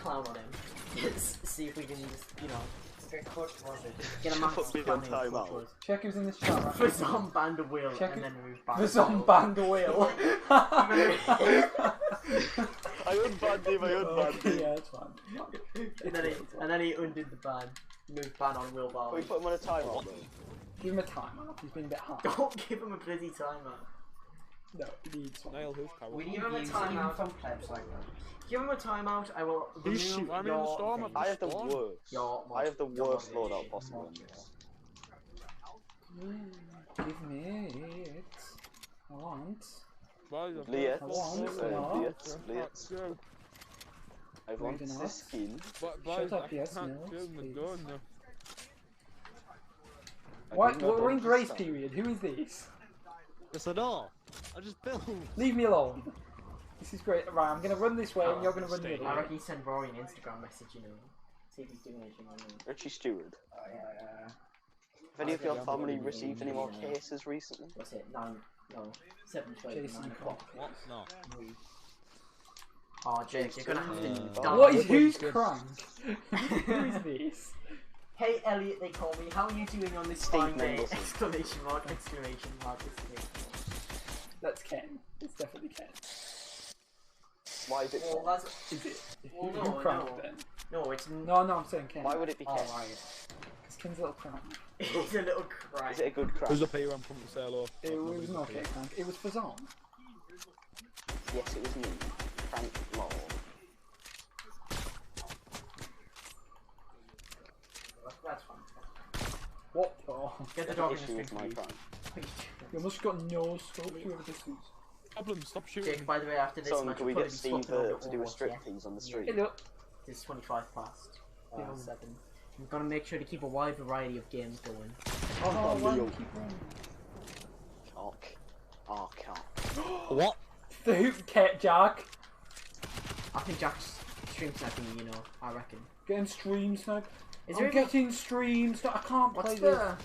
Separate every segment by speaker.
Speaker 1: clown on him. See if we can just, you know,
Speaker 2: Get coach was it?
Speaker 1: get a max
Speaker 3: Put me on timeout.
Speaker 2: Check who's in this chat. Right?
Speaker 1: for some band of wheel
Speaker 2: Check
Speaker 1: and
Speaker 2: it.
Speaker 1: then move back.
Speaker 2: The Zomband wheel.
Speaker 3: I unbanned him, I unbanned him.
Speaker 2: Yeah, it's fine.
Speaker 1: and then he undid the ban. Moved ban on wheelbarrow.
Speaker 3: Can we put him on a timeout though?
Speaker 2: Give him a timeout. He's been a bit hard.
Speaker 1: Don't give him a bloody timer.
Speaker 2: No, he needs one.
Speaker 4: Nail who's power.
Speaker 1: We need him a timeout.
Speaker 2: Some plebs like that.
Speaker 1: Give him a timeout. I will
Speaker 4: He's
Speaker 1: remove
Speaker 4: running in the storm.
Speaker 1: thing.
Speaker 3: I have the
Speaker 4: Storm?
Speaker 3: worst. I have the worst loadout possible in this.
Speaker 2: Give me it. I want.
Speaker 3: Liet,
Speaker 2: want
Speaker 3: Liet. I want
Speaker 2: Reading
Speaker 3: the
Speaker 2: us.
Speaker 3: skin.
Speaker 2: Shut up, yes, Mills, please.
Speaker 3: I
Speaker 2: What?
Speaker 3: do not
Speaker 2: We're in grace
Speaker 3: understand.
Speaker 2: period. Who is this?
Speaker 5: Yes, I know. I just built.
Speaker 2: Leave me alone. This is great. Right, I'm gonna run this way and you're gonna run the
Speaker 1: I
Speaker 2: other way.
Speaker 1: reckon he sent Rory an Instagram message, you know. See if he's doing anything on it.
Speaker 3: Richie Stewart. Have any of your family received any more cases recently?
Speaker 1: What's it? 7:29.
Speaker 2: Jason Cock.
Speaker 5: What? No.
Speaker 1: Oh, Jake, you're gonna have to die.
Speaker 2: What is who's crank? Who is this?
Speaker 1: Hey Elliot, they call me. How are you doing on this
Speaker 3: Steve
Speaker 1: fine day?
Speaker 3: Mendelsohn.
Speaker 1: Exclamation mark! Exclamation mark! Exclamation mark!
Speaker 2: That's Ken. It's definitely Ken.
Speaker 3: Why is it?
Speaker 1: Well, that's
Speaker 2: Is it?
Speaker 1: Well,
Speaker 2: Who
Speaker 1: no,
Speaker 2: crank
Speaker 1: no.
Speaker 2: then?
Speaker 1: no, it's
Speaker 2: No, I'm saying Ken.
Speaker 3: Why would it be
Speaker 1: Oh,
Speaker 3: Ken?
Speaker 1: right.
Speaker 2: Because Ken's a little crank.
Speaker 1: It's a little cry.
Speaker 3: Is it a good crack?
Speaker 4: Who's up here? I'm from the sailor.
Speaker 2: It was not okay crank. It was Fazan.
Speaker 3: Yes, it was me. Frank Law.
Speaker 1: That's fine.
Speaker 2: What? Oh.
Speaker 1: Get the
Speaker 3: The
Speaker 1: dog in the
Speaker 3: issue
Speaker 1: street,
Speaker 3: with my
Speaker 1: please.
Speaker 3: prank.
Speaker 2: You must got no scope to the distance.
Speaker 4: Problem, stop shooting.
Speaker 1: Jake, by the way, after this
Speaker 3: Son,
Speaker 1: match,
Speaker 3: can we
Speaker 1: we'll
Speaker 3: get
Speaker 1: probably be
Speaker 3: Steve
Speaker 1: swapping over
Speaker 3: to do a
Speaker 1: Overwatch,
Speaker 3: striptease on the street?
Speaker 2: Hello.
Speaker 1: It's 25 past 7. We've got to make sure to keep a wide variety of games going.
Speaker 2: Oh, why do
Speaker 3: Leo.
Speaker 2: you keep running?
Speaker 3: Cock. Oh, cock.
Speaker 5: What?
Speaker 2: The hoop cat Jack.
Speaker 1: I think Jack's stream sniping, you know, I reckon.
Speaker 2: Getting stream snipe.
Speaker 1: Is
Speaker 2: I'm
Speaker 1: there
Speaker 2: getting stream snipe. I can't play
Speaker 1: What's
Speaker 2: this.
Speaker 1: the...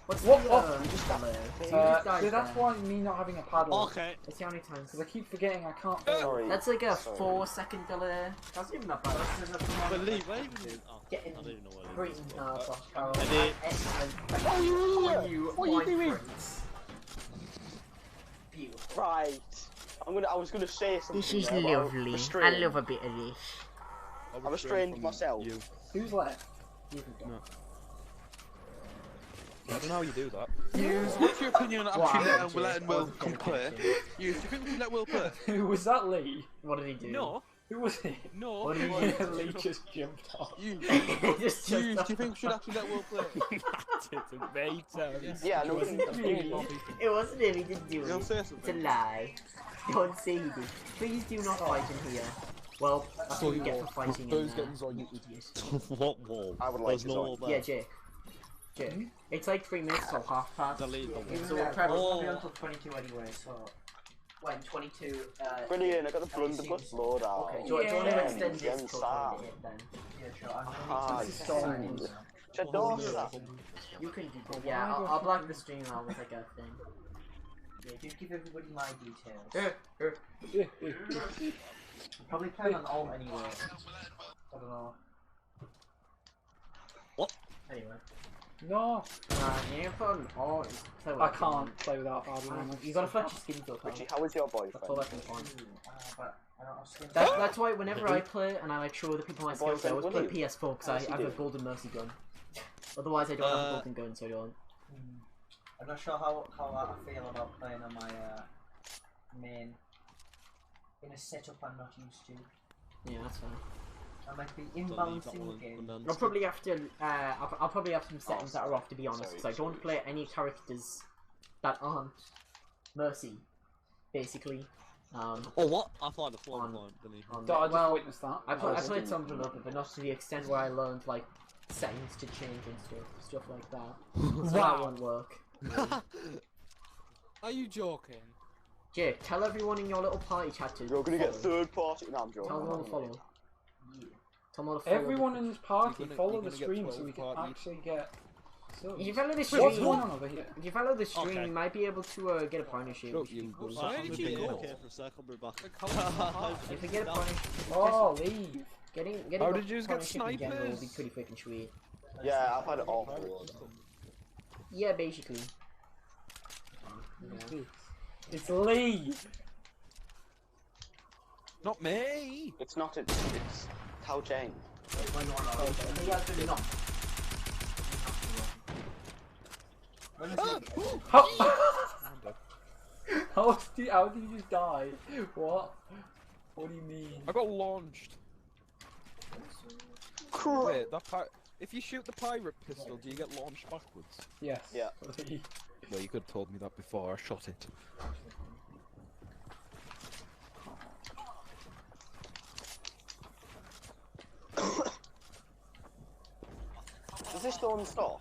Speaker 1: What's
Speaker 2: What-
Speaker 1: the...
Speaker 2: what?
Speaker 1: You just died
Speaker 2: See, that's
Speaker 1: there.
Speaker 2: why me not having a paddle.
Speaker 5: Okay.
Speaker 1: That's the only time.
Speaker 2: Because I keep forgetting I can't play.
Speaker 3: Sorry.
Speaker 1: That's like a
Speaker 3: Sorry.
Speaker 1: 4-second delay. That's even that bad.
Speaker 5: Believe, where even is? Oh,
Speaker 1: Getting
Speaker 5: I don't even know where
Speaker 1: green
Speaker 5: it is.
Speaker 1: Carol.
Speaker 5: Edit.
Speaker 1: Excellent.
Speaker 3: Oh,
Speaker 1: You
Speaker 2: What are you
Speaker 1: wine
Speaker 2: doing?
Speaker 1: prince. Beautiful.
Speaker 3: Right. I was gonna say something.
Speaker 1: This is
Speaker 3: there, but I'm
Speaker 1: lovely. I
Speaker 3: restrained.
Speaker 1: love a bit of this.
Speaker 3: I restrained myself.
Speaker 4: You.
Speaker 2: Who's left?
Speaker 1: You can go.
Speaker 4: No. I don't know how you do that.
Speaker 6: Hughes, what's your opinion on actually
Speaker 1: happened,
Speaker 6: letting
Speaker 1: Jake?
Speaker 6: Will
Speaker 1: Wasn't paying
Speaker 6: play?
Speaker 1: attention.
Speaker 6: Hughes, do you think we should let Will play?
Speaker 2: Who was that, Lee?
Speaker 1: What did he do?
Speaker 5: No.
Speaker 2: Who was it?
Speaker 5: No.
Speaker 1: What did he do?
Speaker 2: Lee just jumped off.
Speaker 6: Hughes,
Speaker 1: Just
Speaker 6: Hughes, do you think we should actually let Will play?
Speaker 3: Yeah, no,
Speaker 2: Wasn't it really?
Speaker 1: It wasn't him, he didn't do
Speaker 6: You'll
Speaker 1: it.
Speaker 6: say
Speaker 1: It's a
Speaker 6: something.
Speaker 1: lie. Don't say he did. Please do not fight in here. Well, that's what you get for fighting in
Speaker 4: Who's getting
Speaker 1: there.
Speaker 4: Zoid?
Speaker 1: You idiot.
Speaker 5: What wall?
Speaker 3: I would like
Speaker 5: There's
Speaker 3: to
Speaker 5: no
Speaker 3: Zoid.
Speaker 5: wall there.
Speaker 1: Yeah, Jake. Jake. It's like 3 minutes till half past.
Speaker 5: Delete the wall.
Speaker 1: So we're probably
Speaker 5: Oh.
Speaker 1: until 22 anyway, so... When? 22,
Speaker 3: Brilliant, I got the blunderbuss loadout.
Speaker 1: Okay, do you want to
Speaker 2: Yeah.
Speaker 1: extend this
Speaker 3: Gem
Speaker 1: till
Speaker 3: Star.
Speaker 1: 28 then? Yeah, sure.
Speaker 3: Ah,
Speaker 2: This is Storm.
Speaker 3: Chadorsa.
Speaker 1: You can do that. Yeah, I'll black the stream out with like a thing.
Speaker 7: Yeah, just give everybody my details.
Speaker 2: Yeah.
Speaker 7: I'm probably playing on alt anyway. I don't know.
Speaker 1: Anyway.
Speaker 2: No,
Speaker 1: You can put on all... play
Speaker 2: I can't play without paddle.
Speaker 1: You gotta fetch your skin though,
Speaker 3: Richie, how is your
Speaker 1: that's all I
Speaker 3: boyfriend?
Speaker 1: can find.
Speaker 7: But I don't have skin.
Speaker 1: That's why whenever I play and I like show other people my skills, I always play
Speaker 3: Boyfriend,
Speaker 1: PS4 because I
Speaker 3: How's he
Speaker 1: have a
Speaker 3: doing?
Speaker 1: golden mercy gun. Otherwise I don't have a golden gun, so I don't.
Speaker 7: I'm not sure how I feel about playing on my main in a setup I'm not used to.
Speaker 1: Yeah, that's fine.
Speaker 7: I might be
Speaker 5: Don't leave that
Speaker 7: imbalancing
Speaker 5: one
Speaker 7: the game.
Speaker 5: undone.
Speaker 1: I'll probably have to. I'll probably have some settings that are off, to be honest, because I don't play any characters that aren't Mercy, basically.
Speaker 5: Oh, what? I thought the floor
Speaker 1: On-
Speaker 5: point, didn't he?
Speaker 1: on
Speaker 2: I just
Speaker 1: well,
Speaker 2: witnessed that.
Speaker 1: I played some of it, but not to the extent where I learned like settings to change and stuff like that. So that won't work.
Speaker 8: Are you joking?
Speaker 1: Jake, tell everyone in your little party chat to.
Speaker 3: You're gonna get
Speaker 1: follow.
Speaker 3: third party. No, I'm joking.
Speaker 1: Tell them all to follow. Tell them all to follow.
Speaker 2: Everyone in this party
Speaker 4: You're gonna-
Speaker 2: follow
Speaker 4: you're
Speaker 2: the
Speaker 4: gonna get
Speaker 2: stream so
Speaker 4: 12
Speaker 2: we can
Speaker 4: parties.
Speaker 2: actually get. subs.
Speaker 1: If you follow the
Speaker 2: Wait,
Speaker 1: stream,
Speaker 2: what's going on over here?
Speaker 1: if you follow the stream,
Speaker 5: Okay.
Speaker 1: you might be able to get a partnership.
Speaker 4: Look, you
Speaker 8: Where did you go?
Speaker 5: Okay, for a sec, I'll be back.
Speaker 1: If you get a partnership,
Speaker 2: Oh, leave.
Speaker 1: Getting
Speaker 4: How
Speaker 1: up
Speaker 4: did yous get
Speaker 1: partnership in general will be
Speaker 4: snipers?
Speaker 1: pretty freaking sweet.
Speaker 3: Yeah, I've had it all forward.
Speaker 1: Yeah, basically. Yeah.
Speaker 2: It's Lee.
Speaker 4: Not me!
Speaker 3: It's not, it's Tao Jane.
Speaker 1: He has been knocked.
Speaker 2: How did you just die? What? What do you mean?
Speaker 4: I got launched. Wait, if you shoot the pirate pistol, do you get launched backwards?
Speaker 2: Yes.
Speaker 3: Yeah.
Speaker 2: Lee.
Speaker 4: Well, you could have told me that before I shot it.
Speaker 3: Does this storm stop?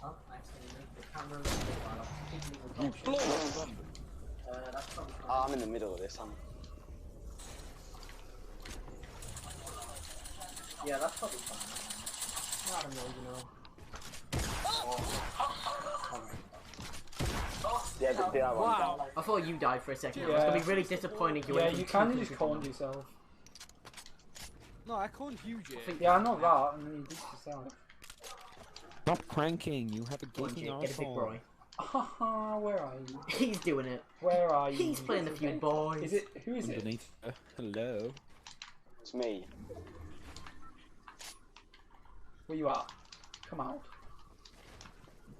Speaker 1: Oh, actually, the camera looks a bit
Speaker 4: Blow!
Speaker 1: That's probably
Speaker 3: Oh, I'm in the middle of this.
Speaker 1: Yeah, that's probably fine. I don't know, you know.
Speaker 3: Yeah, the other one.
Speaker 2: Wow.
Speaker 1: I thought you died for a second. It
Speaker 2: Yeah.
Speaker 1: was gonna be really disappointing.
Speaker 2: Yeah, you kind of just conned yourself.
Speaker 4: No, I called you, Jay.
Speaker 2: Yeah, I know that, and then you did yourself.
Speaker 4: Stop cranking, you have a
Speaker 1: Go on,
Speaker 4: gaping
Speaker 1: Jake, get a big
Speaker 4: arsehole.
Speaker 1: boy.
Speaker 2: Haha, where are you?
Speaker 1: He's doing it.
Speaker 2: Where are you?
Speaker 1: He's playing the feud, boys.
Speaker 2: Is it? Who is it?
Speaker 4: Underneath. Hello.
Speaker 3: It's me.
Speaker 2: Where you at? Come out.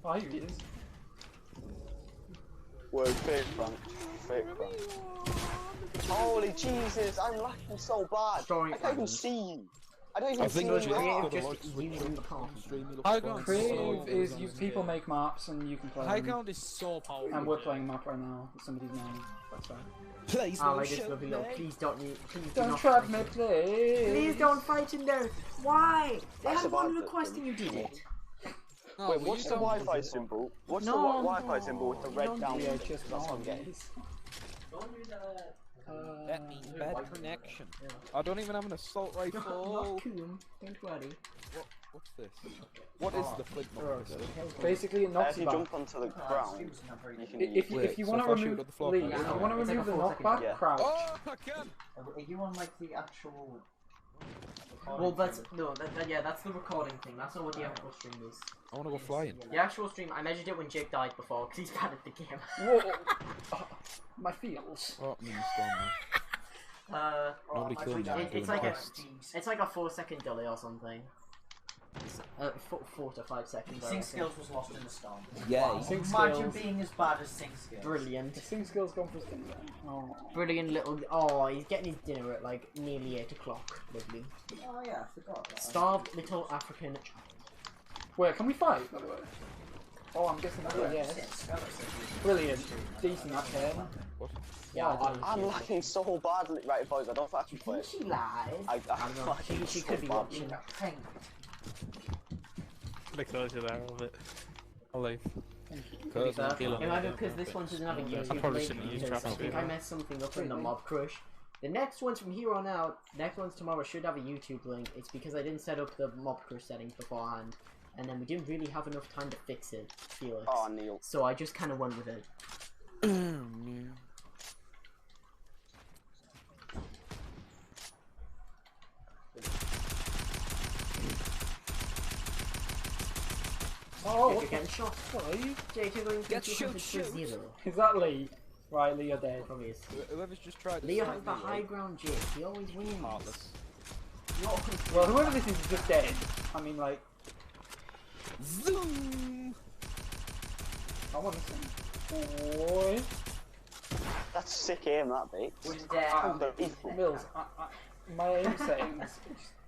Speaker 2: Oh, here he is.
Speaker 3: Whoa, fake front. Fake front. Holy Jesus, I'm lacking so bad.
Speaker 1: Story
Speaker 3: I can't even
Speaker 1: ends.
Speaker 3: see you. I don't even
Speaker 4: I
Speaker 3: see
Speaker 4: think
Speaker 3: you.
Speaker 4: Jay
Speaker 1: creative
Speaker 4: could have
Speaker 1: just
Speaker 4: watched
Speaker 1: you
Speaker 4: Switch
Speaker 1: the
Speaker 4: on
Speaker 1: path.
Speaker 4: stream. He looks
Speaker 6: High
Speaker 4: fine.
Speaker 6: ground.
Speaker 2: Creative
Speaker 6: So-
Speaker 2: is you people make maps and you can play
Speaker 6: High
Speaker 2: them.
Speaker 6: ground is so powerful.
Speaker 2: And we're playing a map right now with somebody's name. That's right.
Speaker 4: Please
Speaker 1: Oh,
Speaker 4: no
Speaker 1: I just
Speaker 4: shit,
Speaker 1: love you, little.
Speaker 4: mate.
Speaker 1: Please don't. Please do
Speaker 2: Don't
Speaker 1: not
Speaker 2: trap
Speaker 1: fight
Speaker 2: me,
Speaker 1: him.
Speaker 2: please.
Speaker 1: Please don't fight him there. Why? They
Speaker 3: I
Speaker 1: had one
Speaker 3: survived it.
Speaker 1: request and you did it.
Speaker 6: No,
Speaker 3: Wait,
Speaker 6: well,
Speaker 3: what's
Speaker 6: you
Speaker 3: the
Speaker 6: don't-
Speaker 3: Wi-Fi symbol? What's the
Speaker 1: No,
Speaker 3: Wi-Fi symbol with the red
Speaker 1: don't
Speaker 3: down?
Speaker 1: do
Speaker 2: Yeah,
Speaker 3: thing?
Speaker 2: just
Speaker 3: That's what I'm
Speaker 2: on,
Speaker 3: getting.
Speaker 2: please.
Speaker 4: That means bad connection. I don't even have an assault rifle.
Speaker 1: Not cool. Don't worry.
Speaker 4: What's this? What is the flintlock pistol?
Speaker 2: Basically, it knocks
Speaker 3: If
Speaker 2: you
Speaker 3: you
Speaker 2: back.
Speaker 3: jump onto the ground, you can
Speaker 2: If you
Speaker 4: Wait, so
Speaker 2: want
Speaker 4: if
Speaker 2: to
Speaker 4: I shoot
Speaker 2: remove
Speaker 4: at the floor,
Speaker 2: Lee,
Speaker 4: can I
Speaker 2: if
Speaker 4: shoot?
Speaker 2: you want to
Speaker 1: It's like
Speaker 2: remove
Speaker 1: a
Speaker 2: the
Speaker 1: 4-second
Speaker 2: knockback,
Speaker 3: yeah.
Speaker 2: crouch.
Speaker 4: Oh, I can!
Speaker 7: Are you on like the actual?
Speaker 1: Well, that's no. Yeah, that's the recording thing. That's not what the actual stream is.
Speaker 4: I wanna go flying.
Speaker 1: The actual stream, I measured it when Jake died before because he's bad at the game.
Speaker 2: Whoa! My feels.
Speaker 4: Oh, I'm in the storm now. Nobody killed me.
Speaker 1: It's like it's like a 4-second delay or something. 4 to 5 seconds. I
Speaker 7: Sing
Speaker 1: reckon.
Speaker 7: skills was lost in the storm.
Speaker 4: Yay.
Speaker 7: Wow.
Speaker 2: Sing
Speaker 7: Imagine
Speaker 2: skills.
Speaker 7: being as bad as sing skills.
Speaker 1: Brilliant.
Speaker 2: The sing skills gone for sting. Oh.
Speaker 1: Brilliant little. Oh, he's getting his dinner at like nearly 8 o'clock. Lovely.
Speaker 7: Oh yeah, I forgot. That.
Speaker 1: Starved little African child.
Speaker 2: Wait, can we fight, by the way? Oh, I'm guessing that.
Speaker 7: Yeah,
Speaker 2: Yes. Brilliant. Decent up there.
Speaker 1: Yeah, I
Speaker 3: I'm lacking so badly. Right, boys, I don't actually play.
Speaker 1: think she lied.
Speaker 3: I
Speaker 1: don't know. She could be watching.
Speaker 6: Close to there of it. I'll leave.
Speaker 4: Cause I'm
Speaker 1: Remember, because this one doesn't have a YouTube
Speaker 6: probably
Speaker 1: link,
Speaker 6: shouldn't use
Speaker 1: because I
Speaker 6: Trap
Speaker 1: think I
Speaker 6: Spear.
Speaker 1: messed something up in the Mob Crush. The next ones from here on out, next ones tomorrow should have a YouTube link. It's because I didn't set up the Mob Crush settings beforehand, and then we didn't really have enough time to fix it, Felix.
Speaker 3: Oh, Neil.
Speaker 1: So I just kind of went with it.
Speaker 2: Oh,
Speaker 1: Jake,
Speaker 2: what
Speaker 1: you're getting shot.
Speaker 2: the are you?
Speaker 1: Jake, you're going
Speaker 4: Get
Speaker 1: from
Speaker 4: shoot,
Speaker 1: 200 to
Speaker 4: shoot.
Speaker 1: 0.
Speaker 2: Is that Lee? Right, Lee, you're dead.
Speaker 1: Probably is.
Speaker 4: Whoever's just tried to
Speaker 1: Leo
Speaker 4: snipe
Speaker 1: has the
Speaker 4: me,
Speaker 1: high
Speaker 4: like,
Speaker 1: ground, Jake. He always wins.
Speaker 4: heartless.
Speaker 2: Well, whoever this is just dead. I mean, like,
Speaker 4: Zoom!
Speaker 2: I want to sing. Boy.
Speaker 3: That's sick aim, that bitch.
Speaker 7: Wouldn't dare.
Speaker 3: Unbelievable.
Speaker 2: Mills, my aim settings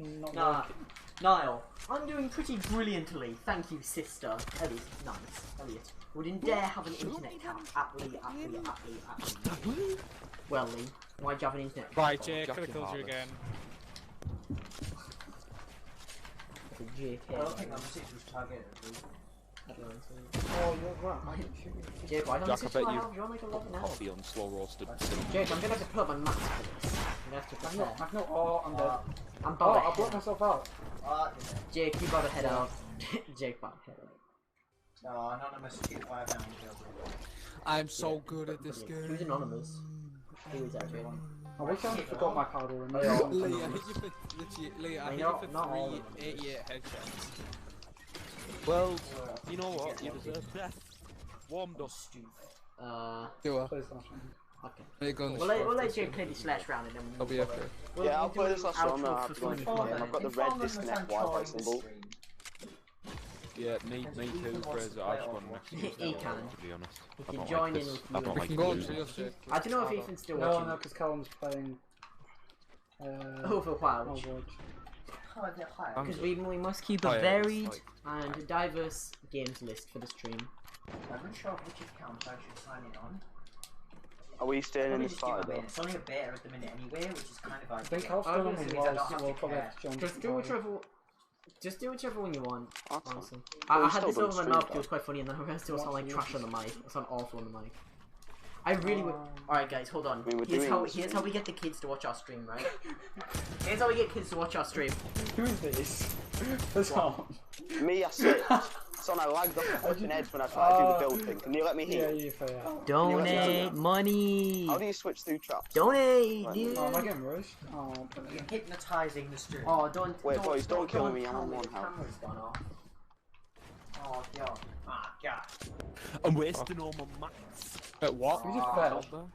Speaker 2: is not
Speaker 1: Nah.
Speaker 2: working.
Speaker 1: Niall, I'm doing pretty brilliantly. Thank you, sister. Elliot, nice. Elliot. Wouldn't dare have an internet cap. Aptly. Well, Lee, why'd you have an internet cap?
Speaker 6: Right, Jake,
Speaker 4: Jack
Speaker 6: could have
Speaker 4: and
Speaker 6: killed you
Speaker 4: Heartless.
Speaker 6: again.
Speaker 1: For JK.
Speaker 7: I don't think that message was targeted.
Speaker 2: Oh, you're right.
Speaker 1: Jake, why don't
Speaker 4: Jack,
Speaker 1: you
Speaker 4: I bet you-
Speaker 1: You're on like 11 hours.
Speaker 4: Coffee on slow roasted.
Speaker 1: Jake, I'm gonna have to put up my mask for this. I'm gonna have to prepare.
Speaker 2: I've no. Oh, I'm dead.
Speaker 1: I'm
Speaker 2: Oh,
Speaker 1: about
Speaker 2: I
Speaker 1: to
Speaker 2: blocked
Speaker 1: head out.
Speaker 2: myself out.
Speaker 1: Jake, you gotta head out. Jake, about to head out.
Speaker 7: Oh, anonymous 259 kills me.
Speaker 6: I'm so good at this game.
Speaker 1: Who's anonymous? Who is that?
Speaker 2: I wish I forgot my card already.
Speaker 6: Lee, I hit you for Lee, I hit you for
Speaker 1: not all of
Speaker 6: 388 headshots.
Speaker 4: Well, you know what? You deserve death. Warmed up.
Speaker 6: Do I?
Speaker 2: Please don't.
Speaker 1: Okay.
Speaker 6: There you go.
Speaker 1: We'll let Jay play this last round and then
Speaker 6: I'll be okay.
Speaker 3: Yeah, I'll play this last round.
Speaker 1: outro
Speaker 3: I've
Speaker 1: for
Speaker 3: got
Speaker 1: fun.
Speaker 3: I've got the red disconnect Wi-Fi symbol.
Speaker 4: Yeah, me too, Fraser. I just want next to you.
Speaker 1: He can.
Speaker 4: To be honest.
Speaker 1: He
Speaker 4: I
Speaker 1: can
Speaker 4: don't
Speaker 1: join
Speaker 4: like
Speaker 1: in
Speaker 4: this.
Speaker 1: with
Speaker 4: I
Speaker 1: you.
Speaker 4: don't
Speaker 6: We
Speaker 4: like
Speaker 6: can go on
Speaker 4: losing.
Speaker 6: to your shit.
Speaker 1: I don't know if Ethan's still
Speaker 2: No,
Speaker 1: watching.
Speaker 2: no, because Callum's playing.
Speaker 1: Overwatch.
Speaker 2: Overwatch.
Speaker 1: Because we must keep
Speaker 4: Oh,
Speaker 1: a
Speaker 4: yeah,
Speaker 1: varied
Speaker 4: it's
Speaker 1: and diverse games list for the stream.
Speaker 7: I'm not sure which account I should sign in on.
Speaker 3: Are we staying in
Speaker 7: Probably
Speaker 3: this
Speaker 7: just do my
Speaker 3: fight
Speaker 7: main.
Speaker 3: though?
Speaker 7: It's only a beta at the minute anyway, which is kind of
Speaker 2: I
Speaker 7: like.
Speaker 2: think I'll still on
Speaker 1: Obviously,
Speaker 2: his
Speaker 7: I don't
Speaker 2: walls,
Speaker 7: have
Speaker 2: so we'll
Speaker 7: to
Speaker 2: probably
Speaker 7: care.
Speaker 2: have to join.
Speaker 1: Just do whichever. Just do whichever one you want.
Speaker 3: That's fine.
Speaker 1: Honestly,
Speaker 3: Well,
Speaker 1: I
Speaker 3: we
Speaker 1: had
Speaker 3: still
Speaker 1: this
Speaker 3: done
Speaker 1: over my
Speaker 3: stream
Speaker 1: mouth. It
Speaker 3: though.
Speaker 1: was quite funny, and then I realized it was sound like trash on the mic. It sounded awful on the mic. I really would. Alright, guys, hold on.
Speaker 3: We were
Speaker 1: Here's
Speaker 3: doing
Speaker 1: how
Speaker 3: this
Speaker 1: here's how we get the kids to watch our stream, right? Here's how we get kids to watch our stream.
Speaker 2: Who is this? That's on.
Speaker 3: Me, I sit. Son, I lagged off the fucking edge when I tried to do the build thing. Can you let me
Speaker 2: Yeah,
Speaker 3: heal?
Speaker 2: you fair.
Speaker 1: Donate money.
Speaker 3: How do you switch through traps?
Speaker 1: Donate,
Speaker 3: Right.
Speaker 1: dude.
Speaker 2: Oh, am I getting rushed? Oh,
Speaker 7: You're hypnotizing the stream.
Speaker 1: Oh, don't.
Speaker 3: Wait, boys, don't kill me, I'm
Speaker 1: tell
Speaker 3: on one
Speaker 1: the
Speaker 3: health.
Speaker 1: camera's gone off.
Speaker 7: Oh, God. Ah, God.
Speaker 4: I'm wasting all my mats.
Speaker 6: Wait, what?
Speaker 2: you just fell.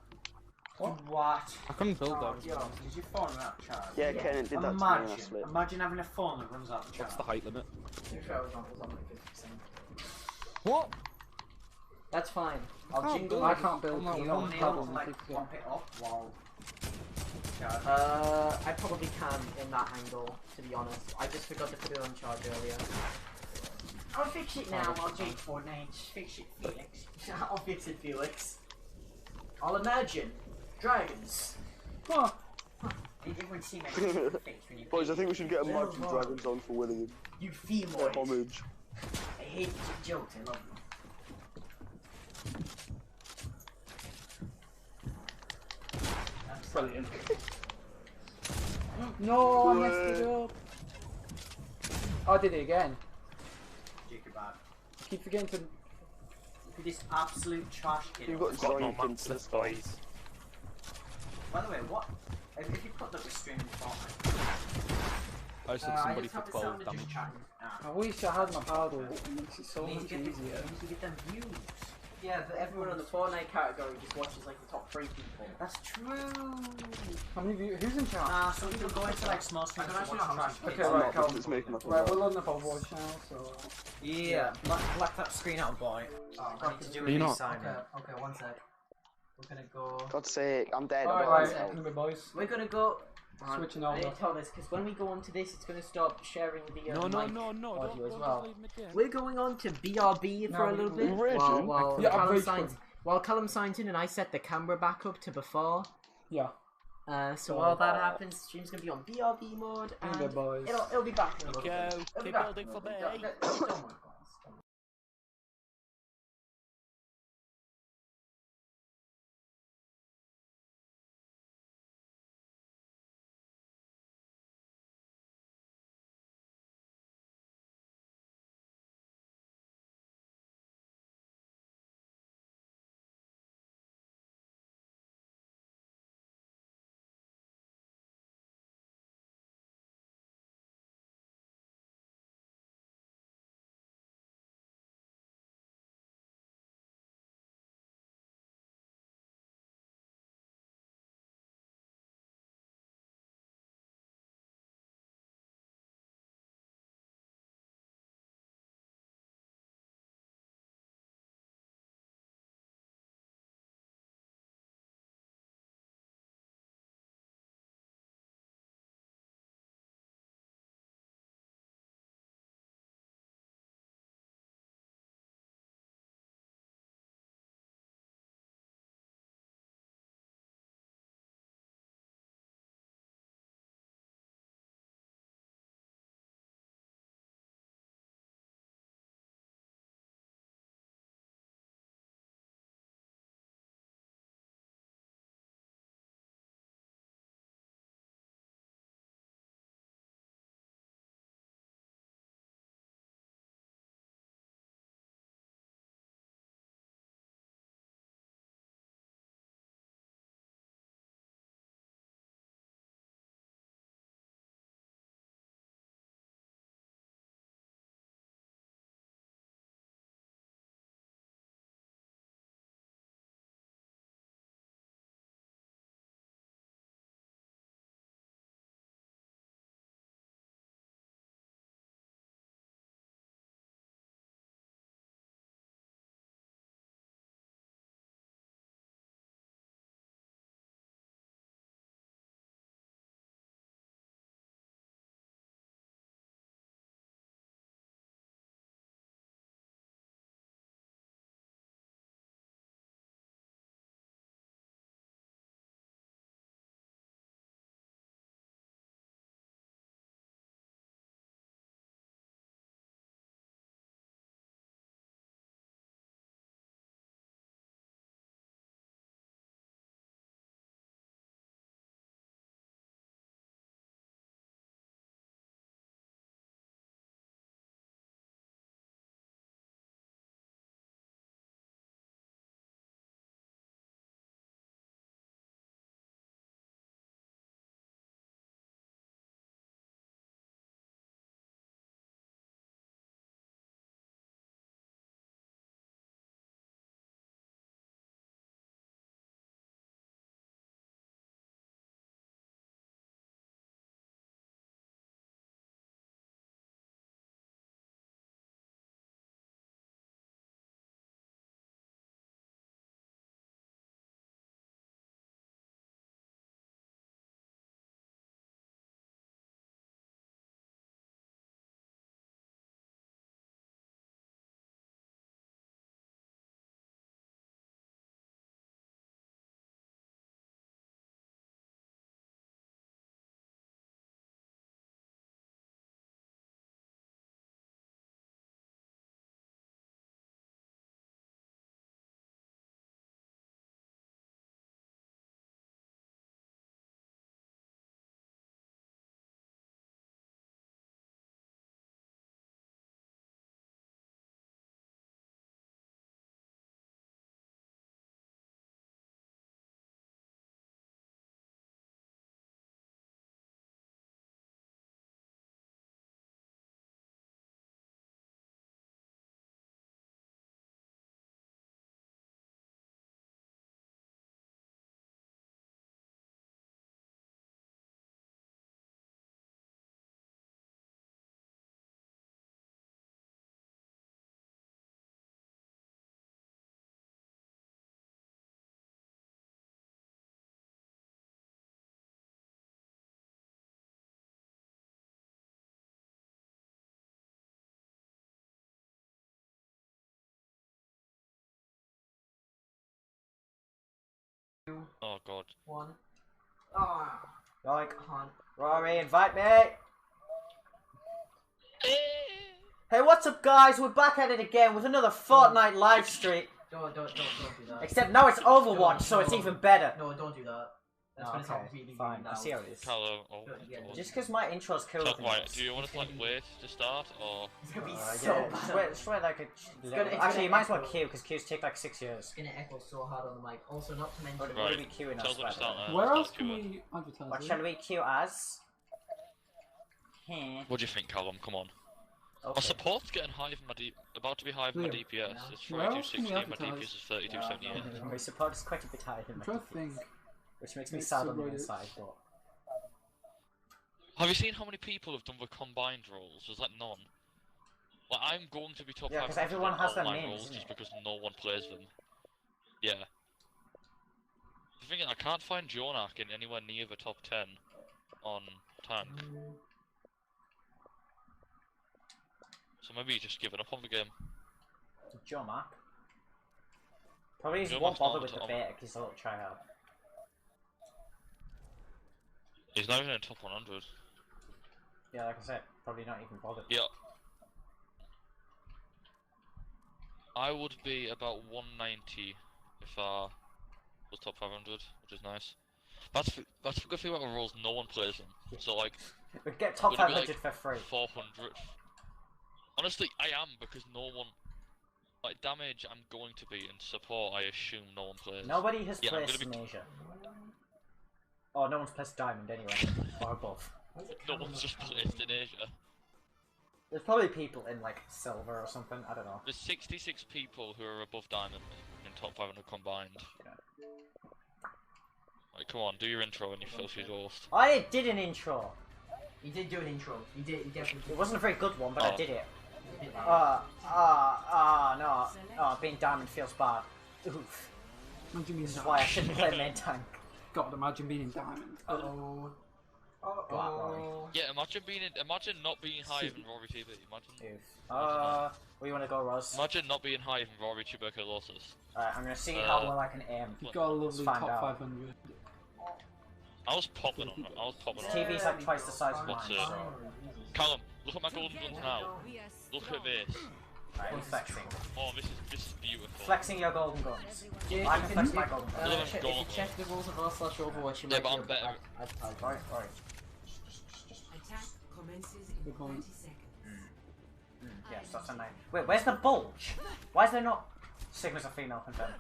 Speaker 7: What?
Speaker 6: I couldn't build
Speaker 7: Oh,
Speaker 6: that.
Speaker 7: yo, did your phone run out of charge?
Speaker 3: Yeah,
Speaker 1: Yeah.
Speaker 3: Ken, it did that to me and I
Speaker 7: Imagine,
Speaker 3: slipped.
Speaker 7: imagine having a phone that runs out of charge.
Speaker 4: What's the height limit?
Speaker 6: What?
Speaker 1: That's fine. I'll
Speaker 6: Can't
Speaker 1: jingle.
Speaker 2: I can't build.
Speaker 6: I'm not
Speaker 2: You
Speaker 7: You
Speaker 2: don't
Speaker 7: don't
Speaker 2: have
Speaker 7: need to
Speaker 2: problems.
Speaker 7: like pump it up while charging.
Speaker 1: I probably can in that angle, to be honest. I just forgot to put it on charge earlier. I'll fix it now, I'll Jake Fortnite. Fix it, Felix. I'll fix it, Felix. I'll imagine dragons.
Speaker 2: Oh,
Speaker 7: Everyone see my face when you
Speaker 3: Boys, I think we should get a
Speaker 1: Well,
Speaker 3: Imagine
Speaker 1: no.
Speaker 3: Dragons on for winning
Speaker 1: You feel
Speaker 3: their
Speaker 1: more.
Speaker 3: homage.
Speaker 1: I hate jokes, I love them.
Speaker 2: brilliant. No, I messed it up. I did it again.
Speaker 7: Jacob back.
Speaker 2: I keep forgetting to.
Speaker 7: This absolute trash kid.
Speaker 3: You've got
Speaker 6: Got no
Speaker 3: Zoink into
Speaker 6: mats
Speaker 3: the
Speaker 6: left,
Speaker 3: sky.
Speaker 6: boys.
Speaker 7: By the way, what? If you put that with streaming Fortnite.
Speaker 4: I said
Speaker 7: I
Speaker 4: somebody
Speaker 7: just
Speaker 4: for
Speaker 7: have the
Speaker 4: 12
Speaker 7: sound of just
Speaker 4: damage.
Speaker 7: chatting. Ah.
Speaker 2: I wish I had my paddle. It makes it so
Speaker 7: You need
Speaker 2: much
Speaker 7: to get
Speaker 2: easier.
Speaker 7: you need to get them views.
Speaker 1: Yeah, but everyone on the Fortnite category just watches like the top 3 people.
Speaker 7: That's true.
Speaker 2: How many views? Who's in chat?
Speaker 7: Nah, some people go into like small streams
Speaker 1: I
Speaker 7: and
Speaker 1: don't
Speaker 7: watch
Speaker 1: actually know
Speaker 7: trash
Speaker 1: how
Speaker 7: kids.
Speaker 2: Okay,
Speaker 3: I'm
Speaker 2: right,
Speaker 3: not,
Speaker 2: Cal.
Speaker 3: because it's making my
Speaker 2: Right, we're loading up Overwatch now, so.
Speaker 7: Yeah, black that screen out, boy. I need to do
Speaker 4: Are
Speaker 7: a
Speaker 4: you
Speaker 7: new
Speaker 4: not?
Speaker 7: sign.
Speaker 1: Okay, one sec. We're gonna go.
Speaker 3: God's sake, I'm dead.
Speaker 2: Alright,
Speaker 3: I'm
Speaker 2: right,
Speaker 3: dead.
Speaker 2: come here, boys.
Speaker 1: We're gonna go.
Speaker 2: Switching
Speaker 1: I need
Speaker 2: over.
Speaker 1: to tell this because when we go on to this, it's gonna stop sharing the
Speaker 4: No,
Speaker 1: mic
Speaker 4: no,
Speaker 1: audio as
Speaker 4: don't
Speaker 1: well.
Speaker 4: leave me again.
Speaker 1: We're going on to BRB for
Speaker 2: No,
Speaker 1: a little
Speaker 2: we-
Speaker 1: bit
Speaker 3: we raging?
Speaker 1: while
Speaker 2: Yeah, I'm
Speaker 1: Callum
Speaker 2: raging.
Speaker 1: signs. While Callum signs in and I set the camera back up to before.
Speaker 2: Yeah.
Speaker 1: So while that happens, the stream's gonna be on BRB mode and
Speaker 2: Come here, boys.
Speaker 1: it'll be back in a little
Speaker 4: Go,
Speaker 1: bit. It'll be
Speaker 4: keep
Speaker 1: back
Speaker 4: building
Speaker 1: in a
Speaker 4: for
Speaker 1: little
Speaker 4: me.
Speaker 1: bit. Don't worry. One. Ah.
Speaker 3: Like,
Speaker 1: Come on.
Speaker 3: Rory, invite me! Hey, what's up, guys? We're back at it again with another Fortnite live stream.
Speaker 1: Don't do that.
Speaker 3: Except now it's Overwatch, so it's even better.
Speaker 1: No, don't do that. That's gonna sound really
Speaker 3: fine. I
Speaker 1: loud.
Speaker 3: see how it is.
Speaker 8: Hello. Oh,
Speaker 1: Yeah,
Speaker 3: Just because my intro's cool.
Speaker 8: so, right, do you want to like wait to start or?
Speaker 1: It's gonna be
Speaker 3: Yeah,
Speaker 1: so bad.
Speaker 3: swear like
Speaker 1: It's gonna
Speaker 3: actually, you might as well
Speaker 1: echo.
Speaker 3: queue because queues take like 6 years.
Speaker 1: It's gonna echo so hard on the mic. Also, not to mention.
Speaker 3: What
Speaker 8: Right.
Speaker 3: are we queuing
Speaker 8: Tell
Speaker 3: as?
Speaker 8: them to start now.
Speaker 2: Where
Speaker 8: Start
Speaker 2: else can
Speaker 8: queuing.
Speaker 2: we advertise?
Speaker 3: What
Speaker 2: it?
Speaker 3: shall we queue as? Hmm.
Speaker 8: What do you think, Callum? Come on. My
Speaker 3: Okay.
Speaker 8: support's getting high for my about to be high for my
Speaker 2: Yeah.
Speaker 8: DPS. It's
Speaker 2: Where else can we
Speaker 8: 4260, my
Speaker 2: advertise?
Speaker 8: DPS is 3278.
Speaker 3: My support is quite a bit higher than
Speaker 2: I'm
Speaker 3: my
Speaker 2: trying to
Speaker 3: DPS,
Speaker 2: think.
Speaker 3: which makes me
Speaker 2: It's
Speaker 3: sad on the
Speaker 2: subreddits.
Speaker 3: inside, but
Speaker 8: Have you seen how many people have done the combined roles? There's like none. Like, I'm going to be top
Speaker 3: Yeah,
Speaker 8: 5
Speaker 3: 'cause everyone
Speaker 8: on
Speaker 3: has
Speaker 8: all
Speaker 3: their
Speaker 8: my
Speaker 3: names,
Speaker 8: roles
Speaker 3: isn't
Speaker 8: just
Speaker 3: it?
Speaker 8: because no one plays them. Yeah. The thing is, I can't find Jonak in anywhere near the top 10 on tank. So maybe he's just given up on the game.
Speaker 3: Joe Mark. Probably just
Speaker 8: Joe
Speaker 3: won't
Speaker 8: Mark's
Speaker 3: bother
Speaker 8: not
Speaker 3: with the
Speaker 8: top.
Speaker 3: beta because he'll try out.
Speaker 8: He's not even in top 100.
Speaker 3: Yeah, like I said, probably not even bothered.
Speaker 8: Yeah. I would be about 190 if I was top 500, which is nice. That's the good thing about the roles, no one plays them. So like,
Speaker 3: We get top
Speaker 8: Would it be
Speaker 3: 500
Speaker 8: like
Speaker 3: for free.
Speaker 8: 400. Honestly, I am, because no one... Like, damage I'm going to be, and support I assume no one plays.
Speaker 3: Nobody has
Speaker 8: Yeah, I'm
Speaker 3: placed
Speaker 8: gonna
Speaker 3: in Asia. Oh, no one's placed Diamond anyway, or above.
Speaker 8: No one's just placed in Asia.
Speaker 3: There's probably people in like silver or something. I don't know.
Speaker 8: There's 66 people who are above diamond in top 500 combined. Right, come on, do your intro and you filthy ghost.
Speaker 3: I did an intro.
Speaker 1: He did do an intro. He definitely
Speaker 3: It wasn't a very good one, but I
Speaker 8: Oh.
Speaker 3: did it.
Speaker 1: did.
Speaker 3: No. Oh, being Diamond feels bad. Oof.
Speaker 2: Imagine being
Speaker 3: This is why I
Speaker 2: diamond.
Speaker 3: shouldn't play main tank.
Speaker 2: God, imagine being in diamond.
Speaker 1: Oh.
Speaker 8: Yeah, imagine not being higher than Rory TB. Imagine.
Speaker 3: Oof. Where you wanna go, Roz?
Speaker 8: Imagine not being higher than Rory tuberculosis.
Speaker 3: Alright, I'm gonna see how well I can aim.
Speaker 2: You've got a lovely
Speaker 3: find
Speaker 2: top
Speaker 3: out.
Speaker 2: 500.
Speaker 8: I was popping on her. I was popping
Speaker 3: This
Speaker 8: on her.
Speaker 3: TV's like twice the size of mine,
Speaker 8: What's it?
Speaker 3: so...
Speaker 8: Callum, look at my golden guns now. Look at this.
Speaker 3: Alright, I'm flexing.
Speaker 8: Oh, this is beautiful.
Speaker 3: Flexing your golden guns.
Speaker 1: Yeah,
Speaker 3: I can flex my golden guns.
Speaker 8: Look at
Speaker 1: If
Speaker 8: them
Speaker 1: you
Speaker 8: go.
Speaker 1: check the rules of r/Overwatch, you
Speaker 8: Yeah,
Speaker 1: might
Speaker 8: but
Speaker 1: be
Speaker 8: I'm
Speaker 1: able to
Speaker 8: better.
Speaker 1: advertise.
Speaker 3: Alright.
Speaker 9: Attack commences in
Speaker 2: Good point.
Speaker 9: 30 seconds.
Speaker 3: Yes, that's a nice... Wait, where's the bulge? Why is there not... Sigma's a female confirmed.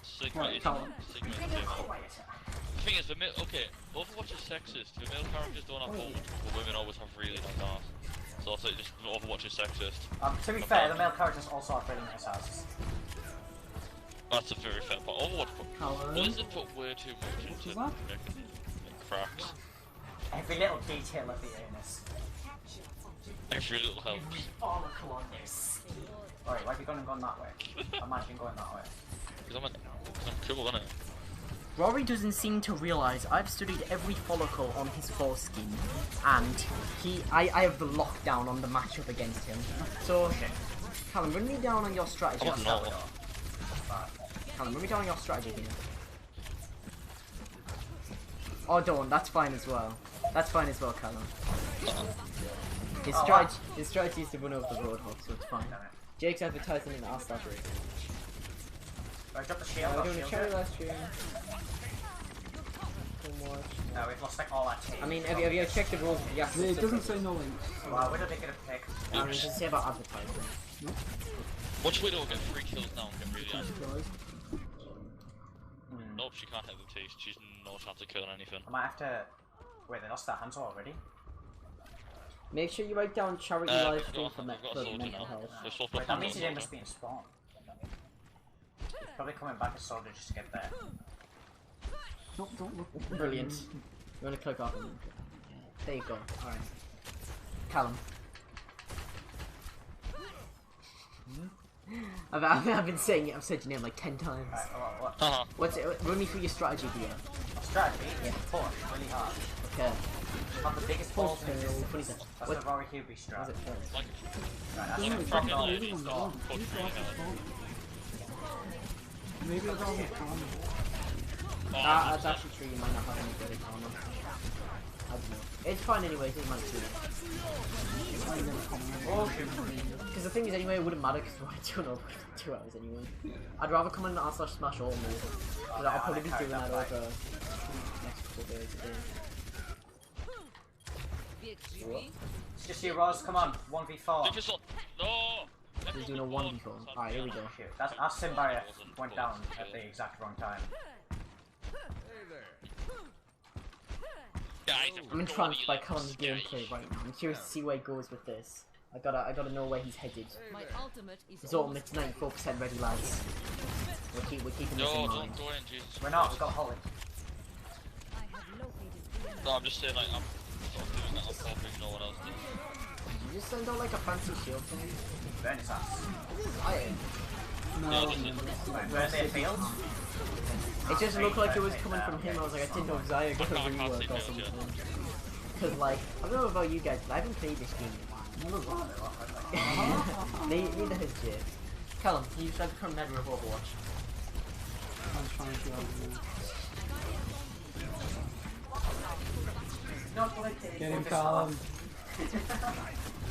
Speaker 8: Sigma
Speaker 2: Right,
Speaker 8: is
Speaker 2: Callum.
Speaker 8: Sigma is female. The thing is, okay, Overwatch is sexist. The male characters don't have bold, but women always have really nice ass. So it's like just Overwatch is sexist.
Speaker 3: To be fair, the male characters also have really nice asses.
Speaker 8: That's a very fair point. Overwatch put,
Speaker 2: Callum.
Speaker 8: Blizzard put way too much into
Speaker 2: is that?
Speaker 8: making it cracks.
Speaker 3: Every little detail of the anus.
Speaker 8: Every little helps.
Speaker 1: Oracle on this.
Speaker 3: Alright, why have you gone that way? Imagine going that way.
Speaker 8: Because I'm cool, innit?
Speaker 1: Rory doesn't seem to realise I've studied every follicle on his foreskin, and I have the lockdown on the matchup against him. So, Callum, run me down on your strategy.
Speaker 8: I'm not.
Speaker 1: Callum, run me down on your strategy here. Oh, don't. That's fine as well. That's fine as well, Callum. His strategy is to run over the roadhog, so it's fine. Jake's advertising in our stuff.
Speaker 3: Alright, drop the shield,
Speaker 1: We're
Speaker 3: I'll
Speaker 1: doing a
Speaker 3: shield
Speaker 1: cherry
Speaker 3: it.
Speaker 1: last stream. Come watch.
Speaker 3: No, we've lost like all our team.
Speaker 1: I mean, have you checked the rules of the Yasuo?
Speaker 2: It doesn't say no links.
Speaker 3: Wow, where did they get a pick?
Speaker 1: What does it say about advertising?
Speaker 8: Watch Widow get 3 kills now and get really angry.
Speaker 2: Surprised.
Speaker 8: Nope, she can't hit the teeth. She's no chance of killing anything.
Speaker 3: I might have to... Wait, they lost their hands already?
Speaker 1: Make sure you write down charity
Speaker 8: We've
Speaker 1: live stream
Speaker 8: got-
Speaker 1: for,
Speaker 8: we've got a
Speaker 1: for
Speaker 8: soldier
Speaker 1: mental
Speaker 8: now.
Speaker 1: health.
Speaker 8: They're supposed
Speaker 3: Wait,
Speaker 8: to
Speaker 3: that means
Speaker 8: have
Speaker 3: he
Speaker 8: a
Speaker 3: must be in spawn. He's probably coming back as soldier just to get there.
Speaker 2: Don't look.
Speaker 1: Brilliant. You want to click off? There you go. Alright. Callum. I've been saying it, I've said your name like 10 times.
Speaker 3: Alright, what?
Speaker 8: Haha.
Speaker 1: What's it? Run me through your strategy here.
Speaker 3: Strategy? Yeah. Push really hard.
Speaker 1: Okay.
Speaker 3: Have the biggest balls in
Speaker 1: Funny
Speaker 3: existence.
Speaker 1: thing.
Speaker 3: That's
Speaker 1: What-
Speaker 3: the Rory Hubie
Speaker 1: What's
Speaker 3: strat.
Speaker 1: it first?
Speaker 8: Like,
Speaker 3: Right, that's
Speaker 8: like a
Speaker 3: the
Speaker 2: it's
Speaker 8: fucking
Speaker 2: not
Speaker 8: lady,
Speaker 2: even
Speaker 8: so
Speaker 2: wrong.
Speaker 8: push really hard.
Speaker 2: Maybe I don't have time.
Speaker 1: That's actually true, you might not have any good economy. I don't know. It's fine anyway, it might do it. Because the thing is, anyway, it wouldn't matter because we're only doing over 2 hours anyway. I'd rather come in r/smash all mode. Because I'll probably be doing that over the next couple of days again.
Speaker 7: It's just you, Roz. Come on, 1v4.
Speaker 8: No!
Speaker 1: We're doing a 1v4. Alright, here we go.
Speaker 7: Shoot, that's our Symbiote went down at the exact wrong time.
Speaker 1: I'm entranced by Cullen's gameplay right now. I'm curious to see where he goes with this. I gotta know where he's headed. His ultimate's 94% ready, lads. We're keeping this in mind.
Speaker 8: Don't go in, Jesus.
Speaker 7: We're not, we've got Holly.
Speaker 8: No, I'm just saying, like, I'm sort of doing that on purpose, no one else did.
Speaker 1: Did you just send out like a fancy shield thing?
Speaker 7: Burn his ass.
Speaker 1: I am.
Speaker 2: No,
Speaker 7: Where's their field?
Speaker 1: It just looked like it was coming from him. I was like, I didn't know Xayah got a rework or something. Because, like, I don't know about you guys, but I haven't played this game in a while. Neither has Jay. Callum, you tried to become meta with Overwatch.
Speaker 2: I'm trying to get him, Callum.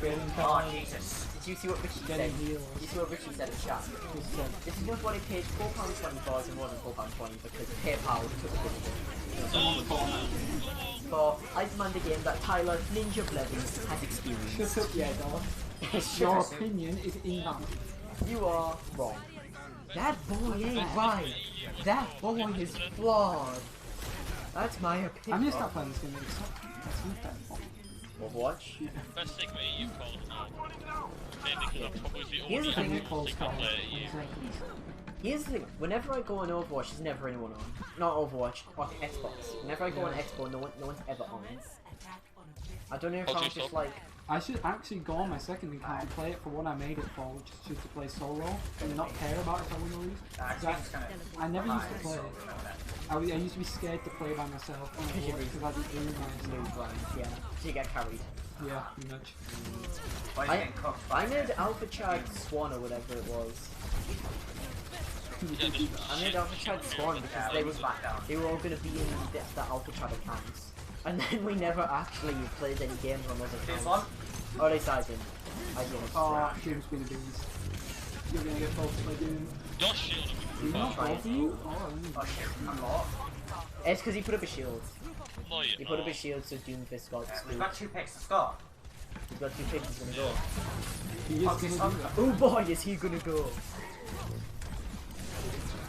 Speaker 2: Get him,
Speaker 7: Oh,
Speaker 2: Callum.
Speaker 7: Jesus.
Speaker 1: Did you see what Richie
Speaker 2: Get
Speaker 1: said?
Speaker 2: him healed.
Speaker 1: Did you see what Richie said in chat? This is just what he paid £4.20 and more than £4.20 because PayPal took a bit of it. For I demand a game that Tyler Ninja Blevins has experienced.
Speaker 2: Shut up, yeah, dog. Your opinion is invalid.
Speaker 1: You are wrong. That boy ain't right. That boy is flawed. That's my
Speaker 2: I
Speaker 1: opinion.
Speaker 2: missed that playing this game. It's not that fun.
Speaker 1: Overwatch?
Speaker 8: Best thing that you called now. Mainly because I'm probably the
Speaker 1: Here's the
Speaker 8: only
Speaker 1: thing.
Speaker 8: single player you.
Speaker 1: Here's the thing, whenever I go on Overwatch, there's never anyone on. Not Overwatch, on Xbox. Whenever I go on Xbox, no one's ever on. I don't know if I'm just like...
Speaker 2: I should actually go on my second account and play it for what I made it for, which is just to play solo and not care about if I win or lose. I never used to play it. I used to be scared to play by myself because I didn't do myself.
Speaker 1: Yeah, so you get carried.
Speaker 2: Yeah, pretty much.
Speaker 1: I made Alpha Chad Swan or whatever it was. I made Alpha Chad Swan because they were all going to be in the Alpha Chad accounts. And then we never actually played any games on those accounts. Or at least I didn't.
Speaker 2: Oh, Doom's been a beast. You're gonna get both by Doom.
Speaker 8: Your shield
Speaker 2: Do you not go for you?
Speaker 1: It's because he put up a shield.
Speaker 8: No, you
Speaker 1: He put up a shield so Doomfist got
Speaker 7: We've
Speaker 1: screwed.
Speaker 7: got 2 picks to score.
Speaker 1: He's got 2 picks, he's gonna go.
Speaker 2: He is gonna do that.
Speaker 1: Oh boy, is he gonna go!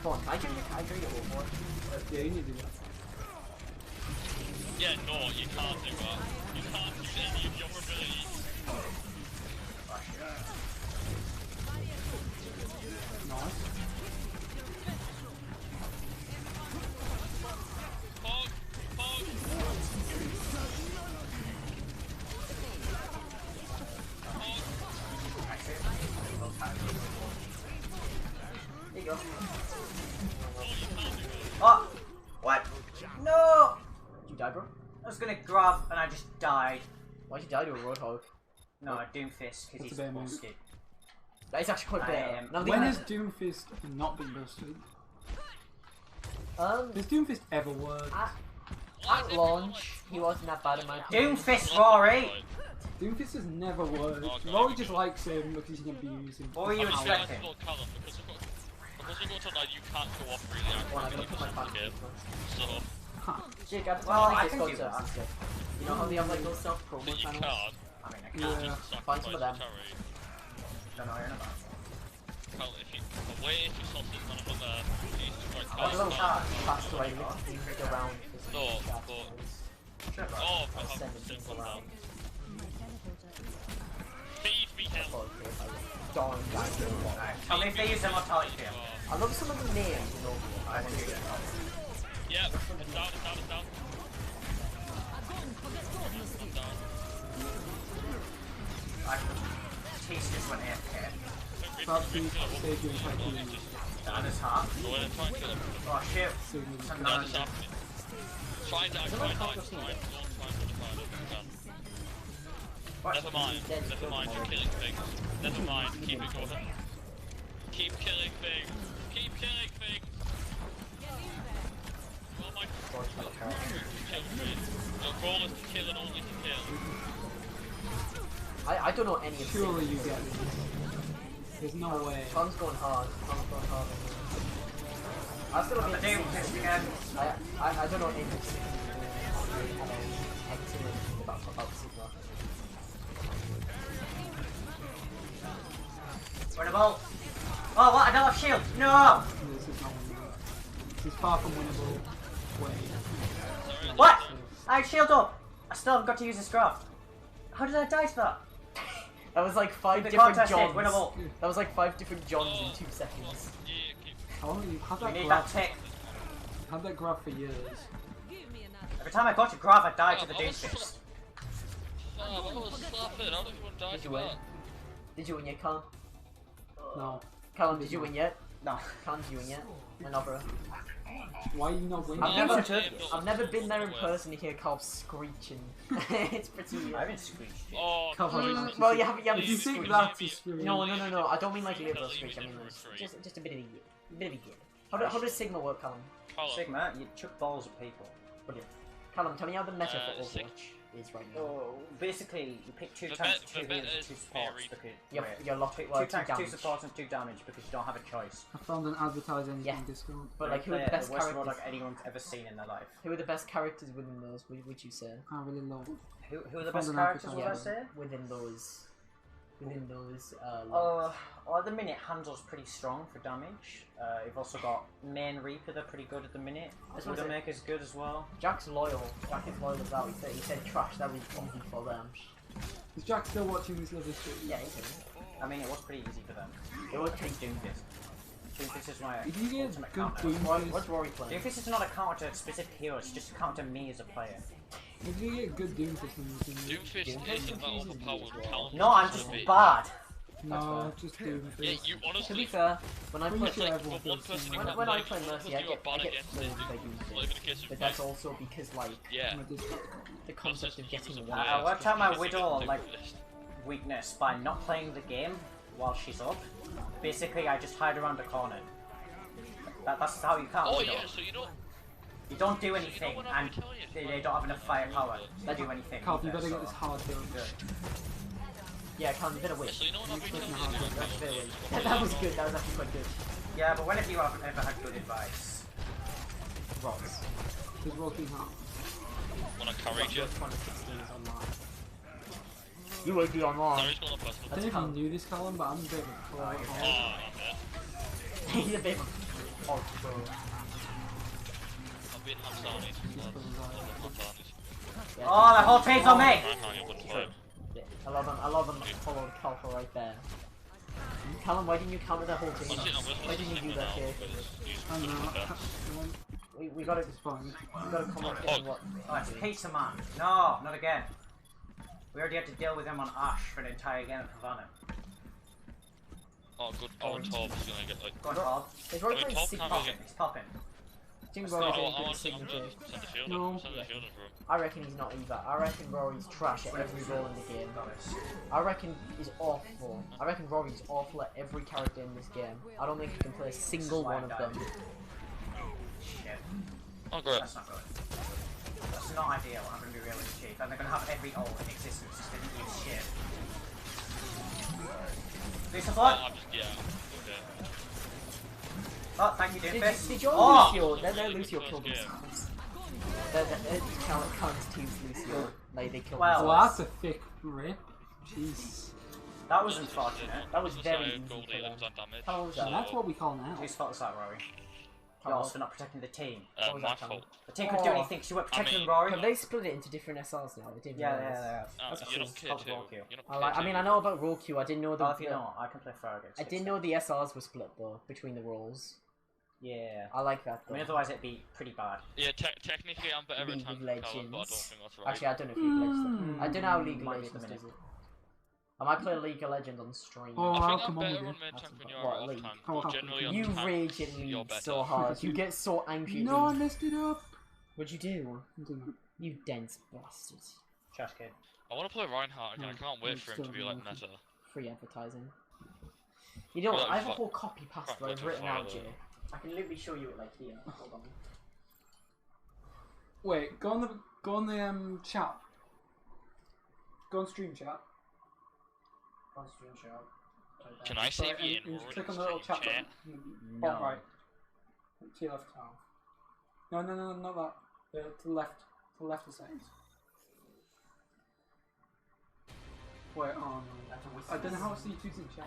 Speaker 1: Come on, I can get Overwatch.
Speaker 2: Yeah, you need to do that.
Speaker 8: Yeah, no, you can't do that. You can't use any of your abilities.
Speaker 2: Nice.
Speaker 8: Pog! Pog!
Speaker 1: There you go.
Speaker 7: Oh! What? No!
Speaker 1: Did you die, bro?
Speaker 7: I was gonna grab and I just died.
Speaker 1: Why'd you die to a Roadhog?
Speaker 7: No, Doomfist, because he's
Speaker 2: a bear move.
Speaker 7: busted.
Speaker 1: That is actually quite bad.
Speaker 2: When has Doomfist not been busted? Does Doomfist ever work?
Speaker 1: At launch, he wasn't that bad in my opinion.
Speaker 7: Doomfist, Rory!
Speaker 2: Doomfist has never worked.
Speaker 8: Okay.
Speaker 2: Rory just likes him because he can abuse him.
Speaker 7: What were you expecting?
Speaker 8: Callum, because we go to online, you can't go off really active
Speaker 1: Well, I'm gonna put my
Speaker 8: when you
Speaker 1: back
Speaker 8: the game. So,
Speaker 1: Jake, I
Speaker 7: Well, I
Speaker 1: think
Speaker 7: can
Speaker 1: it's
Speaker 7: do
Speaker 1: got
Speaker 7: that.
Speaker 1: to You know how they have like those self-promo
Speaker 8: but you
Speaker 1: channels?
Speaker 8: can't.
Speaker 7: I mean, I
Speaker 8: You
Speaker 7: can't.
Speaker 2: Yeah.
Speaker 8: just
Speaker 1: Find some of them.
Speaker 8: sacrifice your
Speaker 7: Don't know what you're on about.
Speaker 8: Callum, if you away if you sausage man up there, you need to try
Speaker 7: Oh, there's a little card.
Speaker 1: That's the way we need to around.
Speaker 8: No, but
Speaker 7: Sure, bro.
Speaker 8: oh,
Speaker 1: I'll
Speaker 8: perhaps
Speaker 1: send it
Speaker 8: simple
Speaker 1: people
Speaker 8: now.
Speaker 1: around.
Speaker 8: Feed me hell.
Speaker 1: Darn guys.
Speaker 7: Alright, tell me if they use immortality field.
Speaker 1: I love some of the names in Overwatch.
Speaker 7: I will do that.
Speaker 8: Yeah, it's down, it's down, it's down.
Speaker 7: Taste just went AFK.
Speaker 2: Perhaps he stayed doing quite good.
Speaker 7: Down his heart.
Speaker 8: Go in and try and kill him.
Speaker 7: Oh shit.
Speaker 2: Signal.
Speaker 7: Send
Speaker 8: That
Speaker 7: another
Speaker 8: is happening. Try that, try that, try and modify it if you can. Never mind, you're killing things. Never mind, keep it going. Keep killing things. Keep killing things. Well
Speaker 1: don't know any of
Speaker 2: Surely
Speaker 1: Sigma's
Speaker 2: you get
Speaker 1: moves.
Speaker 2: this. There's no way.
Speaker 1: Tom's going hard. I still
Speaker 7: The
Speaker 1: get
Speaker 7: Doom
Speaker 1: Sigma.
Speaker 7: Fist again.
Speaker 1: I don't know anything of Sigma. I don't Sigma about Sigma.
Speaker 7: Where the ball? Oh, what? I don't have shield. No!
Speaker 2: This is not winnable. This is far from winnable. Wait.
Speaker 7: What? I had shield up. I still haven't got to use this graph. How did I die to that?
Speaker 1: That was like 5
Speaker 7: The
Speaker 1: different
Speaker 7: contest
Speaker 1: Johns.
Speaker 7: is winnable.
Speaker 1: That was like 5 different Johns in 2 seconds.
Speaker 2: How long you had
Speaker 7: We
Speaker 2: that
Speaker 7: need
Speaker 2: graph?
Speaker 7: that tick.
Speaker 2: Had that graph for years.
Speaker 7: Every time I got to graph, I died to the
Speaker 8: I
Speaker 7: Doom
Speaker 8: was
Speaker 7: Fist.
Speaker 8: I was slapping. How did everyone die
Speaker 1: Did
Speaker 8: to
Speaker 1: you win?
Speaker 8: that?
Speaker 1: Did you win yet, Callum?
Speaker 2: No.
Speaker 1: Callum, did you win yet?
Speaker 7: No.
Speaker 1: Callum, did you win yet? No, bro.
Speaker 2: Why are you not winning?
Speaker 1: I've never been there in person to hear Carl screeching. It's pretty.
Speaker 7: I haven't screeched.
Speaker 8: Oh,
Speaker 2: Come on.
Speaker 8: Christ.
Speaker 1: Well, you haven't
Speaker 2: If you
Speaker 1: screeched.
Speaker 2: think that's a scream.
Speaker 1: No, I don't mean like a literal screech. I mean just a bit of a gig. How does Sigma work, Callum?
Speaker 8: Callum.
Speaker 7: Sigma, you chuck balls at people.
Speaker 1: Brilliant. Callum, tell me how the meta for
Speaker 8: Sig-
Speaker 1: Overwatch is right now.
Speaker 7: Oh, basically, you pick two
Speaker 8: The
Speaker 7: tanks,
Speaker 8: me-
Speaker 7: two
Speaker 8: the
Speaker 7: healers,
Speaker 8: meta
Speaker 7: and
Speaker 8: is
Speaker 7: two supports.
Speaker 8: very-
Speaker 7: Because,
Speaker 1: You're locked
Speaker 7: two
Speaker 1: well,
Speaker 7: tanks, two
Speaker 1: damage.
Speaker 7: supports, and 2 damage because you don't have a choice.
Speaker 2: I found an advertising
Speaker 1: Yeah.
Speaker 2: on Discord.
Speaker 1: But like, who are the best
Speaker 7: worst
Speaker 1: characters?
Speaker 7: product anyone's ever seen in their life.
Speaker 1: Who are the best characters within those? Would you say?
Speaker 2: I really love.
Speaker 7: Who are the
Speaker 2: Found
Speaker 7: best
Speaker 2: an
Speaker 7: characters, would I
Speaker 2: advertising.
Speaker 7: say?
Speaker 1: Within those.
Speaker 7: Well, at the minute, Handel's pretty strong for damage. You've also got Main Reaper, they're pretty good at the minute.
Speaker 1: That's what I said.
Speaker 7: Widowmaker's good as well.
Speaker 1: Jack's loyal. Jack is loyal as well. He said trash. That was easy for them.
Speaker 2: Is Jack still watching this level stream?
Speaker 1: Yeah, he did.
Speaker 7: I mean, it was pretty easy for them.
Speaker 1: It would take Doomfist.
Speaker 7: Doomfist is my
Speaker 2: If you get
Speaker 7: ultimate
Speaker 2: good
Speaker 7: counter.
Speaker 2: Doomfist,
Speaker 1: What's Rory playing?
Speaker 7: Doomfist is not a counter to specific hero, it's just a counter to me as a player.
Speaker 2: if you get good Doomfist in this game,
Speaker 8: Doomfist isn't that overpowered talent.
Speaker 7: No, I'm just bad.
Speaker 2: no, just
Speaker 8: Yeah,
Speaker 2: Doomfist.
Speaker 8: you
Speaker 1: To be
Speaker 8: honestly.
Speaker 1: fair, when I
Speaker 2: Pretty
Speaker 1: play,
Speaker 2: sure
Speaker 8: Like,
Speaker 2: everyone
Speaker 8: for one
Speaker 2: feels the
Speaker 8: person
Speaker 2: same
Speaker 8: who
Speaker 2: way.
Speaker 1: when I
Speaker 8: like,
Speaker 1: play Mercy,
Speaker 8: because
Speaker 1: I
Speaker 8: you are
Speaker 1: get
Speaker 8: bad
Speaker 1: flamed
Speaker 8: against
Speaker 1: by
Speaker 8: it, it's not even a
Speaker 1: Doomfist.
Speaker 8: case of
Speaker 1: But that's
Speaker 8: like,
Speaker 1: also because like
Speaker 8: yeah.
Speaker 2: My Discord.
Speaker 1: the concept of getting
Speaker 8: Because
Speaker 1: one.
Speaker 7: I worked out my
Speaker 8: because
Speaker 7: Widow
Speaker 8: you
Speaker 7: on
Speaker 8: get
Speaker 7: like
Speaker 8: the list.
Speaker 7: weakness by not playing the game while she's up. Basically, I just hide around the corner. That's how you count
Speaker 8: Oh
Speaker 7: Widow.
Speaker 8: yeah, so you know.
Speaker 7: You don't do anything,
Speaker 8: what I'm
Speaker 7: and
Speaker 8: telling you?
Speaker 7: they don't have enough firepower to do anything.
Speaker 2: Carl, you
Speaker 7: either,
Speaker 2: better get
Speaker 7: so-
Speaker 2: this hard done.
Speaker 7: Good.
Speaker 1: Yeah, Callum, a bit of wit.
Speaker 8: So you know what I've been telling
Speaker 2: That's
Speaker 8: you?
Speaker 1: That's a bit of wit. That was good. That was actually quite good.
Speaker 7: Yeah, but when have you ever had good advice?
Speaker 1: Rocks.
Speaker 2: He's working hard.
Speaker 8: When I carried you.
Speaker 1: 2016 is online. You will be online.
Speaker 8: Sorry, it's going on personal.
Speaker 2: I don't know if you knew this, Callum, but I'm a bit of a pro at
Speaker 8: Oh,
Speaker 2: heart.
Speaker 8: I'm there.
Speaker 1: He's a bit. Oh, bro.
Speaker 8: I've been Hamzani.
Speaker 7: Oh, the whole team's on me!
Speaker 1: Yeah, I love him. Followed Calfa right there. Callum, why didn't you counter the whole team? Why didn't you do that here?
Speaker 2: I know.
Speaker 1: We gotta
Speaker 2: It's fine.
Speaker 1: we gotta come up with what.
Speaker 7: Oh, it's Pizza Man. No, not again. We already had to deal with him on Ash for an entire game at Havana.
Speaker 8: Oh, good. Oh, Torb is gonna get like.
Speaker 7: Go on, Bob.
Speaker 1: Is Rory
Speaker 8: I mean,
Speaker 1: playing
Speaker 8: Top
Speaker 1: Sigma?
Speaker 8: can't
Speaker 7: Popping, he's popping.
Speaker 1: Do you think
Speaker 8: Oh,
Speaker 1: Rory's
Speaker 8: I
Speaker 1: any good
Speaker 8: want
Speaker 1: at
Speaker 8: to
Speaker 1: Sigma?
Speaker 8: send the field.
Speaker 2: No.
Speaker 8: Send the field for him.
Speaker 1: I reckon he's not either. I reckon Rory's trash at every role in the game. I reckon he's awful. I reckon Rory's awful at every character in this game. I don't think he can play a single one of them.
Speaker 7: Shit.
Speaker 8: Oh, great.
Speaker 7: That's not good. That's not ideal, I'm gonna be really cheap. And they're gonna have every ult in existence just didn't use shit. Do support!
Speaker 8: I'm just, yeah. Okay.
Speaker 7: Oh, thank you, Doomfist.
Speaker 1: Did your
Speaker 7: Oh!
Speaker 1: Lucio? Then Lucio killed themselves. Count's team's Lucio. Like they killed
Speaker 7: Well,
Speaker 2: Well,
Speaker 1: themselves.
Speaker 2: that's a thick rip. Jeez.
Speaker 7: That was unfortunate.
Speaker 1: That was very
Speaker 8: Messiah,
Speaker 1: easy
Speaker 8: Gold
Speaker 1: for them.
Speaker 8: Aliens and damage.
Speaker 1: How was that?
Speaker 2: And that's what we call now.
Speaker 7: Whose fault is that, Rory?
Speaker 1: How
Speaker 7: Yours
Speaker 1: was
Speaker 7: for not protecting the team.
Speaker 1: What was
Speaker 8: My
Speaker 1: that, Callum?
Speaker 8: fault.
Speaker 7: The team couldn't do
Speaker 1: Oh.
Speaker 7: anything, so you weren't protecting
Speaker 8: mean-
Speaker 7: Rory.
Speaker 1: Have they split it into different SRs now? I didn't
Speaker 7: Yeah,
Speaker 1: realize.
Speaker 7: That's
Speaker 8: You're
Speaker 7: cool.
Speaker 8: not
Speaker 7: It's called
Speaker 8: K2.
Speaker 7: Roll Q.
Speaker 8: You're not
Speaker 1: I like. I mean, I know about Roll Q. I didn't know
Speaker 7: Oh, if
Speaker 1: the.
Speaker 7: you know, I can play Farragut.
Speaker 1: I didn't know the SRs were split though between the roles.
Speaker 7: Yeah.
Speaker 1: I like that
Speaker 7: I
Speaker 1: though.
Speaker 7: mean, otherwise it'd be pretty bad.
Speaker 8: Yeah, technically I'm better
Speaker 1: League
Speaker 8: at
Speaker 1: of
Speaker 8: tank Callum, but I don't
Speaker 1: Legends.
Speaker 8: think that's right.
Speaker 1: Actually, I don't know if League of Legends. I don't know how League of
Speaker 7: Might be
Speaker 1: Legends
Speaker 7: at the
Speaker 1: does it. I might play League of Legends on stream.
Speaker 2: Oh,
Speaker 8: I
Speaker 2: I'll
Speaker 8: think I'm
Speaker 2: come on with
Speaker 8: better
Speaker 2: you.
Speaker 8: on main tank when you're
Speaker 1: What,
Speaker 8: off
Speaker 1: League?
Speaker 8: tank,
Speaker 2: Come
Speaker 8: but
Speaker 2: on.
Speaker 8: generally on
Speaker 1: You
Speaker 8: tank,
Speaker 1: rage in
Speaker 8: you're
Speaker 1: League
Speaker 8: better.
Speaker 1: so hard. You get so angry.
Speaker 2: No, I
Speaker 1: League.
Speaker 2: messed it up.
Speaker 1: What'd you do?
Speaker 2: I don't know.
Speaker 1: You dense bastard.
Speaker 7: Trash kid.
Speaker 8: I want to play Reinhardt again, I can't wait
Speaker 2: I'm
Speaker 8: for him to
Speaker 2: still
Speaker 8: be like
Speaker 2: working.
Speaker 8: meta.
Speaker 1: Free advertising. You know what?
Speaker 8: Well,
Speaker 1: I have a
Speaker 8: fuck-
Speaker 1: whole copy pasta
Speaker 8: fuck
Speaker 1: I've written
Speaker 8: Fire
Speaker 1: out,
Speaker 8: though.
Speaker 1: Jay. I can literally show you it like here. Hold on.
Speaker 2: Wait, go on the chat. Go on stream chat.
Speaker 7: On stream show.
Speaker 8: Can I save you in?
Speaker 2: You
Speaker 8: We're
Speaker 2: click on
Speaker 8: already
Speaker 2: the little chat
Speaker 8: streaming
Speaker 2: button.
Speaker 7: No.
Speaker 2: Bottom right. To your left, Carl. No, not that. To the left. To the left of settings. Wait, oh no. I don't know how to see who's in chat.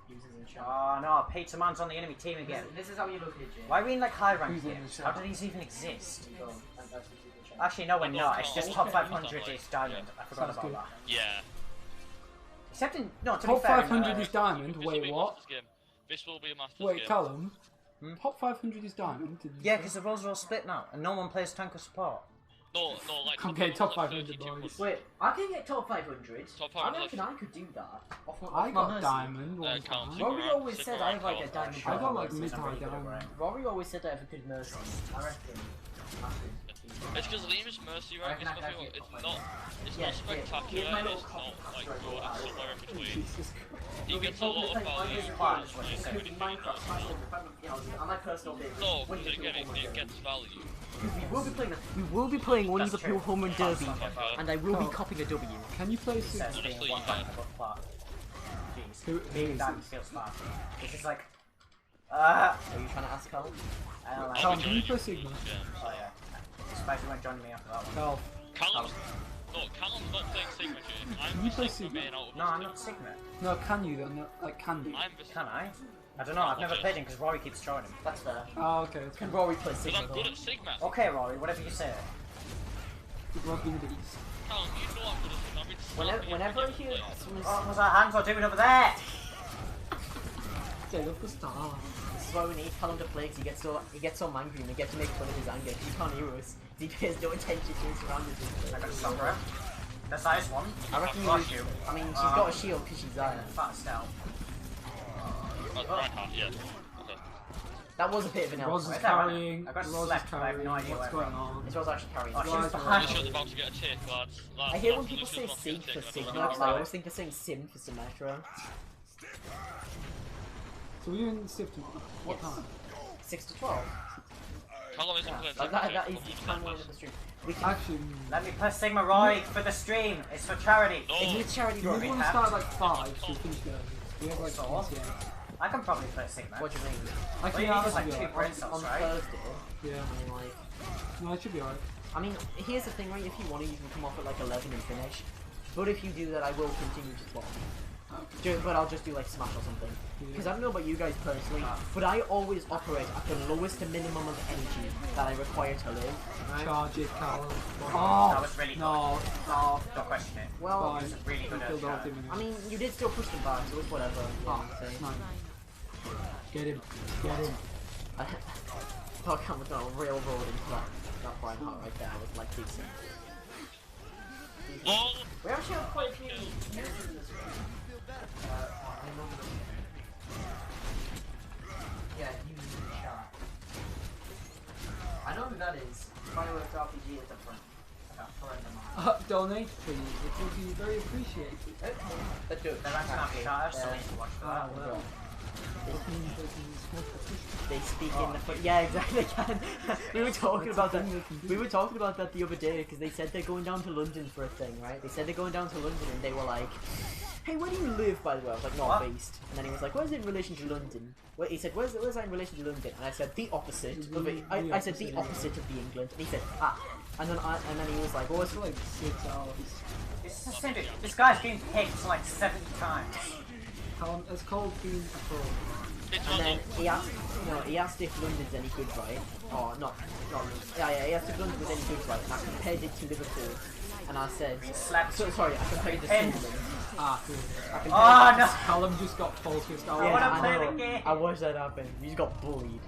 Speaker 1: Users in chat.
Speaker 7: Oh no, Pizza Man's on the enemy team again.
Speaker 1: This is how you look at it, Jay.
Speaker 7: Why are we in like high rank
Speaker 2: Who's in
Speaker 7: games?
Speaker 2: the
Speaker 7: How
Speaker 2: chat?
Speaker 7: do these even exist?
Speaker 1: Go on, and that's what you can check.
Speaker 7: Actually, no, we're
Speaker 8: No,
Speaker 7: not.
Speaker 8: no,
Speaker 7: It's just
Speaker 8: okay,
Speaker 7: top
Speaker 8: it's
Speaker 7: 500
Speaker 8: not
Speaker 7: is
Speaker 8: like-
Speaker 7: diamond. I forgot
Speaker 2: Sounds
Speaker 7: about
Speaker 2: good.
Speaker 7: that.
Speaker 8: Yeah.
Speaker 7: Except in no, to be
Speaker 2: Top
Speaker 7: fair,
Speaker 2: 500 is diamond.
Speaker 8: This will be
Speaker 2: Wait,
Speaker 8: a
Speaker 2: what?
Speaker 8: Masters game. This will be a Masters
Speaker 2: Wait,
Speaker 8: game.
Speaker 2: Callum.
Speaker 7: Hmm?
Speaker 2: Top 500 is diamond. Did you
Speaker 7: Yeah,
Speaker 2: say?
Speaker 7: because the roles are all split now, and no one plays tank or support.
Speaker 8: No, like
Speaker 2: Okay, top
Speaker 8: like
Speaker 2: 500
Speaker 8: 32
Speaker 2: boys.
Speaker 1: Wait, I can get top 500.
Speaker 8: Top
Speaker 1: I
Speaker 8: 500
Speaker 1: reckon I could do that. Off my,
Speaker 2: I
Speaker 1: off my
Speaker 2: got
Speaker 1: mercy.
Speaker 2: diamond one
Speaker 8: Count
Speaker 2: time.
Speaker 8: Sigma.
Speaker 1: Rory always
Speaker 8: Sigma
Speaker 1: said I have like a
Speaker 8: count.
Speaker 1: diamond.
Speaker 2: I got like
Speaker 1: mercy.
Speaker 2: mid-high diamond.
Speaker 1: Rory always said I have a good mercy. I reckon.
Speaker 8: It's because Liam's mercy rank is
Speaker 1: reckon I
Speaker 8: nothing.
Speaker 1: could
Speaker 8: It's
Speaker 1: get
Speaker 8: not. It's
Speaker 1: Yeah,
Speaker 8: not
Speaker 1: yeah.
Speaker 8: spectacular.
Speaker 1: Here's my
Speaker 8: And
Speaker 1: little
Speaker 8: it's
Speaker 1: copy
Speaker 8: not like
Speaker 1: straight
Speaker 8: good.
Speaker 1: away.
Speaker 8: It's somewhere in between.
Speaker 2: Jesus Christ.
Speaker 8: He gets a lot of value.
Speaker 1: Including Minecraft, on my personal bit.
Speaker 8: No, because again, it gets value.
Speaker 1: We will be playing one of the
Speaker 7: That's true.
Speaker 1: Pure Home Run Derby, and I will be
Speaker 2: Oh.
Speaker 1: copying a W.
Speaker 2: Can you play Sigma?
Speaker 7: Says being
Speaker 8: Honestly,
Speaker 7: one
Speaker 8: you
Speaker 7: diamond
Speaker 8: can.
Speaker 7: above plat. Jeez.
Speaker 2: Who
Speaker 7: Being
Speaker 2: is
Speaker 7: diamond
Speaker 2: this?
Speaker 7: feels bad. It's just like,
Speaker 1: Are you trying to ask Colin?
Speaker 7: I don't like.
Speaker 2: Callum,
Speaker 8: be
Speaker 2: can you
Speaker 8: joining
Speaker 2: play
Speaker 8: you.
Speaker 2: Sigma?
Speaker 8: Yeah.
Speaker 7: Oh yeah. Spicy won't join me after that one.
Speaker 2: Carl.
Speaker 8: Callum's not playing Sigma, Jay. I'm
Speaker 2: you
Speaker 8: the
Speaker 2: play
Speaker 8: Sigma
Speaker 2: Sigma?
Speaker 8: main out of
Speaker 7: No,
Speaker 8: us
Speaker 7: I'm
Speaker 8: two.
Speaker 7: not Sigma.
Speaker 2: No, can you though? No, like, can you?
Speaker 8: I'm the
Speaker 7: Can I? I don't know. I've never played him because Rory keeps joining him.
Speaker 1: That's fair.
Speaker 2: Oh, okay. It's
Speaker 1: Can
Speaker 2: good.
Speaker 1: Rory play
Speaker 8: Because
Speaker 1: Sigma
Speaker 8: I'm
Speaker 1: though?
Speaker 8: good at Sigma.
Speaker 7: Okay, Rory. Whatever you say.
Speaker 2: Rugby with the East.
Speaker 8: Callum, you know I'm good at Sigma. I've been slapping
Speaker 1: Whenever I
Speaker 8: every
Speaker 1: hear
Speaker 8: player.
Speaker 1: someone
Speaker 7: What was that hands are doing over there?
Speaker 2: Say, look the star.
Speaker 1: this is why we need Callum to play, 'cause he gets so angry and we get to make fun of his anger. 'Cause he can't hear us. He pays no attention to his surroundings.
Speaker 7: I got a soccer. That's nice one.
Speaker 1: I reckon
Speaker 7: Flush
Speaker 1: you.
Speaker 7: you.
Speaker 1: I mean, she's got a shield because she's Zaya.
Speaker 7: Fat Stell.
Speaker 8: That's Reinhardt, yeah. Okay.
Speaker 1: That was a bit of an
Speaker 2: Roz
Speaker 1: elf.
Speaker 2: is
Speaker 7: Where's that one?
Speaker 2: carrying.
Speaker 7: I got
Speaker 2: Roz is
Speaker 7: slapped, I have no
Speaker 2: carrying.
Speaker 7: idea
Speaker 2: What's
Speaker 7: where
Speaker 2: going on?
Speaker 1: This was actually carrying.
Speaker 7: Oh, she was
Speaker 2: Guys,
Speaker 7: behind
Speaker 8: This
Speaker 7: me.
Speaker 8: shot's about to get a take, lads.
Speaker 1: I hate when people say Sig for Sigma, because I always think they're saying Sim for Symmetra.
Speaker 2: So we're doing Civ tomorrow. What
Speaker 1: Yes.
Speaker 2: time?
Speaker 1: 6 to 12.
Speaker 8: Callum isn't
Speaker 1: Yeah,
Speaker 8: playing
Speaker 1: that,
Speaker 8: Sigma,
Speaker 1: that,
Speaker 8: Jay.
Speaker 1: that is
Speaker 8: Come
Speaker 1: the
Speaker 8: on,
Speaker 1: time
Speaker 8: man.
Speaker 1: of the stream. We can.
Speaker 2: Actually,
Speaker 7: Let me play Sigma Rory for the stream. It's for charity.
Speaker 8: No.
Speaker 1: It's charity
Speaker 2: we
Speaker 1: Rory.
Speaker 2: want to start at like 5 so we finish early. We have like
Speaker 7: So?
Speaker 2: 28.
Speaker 7: I can probably play Sigma.
Speaker 1: What do you mean?
Speaker 2: Actually,
Speaker 7: Well,
Speaker 2: yeah,
Speaker 7: you
Speaker 2: that
Speaker 7: need
Speaker 2: should be
Speaker 7: like two
Speaker 2: alright.
Speaker 7: brain
Speaker 1: On
Speaker 7: cells, right?
Speaker 1: Thursday,
Speaker 2: Yeah.
Speaker 1: I mean, like.
Speaker 2: No, it should be alright.
Speaker 1: I mean, here's the thing, right? If you want to, you can come off at like 11 and finish. But if you do that, I will continue to 12. But I'll just do like Smash or something. Because I don't know about you guys personally, but I always operate at the lowest minimum of energy that I require to live. Right?
Speaker 2: Charge it, Callum.
Speaker 7: That
Speaker 2: Oh!
Speaker 7: was really good.
Speaker 2: No. Oh,
Speaker 7: Don't question it.
Speaker 1: Well,
Speaker 2: fine.
Speaker 7: Really good
Speaker 2: Killed
Speaker 7: at
Speaker 2: all
Speaker 7: that.
Speaker 2: team
Speaker 1: I mean, you did still push them back, so it's whatever.
Speaker 2: Oh,
Speaker 1: Yeah,
Speaker 2: it's nice. Get him. Get him.
Speaker 1: I thought Cam was going to railroad into that Reinhardt right there. I was like, decent.
Speaker 8: LOL!
Speaker 1: We actually have quite a few users in this room. Yeah, users in the chat. I know who that is. Fireworks RPG at the front. I got four of them.
Speaker 2: Donate, please. It would be very appreciated.
Speaker 1: Let's do it.
Speaker 7: They're actually not shy, so we need to watch
Speaker 1: Ah,
Speaker 7: that.
Speaker 1: well.
Speaker 2: They
Speaker 1: They speak in the foot. Yeah, exactly. They can. We were talking about that. We were talking about that the other day because they said they're going down to London for a thing, right? They said they're going down to London and they were like, "Hey, where do you live, by the way?" I was like,
Speaker 7: What?
Speaker 1: "North East." And then he was like, "Where's it in relation to London?" Well, he said, "Where's that in relation to London?" And I said, "The opposite of it." I said, "The opposite of the England." And he said, "Ah." And then he was like, "Oh, it's
Speaker 2: for like 6 hours.
Speaker 7: It's just simple. This guy's been picked like 70 times.
Speaker 2: Callum, it's called being a pro.
Speaker 8: It's
Speaker 1: And then
Speaker 8: one
Speaker 1: he asked, he asked if London's any good, right? Or not yeah, he asked if London was any good, right? And I compared it to Liverpool, and I said,
Speaker 7: Slapped.
Speaker 1: sorry, I compared it to
Speaker 7: Pinned.
Speaker 1: Sunderland.
Speaker 2: Ah, cool.
Speaker 1: I compared
Speaker 7: Oh
Speaker 1: it to-
Speaker 7: no!
Speaker 2: Callum just got focused.
Speaker 7: I wanna
Speaker 1: I
Speaker 7: play
Speaker 1: know.
Speaker 7: the game.
Speaker 1: I watched that happen. You just got bullied.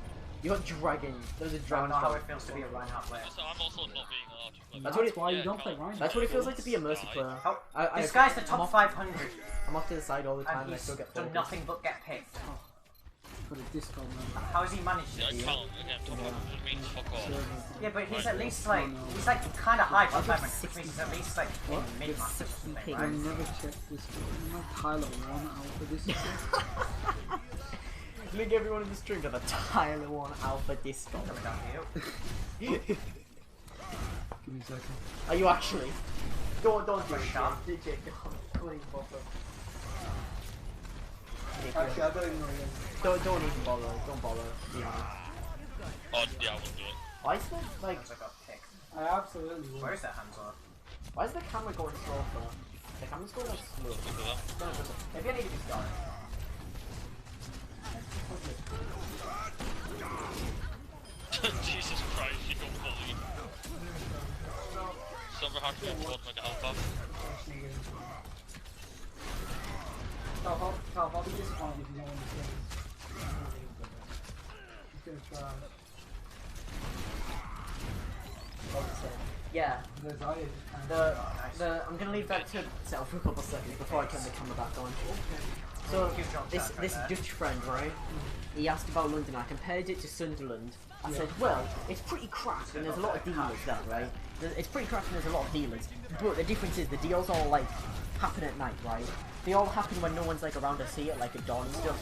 Speaker 1: You got dragon. There was a
Speaker 7: I don't
Speaker 1: dragon.
Speaker 7: know how
Speaker 1: shot.
Speaker 7: it feels to be a Reinhardt player.
Speaker 8: So I'm also not being allowed to play.
Speaker 1: That's what it-
Speaker 2: why you
Speaker 8: Yeah,
Speaker 2: don't play
Speaker 8: Callum.
Speaker 2: Ryan.
Speaker 1: That's what it feels like to be a Mercy player.
Speaker 7: How,
Speaker 1: I-
Speaker 7: this guy's the
Speaker 1: I'm
Speaker 7: top
Speaker 1: off-
Speaker 7: 500,
Speaker 1: I'm off to the side all the time
Speaker 7: and
Speaker 1: and I
Speaker 7: he's
Speaker 1: still get
Speaker 7: done
Speaker 1: focused.
Speaker 7: nothing but get picked.
Speaker 2: For the disco man.
Speaker 7: How has he managed
Speaker 8: Yeah,
Speaker 7: it?
Speaker 8: Callum, again, top 100 means fuck off.
Speaker 7: Yeah, but he's at least like, he's like kind of high top
Speaker 1: I've got
Speaker 7: 500, which means he's at least like
Speaker 1: What?
Speaker 7: in mid
Speaker 1: It's
Speaker 7: max or
Speaker 1: 60
Speaker 7: something,
Speaker 1: ping.
Speaker 2: I
Speaker 7: right?
Speaker 2: never checked this. I'm like Tyler 1 alpha this.
Speaker 1: Link everyone in the stream to the Tyler 1 Alpha Disco.
Speaker 7: Coming down to you.
Speaker 2: Give me a second.
Speaker 1: Are you actually? Don't do it,
Speaker 7: Sharp.
Speaker 1: Jake. Don't even bother.
Speaker 2: Actually, I don't even know it.
Speaker 1: Don't even bother. Don't bother. Be honest.
Speaker 8: Oh, yeah, I wouldn't do it.
Speaker 1: Why is the like?
Speaker 7: I got picked.
Speaker 2: I absolutely would.
Speaker 7: Where is that Hanzo?
Speaker 1: Why is the camera going slow for? The camera's going like slow.
Speaker 8: Look at that.
Speaker 1: No, it doesn't. Maybe I need to be done.
Speaker 8: Jesus Christ, you don't believe. Silver had to be important to help out.
Speaker 2: I'll be disappointed if you don't win this game. He's gonna try.
Speaker 1: Yeah.
Speaker 2: There's Zaya just
Speaker 1: I'm gonna leave that to settle for a couple of seconds before I turn the camera back on. So this Dutch friend, right? He asked about London. I compared it to Sunderland. I said, well, it's pretty crap and there's a lot of dealers there, right? It's pretty crap and there's a lot of dealers. But the difference is the deals all like happen at night, right? They all happen when no one's like around to see it, like at dawn and stuff.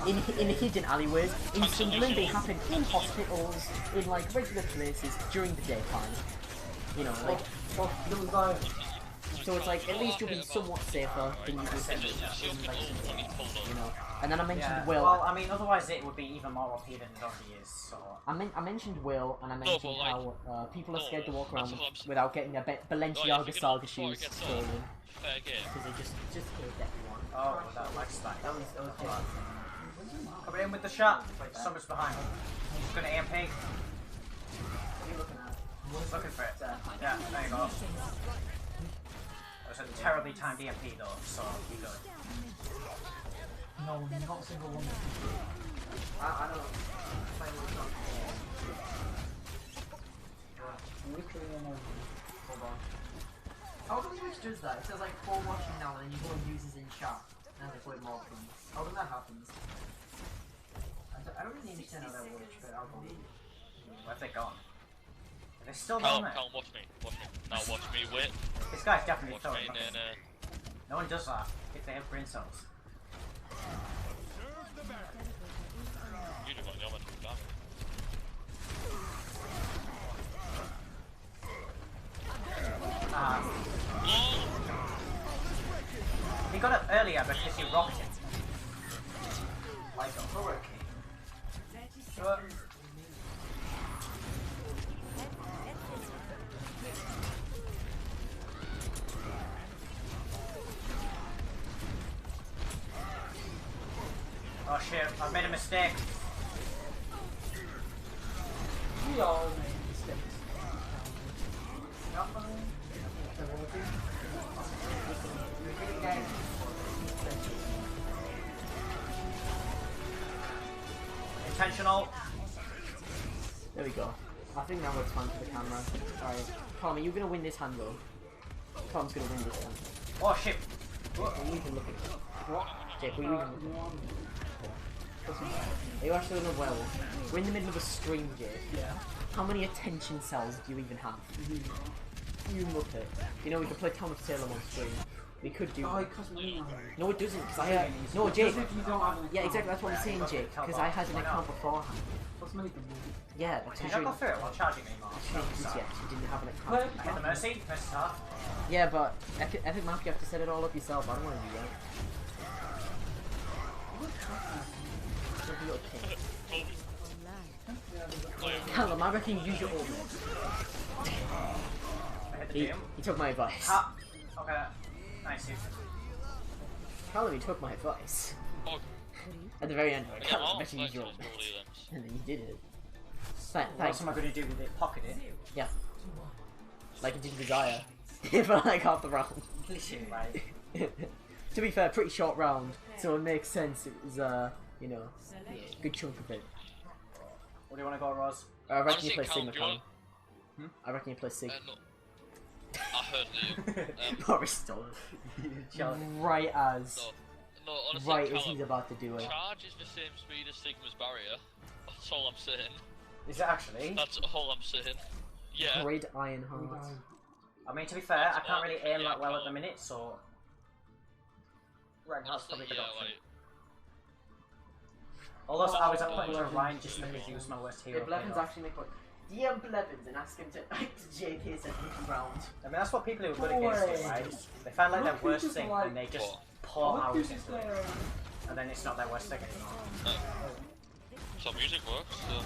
Speaker 1: In hidden alleyways. In Sunderland, they happen in hospitals, in like regular places during the daytime. You know, like. So it's like at least you'll be somewhat safer than you would be in like you know. And then I mentioned Will.
Speaker 7: Well, I mean, otherwise it would be even more OP than it already is. So.
Speaker 1: I mentioned Will, and I mentioned how people are scared to walk around without getting their Balenciaga Saga shoes stolen. Because they just hate everyone.
Speaker 7: Oh, that lag spike. That was hard. Coming in with the shot. Someone's behind. He's gonna AMP.
Speaker 1: What are you looking at?
Speaker 7: Looking for it. Yeah, there you go. It was a terribly timed EMP though, so you good.
Speaker 2: No, not a single one.
Speaker 1: I don't know.
Speaker 2: Literally unable.
Speaker 1: Hold on. How come Twitch does that? It says like 4 watching now and then you go and use in chat. And they put more things. How come that happens? I don't really understand how that works, but I'll go.
Speaker 7: Where have they gone? Are they still down there?
Speaker 8: Callum, watch me. Watch me. Now watch me, wait.
Speaker 7: This guy's definitely
Speaker 8: Watch
Speaker 7: throwing.
Speaker 8: me,
Speaker 7: No one does that if they have brain cells.
Speaker 8: You do what you're meant to do.
Speaker 7: He got it earlier because he rocked it. Like a hurricane. Oh shit, I've made a mistake.
Speaker 2: We all make mistakes.
Speaker 7: Intentional.
Speaker 1: There we go. I think that works fine for the camera. Alright. Colin, are you gonna win this hand though? Colin's gonna win this hand.
Speaker 7: Oh shit.
Speaker 1: What are you even looking at? What? Jake, what are you even looking at? Are you actually doing well? We're in the middle of a stream, Jake.
Speaker 2: Yeah.
Speaker 1: How many attention cells do you even have? You look at. You know, we could play Thomas Salem on stream. We could do.
Speaker 2: Oh, it costs money now.
Speaker 1: No, it doesn't. Cause I no, Jake.
Speaker 2: Because if you don't have an
Speaker 1: Yeah, exactly. That's what I'm saying, Jake. Because I had an account beforehand.
Speaker 2: Costs money to move.
Speaker 1: Yeah, that's
Speaker 7: Did I go through it while charging anymore?
Speaker 1: Yeah, you didn't have an account.
Speaker 7: I hit the mercy, mercy's half.
Speaker 1: Yeah, but Epic Map, you have to set it all up yourself. I don't want to do that. Don't be okay. Callum, I reckon you use your ultimate. He took my advice.
Speaker 7: Okay, nice.
Speaker 1: Callum, he took my advice.
Speaker 8: Oh.
Speaker 1: At the very end,
Speaker 8: Yeah,
Speaker 1: Callum, I
Speaker 8: oh,
Speaker 1: bet you use your
Speaker 8: thanks,
Speaker 1: ultimate.
Speaker 8: limbs.
Speaker 1: And then you did it.
Speaker 7: What
Speaker 1: Thanks.
Speaker 7: am I going to do with it? Pocket it?
Speaker 1: Yeah. Like you did with Zaya. For like half the round.
Speaker 7: Listen, right.
Speaker 1: To be fair, pretty short round, so it makes sense. It was, you know, good chunk of it.
Speaker 7: What do you want to go, Roz?
Speaker 1: I reckon
Speaker 8: Honestly,
Speaker 1: you play
Speaker 8: Callum,
Speaker 1: Sigma,
Speaker 8: do you want-
Speaker 1: Callum. I reckon you play Sigma.
Speaker 8: No. I heard you.
Speaker 1: Boris stole right as
Speaker 8: No, honestly,
Speaker 1: right as
Speaker 8: Callum,
Speaker 1: he's about to do it.
Speaker 8: Charge is the same speed as Sigma's barrier. That's all I'm saying.
Speaker 7: Is it actually?
Speaker 8: That's all I'm saying. Yeah.
Speaker 1: Great Iron Heart.
Speaker 7: I mean, to be fair, I can't really aim that well at the minute, so... Right, that's probably a good option. Although I was putting to Ryan just because he was my worst hero.
Speaker 1: If Levin's actually make like... DM Blevins and ask him to JK said Mickey round.
Speaker 7: I mean, that's what people who are good against it, right? They find like their worst thing and they just pour hours into it. And then it's not their worst thing anymore.
Speaker 8: So music works, so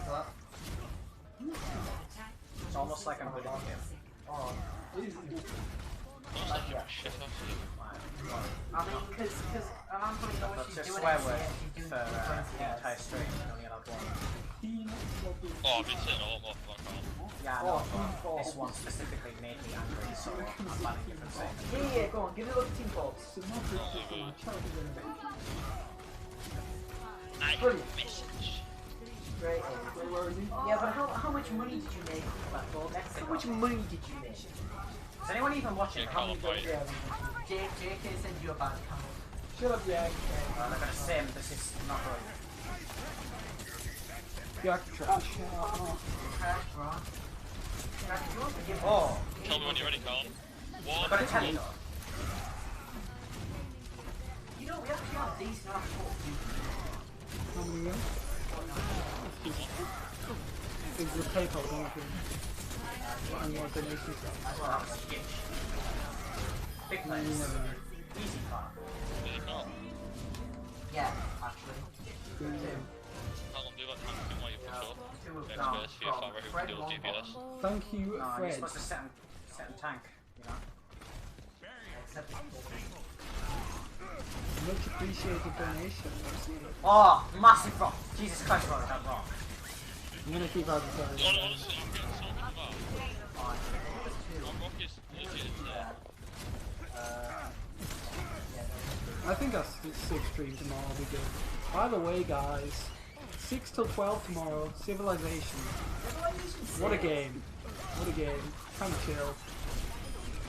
Speaker 8: yeah.
Speaker 7: It's almost like I'm good at the game.
Speaker 1: Oh.
Speaker 8: Yeah. Shit off you.
Speaker 1: I mean, because I'm putting no
Speaker 7: That's
Speaker 1: issues
Speaker 7: a
Speaker 1: doing
Speaker 7: swear
Speaker 1: it.
Speaker 7: word
Speaker 1: She's
Speaker 7: for
Speaker 1: doing
Speaker 7: the entire stream. You only allowed one.
Speaker 8: Oh, I've been saying a lot more for my account.
Speaker 7: Yeah, no, this one specifically made me angry, so I'm banning you from saying it.
Speaker 1: Yeah, go on, give it a look at Team Fox. Brilliant.
Speaker 8: Message.
Speaker 1: Great. Yeah, but how much money did you make on that goal? How much money did you make?
Speaker 7: Is anyone even watching?
Speaker 8: Yeah, can't fight.
Speaker 1: JK sent you a bad account.
Speaker 2: Shut up, Jack.
Speaker 7: They're gonna sim, this is not right.
Speaker 2: Jack, trash.
Speaker 1: Crash, bro. Crash, you want to give
Speaker 7: Oh!
Speaker 8: Tell me when you're ready, Colin.
Speaker 7: I've got a 10 though.
Speaker 1: You know, we actually have decent enough
Speaker 2: How many wins? It's the PayPal, don't you? And more donations.
Speaker 7: Well, that was huge. Big place. Easy part.
Speaker 8: Is it not?
Speaker 1: Yeah, actually.
Speaker 8: How long do that tank thing while you push up? Next
Speaker 1: down
Speaker 8: base for your farmer who can deal with DPS.
Speaker 2: Thank you,
Speaker 7: No, you're
Speaker 2: Fred.
Speaker 7: supposed to set and tank, you know?
Speaker 2: Much appreciated donation.
Speaker 7: Oh, massive rock! Jesus Christ, rock, that rock.
Speaker 2: I'm gonna keep out the side.
Speaker 8: Honestly, I'm getting so good at that. That rock is legit insane.
Speaker 2: I think our 6 stream tomorrow will be good. By the way, guys, 6 till 12 tomorrow, Civilization. What a game. What a game. Kind of chill.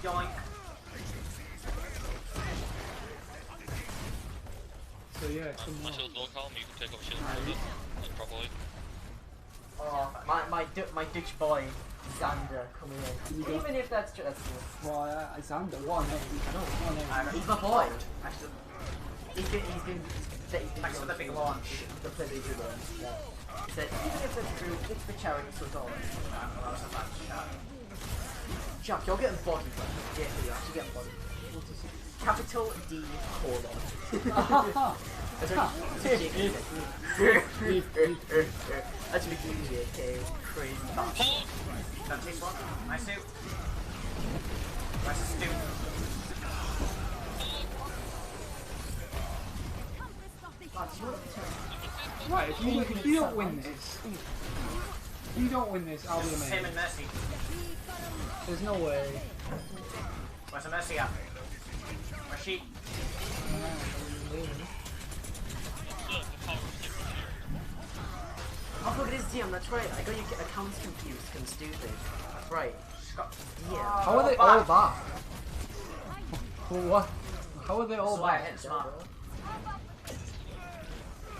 Speaker 7: Yoink.
Speaker 2: So yeah, tomorrow.
Speaker 8: Until it's low, Colin, you can take up shit like properly.
Speaker 1: Oh, my Dutch boy, Xander, coming in. Even if that's true, that's true.
Speaker 2: Well, Xander, what a name.
Speaker 1: I know.
Speaker 2: What a name.
Speaker 1: He's my boy. Actually, he's been
Speaker 7: Thanks for the big launch.
Speaker 1: The PlayStation one. Yeah. He said, even if that's true, it's for charity, so it's alright.
Speaker 7: That was a bad shot.
Speaker 1: Jack, you're getting body, bro. Yeah, you're actually getting body. Capital D colon. That's what JK, crazy bastard.
Speaker 7: That takes one. My suit. My suit.
Speaker 2: Right, if you don't win this, if you don't win this, I'll be amazed.
Speaker 7: Him and Mercy.
Speaker 2: There's no way.
Speaker 7: Where's the Mercy at? Where's she?
Speaker 1: Oh look at his DM, that's right. I got your accounts confused, I'm stupid. That's right. Yeah.
Speaker 2: How are they all back? What? How are they all
Speaker 7: So I
Speaker 2: back?
Speaker 7: hit smart.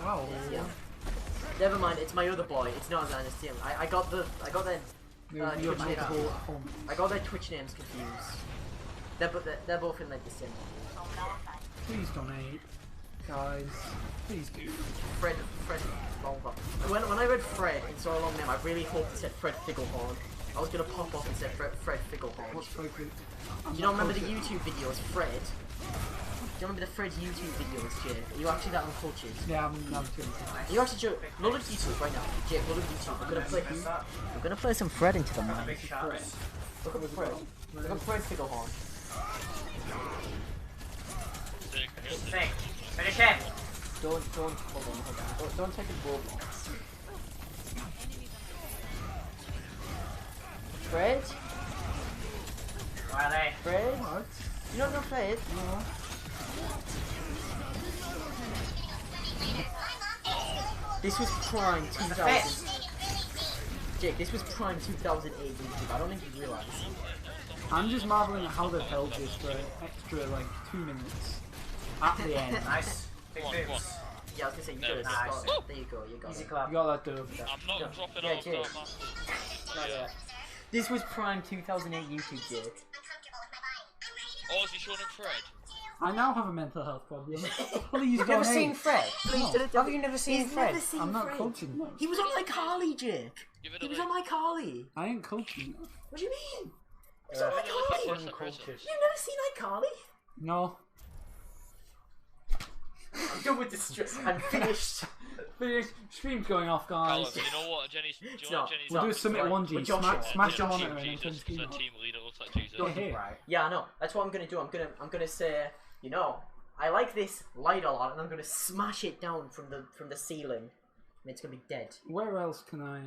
Speaker 2: Wow.
Speaker 1: Yeah. Never mind, it's my other boy. It's not Xander's team. I got their
Speaker 2: You're
Speaker 1: Twitch names.
Speaker 2: multiple at home.
Speaker 1: I got their Twitch names confused. They're both in like the sim.
Speaker 2: Please donate, guys. Please do.
Speaker 1: Fred Longbow. When I read Fred in so long name, I really hoped it said Fred Figglehorn. I was gonna pop off and say Fred Figglehorn.
Speaker 2: What's so good?
Speaker 1: Do you not remember the YouTube videos, Fred? Do you remember the Fred YouTube videos, Jake? Are you actually that uncultured?
Speaker 2: Yeah, I'm too.
Speaker 1: Are you actually joking? Load up YouTube right now. Jake, load up YouTube. I'm gonna play some Fred into the mic.
Speaker 7: Big shots.
Speaker 1: Look at Fred. Look at Fred Figglehorn.
Speaker 7: Sick. Finish him.
Speaker 1: Hold on. Don't take a ball. Fred?
Speaker 7: Where are they?
Speaker 1: Fred?
Speaker 2: What?
Speaker 1: You don't know Fred?
Speaker 2: No.
Speaker 1: This was prime 2000. Jake, this was prime 2008 YouTube. I don't think you realise.
Speaker 2: I'm just marveling at how they've held this for an extra like 2 minutes at the end.
Speaker 7: Nice. Big boots.
Speaker 1: Yeah, I was gonna say you got it.
Speaker 7: Nice.
Speaker 1: There you go. You got
Speaker 7: Easy
Speaker 1: it.
Speaker 7: clap.
Speaker 2: You got that dub.
Speaker 8: I'm not dropping
Speaker 1: Yeah,
Speaker 8: out
Speaker 1: Jake.
Speaker 8: of that,
Speaker 1: Not yet. This was prime 2008 YouTube, Jake.
Speaker 8: Oh, is he showing him Fred?
Speaker 2: I now have a mental health problem. Please
Speaker 1: You've never
Speaker 2: donate.
Speaker 1: seen Fred? Please, have you never seen
Speaker 7: He's
Speaker 1: Fred?
Speaker 7: never seen
Speaker 2: I'm not
Speaker 1: Fred.
Speaker 2: coaching them.
Speaker 1: He was on like Harley, Jake.
Speaker 8: Give it
Speaker 1: He
Speaker 8: a
Speaker 1: was
Speaker 8: like.
Speaker 1: on like Harley.
Speaker 2: I ain't coaching them.
Speaker 1: What do you mean? He was on like Harley.
Speaker 7: Uncultured.
Speaker 1: You've never seen like Harley?
Speaker 2: No.
Speaker 1: I'm done with this stress. I'm finished.
Speaker 2: Stream's going off,
Speaker 8: Callum,
Speaker 2: guys.
Speaker 8: you know what Jenny's... Do
Speaker 1: It's
Speaker 8: you know
Speaker 1: not.
Speaker 8: what Jenny's...
Speaker 2: We'll do a
Speaker 1: It's
Speaker 2: Summit
Speaker 1: like-
Speaker 2: 1G.
Speaker 1: we're joshing.
Speaker 2: Smash the
Speaker 8: Jenny's
Speaker 2: monitor and
Speaker 8: team
Speaker 2: then turn
Speaker 8: Jesus,
Speaker 2: screen
Speaker 8: because
Speaker 2: off.
Speaker 8: her team leader looks like Jesus.
Speaker 2: Don't hit.
Speaker 7: Right.
Speaker 1: Yeah, I know. That's what I'm gonna do. I'm gonna say, you know, I like this light a lot, and I'm gonna smash it down from the ceiling, and it's gonna be dead.
Speaker 2: Where else can I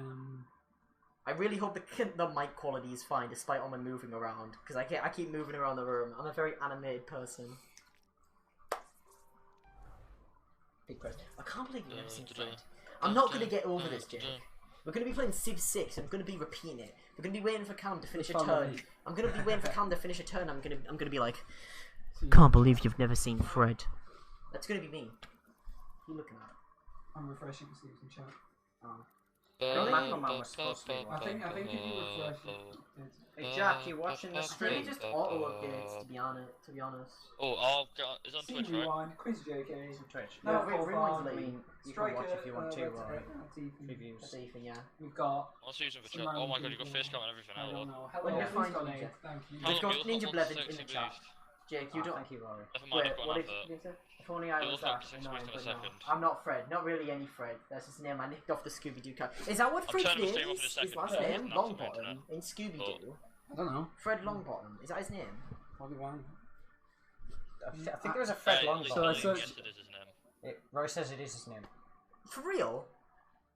Speaker 1: I really hope the mic quality is fine despite all my moving around, because I keep moving around the room. I'm a very animated person. Big press. I can't believe you've never seen Fred. I'm not gonna get over this, Jake. We're gonna be playing Civ 6. I'm gonna be repeating it. We're gonna be waiting for Cam to finish a turn. I'm gonna be waiting for Cam to finish a turn. I'm gonna be like, can't believe you've never seen Fred. That's gonna be me. Who you looking at?
Speaker 2: I'm refreshing to see if you can chat.
Speaker 7: Macroman was supposed to be
Speaker 2: I think if you refresh it.
Speaker 7: Hey Jack, you watching the
Speaker 1: It's really
Speaker 7: stream?
Speaker 1: just auto updates, to be honest.
Speaker 8: Oh, I'll get... It's on
Speaker 2: See
Speaker 8: Twitch, right?
Speaker 2: Rewind, Quiz JK.
Speaker 7: Twitch.
Speaker 2: No,
Speaker 7: Yeah,
Speaker 2: Profile,
Speaker 1: Rewind's
Speaker 7: I
Speaker 1: late.
Speaker 7: mean, you can
Speaker 2: Striker,
Speaker 7: watch if you want to.
Speaker 2: that's Ethan.
Speaker 7: Reviews.
Speaker 1: That's Ethan, yeah.
Speaker 2: We've got.
Speaker 8: I'll see you for
Speaker 2: some
Speaker 8: chat. Oh my god,
Speaker 2: random
Speaker 8: you've got
Speaker 2: people.
Speaker 8: face cam and everything.
Speaker 2: I
Speaker 8: Hello.
Speaker 2: don't know.
Speaker 1: When
Speaker 2: Hello,
Speaker 1: you find
Speaker 2: who's got
Speaker 1: me,
Speaker 2: it?
Speaker 1: Jack.
Speaker 2: Thank you.
Speaker 1: Just go
Speaker 8: Callum, you
Speaker 1: Ninja
Speaker 8: look like
Speaker 1: Blevin in the
Speaker 8: sexy
Speaker 1: chat.
Speaker 8: beast.
Speaker 1: Jake, you don't.
Speaker 7: Thank you, Rory.
Speaker 8: Never mind,
Speaker 1: Wait,
Speaker 8: I've got
Speaker 1: what
Speaker 8: an
Speaker 1: did
Speaker 8: advert.
Speaker 1: you say? If only I
Speaker 8: You
Speaker 1: was
Speaker 8: look like
Speaker 1: that.
Speaker 8: Six
Speaker 1: No,
Speaker 8: Beast in a
Speaker 1: but no.
Speaker 8: second.
Speaker 1: I'm not Fred. Not really any Fred. That's his name. I nicked off the Scooby-Doo character. Is that what
Speaker 8: I'm
Speaker 1: Fred's
Speaker 8: turning the
Speaker 1: name
Speaker 8: stream off in a
Speaker 1: is? His
Speaker 8: second,
Speaker 1: last
Speaker 8: yeah,
Speaker 1: name?
Speaker 8: it's not from the
Speaker 1: Longbottom
Speaker 8: internet.
Speaker 1: in Scooby-Doo.
Speaker 2: I don't know.
Speaker 1: Fred Longbottom. Is that his name?
Speaker 2: Probably why.
Speaker 7: I think there was a Fred
Speaker 8: Lily,
Speaker 2: So I
Speaker 7: Longbottom.
Speaker 2: searched-
Speaker 8: yes, it is his name.
Speaker 7: Rory says it is his name.
Speaker 1: For real?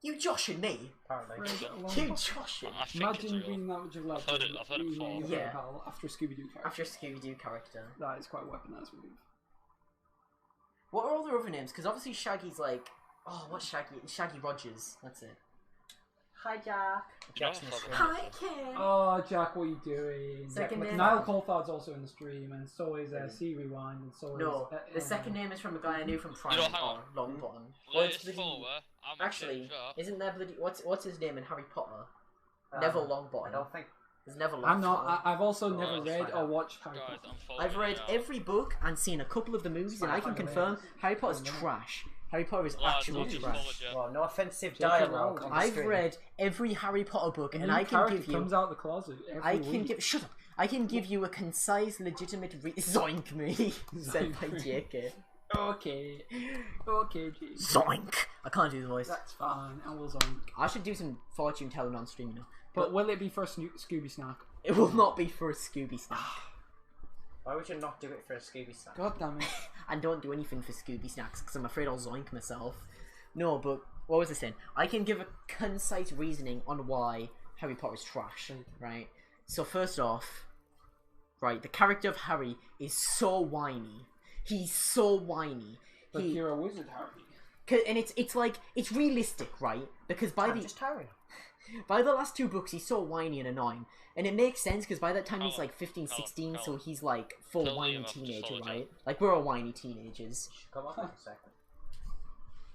Speaker 1: You joshing me?
Speaker 7: Apparently.
Speaker 1: You joshing?
Speaker 8: I think
Speaker 2: Imagine
Speaker 8: it's real.
Speaker 2: being that much of
Speaker 8: I've heard it- I've heard it before.
Speaker 1: Yeah.
Speaker 2: After a Scooby Doo character.
Speaker 1: After a Scooby-Doo character.
Speaker 2: That is quite a weaponized move.
Speaker 1: What are all their other names? Because obviously Shaggy's like... Oh, what's Shaggy? Shaggy Rogers. That's it. Hi, Jack.
Speaker 7: Jack's in the
Speaker 8: Hi,
Speaker 7: stream.
Speaker 1: Hi, Kim.
Speaker 2: Oh, Jack, what are you doing?
Speaker 1: Second name.
Speaker 2: Niall Coulthard's also in the stream, and so is C Rewind, and so
Speaker 1: No,
Speaker 2: is.
Speaker 1: the second name is from a guy I knew from Prime
Speaker 8: know, hang on.
Speaker 1: or Longbottom. Well, it's
Speaker 8: Latest
Speaker 1: bloody-
Speaker 8: follower, I'm
Speaker 1: Actually,
Speaker 8: in chat.
Speaker 1: isn't there bloody what's his name in Harry Potter? Neville Longbottom.
Speaker 7: I don't think.
Speaker 1: There's Neville Longbottom.
Speaker 2: I'm not. I've also never
Speaker 7: let's
Speaker 2: read
Speaker 7: find
Speaker 2: or
Speaker 7: out.
Speaker 2: watched Harry
Speaker 8: Guys,
Speaker 2: Potter.
Speaker 8: I'm following
Speaker 1: I've read
Speaker 8: you now.
Speaker 1: every book and seen a couple of the movies, and I can confirm Harry Potter's trash. Harry Potter is
Speaker 8: Lads,
Speaker 1: actually
Speaker 8: I've just
Speaker 1: trash.
Speaker 8: followed you.
Speaker 7: Well, no offensive
Speaker 2: J.K.
Speaker 7: dialogue.
Speaker 2: Rowling.
Speaker 7: on the
Speaker 1: I've
Speaker 7: stream.
Speaker 1: read every Harry Potter book,
Speaker 2: A
Speaker 1: and
Speaker 2: new
Speaker 1: I can
Speaker 2: character
Speaker 1: give you.
Speaker 2: comes out the closet every
Speaker 1: I can
Speaker 2: week.
Speaker 1: give. Shut up. I can give you a concise, legitimate zoink me said by
Speaker 2: Zoink me.
Speaker 1: JK.
Speaker 2: Okay. Okay, James.
Speaker 1: Zoink. I can't do the voice.
Speaker 2: That's fine. I will zoink.
Speaker 1: I should do some fortune telling on stream, you know.
Speaker 2: But will it be for a Scooby Snack?
Speaker 1: It will not be for a Scooby snack.
Speaker 7: Why would you not do it for a Scooby snack?
Speaker 2: God damn it.
Speaker 1: And don't do anything for Scooby snacks because I'm afraid I'll zoink myself. No, but what was I saying? I can give a concise reasoning on why Harry Potter is trash, right? So first off, right, the character of Harry is so whiny. He's so whiny.
Speaker 2: But
Speaker 1: He,
Speaker 2: you're a wizard, Harry.
Speaker 1: and it's like it's realistic, right? Because by the
Speaker 7: Just Harry.
Speaker 1: by the last two books, he's so whiny and annoying. And it makes sense because by that time he's
Speaker 8: Callum,
Speaker 1: like 15,
Speaker 8: Callum,
Speaker 1: 16, so
Speaker 8: Callum.
Speaker 1: he's like full
Speaker 8: Tell
Speaker 1: whiny
Speaker 8: Liam I've just
Speaker 1: teenager,
Speaker 8: followed you.
Speaker 1: right? Like we're all whiny teenagers.
Speaker 7: Come on, a second.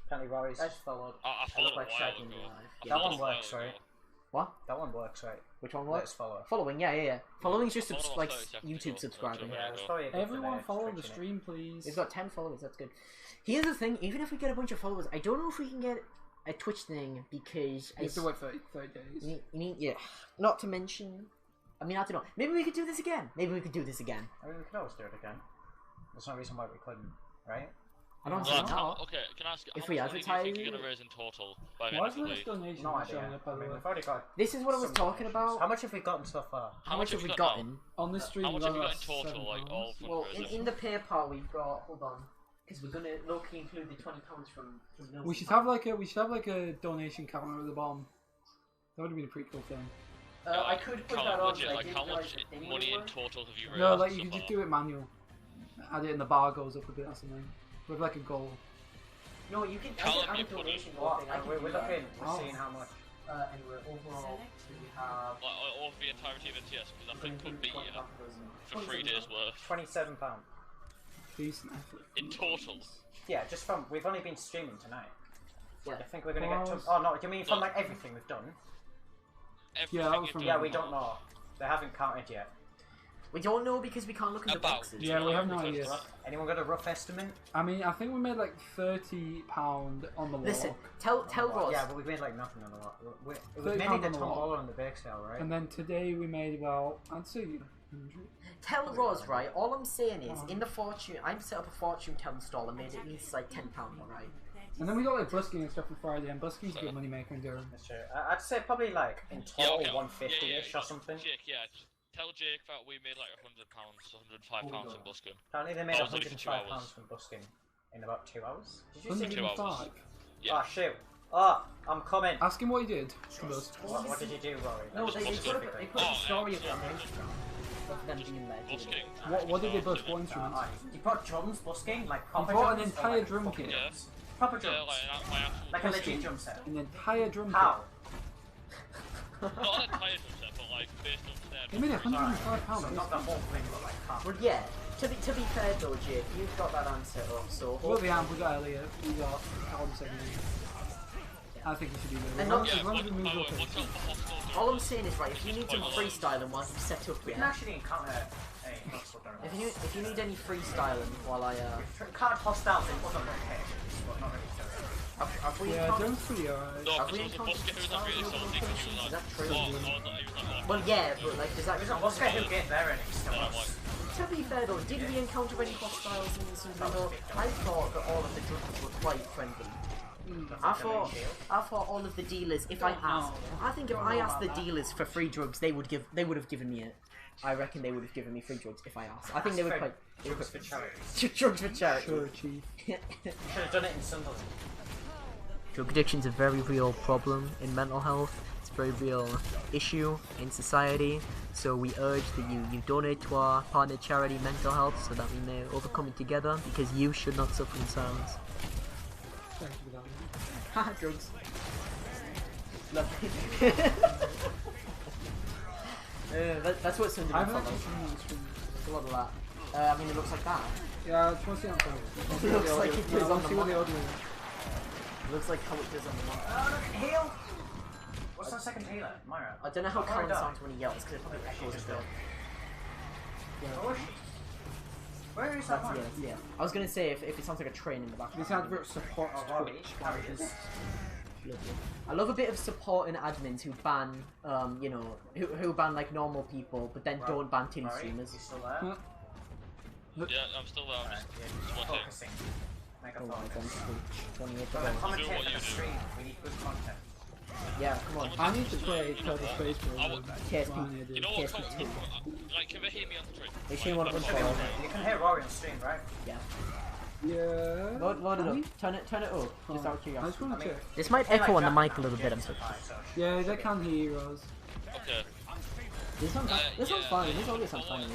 Speaker 7: Apparently, Rory's
Speaker 1: I just followed.
Speaker 8: I
Speaker 1: I
Speaker 8: followed
Speaker 1: look
Speaker 8: a
Speaker 1: like
Speaker 8: while
Speaker 1: Shaggy in
Speaker 8: ago.
Speaker 1: real life.
Speaker 8: I
Speaker 1: Yeah.
Speaker 7: That
Speaker 8: followed
Speaker 7: one
Speaker 8: a while
Speaker 7: works,
Speaker 8: ago.
Speaker 7: right?
Speaker 1: What?
Speaker 7: That one works, right?
Speaker 1: Which one
Speaker 7: Let's
Speaker 1: works?
Speaker 7: follow.
Speaker 1: Following, yeah. Following's just
Speaker 8: Followed about
Speaker 1: like
Speaker 8: 30 seconds
Speaker 1: YouTube
Speaker 8: ago.
Speaker 1: subscribing.
Speaker 8: Yeah.
Speaker 7: Yeah, it's probably a good
Speaker 2: Everyone
Speaker 7: for
Speaker 2: follow the
Speaker 7: Twitch, innit?
Speaker 2: stream, please.
Speaker 1: He's got 10 followers, that's good. Here's the thing, even if we get a bunch of followers, I don't know if we can get a Twitch thing because
Speaker 2: You have to wait 30 days.
Speaker 1: yeah. Not to mention, I mean, I don't know. Maybe we could do this again.
Speaker 7: I mean, we can always do it again. There's no reason why we couldn't, right?
Speaker 1: I don't see
Speaker 8: Lads,
Speaker 1: how.
Speaker 8: okay, can I ask
Speaker 1: If
Speaker 8: how
Speaker 1: we
Speaker 8: much money do you think
Speaker 1: advertise
Speaker 8: you're
Speaker 1: it-
Speaker 8: gonna raise in total by the
Speaker 2: Why
Speaker 8: end
Speaker 2: isn't
Speaker 8: of the
Speaker 2: this
Speaker 8: league?
Speaker 2: donation
Speaker 7: No
Speaker 2: not
Speaker 7: idea.
Speaker 2: showing up, by
Speaker 7: I
Speaker 2: the
Speaker 7: mean,
Speaker 2: way?
Speaker 7: we've already got.
Speaker 1: This is what I was
Speaker 7: some
Speaker 1: talking
Speaker 7: donations.
Speaker 1: about.
Speaker 7: How much have we gotten so far?
Speaker 1: How much have we
Speaker 8: now?
Speaker 1: gotten?
Speaker 2: On this stream,
Speaker 8: How much
Speaker 2: we've
Speaker 8: have you
Speaker 2: got
Speaker 8: got in
Speaker 2: about
Speaker 8: total, like all
Speaker 1: Well,
Speaker 8: fundraisers?
Speaker 1: in the PayPal we've got, hold on, because we're gonna low-key include the £20 from Milton.
Speaker 2: We should have like a donation counter at the bottom. That would have been a pretty cool thing.
Speaker 1: I could put
Speaker 8: Callum,
Speaker 1: that on,
Speaker 8: legit,
Speaker 1: but I
Speaker 8: like
Speaker 1: didn't
Speaker 8: how
Speaker 1: realise
Speaker 8: much
Speaker 1: the thing
Speaker 8: money
Speaker 1: would
Speaker 8: in
Speaker 1: work.
Speaker 8: total have you raised?
Speaker 2: No, like
Speaker 8: so
Speaker 2: you can
Speaker 8: far?
Speaker 2: just do it manual. Add it and the bar goes up a bit or something. With like a goal.
Speaker 1: No, you can
Speaker 8: Callum,
Speaker 1: add a
Speaker 8: you put
Speaker 1: donation
Speaker 8: it-
Speaker 1: goal
Speaker 7: What?
Speaker 1: thing. I can
Speaker 7: We're
Speaker 1: do that.
Speaker 7: looking. We're
Speaker 2: Oh.
Speaker 7: seeing how much.
Speaker 1: Anyway, overall, we have...
Speaker 8: Like over the entirety of NTS, because I think could be for 3 days worth
Speaker 7: £27.
Speaker 2: Decent effort.
Speaker 8: in total.
Speaker 7: Yeah, just from. We've only been streaming tonight.
Speaker 1: Yeah.
Speaker 7: I think we're gonna get.
Speaker 2: Pause.
Speaker 7: Oh no, do you mean from like everything we've done?
Speaker 8: Everything
Speaker 2: that was
Speaker 8: you've
Speaker 2: from-
Speaker 8: done
Speaker 7: Yeah, we
Speaker 8: so
Speaker 7: don't
Speaker 8: far.
Speaker 7: know. They haven't counted yet.
Speaker 1: We don't know because we can't look in the
Speaker 8: About.
Speaker 1: boxes.
Speaker 2: Yeah, we have no idea.
Speaker 7: Anyone got a rough estimate?
Speaker 2: I mean, I think we made like £30 on the walk.
Speaker 1: Listen, tell Roz.
Speaker 7: Yeah, but we made like nothing on the lot. It was
Speaker 2: £30
Speaker 7: mainly the
Speaker 2: on the
Speaker 7: Tom
Speaker 2: walk.
Speaker 7: Waller and the bake sale, right?
Speaker 2: And then today we made, well, I'd say 100.
Speaker 1: Tell Roz, right? All I'm saying is, in the fortune, I set up a fortune telling stall and made it at least like £10, alright?
Speaker 2: And then we got like busking and stuff on Friday, and busking's a good money maker in Durham.
Speaker 7: That's true. I'd say probably like in total 150-ish or something.
Speaker 8: Jake, yeah. Tell Jake that we made like £100, £105 in busking.
Speaker 7: Apparently they made
Speaker 8: That was only for 2
Speaker 7: £105
Speaker 8: hours.
Speaker 7: from busking in about 2 hours. Did you see?
Speaker 8: 2 hours. Yeah.
Speaker 7: Oh shoot! Oh, I'm coming.
Speaker 2: Ask him what he did. To bust.
Speaker 7: What did you do, Rory?
Speaker 1: No, they put
Speaker 8: Oh,
Speaker 1: a story up on Instagram of them being there.
Speaker 8: Busking.
Speaker 2: What did they bust? What instruments?
Speaker 7: You brought drums busking, like
Speaker 2: He
Speaker 7: proper
Speaker 2: brought an
Speaker 7: drums, or,
Speaker 2: entire
Speaker 7: like,
Speaker 2: drum
Speaker 7: fucking
Speaker 2: kit.
Speaker 8: Yeah.
Speaker 7: drums? Proper drums.
Speaker 8: Yeah, like my actual.
Speaker 7: Like a legit drum set.
Speaker 2: An entire drum kit.
Speaker 7: How?
Speaker 8: Not an entire drum set, but like based on snare.
Speaker 2: They made
Speaker 7: So
Speaker 2: £105.
Speaker 7: not the whole thing, but like half.
Speaker 1: Well, yeah. To be fair though, Jake, you've got that answer up, so.
Speaker 2: We got the amp, we got Elliot, we got Callum second. I think we should do that.
Speaker 1: And not-
Speaker 2: As long as we move up
Speaker 8: What's up for hostile?
Speaker 1: All I'm saying is, right, if you need some freestyling while you set up,
Speaker 7: We can
Speaker 1: yeah.
Speaker 7: actually encounter a hostile during
Speaker 1: If you need any freestyling while I
Speaker 7: We've caught hostiles in other locations, but not really sure.
Speaker 1: have we
Speaker 2: Yeah,
Speaker 1: encountered-
Speaker 2: drum's pretty alright.
Speaker 8: No,
Speaker 1: Have we
Speaker 8: because there was a busker who was like really salty because he was
Speaker 1: Is
Speaker 8: like,
Speaker 1: that true?
Speaker 8: oh, no, he was like,
Speaker 1: Well, yeah, but like, does that
Speaker 7: There's a busker who gave their earnings to
Speaker 8: And I'm
Speaker 7: us.
Speaker 8: like,
Speaker 1: To be fair though, did we encounter any hostiles in this window? I thought that all of the drums were quite friendly. I thought all of the dealers, if I asked, I think if I asked the dealers for free drugs, they would have given me it. I reckon they would have given me free drugs if I asked. I think they were quite.
Speaker 7: Drugs for charity.
Speaker 1: Drugs for charity.
Speaker 2: Sure, Chief.
Speaker 7: Should have done it in Sunderland.
Speaker 1: Drug addiction's a very real problem in mental health. It's a very real issue in society. So we urge that you donate to our partner charity Mental Health so that we may overcome it together, because you should not suffer in silence.
Speaker 2: Thank you for that.
Speaker 1: Haha, drugs. Lovely. That's what Sunday
Speaker 2: I haven't
Speaker 1: follows.
Speaker 2: actually seen this from.
Speaker 1: A lot of that. I mean, it looks like that.
Speaker 2: Yeah, I just want to see how it goes.
Speaker 1: It looks like it does on the
Speaker 2: see what the
Speaker 1: map.
Speaker 2: audio is.
Speaker 1: It looks like how it does on the map.
Speaker 7: Oh, look, heal! What's our second healer? Myra.
Speaker 1: I don't know how
Speaker 7: Oh,
Speaker 1: Karen
Speaker 7: no.
Speaker 1: sounds when he yells, because it probably echoes a bit.
Speaker 7: Oh, is she? Where is that
Speaker 1: That's,
Speaker 7: one?
Speaker 1: yeah. I was gonna say if it sounds like a train in the background.
Speaker 2: This advert supports
Speaker 7: Oh, Robbie,
Speaker 2: Twitch.
Speaker 7: carry
Speaker 2: Like,
Speaker 7: this.
Speaker 1: Lovely. I love a bit of support in admins who ban, you know, who ban like normal people, but then don't ban tin
Speaker 7: Rory,
Speaker 1: streamers.
Speaker 7: you still there?
Speaker 2: Huh?
Speaker 8: yeah, I'm still there. I'm
Speaker 7: Alright,
Speaker 8: just
Speaker 7: yeah,
Speaker 8: watching.
Speaker 7: focusing. Make a
Speaker 1: Oh,
Speaker 7: focus.
Speaker 1: on Twitch. 28
Speaker 7: We're
Speaker 1: to
Speaker 7: gonna
Speaker 1: go.
Speaker 7: commentate
Speaker 8: what
Speaker 7: for
Speaker 8: you
Speaker 7: the
Speaker 8: do.
Speaker 7: stream. We need good content.
Speaker 1: Yeah, come on.
Speaker 2: I need to play Total Space for
Speaker 8: I
Speaker 2: a
Speaker 8: would-
Speaker 1: KSP.
Speaker 8: You know what?
Speaker 1: KSP 2.
Speaker 8: Like, can they hear me on the train?
Speaker 1: They should want to
Speaker 8: Like,
Speaker 1: unfollow.
Speaker 7: You can hear Rory on stream, right?
Speaker 1: Yeah.
Speaker 2: Yeah.
Speaker 1: Load it
Speaker 2: Can we?
Speaker 1: up. Turn it up. Just out of
Speaker 2: I just
Speaker 1: curiosity.
Speaker 2: want to check.
Speaker 1: This might
Speaker 7: Hey,
Speaker 1: echo
Speaker 7: like
Speaker 1: on the
Speaker 7: Jack
Speaker 1: mic a
Speaker 7: now,
Speaker 1: little bit. I'm
Speaker 7: Jack's
Speaker 1: sorry.
Speaker 7: high, so
Speaker 2: Yeah, they can hear us.
Speaker 8: Okay.
Speaker 1: This one's fine. This audio sounds fine.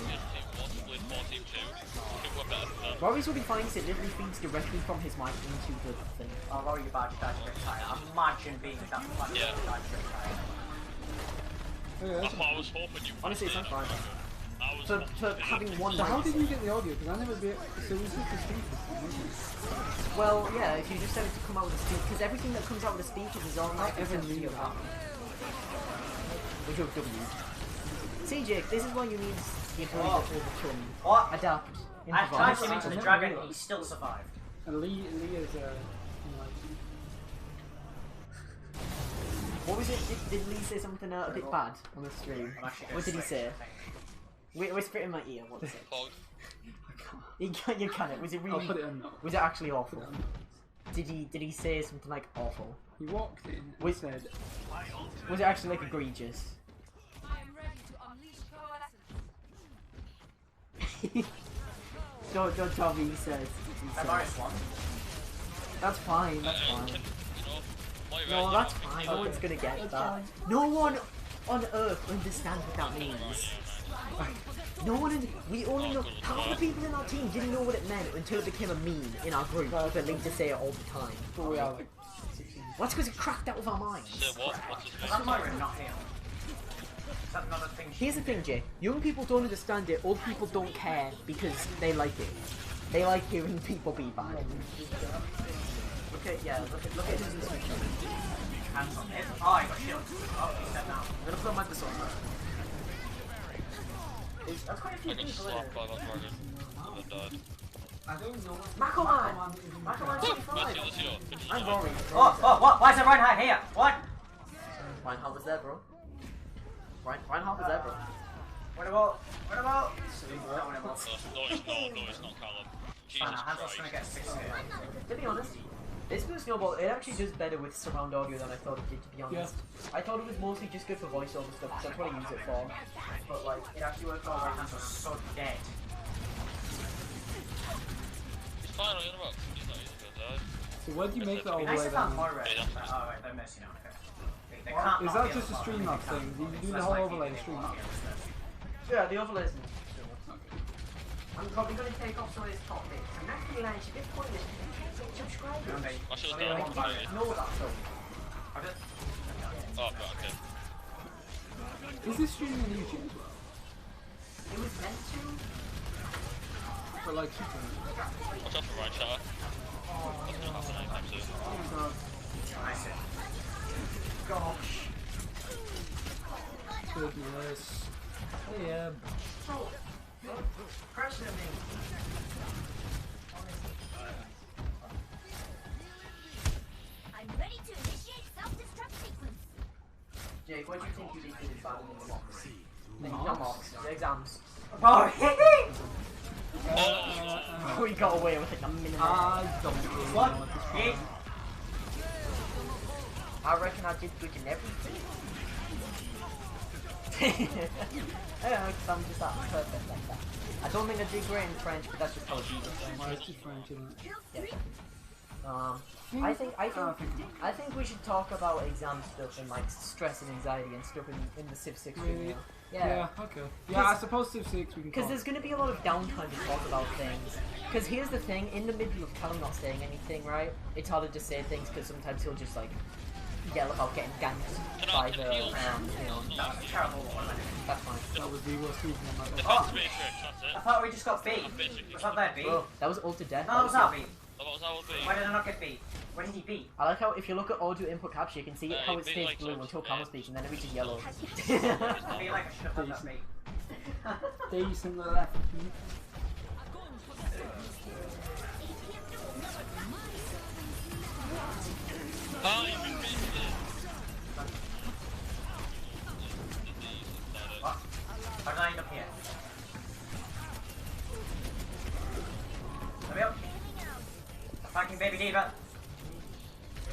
Speaker 1: Rory's will be fine because it literally feeds directly from his mic into the thing.
Speaker 7: Oh, Rory, you badge died for retire. Imagine being that much
Speaker 8: Yeah.
Speaker 7: died for retire.
Speaker 2: Oh, yeah, that's
Speaker 8: I was hoping you.
Speaker 1: Honestly, it sounds fine.
Speaker 8: I was.
Speaker 1: For having one
Speaker 2: So how
Speaker 1: mic.
Speaker 2: did you get the audio? Because I never be. So was it the speakers?
Speaker 1: Well, yeah, if you just set it to come out with a speaker, because everything that comes out with the speakers is all like
Speaker 2: ever
Speaker 1: set to
Speaker 2: knew
Speaker 1: your
Speaker 2: that.
Speaker 1: mouth. Which you've W. See, Jake, this is why you need the ability to overcome,
Speaker 7: What?
Speaker 1: adapt,
Speaker 7: I
Speaker 1: improvise.
Speaker 7: tried him into the
Speaker 2: I've
Speaker 7: dragon,
Speaker 2: never
Speaker 7: he still survived.
Speaker 2: And Lee is
Speaker 1: What was it? Did Lee say something a bit bad on the stream?
Speaker 7: I'm actually
Speaker 1: What did he
Speaker 7: straight,
Speaker 1: say?
Speaker 7: I think.
Speaker 1: Whisper it in my ear. What was it?
Speaker 8: Fog.
Speaker 1: You can it. Was it
Speaker 2: I'll
Speaker 1: really?
Speaker 2: put it in.
Speaker 1: Was it actually awful?
Speaker 2: Put it in.
Speaker 1: Did he say something like awful?
Speaker 2: He walked in.
Speaker 1: We
Speaker 2: said,
Speaker 1: Was it actually like egregious?
Speaker 9: I am ready to unleash your essence.
Speaker 1: Don't tell me he says.
Speaker 7: Amaris won.
Speaker 1: That's fine. That's fine.
Speaker 8: You know, why
Speaker 1: No,
Speaker 8: right,
Speaker 1: that's
Speaker 8: you know,
Speaker 1: fine. No one's gonna get that. No one on earth understands what that means. No one. We only know. Half the people in our team didn't know what it meant until it became a meme in our group for Link to say it all the time.
Speaker 2: but we are like,
Speaker 1: Well, that's because it cracked out of our minds.
Speaker 8: Say what? What's his
Speaker 7: Is
Speaker 8: name?
Speaker 7: that Myra not here? Is that another thing?
Speaker 1: Here's the thing, Jay. Young people don't understand it. Old people don't care because they like it. They like hearing people be bad. Look at his screenshot.
Speaker 7: Hands on it. Oh, I got shield. Oh, he's dead now.
Speaker 1: I'm gonna put my this on. That's quite a few
Speaker 8: I got
Speaker 1: people, isn't
Speaker 8: slapped
Speaker 1: it?
Speaker 8: by that dragon. And then died.
Speaker 2: I don't know.
Speaker 1: Makoman!
Speaker 2: is
Speaker 1: Makoman
Speaker 8: Let's
Speaker 1: 25!
Speaker 8: see, let's see. Finish
Speaker 1: I'm
Speaker 8: it.
Speaker 1: Rory.
Speaker 7: What? Why is there Reinhardt here? What?
Speaker 1: Reinhardt was there, bro. Reinhardt was there, bro.
Speaker 7: What about? What about?
Speaker 8: No, it's not Callum. Jesus
Speaker 7: Hansel's gonna
Speaker 8: Christ.
Speaker 7: get 6 here.
Speaker 1: To be honest, this Blue Snowball, it actually does better with surround audio than I thought it did, to be honest. I thought it was mostly just good for voiceover stuff, 'cause that's what I use it for. But like,
Speaker 7: It actually worked all right. Hansel's so dead.
Speaker 8: He's fine on the other box. He's not gonna die.
Speaker 2: So where do you make that all the
Speaker 7: Nice
Speaker 2: way
Speaker 7: if that
Speaker 2: then?
Speaker 7: Moira. Oh wait, they're missing out. Okay. They can't
Speaker 2: Is
Speaker 7: not
Speaker 2: that
Speaker 7: be
Speaker 2: just a
Speaker 7: on the
Speaker 2: stream
Speaker 7: bottom,
Speaker 2: map
Speaker 7: they
Speaker 2: thing?
Speaker 7: can't.
Speaker 2: Do you
Speaker 7: It's
Speaker 2: do the
Speaker 7: less
Speaker 2: whole
Speaker 7: likely
Speaker 2: overlay
Speaker 7: they
Speaker 2: stream
Speaker 7: won't
Speaker 2: map?
Speaker 7: be able to.
Speaker 1: yeah, the overlays. I'm probably going to take off some of his top bits. I'm actually like, it's a bit pointless. Subscribers.
Speaker 8: I should have
Speaker 1: I
Speaker 8: done
Speaker 1: mean,
Speaker 8: it.
Speaker 1: like, know that stuff.
Speaker 8: Oh, right, okay.
Speaker 2: Is this streaming on YouTube as well?
Speaker 1: It was meant to.
Speaker 2: But like super.
Speaker 8: Watch out for Ryan Shatter. That's gonna happen anytime soon.
Speaker 7: Nice hit.
Speaker 1: Gosh.
Speaker 2: Goodness. Yeah.
Speaker 1: So, pressure me.
Speaker 9: I'm ready to initiate self-destruct sequence.
Speaker 1: Jake, what do you think you did to this battle in the mocks? Not mocks, the exams.
Speaker 8: Oh,
Speaker 1: We got away with it in a minute.
Speaker 2: I don't really
Speaker 7: What?
Speaker 2: know at this
Speaker 7: Hey.
Speaker 2: point.
Speaker 1: I reckon I did good in everything. I don't know, because I'm just that perfect like that. I don't think I did great in French, but that's just how it's used in
Speaker 2: Why
Speaker 1: French.
Speaker 2: is it French, isn't it?
Speaker 1: I think we should talk about exam stuff and like stress and anxiety and stuff in the Civ 6
Speaker 2: Really?
Speaker 1: video.
Speaker 2: Yeah, okay. Yeah, I suppose Civ 6 we can
Speaker 1: Because
Speaker 2: talk.
Speaker 1: there's going to be a lot of downtime to talk about things. Because here's the thing, in the middle of Cal not saying anything, right, it's harder to say things because sometimes he'll just like yell about getting ganked by the, you know,
Speaker 7: That was a terrible one.
Speaker 1: that's fine.
Speaker 2: That was the worst season of my life.
Speaker 8: defense matrix, that's
Speaker 7: I
Speaker 8: it.
Speaker 7: thought we just got beat.
Speaker 8: Basically.
Speaker 7: Was that there beat?
Speaker 1: Bro, that was ultra death.
Speaker 7: No, that was not beat.
Speaker 8: Oh, what was that would be?
Speaker 7: Why did I not get beat? Where did he beat?
Speaker 1: I like how if you look at audio input capture, you can see how
Speaker 8: it
Speaker 1: it
Speaker 8: being
Speaker 1: stays
Speaker 8: like
Speaker 1: blue
Speaker 8: some
Speaker 1: until
Speaker 8: shit.
Speaker 1: Camel speaks and then it reaches yellow.
Speaker 7: I feel like I should have had that beat.
Speaker 2: Decent little effort.
Speaker 8: Ah, you've been missed it.
Speaker 7: What? How did I end up here? Let me up. Attacking Baby Diva.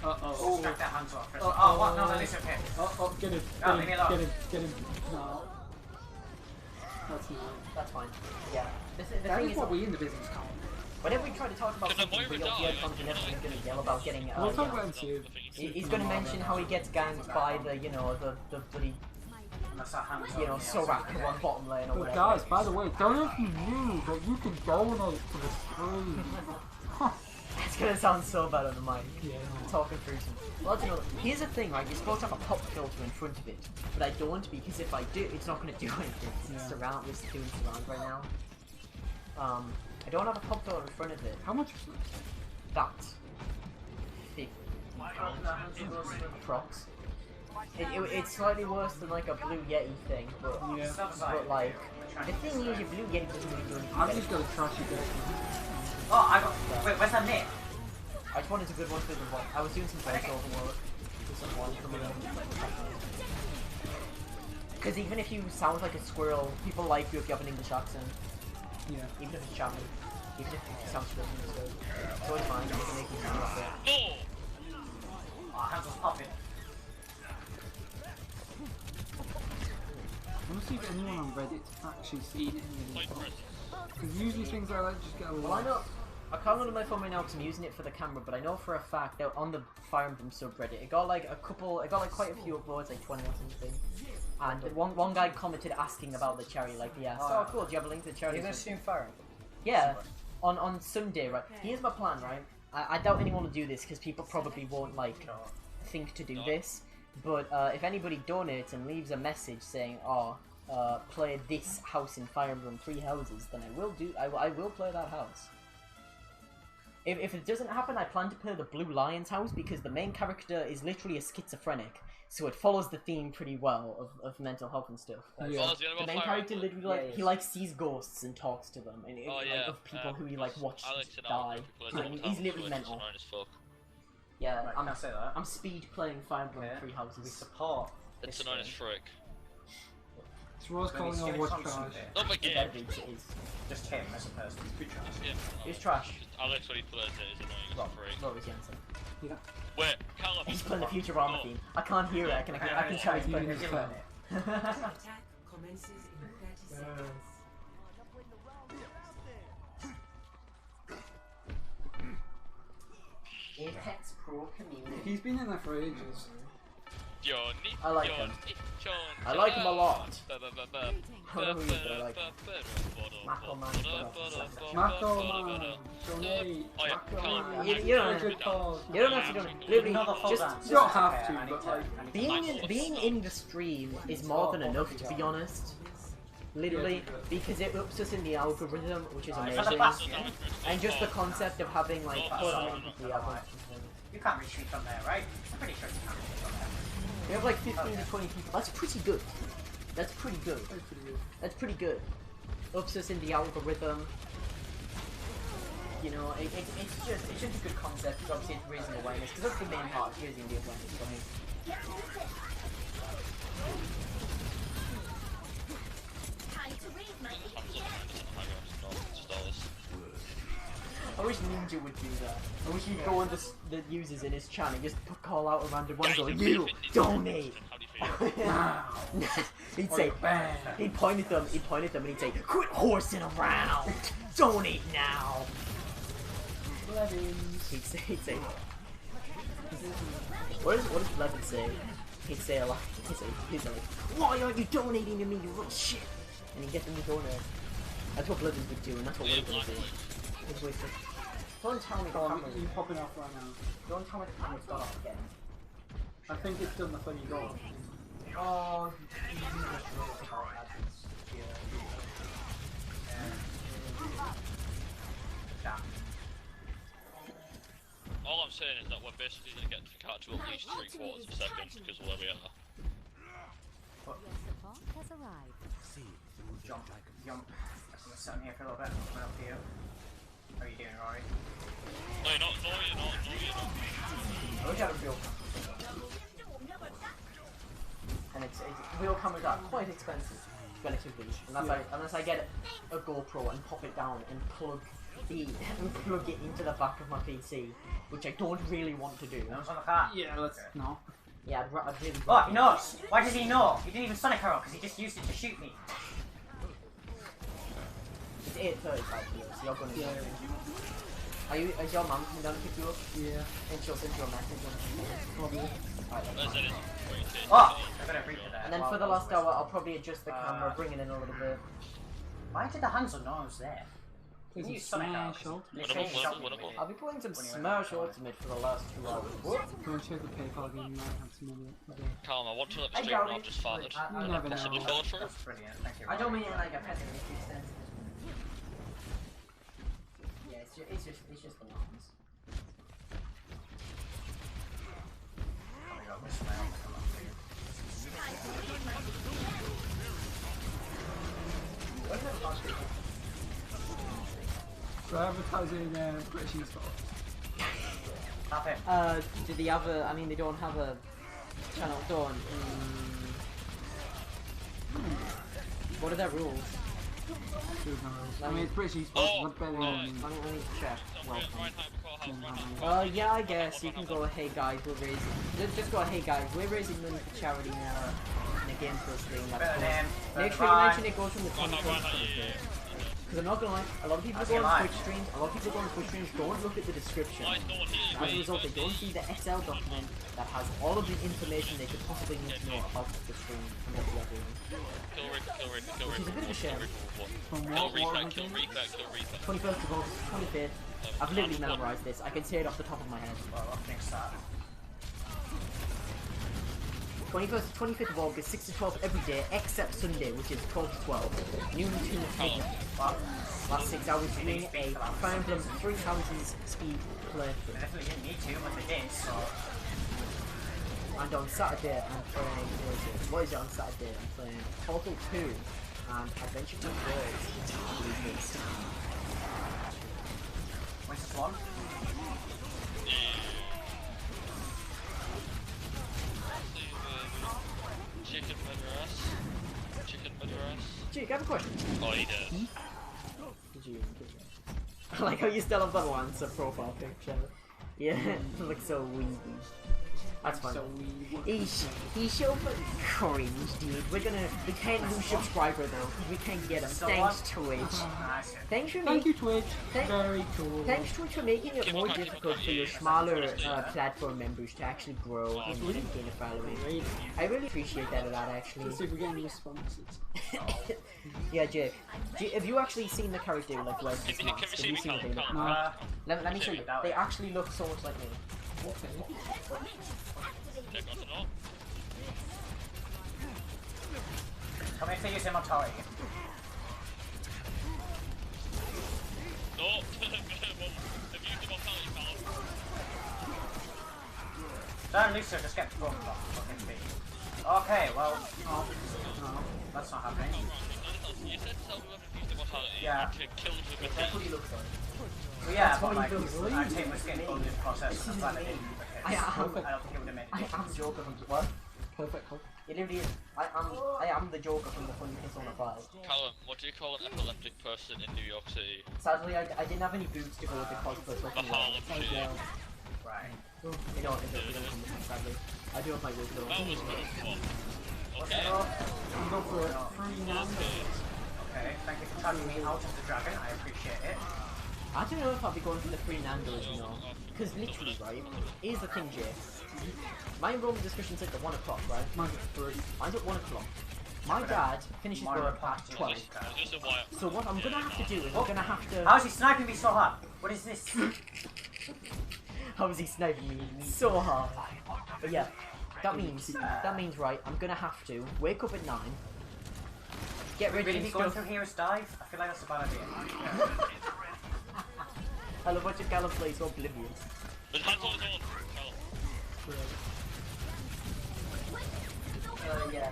Speaker 2: Uh-oh.
Speaker 7: Strike that hands off.
Speaker 2: Uh-oh.
Speaker 7: Oh, what? No, that is okay.
Speaker 2: Oh, get him.
Speaker 7: Oh,
Speaker 2: Get
Speaker 7: leave me
Speaker 2: him.
Speaker 7: alone.
Speaker 2: Get him. Get him. No. That's not.
Speaker 1: That's fine. Yeah. The
Speaker 2: That
Speaker 1: thing
Speaker 2: is
Speaker 1: is,
Speaker 2: what we in the business call.
Speaker 1: whenever we try to talk about
Speaker 8: Can the
Speaker 1: something
Speaker 8: boy
Speaker 1: real,
Speaker 8: retire?
Speaker 1: Beard is inevitably going to yell about getting,
Speaker 2: We'll
Speaker 1: you
Speaker 2: talk
Speaker 1: know,
Speaker 2: about him too.
Speaker 1: he's going to mention how he gets ganked by the, you know, the bloody,
Speaker 7: Unless that hands
Speaker 1: you know,
Speaker 7: off me,
Speaker 1: Sorak on bottom lane or
Speaker 2: But
Speaker 1: whatever.
Speaker 2: guys, by the way, don't know if you knew that you can donate to the stream.
Speaker 1: It's going to sound so bad on the mic.
Speaker 2: Yeah.
Speaker 1: Talking through some. Well, you know, here's the thing, right? You're supposed to have a pop filter in front of it, but I don't because if I do, it's not going to do anything. It's
Speaker 2: Yeah.
Speaker 1: surround. We're doing surround right now. I don't have a pop filter in front of it.
Speaker 2: How much was that?
Speaker 1: That. Big. Prox. It's slightly worse than like a Blue Yeti thing, but
Speaker 2: Yeah.
Speaker 1: but like the thing is, your Blue Yeti doesn't really do anything.
Speaker 2: I've
Speaker 1: better.
Speaker 2: just got a trashy deck.
Speaker 7: Oh, I got. Wait, where's that net?
Speaker 1: I just wanted a good one for the one. I was doing some voiceover work for someone because even if you sound like a squirrel, people like you if you have an English accent.
Speaker 2: Yeah.
Speaker 1: Even if it's Chapman. Even if you sound Swiss in this way. It's always fine, you can make you sound like it.
Speaker 8: No!
Speaker 7: Oh, hands was popping.
Speaker 2: I want to see if anyone on Reddit's actually seen any of
Speaker 8: Like,
Speaker 2: these.
Speaker 8: Chris.
Speaker 2: Because usually things like that just get a
Speaker 1: Well, I
Speaker 2: lot.
Speaker 1: know. I can't remember my phone right now because I'm using it for the camera, but I know for a fact that on the Fire Emblem subreddit, it got like quite a few uploads, like 20 or something. And one guy commented asking about the charity, like, yeah, so cool, do you have a link to the charity?
Speaker 7: You're gonna stream Fire?
Speaker 1: Yeah, on Sunday, right? Here's my plan, right? I doubt anyone will do this because people probably won't like think to do this. But if anybody donates and leaves a message saying, "Oh, play this house in Fire Emblem 3 houses," then I will play that house. If it doesn't happen, I plan to play the Blue Lion's house because the main character is literally a schizophrenic, so it follows the theme pretty well of mental health and stuff.
Speaker 2: Yeah.
Speaker 1: The main character literally he like sees ghosts and talks to them, and like, of people who he like watched die. He's literally mental. Yeah,
Speaker 7: Right,
Speaker 1: I'm
Speaker 7: can I say that?
Speaker 1: I'm speed playing Fire Emblem Three
Speaker 7: We
Speaker 1: Houses.
Speaker 7: support.
Speaker 8: It's
Speaker 7: this
Speaker 8: annoying as
Speaker 7: game.
Speaker 8: frick.
Speaker 2: It's Rose
Speaker 7: But
Speaker 2: calling
Speaker 7: he's
Speaker 2: on
Speaker 7: getting
Speaker 2: Watch
Speaker 7: constant
Speaker 2: Trash.
Speaker 7: here.
Speaker 8: Not my
Speaker 1: It
Speaker 8: game.
Speaker 1: better be, it is.
Speaker 7: Just him as a person. Good choice.
Speaker 8: Yeah.
Speaker 1: It's trash.
Speaker 8: Alex, when he plays it, is annoying as
Speaker 1: Rob,
Speaker 8: frick.
Speaker 1: Rob is the answer.
Speaker 2: Yeah.
Speaker 8: Wait, Callum.
Speaker 1: He's playing the Futurama theme. I can't hear it. I can tell he's playing
Speaker 2: You
Speaker 1: it.
Speaker 2: just fell.
Speaker 10: Attack commences in 30 seconds.
Speaker 1: Apex Pro Community.
Speaker 2: He's been in there for ages.
Speaker 8: Johnny.
Speaker 1: I like him.
Speaker 8: Johnny.
Speaker 1: I like him a lot.
Speaker 8: Ba, ba, ba, ba.
Speaker 1: I don't know who he is, but I like him. Mako Man.
Speaker 2: Mako Man, donate.
Speaker 8: Oh yeah, Callum.
Speaker 1: You don't
Speaker 2: Good cause.
Speaker 1: You don't have to do it. Literally,
Speaker 7: Another full
Speaker 1: just
Speaker 7: dance.
Speaker 2: You don't have
Speaker 7: Okay,
Speaker 2: to,
Speaker 7: I need
Speaker 2: but
Speaker 7: to-
Speaker 2: like,
Speaker 7: I need to
Speaker 1: being in the stream is more than enough, to be honest. Literally, because it ups us in the algorithm, which is amazing. And just the concept of having like so many people have.
Speaker 7: You can't retreat from there, right? I'm pretty sure you can't retreat from there.
Speaker 1: We have like 15 to 20 people. That's pretty good. That's pretty good. That's pretty good. Ups us in the algorithm. You know, it's just a good concept. Because obviously it's raising awareness. Because that's the main part, raising the awareness. I mean,
Speaker 9: Time to raise my APS.
Speaker 1: I wish Ninja would do that. I wish he'd go on the users in his channel and just call out a random one and go, "You donate." He'd say, he'd point at them, and he'd say, "Quit horsing around, donate now." He'd say, what does Levin say? He'd say a lot. He'd say, "Why aren't you donating to me, you little shit?" And he'd get them to donate. That's what Blevin would do, and that's what we're gonna do. It's wasted. Don't tell me the
Speaker 2: oh,
Speaker 1: camera.
Speaker 2: you're popping off right now.
Speaker 1: Don't tell me the camera's gone off again.
Speaker 2: I think it's done the funny goal.
Speaker 1: Oh,
Speaker 8: All I'm saying is that we're basically going to get to cut to at least 3/4 of a second because of where we are.
Speaker 9: Your support has arrived.
Speaker 7: Jump. I'm gonna sit in here for a little bit. I'm coming up to you. How are you doing, Rory?
Speaker 8: No, you're not. No, you're not. No, you're not.
Speaker 1: I wish I had a real and it's real cameras are quite expensive, relatively, unless I get a GoPro and pop it down and plug it into the back of my PC, which I don't really want to do.
Speaker 7: No one's on the car.
Speaker 2: Yeah, let's no.
Speaker 1: Yeah, I'd really.
Speaker 7: Oh, he knows. Why does he know? He didn't even Sonic Arrow because he just used it to shoot me.
Speaker 1: It's 8:35 here, so you're gonna.
Speaker 2: Yeah.
Speaker 1: Is your mum coming down to pick you up?
Speaker 2: Yeah.
Speaker 1: And she'll send you a message on
Speaker 2: Probably.
Speaker 7: Oh! I better read to that.
Speaker 1: And then for the last hour, I'll probably adjust the camera, bring it in a little bit.
Speaker 7: Why did the Hansel know I was there?
Speaker 2: There's
Speaker 7: Can
Speaker 2: a
Speaker 7: you Sonic Arrow?
Speaker 2: smash out.
Speaker 7: Literally shot me.
Speaker 1: I'll be playing some Smash Ultimate for the last 2 hours.
Speaker 2: Go and check the PayPal game, you might have some of it.
Speaker 8: Callum, I want to let the
Speaker 1: Hey,
Speaker 8: stream know
Speaker 1: Gary.
Speaker 8: I've just farted.
Speaker 2: You never
Speaker 8: Possibly
Speaker 2: know.
Speaker 8: follow through.
Speaker 7: That's brilliant. Thank you.
Speaker 1: I don't
Speaker 7: Rory.
Speaker 1: mean it like a pessimistic extent. Yeah, it's just the mountains.
Speaker 7: Oh my God, where's my helmet? Come on,
Speaker 2: So advertising British eSports.
Speaker 7: Stop it.
Speaker 1: Do they have a? I mean, they don't have a channel. Don't. What are their rules?
Speaker 2: I mean, it's British eSports,
Speaker 8: Oh,
Speaker 2: it's better than
Speaker 1: Let me check. Well,
Speaker 8: Ryan,
Speaker 1: yeah, I guess you can go. Hey guys, we're raising. Just go. Hey guys, we're raising money for charity now. In a game pro stream. That's
Speaker 7: Better
Speaker 1: cool.
Speaker 7: name.
Speaker 1: Make sure you mention it goes from the content. Because I'm not gonna lie, a lot of people go on Twitch streams. A lot of people go on Twitch streams. Don't look at the description.
Speaker 8: Why is no one here?
Speaker 1: As a result, they don't see the SL document that has all of the information they could possibly need to know about the stream and what we are doing.
Speaker 8: Kill Rick.
Speaker 1: Which is a bit of a shame.
Speaker 8: Kill Reset.
Speaker 1: 21st of August, 25th. I've literally memorized this. I can say it off the top of my head.
Speaker 7: Well, I'll fix that.
Speaker 1: 21st to 25th of August, 6 to 12 every day, except Sunday, which is 12 to 12. Noon to midnight. last 6 hours doing a Fire Emblem 3 Houses speed playthrough.
Speaker 7: Definitely didn't need to, but they did, so...
Speaker 1: And on Saturday I'm playing, what is it on Saturday? I'm playing Portal 2 and Adventure Time Worlds.
Speaker 7: Where's this one?
Speaker 8: Chicken Madras. Chicken Madras.
Speaker 1: Jake, I have a question.
Speaker 8: Oh, he does.
Speaker 1: Did you? I like how you still have the Lancer profile picture. Yeah, it looks so weedy. That's fine. He's so fucking cringe, dude. We can't lose subscriber though, because we can't get him. Thanks Twitch. Thank you Twitch.
Speaker 2: Very cool.
Speaker 1: Thanks Twitch for making it more difficult for your smaller platform members to actually grow and gain a following. I really appreciate that a lot, actually.
Speaker 2: Let's see if we're getting responses.
Speaker 1: Yeah, Jake. Have you actually seen the character like Wesley Snipes? Have you seen what they look like? Let me show you. They actually look so much like me.
Speaker 2: Okay.
Speaker 7: Come here to use immortality.
Speaker 8: No! Have you used immortality, pal?
Speaker 7: Don't lose her, just get the fucking beat. Okay, well... Oh, no, that's not happening.
Speaker 8: You said tell me whether used immortality.
Speaker 7: Yeah.
Speaker 8: You killed with the
Speaker 1: That's what he looks like.
Speaker 7: Well, yeah, but like, our team was getting bullied in the process, and I'm glad I didn't.
Speaker 1: I
Speaker 7: don't think it would have made a difference.
Speaker 1: I am Joker from what?
Speaker 2: Perfect.
Speaker 1: It literally is. I am the Joker from the Funny Persona 5.
Speaker 8: Callum, what do you call an epileptic person in New York City?
Speaker 1: Sadly, I didn't have any boots to go with the cosplay fucking well.
Speaker 7: Right.
Speaker 1: You know, it don't come with me, sadly. I do have my wig though.
Speaker 8: That was good fun. Okay.
Speaker 2: I'm going for it.
Speaker 7: Okay, thank you for charging me out of the dragon, I appreciate it.
Speaker 1: I don't know if I'll be going for the free Nando's, you know. Because literally, right, here's the thing, Jay. My enrollment discussion's at 1 o'clock, right?
Speaker 2: Mine's at 3.
Speaker 1: Mine's at 1 o'clock. My dad finishes work at 12. So what I'm gonna have to do is I'm gonna have to...
Speaker 7: How's he sniping me so hard? What is this?
Speaker 1: How is he sniping me so hard? But yeah, that means right, I'm gonna have to wake up at 9. Get ready
Speaker 7: Really
Speaker 1: and
Speaker 7: going
Speaker 1: stuff.
Speaker 7: through here is dive? I feel like that's a bad idea.
Speaker 1: I love watching Callum play so oblivious.
Speaker 8: There's hands on his own.
Speaker 1: Yeah.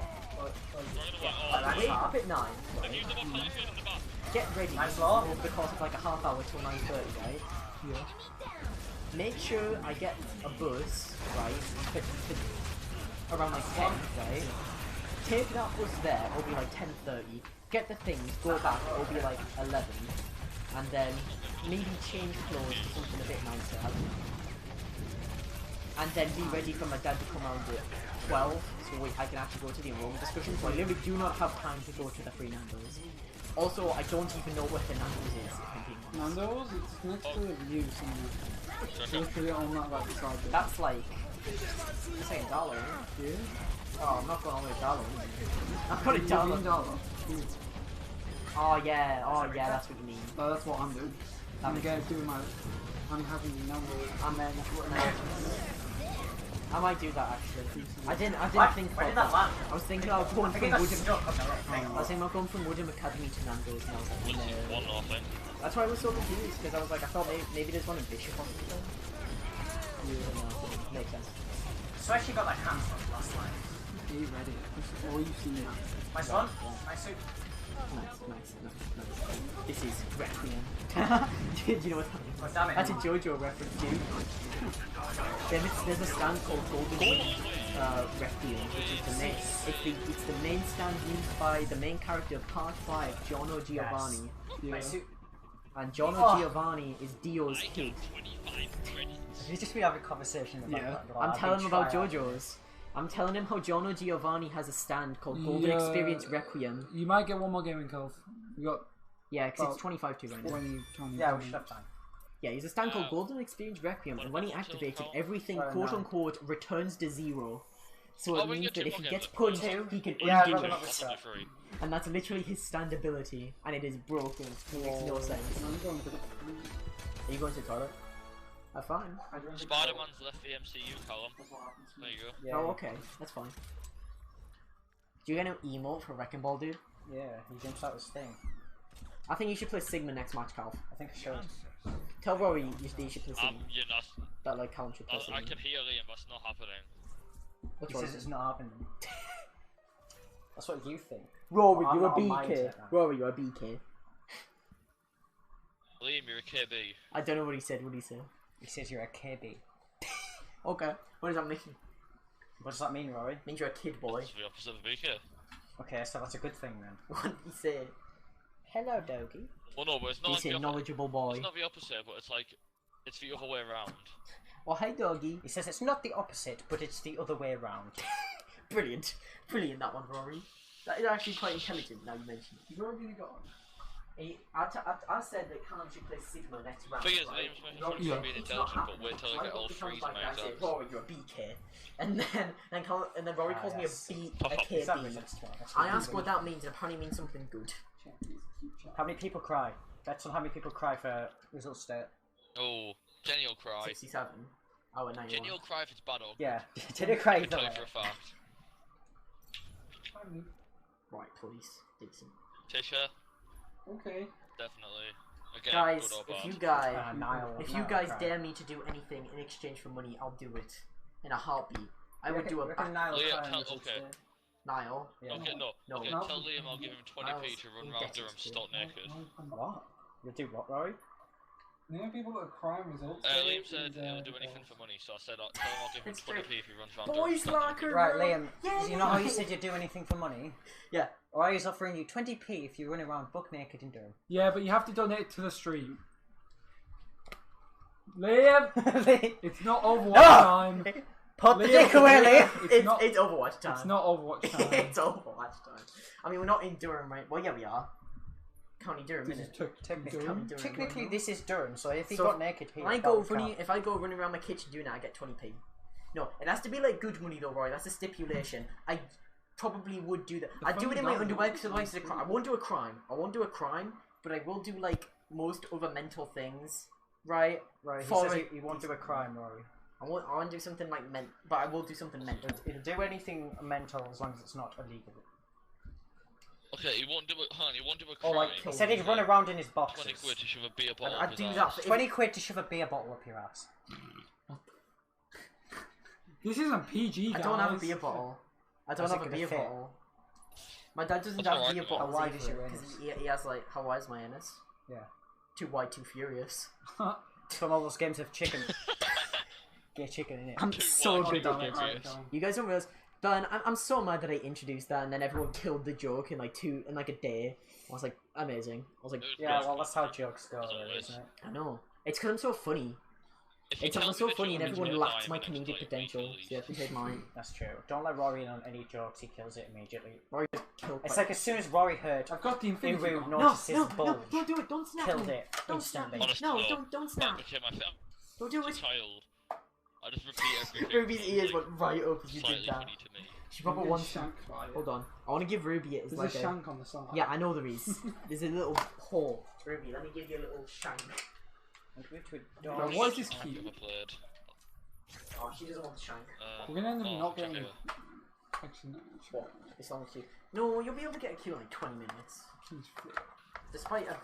Speaker 1: Wake up at 9. Right? Get ready because it's like a half hour till 9:30, right?
Speaker 2: Yeah.
Speaker 1: Make sure I get a bus, right? Around like 10, right? Take that bus there, it'll be like 10:30. Get the things, go back, it'll be like 11. And then maybe change clothes to something a bit nicer. And then be ready for my dad to come around at 12, so I can actually go to the enrollment discussion. So I literally do not have time to go to the free Nando's. Also, I don't even know what the Nando's is, if I'm being honest.
Speaker 2: Nando's? It's next to the view somewhere. Literally on that right beside it.
Speaker 1: That's like... It's like $1, isn't it?
Speaker 2: Yeah.
Speaker 1: Oh, I'm not going all the way $1. I've got $1. Oh yeah, that's what you mean.
Speaker 2: No, that's what I'm doing. I'm doing my... I'm having Nando's.
Speaker 1: And then... I might do that actually. I didn't think
Speaker 7: Where did
Speaker 1: about
Speaker 7: that land?
Speaker 1: I was thinking I was going
Speaker 7: I
Speaker 1: from
Speaker 7: think
Speaker 1: Woodham.
Speaker 7: that's stuck on the right thing.
Speaker 1: I was thinking I'm going from Woodham Academy to Nando's, and I was like, no.
Speaker 8: One more thing.
Speaker 1: That's why I was so confused because I was like, I thought maybe there's one in Bishop or something. Yeah, no, makes sense.
Speaker 7: So I actually got like hands on last night.
Speaker 2: Are you ready? This is all you've seen now.
Speaker 7: Nice one. Nice suit.
Speaker 1: Nice. This is Requiem. Do you know what that is?
Speaker 7: What's that mean?
Speaker 1: That's a JoJo reference, dude. There's a stand called Golden Wind Requiem, which is it's the main stand used by the main character of Part 5, Giorno Giovanni.
Speaker 2: Yeah.
Speaker 7: Nice suit.
Speaker 1: And Giorno Giovanni is Dio's kid.
Speaker 7: You just be having a conversation about that.
Speaker 1: I'm telling him about JoJo's. I'm telling him how Giorno Giovanni has a stand called Golden Experience Requiem.
Speaker 2: You might get one more game in Cove. You got...
Speaker 1: Yeah, because it's 25 to right now.
Speaker 7: Yeah, we should have time.
Speaker 1: Yeah, he's a stand called Golden Experience Requiem, and when he activates it, everything quote-unquote returns to 0. So it means that if he gets punched, he can undo it. And that's literally his stand ability, and it is broken. It makes no sense. Are you going to the toilet? Fine.
Speaker 8: Spider-Man's left the MCU, Callum. There you go.
Speaker 1: Yeah. Oh, okay. That's fine. Do you get an emote for Wrecking Ball, dude?
Speaker 7: Yeah, he jumps out his thing.
Speaker 1: I think you should play Sigma next match, Cal.
Speaker 7: I think I should.
Speaker 1: Tell Rory you should play Sigma.
Speaker 8: You're not.
Speaker 1: That like Cal should play Sigma.
Speaker 8: I can hear Liam, that's not happening.
Speaker 1: Which
Speaker 7: He
Speaker 1: one
Speaker 7: says
Speaker 1: is
Speaker 7: it's
Speaker 1: it?
Speaker 7: not happening. That's what you think.
Speaker 1: Rory,
Speaker 7: I'm
Speaker 1: you're a
Speaker 7: not on my
Speaker 1: BK.
Speaker 7: internet now.
Speaker 1: Rory, you're a BK.
Speaker 8: Liam, you're a KB.
Speaker 1: I don't know what he said. What did he say?
Speaker 7: He says you're a KB.
Speaker 1: Okay. What does that mean?
Speaker 7: What does that mean, Rory?
Speaker 1: Means you're a kid boy.
Speaker 8: It's the opposite of BK.
Speaker 7: Okay, so that's a good thing then.
Speaker 1: What did he say? Hello, doggy.
Speaker 8: Well, no, but it's not
Speaker 1: He
Speaker 8: like
Speaker 1: said
Speaker 8: the
Speaker 1: knowledgeable boy.
Speaker 8: It's not the opposite, but it's like it's the other way around.
Speaker 1: Well, hey, doggy.
Speaker 7: He says it's not the opposite, but it's the other way around.
Speaker 1: Brilliant. Brilliant, that one, Rory. That is actually quite intelligent, now you mention it.
Speaker 2: You've already got one.
Speaker 1: I said that Callum should play Sigma next round.
Speaker 8: Thing is,
Speaker 1: right?
Speaker 8: Liam's making
Speaker 1: Rory
Speaker 8: fun
Speaker 1: said
Speaker 8: of being
Speaker 1: it's
Speaker 8: intelligent,
Speaker 1: not
Speaker 8: but wait till I
Speaker 1: happening.
Speaker 8: get all
Speaker 1: got the
Speaker 8: threes in
Speaker 1: comeback
Speaker 8: my
Speaker 1: and I said,
Speaker 8: exams.
Speaker 1: Rory, you're a BK. And then Rory calls me a
Speaker 7: Is that
Speaker 1: KB.
Speaker 7: results to us?
Speaker 1: I ask what that means, and apparently it means something good.
Speaker 7: How many people cry? That's on how many people cry for results state.
Speaker 8: Oh, Jenny will cry.
Speaker 1: 67. Oh, and 91.
Speaker 8: Jenny will cry if it's bad or
Speaker 7: Yeah, Jenny cry
Speaker 8: I
Speaker 7: either
Speaker 8: can tell you
Speaker 7: way.
Speaker 8: for a fact.
Speaker 1: Right, please. Decent.
Speaker 8: Tisha,
Speaker 2: Okay.
Speaker 8: definitely. Again,
Speaker 1: Guys,
Speaker 8: good or bad.
Speaker 1: if you guys,
Speaker 7: Niall,
Speaker 1: if you
Speaker 7: Niall
Speaker 1: guys
Speaker 7: cry.
Speaker 1: dare me to do anything in exchange for money, I'll do it. In a heartbeat. I would do a back...
Speaker 7: Niall
Speaker 8: Liam,
Speaker 7: cry in
Speaker 8: tell-
Speaker 7: results
Speaker 8: okay.
Speaker 7: state.
Speaker 1: Niall.
Speaker 7: Yeah.
Speaker 8: Okay, no.
Speaker 1: No.
Speaker 8: Okay,
Speaker 2: No.
Speaker 8: tell Liam I'll give him 20p to run around Durham stuck naked.
Speaker 7: What? You'll do what, Rory?
Speaker 2: The only people that are crime results.
Speaker 8: Liam said he'll do anything for money, so I said tell him I'll give him
Speaker 1: It's true.
Speaker 8: 20p if he runs around Durham
Speaker 1: Boys
Speaker 8: stuck
Speaker 1: like
Speaker 8: naked.
Speaker 1: her.
Speaker 7: Right, Liam,
Speaker 1: Yeah,
Speaker 7: you know how you said you'd do anything for money?
Speaker 1: Yeah.
Speaker 7: Rory's offering you 20p if you run around buck naked in Durham.
Speaker 2: Yeah, but you have to donate it to the stream. Liam! It's not Overwatch time.
Speaker 7: Pop the
Speaker 2: Liam,
Speaker 7: dick away, Liam!
Speaker 1: It's Overwatch time.
Speaker 2: It's not Overwatch time.
Speaker 1: It's Overwatch time. I mean, we're not in Durham, right? Well, yeah, we are. County Durham,
Speaker 2: This
Speaker 1: isn't
Speaker 2: is
Speaker 1: it?
Speaker 7: Technically,
Speaker 2: Durham.
Speaker 7: technically this is Durham, so if he
Speaker 1: So,
Speaker 7: got naked here,
Speaker 1: When I
Speaker 7: that
Speaker 1: go
Speaker 7: would
Speaker 1: running,
Speaker 7: count.
Speaker 1: if I go running around my kitchen doing that, I get 20p. No, it has to be like good money though, Roy. That's a stipulation. I probably would do that. I'd do it in my underwear because otherwise it's a crime. I won't do a crime. I won't do a crime, but I will do like most other mental things, right?
Speaker 7: Right, he
Speaker 1: For
Speaker 7: says
Speaker 1: it-
Speaker 7: he won't do a crime, Rory.
Speaker 1: I want to do something like but I will do something mental.
Speaker 7: He'll do anything mental as long as it's not illegal.
Speaker 8: Okay, he won't do it, hon, he won't do a
Speaker 7: Oh,
Speaker 8: crime.
Speaker 7: like, he said he'd run around in his
Speaker 8: 20
Speaker 7: boxes.
Speaker 8: quid to shove a beer bottle
Speaker 1: I'd
Speaker 8: up his
Speaker 1: do
Speaker 8: ass.
Speaker 1: that. For,
Speaker 7: 20 quid to shove a beer bottle up your ass.
Speaker 2: This isn't PG,
Speaker 1: I
Speaker 2: guys.
Speaker 1: don't have a beer bottle. I don't
Speaker 7: How's it
Speaker 1: have a
Speaker 7: gonna
Speaker 1: beer
Speaker 7: fit?
Speaker 1: bottle. My dad doesn't
Speaker 8: That's
Speaker 1: have
Speaker 8: alright,
Speaker 1: beer
Speaker 8: man.
Speaker 1: bottles
Speaker 7: How wide is your
Speaker 1: because
Speaker 7: anus?
Speaker 1: he has like, how wide is my anus?
Speaker 7: Yeah.
Speaker 1: Too wide, too furious.
Speaker 7: From all those games of chicken. Get chicken in it.
Speaker 1: I'm
Speaker 8: Too
Speaker 1: so
Speaker 8: wide,
Speaker 1: good
Speaker 8: too
Speaker 1: at it.
Speaker 8: furious.
Speaker 1: You guys don't realize, Dan, I'm so mad that I introduced that and then everyone killed the joke in like a day. I was like, amazing. I was like,
Speaker 8: It was
Speaker 7: Yeah,
Speaker 8: great.
Speaker 7: well, that's how jokes go,
Speaker 8: As
Speaker 7: really,
Speaker 8: always.
Speaker 7: isn't it?
Speaker 1: I know. It's because I'm so funny.
Speaker 8: If you
Speaker 1: It's
Speaker 8: tell
Speaker 1: I'm
Speaker 8: me
Speaker 1: so
Speaker 8: the
Speaker 1: funny and
Speaker 8: joke,
Speaker 1: everyone
Speaker 8: it's
Speaker 1: lacks
Speaker 8: time
Speaker 1: my
Speaker 8: and it's
Speaker 1: comedic
Speaker 8: like
Speaker 1: potential.
Speaker 8: weekly.
Speaker 1: So you have to take mine.
Speaker 7: That's true. Don't let Rory in on any jokes, he kills it immediately.
Speaker 1: Rory just killed
Speaker 7: It's
Speaker 1: my-
Speaker 7: like as soon as Rory heard
Speaker 2: I've got the Infinity
Speaker 7: Iru
Speaker 2: Gun.
Speaker 7: noticed his
Speaker 1: no,
Speaker 7: bulge,
Speaker 1: don't do it. Don't snap
Speaker 7: killed
Speaker 1: me.
Speaker 7: it
Speaker 1: Don't snap
Speaker 7: instantly.
Speaker 1: me.
Speaker 8: Honestly,
Speaker 1: No,
Speaker 8: though,
Speaker 1: don't snap.
Speaker 8: Okay, my
Speaker 1: Don't do
Speaker 8: as
Speaker 1: it.
Speaker 8: a child, I just repeat everything.
Speaker 1: Ruby's ears went right up as you
Speaker 8: slightly
Speaker 1: did that.
Speaker 8: funny to me.
Speaker 1: She probably
Speaker 2: There's
Speaker 1: wants.
Speaker 2: shank by it.
Speaker 1: Hold on. I want to give Ruby it as
Speaker 2: There's
Speaker 1: like
Speaker 2: a
Speaker 1: a.
Speaker 2: shank on the side.
Speaker 1: Yeah, I know there is. There's a little hole. Ruby, let me give you a little shank.
Speaker 2: Now, why is this
Speaker 8: I've
Speaker 2: cute?
Speaker 8: never played.
Speaker 1: Oh, she doesn't want the shank.
Speaker 2: We're gonna end up
Speaker 8: oh,
Speaker 2: not
Speaker 8: check
Speaker 2: getting.
Speaker 8: it.
Speaker 2: Actually, no.
Speaker 1: What? It's long as you. No, you'll be able to get a kill in like 20 minutes.
Speaker 2: Please flip.
Speaker 1: Despite a.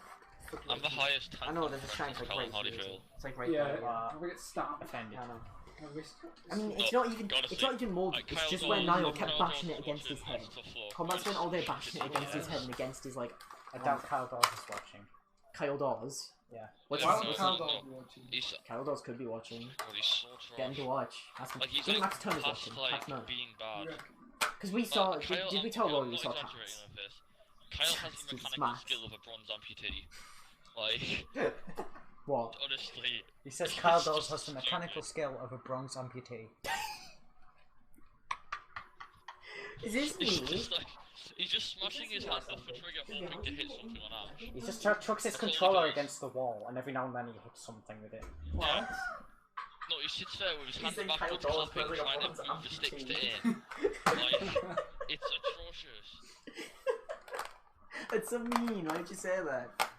Speaker 8: I'm the highest tank
Speaker 1: I know there's a
Speaker 8: conference
Speaker 1: shank like
Speaker 8: Callum,
Speaker 1: right
Speaker 8: how do you
Speaker 1: here.
Speaker 8: feel?
Speaker 1: It's like right
Speaker 2: Yeah,
Speaker 1: there. Yeah.
Speaker 2: we get stabbed.
Speaker 7: offended.
Speaker 1: I know.
Speaker 2: My wrist.
Speaker 1: I mean, it's
Speaker 8: No,
Speaker 1: not even.
Speaker 8: gotta
Speaker 1: It's
Speaker 8: say,
Speaker 1: not even molded.
Speaker 8: like,
Speaker 1: It's
Speaker 8: Kyle
Speaker 1: just where
Speaker 8: Dawes-
Speaker 1: Niall kept
Speaker 8: Kyle
Speaker 1: bashing it
Speaker 8: Dawes
Speaker 1: against his
Speaker 8: watching
Speaker 1: head.
Speaker 8: this tough floor.
Speaker 1: Combat spent all day
Speaker 8: It's
Speaker 1: bashing it
Speaker 8: just
Speaker 1: against his
Speaker 8: hilarious.
Speaker 1: head and against his like.
Speaker 7: I doubt Kyle Dawes is watching.
Speaker 1: Kyle Dawes.
Speaker 7: Yeah.
Speaker 1: What's
Speaker 8: Yeah,
Speaker 2: Why
Speaker 1: his
Speaker 2: would
Speaker 8: no,
Speaker 2: Kyle
Speaker 8: no,
Speaker 2: Dawes
Speaker 8: no.
Speaker 2: be watching?
Speaker 8: He's,
Speaker 1: Kyle Dawes could be watching.
Speaker 8: God, he's so
Speaker 1: Get him
Speaker 8: trash.
Speaker 1: to watch. Ask him.
Speaker 8: Like, he's
Speaker 1: Even
Speaker 8: like,
Speaker 1: Max Turner's
Speaker 8: past,
Speaker 1: watching.
Speaker 8: like,
Speaker 1: Max Turner.
Speaker 8: being bad.
Speaker 1: Because we saw.
Speaker 8: Kyle,
Speaker 1: Did we tell
Speaker 8: I'm
Speaker 1: Rory we
Speaker 8: not
Speaker 1: saw
Speaker 8: exaggerating
Speaker 1: Tax?
Speaker 8: with this. Kyle has the
Speaker 1: It's
Speaker 8: mechanical
Speaker 1: Max.
Speaker 8: skill of a bronze amputee. Like,
Speaker 1: What?
Speaker 8: honestly.
Speaker 7: He says Kyle Dawes has the mechanical skill of a bronze amputee.
Speaker 1: Is this
Speaker 8: He's
Speaker 1: me?
Speaker 8: just like, he's just smashing his hands off the trigger hoping to hit something on Ash.
Speaker 7: He just chucks his
Speaker 8: That's all he
Speaker 7: controller
Speaker 8: does.
Speaker 7: against the wall, and every now and then he hits something with it.
Speaker 8: Yeah. No, he sits there with his
Speaker 1: He's
Speaker 8: hands
Speaker 1: saying Kyle
Speaker 8: backwards
Speaker 1: Dawes
Speaker 8: clapping,
Speaker 1: plays like a
Speaker 8: trying to
Speaker 1: bronze
Speaker 8: move the sticks to
Speaker 1: amputee.
Speaker 8: aim. Like, it's atrocious.
Speaker 1: That's so mean. Why did you say that?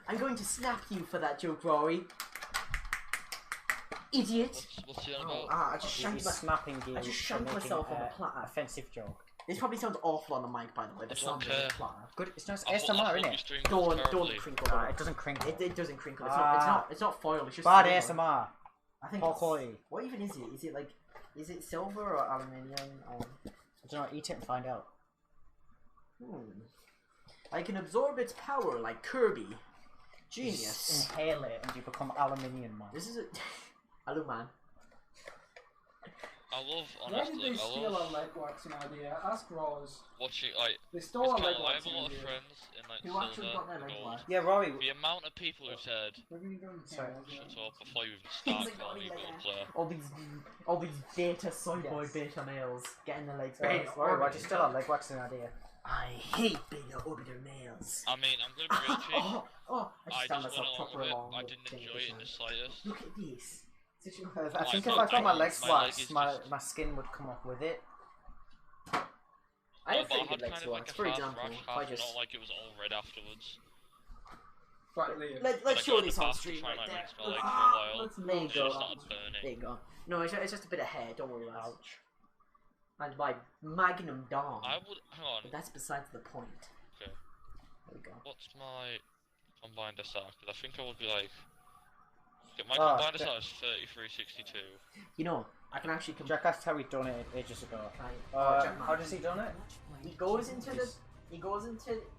Speaker 1: I'm going to snap you for that joke, Rory. Idiot.
Speaker 8: What's he on
Speaker 1: Oh,
Speaker 8: about?
Speaker 1: I just
Speaker 7: He's
Speaker 1: shanked my.
Speaker 7: snapping you
Speaker 1: I just
Speaker 7: for
Speaker 1: shanked
Speaker 7: making
Speaker 1: myself on the
Speaker 7: an
Speaker 1: platter.
Speaker 7: offensive joke.
Speaker 1: This probably sounds awful on the mic, by the way. The sound really flat.
Speaker 7: Good. It's nice
Speaker 8: I thought
Speaker 7: ASMR,
Speaker 8: your
Speaker 7: innit?
Speaker 8: stream goes
Speaker 1: Don't
Speaker 8: terribly.
Speaker 1: crinkle.
Speaker 7: Nah, it doesn't crinkle.
Speaker 1: It doesn't crinkle. It's
Speaker 7: Ah.
Speaker 1: not foil. It's just
Speaker 7: Bad
Speaker 1: silver.
Speaker 7: ASMR.
Speaker 1: I think.
Speaker 7: Poor
Speaker 1: It's,
Speaker 7: quality.
Speaker 1: what even is it? Is it like? Is it silver or aluminium? Or...
Speaker 7: I don't know. Eat it and find out.
Speaker 1: I can absorb its power like Kirby. Genius.
Speaker 7: Just inhale it and you become aluminium, man.
Speaker 1: This is a aluman.
Speaker 8: I love,
Speaker 2: Why
Speaker 8: honestly,
Speaker 2: did they steal
Speaker 8: I
Speaker 2: our
Speaker 8: love
Speaker 2: leg waxing idea? Ask Rose.
Speaker 8: watching, like,
Speaker 2: They
Speaker 8: it's
Speaker 2: stole our
Speaker 8: kind
Speaker 2: leg
Speaker 8: of, I have a
Speaker 2: waxing
Speaker 8: lot of
Speaker 2: idea.
Speaker 8: friends in, like,
Speaker 1: Who actually
Speaker 8: silver
Speaker 1: got their
Speaker 8: and
Speaker 1: leg
Speaker 8: gold.
Speaker 1: waxed?
Speaker 7: Yeah, Rory.
Speaker 8: The amount of people who've said,
Speaker 2: We're gonna go in
Speaker 7: Sorry.
Speaker 8: shut up before you even start calling me a gold player.
Speaker 1: All these beta soy boy beta males getting their legs
Speaker 7: Hey,
Speaker 1: waxed.
Speaker 7: Rory, why do you still have leg waxing idea?
Speaker 1: I hate beta orbital males.
Speaker 8: I mean, I'm gonna be real cheap.
Speaker 1: I
Speaker 8: I
Speaker 1: just found
Speaker 8: just
Speaker 1: myself
Speaker 8: went along
Speaker 1: proper
Speaker 8: with it.
Speaker 1: along
Speaker 8: I
Speaker 1: with
Speaker 8: didn't
Speaker 1: thing
Speaker 8: enjoy it in the
Speaker 1: this
Speaker 8: slightest.
Speaker 1: Look at this. Such a-
Speaker 7: I
Speaker 8: Like,
Speaker 7: think if
Speaker 8: look,
Speaker 7: I got my
Speaker 8: my
Speaker 7: legs
Speaker 8: leg is
Speaker 7: waxed,
Speaker 8: just-
Speaker 7: my skin would come up with it.
Speaker 1: I have
Speaker 8: But
Speaker 1: pretty
Speaker 8: I
Speaker 1: good
Speaker 8: had
Speaker 1: legs
Speaker 8: kind
Speaker 1: to
Speaker 8: of like
Speaker 1: wax.
Speaker 8: a
Speaker 1: For
Speaker 8: half
Speaker 1: example,
Speaker 8: rash,
Speaker 1: if I
Speaker 8: half
Speaker 1: just
Speaker 8: not like it was all red afterwards.
Speaker 2: Right, Liam.
Speaker 1: let's
Speaker 8: Like,
Speaker 1: show
Speaker 8: in the
Speaker 1: this on
Speaker 8: past,
Speaker 1: stream
Speaker 8: try
Speaker 1: right
Speaker 8: my
Speaker 1: there.
Speaker 8: rinse my legs for a while.
Speaker 1: There you
Speaker 8: It
Speaker 1: go.
Speaker 8: just started burning.
Speaker 1: There you go. No, it's just a bit of hair. Don't worry about it.
Speaker 7: Ouch.
Speaker 1: And my Magnum Dawn.
Speaker 8: I would, hang on,
Speaker 1: But that's besides the point.
Speaker 8: okay.
Speaker 1: There we go.
Speaker 8: What's my combined SR? Because I think I would be like, my
Speaker 7: Oh,
Speaker 8: combined SR is 3362.
Speaker 1: You know, I can actually.
Speaker 7: Jack asked how he done it ages ago.
Speaker 1: Jack,
Speaker 7: How does he done it?
Speaker 1: He goes into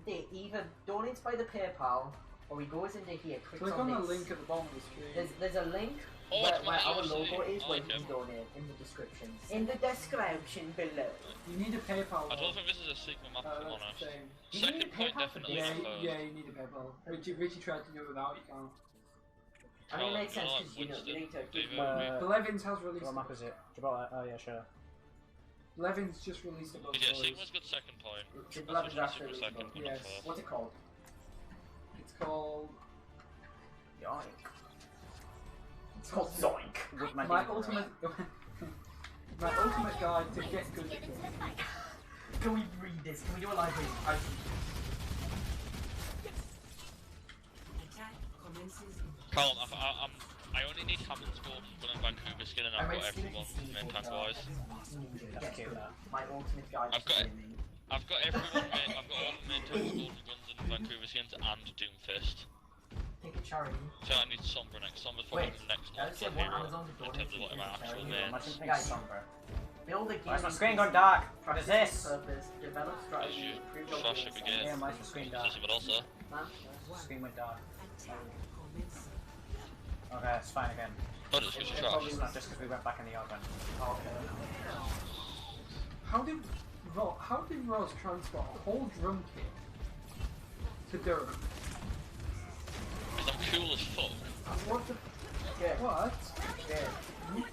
Speaker 1: the either donates by the PayPal or he goes into here. Clicks
Speaker 2: Click
Speaker 1: on
Speaker 2: on the
Speaker 1: this.
Speaker 2: link at the bottom of the screen.
Speaker 1: There's a link
Speaker 8: Oh,
Speaker 1: where
Speaker 8: it's my
Speaker 1: our
Speaker 8: USC.
Speaker 1: logo is
Speaker 8: I
Speaker 1: where
Speaker 8: like
Speaker 1: you
Speaker 8: it.
Speaker 1: donate in the description. In the description below.
Speaker 2: You need a PayPal.
Speaker 8: I don't think this is a secret map, if I'm
Speaker 2: that's
Speaker 8: honest.
Speaker 2: the same.
Speaker 1: Do you need
Speaker 8: Second point,
Speaker 1: PayPal for
Speaker 8: definitely
Speaker 2: Yeah,
Speaker 8: not first.
Speaker 2: yeah, you need a PayPal. Richie tried to do it without, you can't.
Speaker 1: I mean, it makes
Speaker 8: Oh,
Speaker 1: sense
Speaker 8: no,
Speaker 1: because you
Speaker 8: Winston,
Speaker 1: need to keep
Speaker 8: David,
Speaker 1: the.
Speaker 2: The Levins has released
Speaker 7: What map is it? Gibraltar? Oh yeah, sure.
Speaker 2: Levins just released it.
Speaker 8: Yeah, Sigma's got second point.
Speaker 1: The
Speaker 8: That's
Speaker 1: Levins
Speaker 8: what
Speaker 1: actually
Speaker 8: Sigma's second, but not
Speaker 2: Yes.
Speaker 8: first.
Speaker 1: What's it called?
Speaker 2: It's called
Speaker 1: Yoink. It's called Zoink.
Speaker 7: With
Speaker 2: my
Speaker 7: demon
Speaker 2: ultimate. My ultimate guide to get good at games.
Speaker 1: Can we read this? Can we do a live read?
Speaker 10: Attack commences in
Speaker 8: Callum, I only need Hammond's gold for running Vancouver skin and I've got everyone main tank wise.
Speaker 7: That's cute, that.
Speaker 1: My ultimate guide
Speaker 8: I've
Speaker 1: to
Speaker 8: got it.
Speaker 1: gaming.
Speaker 8: I've got everyone I've got all the main tanks gold who runs in Vancouver skins and Doomfist.
Speaker 1: Take a charity.
Speaker 8: So I need Sombra next. Sombra's probably
Speaker 1: Wait,
Speaker 8: the next
Speaker 1: I
Speaker 8: North
Speaker 1: said
Speaker 8: hero
Speaker 1: one Amazon
Speaker 8: in
Speaker 1: donation
Speaker 8: terms of like my
Speaker 1: to
Speaker 8: actual
Speaker 1: charity.
Speaker 8: mains.
Speaker 7: Imagine things
Speaker 1: Guys.
Speaker 7: somber.
Speaker 1: Build a game.
Speaker 7: Why is my screen going dark? What is this?
Speaker 1: Purpose, develop
Speaker 8: As
Speaker 1: strategy,
Speaker 8: you
Speaker 1: improve your
Speaker 8: trash
Speaker 1: game
Speaker 8: it
Speaker 1: sense.
Speaker 8: again.
Speaker 7: Yeah, mine's the screen dark.
Speaker 8: But also,
Speaker 7: Screen went dark.
Speaker 10: attack commences.
Speaker 7: Okay, it's fine again.
Speaker 8: but it's just
Speaker 7: It's
Speaker 8: trash.
Speaker 7: not just because we went back in the oven.
Speaker 2: How did Rose transport a whole drum kit to Durham?
Speaker 8: Because I'm cool as fuck.
Speaker 2: What the?
Speaker 1: Good.
Speaker 2: What?
Speaker 1: Good.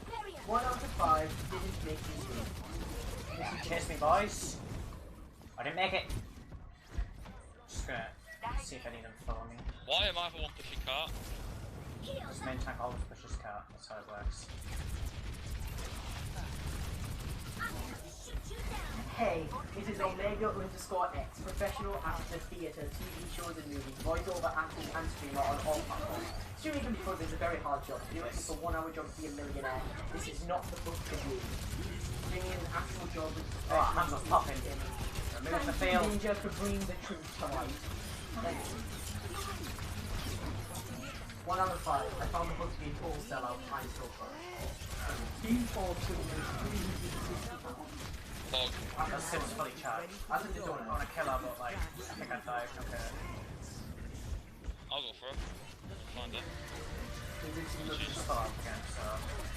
Speaker 1: 1 out of 5 didn't make this game.
Speaker 7: Chase me, boys. I didn't make it. Just gonna see if any of them follow me.
Speaker 8: Why am I the one pushing cart?
Speaker 7: This main tank always pushes cart. That's how it works.
Speaker 1: Hey, it is Omega_X, professional actor, theatre, TV shows and movies, voiceover acting and streamer on all platforms. Streaming can be fun, it's a very hard job. You don't take a 1 hour job to be a millionaire. This is not the book for you. Streaming is an actual job with
Speaker 7: Oh, hands are popping. Remove the field.
Speaker 1: danger to bring the truth to light. Thank you. 1 out of 5. I found the book to be a total sellout. I'm so sorry.
Speaker 2: Team Force is £360.
Speaker 8: Fog.
Speaker 7: The sim's fully charged.
Speaker 1: I think they're doing
Speaker 7: I want to kill her, but like, I think I'd die. Okay.
Speaker 8: I'll go for it. Find it.
Speaker 7: Just fall out again, so.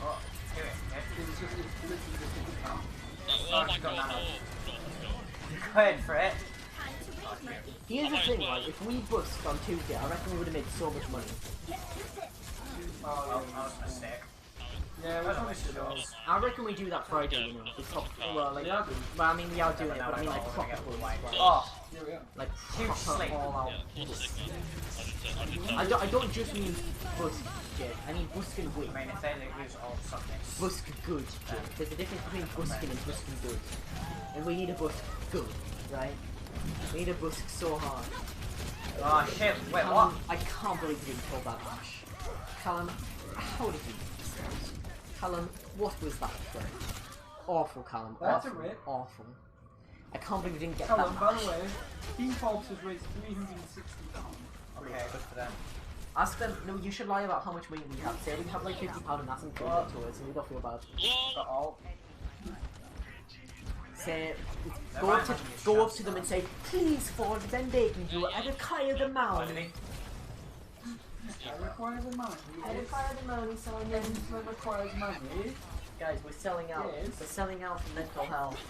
Speaker 7: Oh, do it.
Speaker 2: It's literally just a count.
Speaker 8: Oh my god, no.
Speaker 7: Paid for it.
Speaker 1: Here's the thing, right? If we bust on Tuesday, I reckon we would have made so much money.
Speaker 7: Oh, that was a mistake.
Speaker 2: Yeah, we probably should have.
Speaker 1: I reckon we do that Friday, you know. We top, well, like, well, I mean, we are doing it, but I mean, like, proper ones, like,
Speaker 7: Oh,
Speaker 2: Here we go.
Speaker 1: like
Speaker 7: Huge
Speaker 1: proper
Speaker 7: sleep.
Speaker 1: all out.
Speaker 8: Yeah, plus Sigma. I
Speaker 1: I don't just mean busk, Jake. I mean busking
Speaker 7: I
Speaker 1: win.
Speaker 7: mean, if they lose all subjects.
Speaker 1: Busk good, Jake. There's a difference between busking and busking good. And we need a busk good, right? We need a busk so hard.
Speaker 7: Oh shit, wait,
Speaker 1: Callum,
Speaker 7: what?
Speaker 1: I can't believe you didn't pull that Ash. Callum, how did you do this? Callum, what was that for? Awful, Callum.
Speaker 2: That's a
Speaker 1: Awful.
Speaker 2: rip.
Speaker 1: Awful. I can't believe we didn't get
Speaker 2: Callum,
Speaker 1: that
Speaker 2: by
Speaker 1: much.
Speaker 2: the way, Team Forbes has raised £360.
Speaker 7: Okay, good for them.
Speaker 1: Ask them, no, you should lie about how much money we have. Say we have like £50 and that's included to it, so we don't feel bad.
Speaker 7: Got all.
Speaker 1: Say, go up to them and say, please Forbes, then they can do it. I require the money.
Speaker 2: I require the money.
Speaker 1: I require the money, so then
Speaker 2: requires money.
Speaker 1: guys, we're selling out.
Speaker 2: Yes.
Speaker 1: We're selling out for mental health.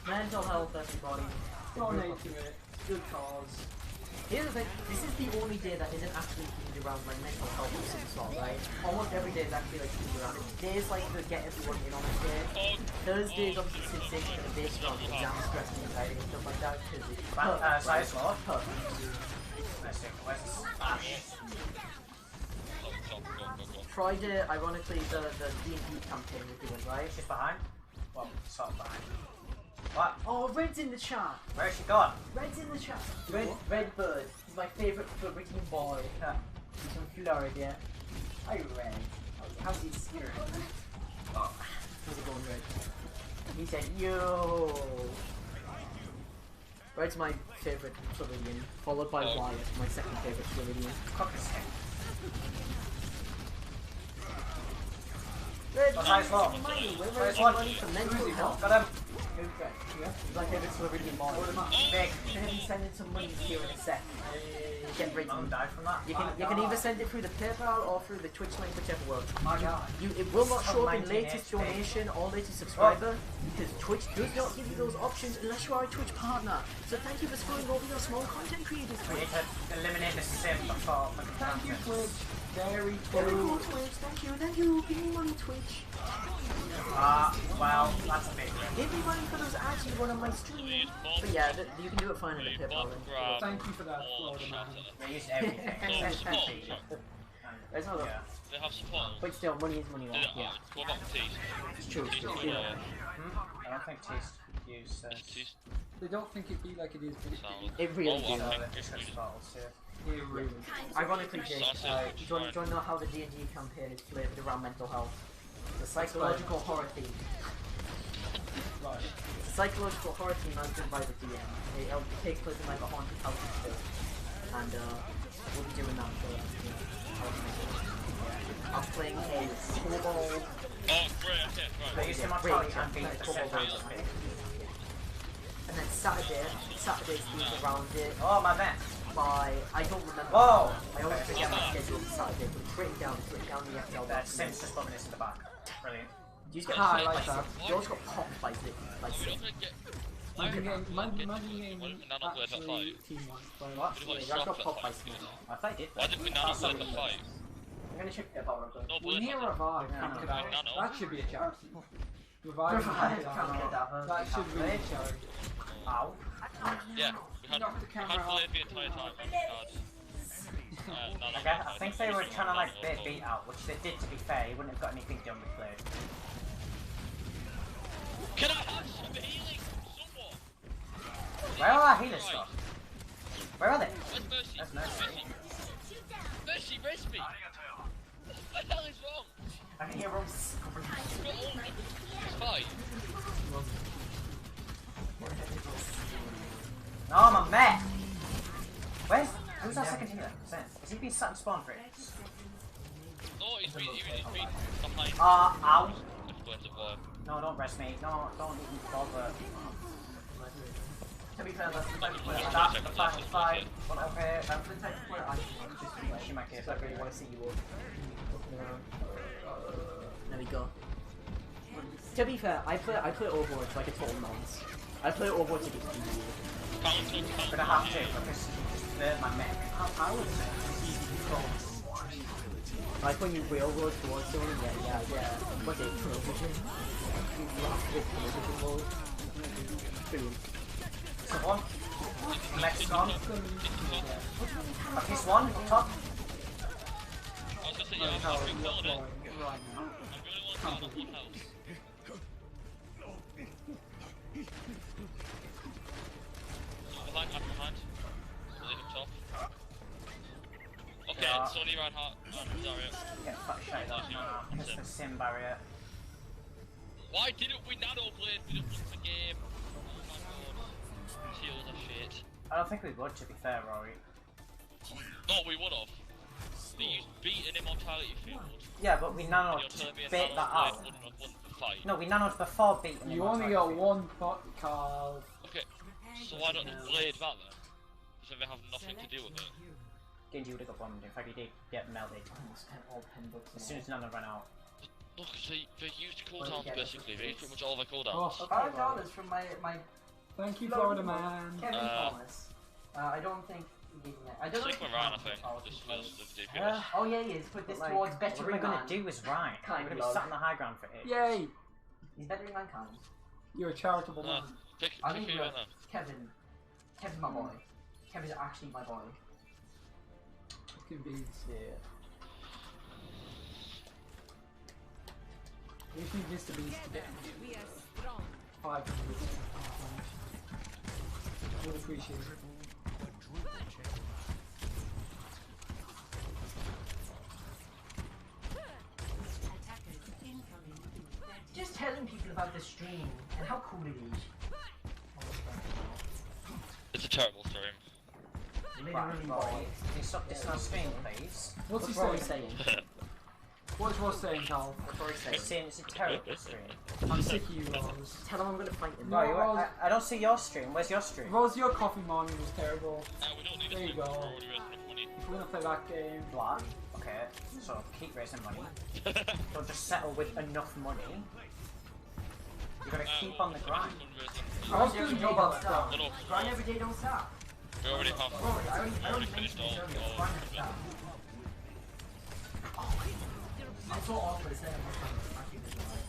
Speaker 1: Mental health, everybody.
Speaker 2: Donate to it. Good cause.
Speaker 1: Here's the thing, this is the only day that isn't actually themed around like mental health of some sort, right? Almost every day is actually like themed around it. Days like to get everyone in on the day. Thursdays obviously sensation and based on exam stress and anxiety and stuff like that because it's
Speaker 7: Size what?
Speaker 1: Friday, ironically, the D&D campaign we're doing, right?
Speaker 7: She's behind? Well, sort of behind. What?
Speaker 1: Oh, Red's in the chat!
Speaker 7: Where's she gone?
Speaker 1: Red's in the chat! Redbird. He's my favourite Floridian boy. He's from Florida. Hi, Red. How's his spirit? Oh, how's it going, Red? He said, yo! Red's my favourite Floridian, followed by Wyatt, my second favourite Floridian. Red,
Speaker 7: Size what?
Speaker 1: money! We're
Speaker 7: Size
Speaker 1: raising
Speaker 7: what?
Speaker 1: money for mental health.
Speaker 7: Got him.
Speaker 1: He's my favourite Floridian boy.
Speaker 7: Big.
Speaker 1: Can you send in some money here in a sec? Get ready.
Speaker 7: Mum died from that.
Speaker 1: You can either send it through the PayPal or through the Twitch link, whichever works.
Speaker 7: My God.
Speaker 1: It will not show up in latest donation or latest subscriber because Twitch does not give you those options unless you are a Twitch partner. So thank you for scrolling over your small content creators.
Speaker 7: We need to eliminate the sim before.
Speaker 2: Thank you, Twitch. Very
Speaker 1: Very
Speaker 2: cool.
Speaker 1: cool, Twitch. Thank you. Give me money, Twitch.
Speaker 7: Well, that's a big one.
Speaker 1: Give me money for those ads you run on my stream. But yeah, you can do it fine in the PayPal link.
Speaker 2: Thank you for that, Florida man.
Speaker 7: We use everything.
Speaker 1: There's no
Speaker 8: They have support.
Speaker 1: But still, money is money, right? Yeah.
Speaker 8: What about teeth?
Speaker 1: It's true.
Speaker 8: Teeth
Speaker 1: It's
Speaker 8: is
Speaker 1: true.
Speaker 7: I don't think Taste use
Speaker 8: Teeth
Speaker 2: They don't think it'd be like it is, but
Speaker 8: sound.
Speaker 1: It really
Speaker 8: Oh,
Speaker 1: is.
Speaker 8: I think it's really-
Speaker 2: it really is.
Speaker 1: Ironically, Jake,
Speaker 8: Sausage.
Speaker 1: do you want to know how the D&D campaign is flavoured around mental health? It's a psychological horror theme.
Speaker 2: Right.
Speaker 1: It's a psychological horror theme answered by the DM. It takes place in like a haunted house and stuff. And we'll be doing that for I'm playing a kobold.
Speaker 8: Oh, great, okay, right.
Speaker 7: They use him on
Speaker 1: Great,
Speaker 7: Charlie
Speaker 1: yeah,
Speaker 7: and beat the
Speaker 1: kobold
Speaker 7: sim.
Speaker 1: ranger. And then Saturday's themed around it
Speaker 7: Oh, my man.
Speaker 1: by, I don't remember.
Speaker 7: Whoa!
Speaker 1: I always forget my schedule for Saturday, but it's written down the FTL.
Speaker 7: That sim's just bumming this in the back. Brilliant.
Speaker 1: You just get
Speaker 2: Ah, I
Speaker 1: popped
Speaker 2: like
Speaker 1: by
Speaker 2: that.
Speaker 1: You also got popped by Zip. By
Speaker 8: You're
Speaker 1: Zip.
Speaker 8: not gonna get.
Speaker 2: Imagine getting
Speaker 8: Why didn't Banana play that
Speaker 2: actually
Speaker 8: fight?
Speaker 2: team one.
Speaker 7: What?
Speaker 8: Why did
Speaker 1: Yeah, I got
Speaker 8: that
Speaker 1: popped by
Speaker 8: fight?
Speaker 1: Zip.
Speaker 7: I thought you did.
Speaker 8: Why did Banana play the fight?
Speaker 1: I'm gonna check the power
Speaker 8: No,
Speaker 2: We
Speaker 8: but
Speaker 2: need a revive.
Speaker 7: Yeah,
Speaker 2: Can't
Speaker 7: no.
Speaker 2: get out. That should be a charity. Revive.
Speaker 1: Revive,
Speaker 2: Can't
Speaker 1: can't
Speaker 2: get out. That should be a charity.
Speaker 7: Ow.
Speaker 8: Yeah, we had
Speaker 2: Knock the camera
Speaker 8: played the entire time and we had.
Speaker 7: I think they were trying to like bait beat out, which they did to be fair. He wouldn't have got anything done with Blade.
Speaker 8: Can I have some healing from someone?
Speaker 7: Where are our healer stuff? Where are they?
Speaker 8: Where's Mercy?
Speaker 7: That's nice.
Speaker 8: Mercy, res me! What the hell is wrong?
Speaker 1: I can hear Rose.
Speaker 8: I've got all it's fine.
Speaker 7: Oh, my mech! Who's our second healer? Has he been sat in spawn for it?
Speaker 8: No, he's been behind.
Speaker 7: Ow!
Speaker 8: Explains it why.
Speaker 7: No, don't rest me. No, don't even bother.
Speaker 1: To be fair, that's the type of player
Speaker 7: That's fine. Okay.
Speaker 1: that's the type of player I want. Just be like,
Speaker 7: She might get
Speaker 1: I really want to see you all looking around. There we go. To be fair, I play Overwatch like a total nonce. I play Overwatch against people.
Speaker 7: I'm gonna have to because my mech.
Speaker 1: How is it? Easy control. Like when you railroad towards someone, yeah. But it's television. You blast with television mode. Boom.
Speaker 7: So one. Mech's gone. Okay, one up top.
Speaker 8: I was just saying, yeah, I'm killing it. I'm really want to one house. Behind, I'm behind. Really up top. Okay,
Speaker 7: Yeah.
Speaker 8: Sony Reinhardt, Zarya.
Speaker 7: Get fucked shit up. No, it's the sim barrier.
Speaker 8: Why didn't we nano blade? We didn't win the game. Oh my god. Heals are shit.
Speaker 7: I don't think we would, to be fair, Rory.
Speaker 8: No, we would have. You beat an immortality field.
Speaker 7: Yeah, but we nanoed
Speaker 8: You're
Speaker 7: to
Speaker 8: telling me a
Speaker 7: bait that
Speaker 8: Thanos
Speaker 7: out.
Speaker 8: blade wouldn't have won the fight?
Speaker 7: No, we nanoed before beating
Speaker 2: You
Speaker 7: him.
Speaker 2: only got one pot, Carl.
Speaker 8: Okay, so why don't they blade that then? So they have nothing to do with it.
Speaker 7: Genji would have got one. In fact, he did get melted. As soon as Nano ran out.
Speaker 8: Look, they used cooldowns basically. They used pretty much all their
Speaker 2: Oh,
Speaker 8: cooldowns.
Speaker 1: $5 from my
Speaker 2: thank you, Florida man.
Speaker 1: Kevin Thomas. I don't think he did that. I don't know.
Speaker 8: Sigma Ryan, I think, just for the DPS.
Speaker 1: Oh yeah, he is. Put this
Speaker 7: Like,
Speaker 1: towards
Speaker 7: what
Speaker 1: bettering
Speaker 7: we're gonna
Speaker 1: man.
Speaker 7: do is right. We're
Speaker 1: Kind
Speaker 7: gonna be
Speaker 1: of.
Speaker 7: sat on the high ground for it.
Speaker 2: Yay!
Speaker 1: He's bettering mankind.
Speaker 2: You're a charitable man.
Speaker 8: Pick
Speaker 1: I
Speaker 8: who
Speaker 1: think
Speaker 8: you want then.
Speaker 1: Kevin. Kevin's my boy. Kevin's actually my boy.
Speaker 2: Fucking beads.
Speaker 7: Yeah.
Speaker 2: We just need Mr. Beast to get
Speaker 10: We are strong.
Speaker 2: 500. I would appreciate it.
Speaker 10: Attackers incoming in 30
Speaker 1: Just telling people about the stream and how cool it is.
Speaker 8: It's a terrible stream.
Speaker 1: Literally,
Speaker 7: Rory,
Speaker 1: boy.
Speaker 7: can you stop this on screen, please?
Speaker 2: What's he
Speaker 1: Rory
Speaker 2: saying?
Speaker 1: saying?
Speaker 2: What's Ross saying, Carl?
Speaker 1: What's Rory
Speaker 7: He's saying it's a terrible stream.
Speaker 2: I'm sick of you, Ross.
Speaker 1: Tell him I'm gonna fight him.
Speaker 2: No,
Speaker 7: Rory,
Speaker 2: Ross.
Speaker 7: I don't see your stream. Where's your stream?
Speaker 2: Ross, your coffee morning was terrible.
Speaker 8: We don't need
Speaker 2: There
Speaker 8: a
Speaker 2: you
Speaker 8: stream,
Speaker 2: go.
Speaker 8: we're already raising enough money.
Speaker 2: If we're gonna play that game,
Speaker 7: Black. Okay, so keep raising money. Don't just settle with enough money. You're gonna keep on the grind.
Speaker 2: I was doing job about stuff.
Speaker 1: Grind every day, don't stop.
Speaker 8: We already have.
Speaker 1: Rory, I
Speaker 8: We already
Speaker 1: already
Speaker 8: finished
Speaker 1: mentioned
Speaker 8: all.
Speaker 1: this earlier. Grind never stop. I'm so awful at saying I'm actually this right.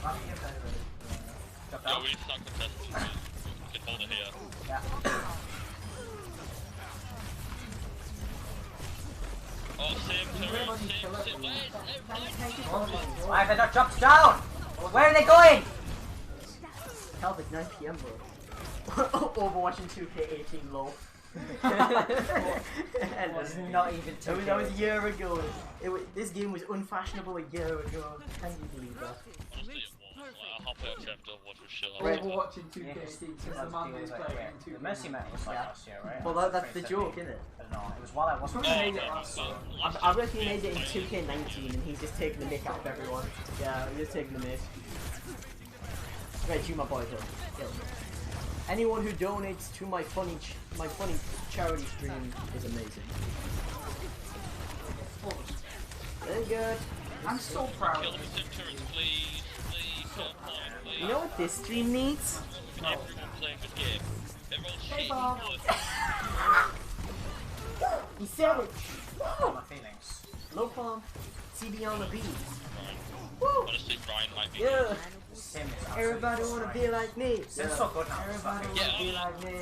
Speaker 1: Let me get better at it.
Speaker 8: Yeah, we need to start contesting. We can hold it here.
Speaker 7: Yeah.
Speaker 8: Oh, same turret, same.
Speaker 7: Why have they not dropped down? Where are they going?
Speaker 1: Calvin, 9 PM, bro. Overwatch and 2K18 low.
Speaker 7: It was not even
Speaker 1: That was a year ago. This game was unfashionable a year ago. Can you believe that?
Speaker 8: Honestly, it was. Like, I halfway accept Overwatch was shit.
Speaker 2: Overwatch in 2K18 since the man is playing in 2K.
Speaker 7: The Mercy Metal was like last year, right?
Speaker 1: Well, that's the joke, isn't it?
Speaker 7: I don't know. It was while I wasn't.
Speaker 2: Probably made it last year.
Speaker 1: I reckon he made it in 2K19 and he's just taking the mick out of everyone. Yeah, he's just taking the mick. Right, you my boy, Hill. Anyone who donates to my funny charity stream is amazing. Very good.
Speaker 2: I'm so proud
Speaker 8: Kill
Speaker 2: of
Speaker 8: the
Speaker 2: you.
Speaker 8: turrets, please. Please, don't mind, please.
Speaker 1: You know what this stream needs?
Speaker 8: Everyone playing this game. Everyone's shit.
Speaker 1: Bob.
Speaker 8: Good.
Speaker 1: He said it.
Speaker 7: My feelings.
Speaker 1: Low pump. CB on the beat.
Speaker 8: Honestly, Brian might be.
Speaker 1: Yeah.
Speaker 7: Sim is
Speaker 1: Everybody wanna be like me.
Speaker 7: Sim's so good now.
Speaker 1: Everybody wanna be like me.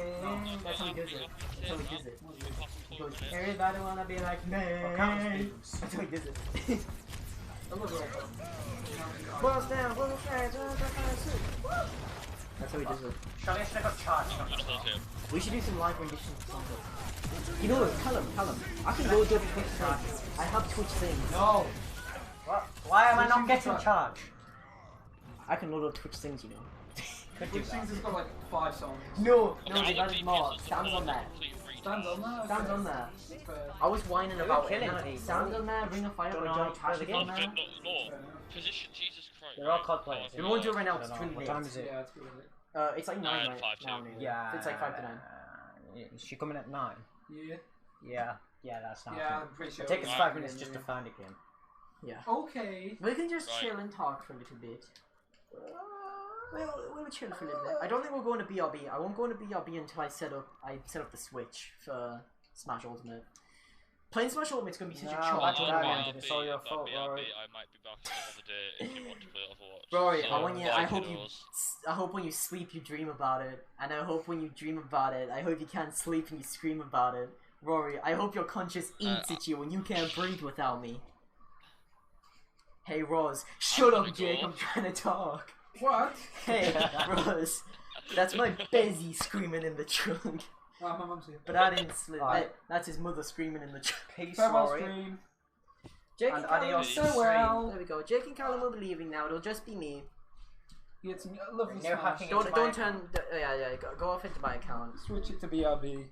Speaker 1: That's how he does it. That's how he does it. He goes, everybody wanna be like me. That's how he does it. Balls down, balls down, that's how he does it.
Speaker 7: Charlie should have got charged.
Speaker 8: I'm still here.
Speaker 1: We should do some live renditions of something. You know what? Tell him. I can go to Twitch things. I have Twitch things.
Speaker 2: No.
Speaker 7: What? Why am I not getting charged?
Speaker 1: I can load up Twitch things, you know.
Speaker 7: Could do
Speaker 2: Which things
Speaker 7: that.
Speaker 2: has got like 5 songs?
Speaker 1: No,
Speaker 8: Okay,
Speaker 1: they've
Speaker 8: I
Speaker 1: added
Speaker 8: would
Speaker 1: more.
Speaker 8: DPS
Speaker 1: Sam's on there.
Speaker 2: Stands on there?
Speaker 1: Sam's on there.
Speaker 2: Fair.
Speaker 1: I was whining about it.
Speaker 7: killing
Speaker 1: and
Speaker 7: people.
Speaker 1: Sam's on there, Ring of Fire,
Speaker 7: Don't
Speaker 1: or
Speaker 7: know
Speaker 1: Johnny
Speaker 7: how to play
Speaker 1: Cash
Speaker 7: the
Speaker 1: is
Speaker 7: game.
Speaker 1: on
Speaker 8: No,
Speaker 1: there.
Speaker 8: no. Position, Jesus Christ.
Speaker 7: They're all COD players.
Speaker 1: We won't do it right now,
Speaker 7: I
Speaker 1: it's
Speaker 7: don't
Speaker 1: really
Speaker 7: know.
Speaker 1: late.
Speaker 7: What time is it?
Speaker 2: Yeah, it's really
Speaker 1: It's like 9 right
Speaker 8: 5
Speaker 1: now.
Speaker 8: to.
Speaker 1: Nearly.
Speaker 7: Yeah.
Speaker 1: It's like 5 to 9.
Speaker 7: Is she coming at 9?
Speaker 2: Yeah.
Speaker 7: Yeah. Yeah, that's not.
Speaker 2: Yeah, I'm pretty sure.
Speaker 7: It'll take us
Speaker 8: Right.
Speaker 7: 5 minutes just to find it, Kim.
Speaker 1: Yeah.
Speaker 2: Okay.
Speaker 1: We can just
Speaker 8: Right.
Speaker 1: chill and talk for a little bit. We'll chill for a little bit. I don't think we'll go into BRB. I won't go into BRB until I set up the Switch for Smash Ultimate. Playing Smash Ultimate's gonna be such a
Speaker 7: No,
Speaker 1: chore.
Speaker 7: that's
Speaker 1: to
Speaker 7: what
Speaker 1: learn.
Speaker 7: I meant. It's all your fault,
Speaker 8: BRB,
Speaker 7: Rory.
Speaker 8: I might be back another day if you want to play Overwatch.
Speaker 1: Rory,
Speaker 8: So,
Speaker 1: I want you.
Speaker 8: bye,
Speaker 1: I hope
Speaker 8: kiddos.
Speaker 1: I hope when you sleep you dream about it, and I hope when you dream about it, I hope you can't sleep and you scream about it. Rory, I hope your conscience eats at you and you can't breathe without me. Hey Roz, shut up,
Speaker 8: gonna
Speaker 1: Jake.
Speaker 8: go.
Speaker 1: I'm trying to talk.
Speaker 2: What?
Speaker 1: Hey Roz, that's my Bezzy screaming in the trunk.
Speaker 2: Oh, my mum's here.
Speaker 1: But I didn't sleep.
Speaker 7: Alright.
Speaker 1: That's his mother screaming in the trunk.
Speaker 7: Peace,
Speaker 2: Farewell
Speaker 7: Rory.
Speaker 2: stream.
Speaker 1: Jake
Speaker 7: And
Speaker 1: and Callum,
Speaker 7: adios,
Speaker 1: so
Speaker 7: stream.
Speaker 1: well. There we go. Jake and Callum will be leaving now. It'll just be me.
Speaker 2: You get some lovely
Speaker 7: No
Speaker 2: smash.
Speaker 7: hacking.
Speaker 1: Don't turn. Yeah. Go off into my account.
Speaker 2: Switch it to BRB.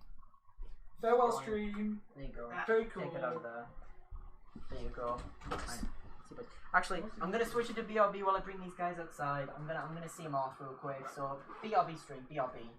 Speaker 2: Farewell stream.
Speaker 1: There you go.
Speaker 2: Very cool.
Speaker 1: Take it out of there. There you go. Actually, I'm gonna switch it to BRB while I bring these guys outside. I'm gonna see them off real quick. So BRB stream, BRB.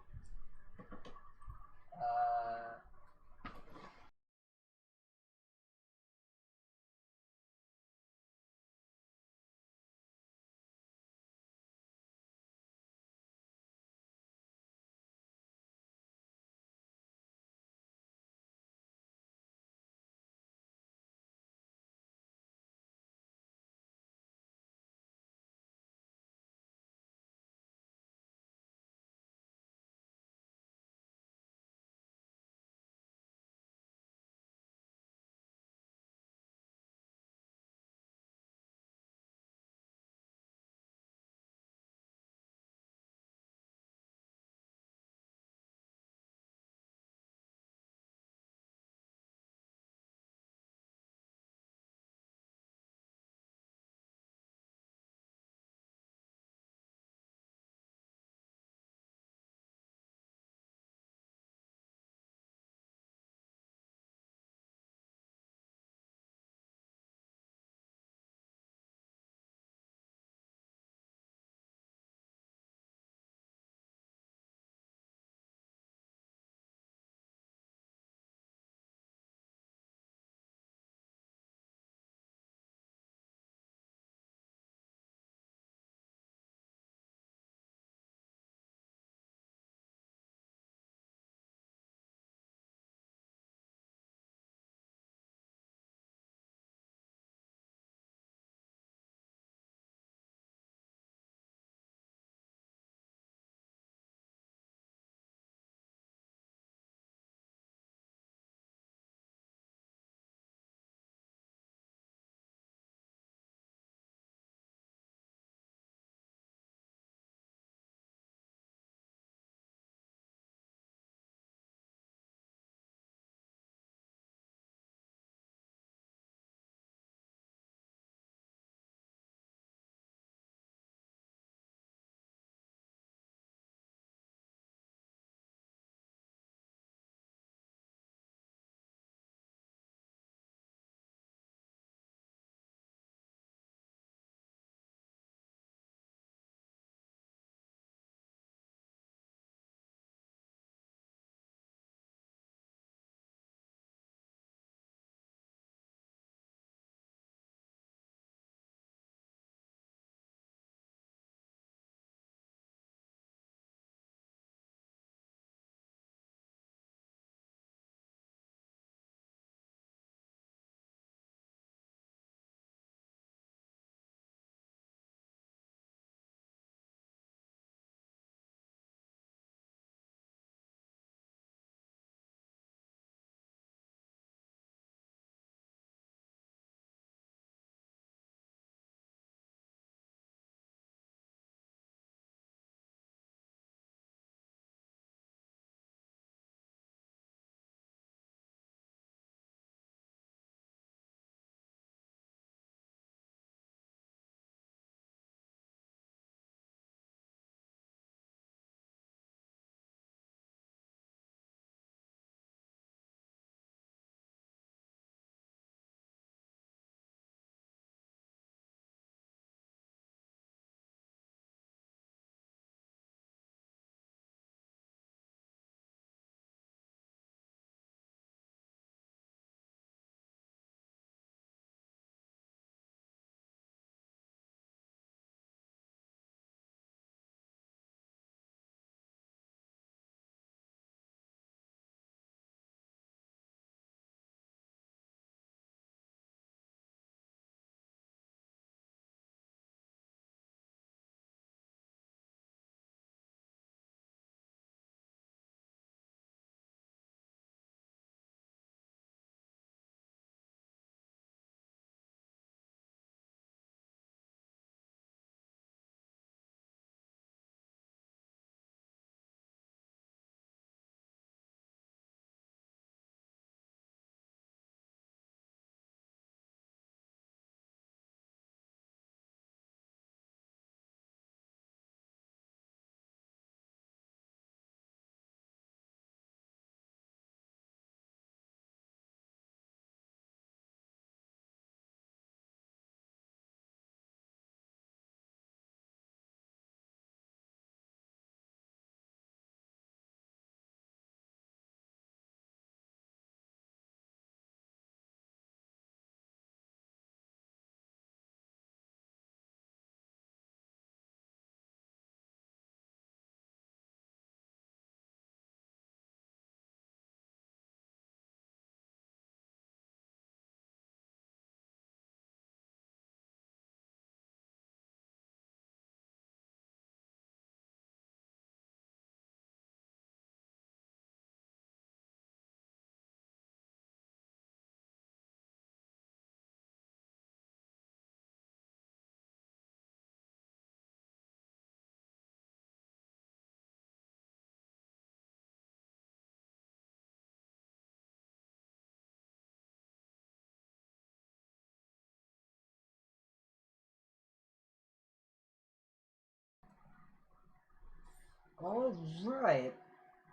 Speaker 1: Alright,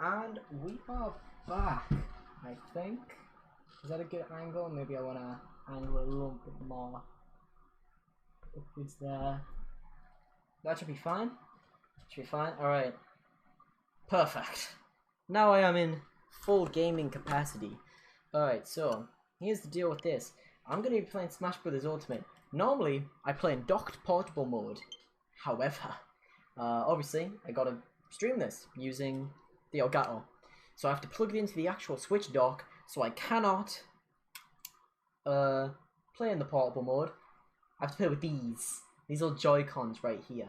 Speaker 1: and we are back, I think. Is that a good angle? Maybe I want to angle it a little bit more. If it's there. That should be fine. Should be fine. Alright. Perfect. Now I am in full gaming capacity. Alright, so here's the deal with this. I'm going to be playing Smash Bros. Ultimate. Normally, I play in docked portable mode. However, obviously, I gotta stream this using the Elgato. So I have to plug it into the actual Switch dock, so I cannot play in the portable mode. I have to play with these little Joy-Cons right here.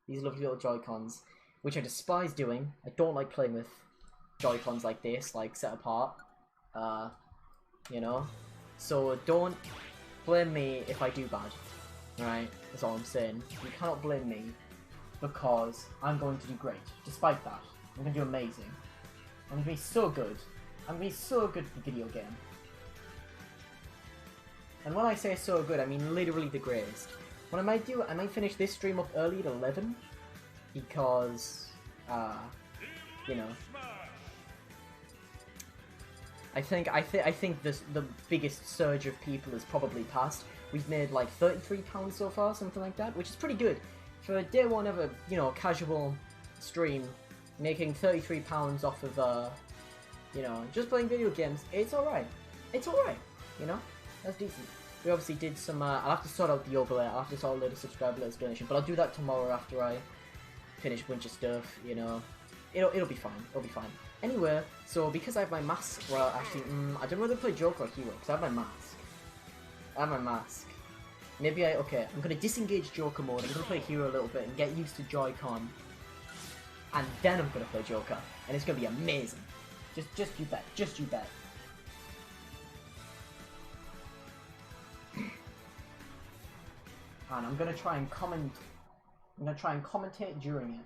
Speaker 1: These lovely little Joy-Cons, which I despise doing. I don't like playing with Joy-Cons like this, like set apart. You know? So don't blame me if I do bad. Right? That's all I'm saying. You cannot blame me because I'm going to do great. Despite that, I'm going to do amazing. I'm going to be so good. I'm going to be so good at the video game. And when I say so good, I mean literally the greatest. What I might do, I might finish this stream up early at 11 because, you know, I think the biggest surge of people is probably past. We've made like £33 so far, something like that, which is pretty good for a day one of a, you know, casual stream. Making £33 off of you know, just playing video games. It's alright. It's alright. You know, that's decent. We obviously did some. I'll have to sort out the overlay. I'll have to sort out the subscriber list donation, but I'll do that tomorrow after I finish a bunch of stuff. You know, it'll be fine. It'll be fine. Anyway, so because I have my mask, well, actually, I don't know whether to play Joker or Hero, because I have my mask. I have my mask. Maybe okay, I'm going to disengage Joker mode, I'm going to play Hero a little bit and get used to Joy-Con. And then I'm going to play Joker, and it's going to be amazing. Just you bet, just you bet. And I'm going to try and commentate during it.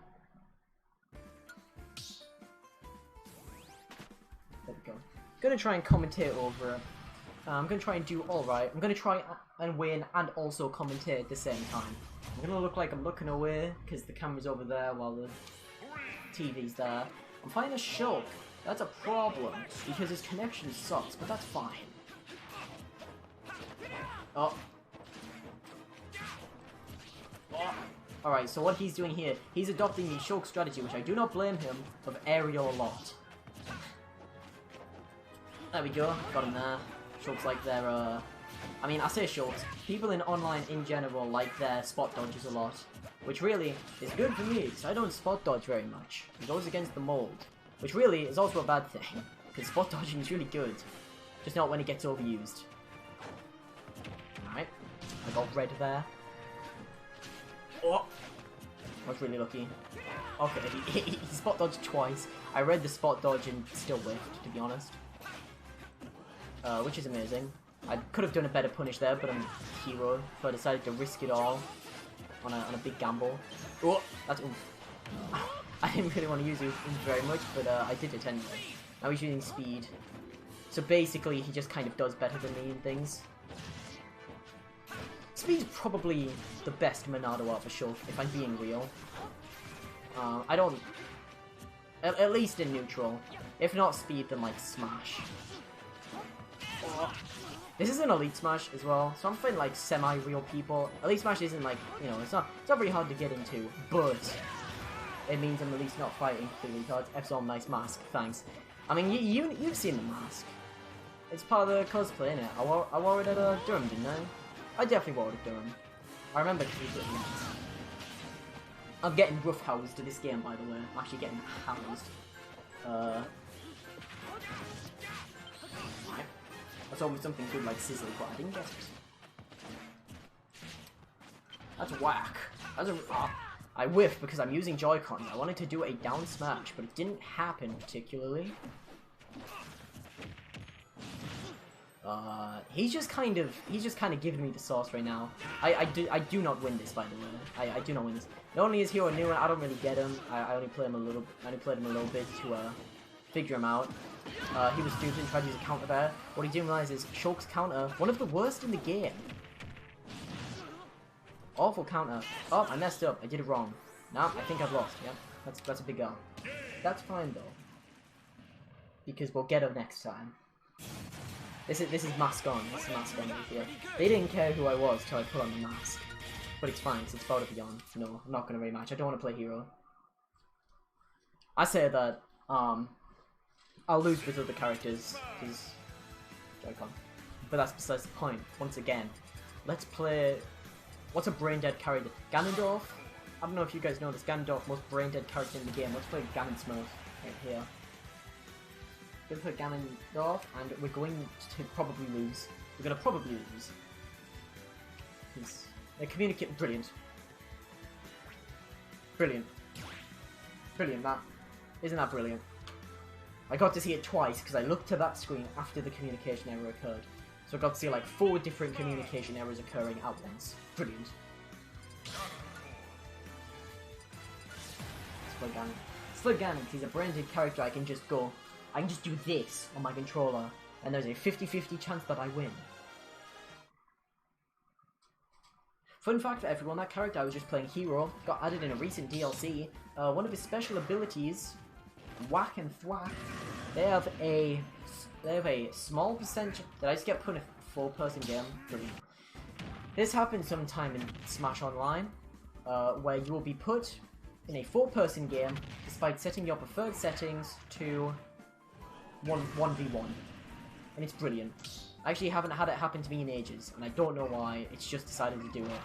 Speaker 1: There we go. Gonna try and commentate over it. I'm gonna try and do alright. I'm gonna try and win and also commentate at the same time. I'm gonna look like I'm looking away because the camera's over there while the TV's there. I'm fighting a Shulk. That's a problem because his connection sucks, but that's fine. Oh. Oh. Alright, so what he's doing here, he's adopting the Shulk strategy, which I do not blame him, of aerial a lot. There we go, got him there. Shulks like their, I mean, I say Shulks. People in online in general like their spot dodges a lot. Which really is good for me, because I don't spot dodge very much. It goes against the mold. Which really is also a bad thing, because spot dodging is really good. Just not when it gets overused. Alright, I got red there. Oh! I was really lucky. Okay, he spot dodged twice. I read the spot dodge and still whiffed, to be honest. Which is amazing. I could have done a better punish there, but I'm a hero, so I decided to risk it all on a big gamble. Oh, that's oof. I didn't really want to use it very much, but I did it anyway. Now he's using speed. So basically, he just kind of does better than me in things. Speed's probably the best Monado out for Shulk, if I'm being real. I don't... At least in neutral. If not speed, then like Smash. Oh. This is an Elite Smash as well, so I'm fighting like semi-real people. Elite Smash isn't like, you know, it's not very hard to get into, but it means I'm at least not fighting completely retards. Epsilon, nice mask, thanks. I mean, you've seen the mask. It's part of the cosplay, innit? I wore it at Durham, didn't I? I definitely wore it at Durham. I remember completely. I'm getting roughhoused to this game, by the way. I'm actually getting housed. I was hoping something good like Sizzle, but I didn't get it. That's whack. That's a... I whiffed because I'm using Joy-Cons. I wanted to do a down smash, but it didn't happen particularly. He's just kind of giving me the sauce right now. I do not win this, by the way. I do not win this. Not only is Hero new, and I don't really get him. I only play him a little. I only played him a little bit to figure him out. He was stupid and tried to use a counter there. What he didn't realize is Shulk's counter, one of the worst in the game. Awful counter. Oh, I messed up. I did it wrong. Nah, I think I've lost. Yep, that's a big L. That's fine though. Because we'll get her next time. This is mask on. This is mask on right here. They didn't care who I was till I put on the mask. But it's fine, because it's about to be on. No, I'm not going to rematch. I don't want to play hero. I say that, I'll lose with other characters, because Joy-Con. But that's besides the point. Once again, let's play... What's a brain-dead character? Ganondorf? I don't know if you guys know this. Ganondorf, most brain-dead character in the game. Let's play Ganon Smurf right here. We're going to play Ganondorf, and we're going to probably lose. We're going to probably lose. Because they communicate... Brilliant. Brilliant. Brilliant, that. Isn't that brilliant? I got to see it twice, because I looked to that screen after the communication error occurred. So I got to see like 4 different communication errors occurring at once. Brilliant. Let's play Ganon. Let's play Ganon, because he's a branded character. I can just go... I can just do this on my controller, and there's a 50-50 chance that I win. Fun fact for everyone, that character I was just playing Hero got added in a recent DLC. One of his special abilities, Whack and Thwack, they have a small percentage that I just get put in a 4-person game. Brilliant. This happens sometime in Smash Online, where you will be put in a 4-person game despite setting your preferred settings to 1v1, and it's brilliant. I actually haven't had it happen to me in ages, and I don't know why. It's just decided to do it,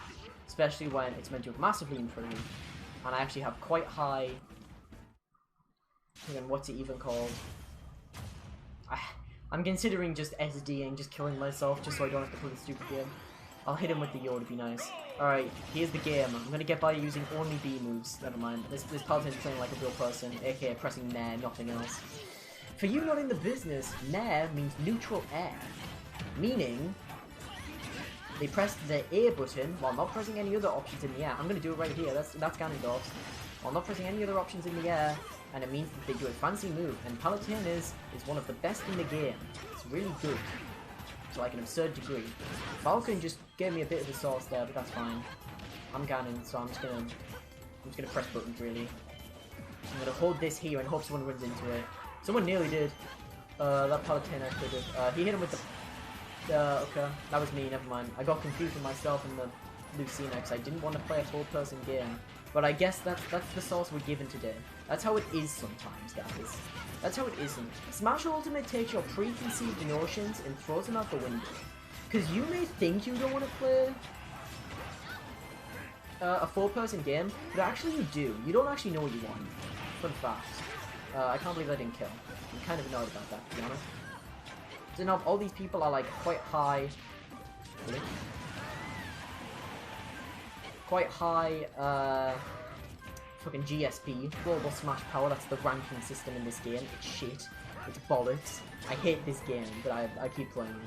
Speaker 1: especially when it's meant to have massively improved, and I actually have quite high... what's it even called? I'm considering just SDing, just killing myself, just so I don't have to play the stupid game. I'll hit him with the Yo to be nice. Alright, here's the game. I'm gonna get by using only B moves. Never mind. This Palutain's playing like a real person, aka pressing Nair, nothing else. For you not in the business, Nair means neutral air. Meaning, they press the A button while not pressing any other options in the air. I'm gonna do it right here, that's Ganondorf's. While not pressing any other options in the air, and it means that they do a fancy move. And Palutena is one of the best in the game. It's really good. To like an absurd degree. Falcon just gave me a bit of a sauce there, but that's fine. I'm Ganon, so I'm just gonna press buttons really. I'm gonna hold this here and hope someone runs into it. Someone nearly did. That Palutena could have. He hit him with the... okay. That was me, never mind. I got confused with myself and the Lucina because I didn't want to play a 4-person game. But I guess that's the sauce we're given today. That's how it is sometimes, guys. That's how it is sometimes. Smash Ultimate takes your preconceived notions and throws them out the window. Because you may think you don't want to play a 4-person game, but actually you do. You don't actually know what you want. Fun fact. I can't believe I didn't kill. I'm kind of annoyed about that, to be honest. So now all these people are like quite high. Really? Quite high, fucking GSP, Global Smash Power. That's the ranking system in this game. It's shit. It's bollocks. I hate this game, but I keep playing it.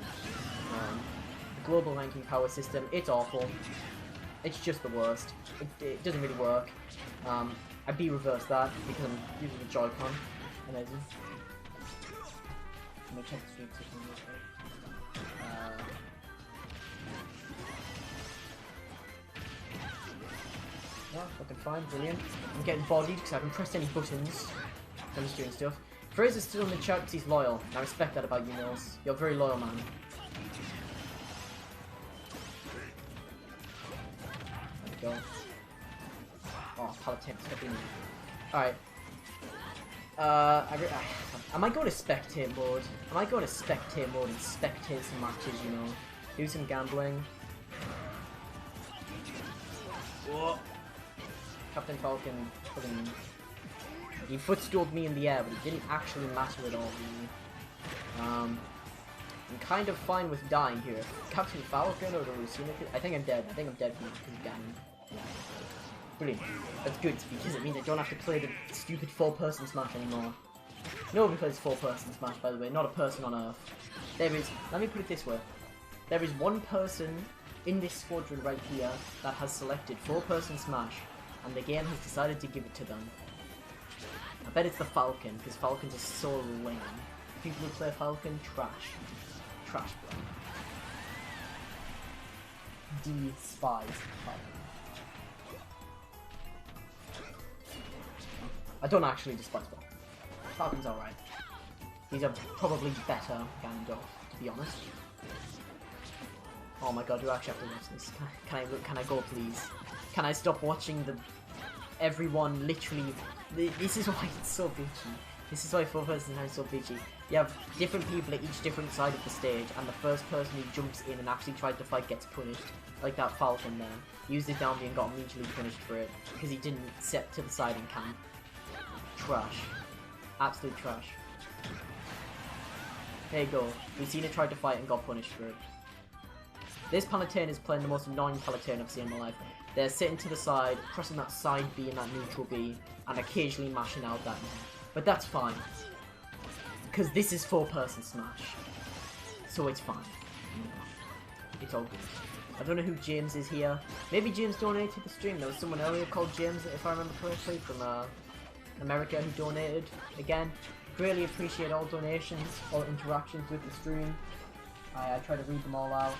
Speaker 1: The Global Ranking Power system, it's awful. It's just the worst. It doesn't really work. I B-reverse that because I'm using the Joy-Con. Amazing. Let me check the stream system real quick. Yeah, looking fine, brilliant. I'm getting bodied because I haven't pressed any buttons. I'm just doing stuff. Fraser's still in the chat because he's loyal. I respect that about you, Nils. You're a very loyal man. There we go. Oh, Palutena, stop being... Alright. I might go to spectate mode. I might go to spectate mode and spectate some matches, you know. Do some gambling. Whoa. Captain Falcon putting... He footstooled me in the air, but it didn't actually matter at all, really. I'm kind of fine with dying here. Captain Falcon or the Lucina... I think I'm dead. I think I'm dead because of Ganon. Brilliant. That's good, because it means I don't have to play the stupid 4-person Smash anymore. Nobody plays 4-person Smash, by the way. Not a person on Earth. There is... Let me put it this way. There is one person in this squadron right here that has selected 4-person Smash, and the game has decided to give it to them. I bet it's the Falcon, because Falcons are so lame. People who play Falcon, trash. Trash, bro. Despise Falcon. I don't actually despise Falcon. Falcon's alright. He's a probably better Ganondorf, to be honest. Oh my god, do I actually have to watch this? Can I go, please? Can I stop watching everyone literally... This is why it's so bitchy. This is why 4 person time is so bitchy. You have different people at each different side of the stage, and the first person who jumps in and actually tries to fight gets punished. Like that Falcon there. Used his down B and got immediately punished for it, because he didn't step to the side in camp. Trash. Absolute trash. There you go. Lucina tried to fight and got punished for it. This Palutena is playing the most annoying Palutena I've seen in my life. They're sitting to the side, pressing that side B and that neutral B, and occasionally mashing out that one. But that's fine. Because this is 4-person Smash. So it's fine. It's all good. I don't know who James is here. Maybe James donated the stream. There was someone earlier called James, if I remember correctly, from America who donated. Again, greatly appreciate all donations, all interactions with the stream. I try to read them all out.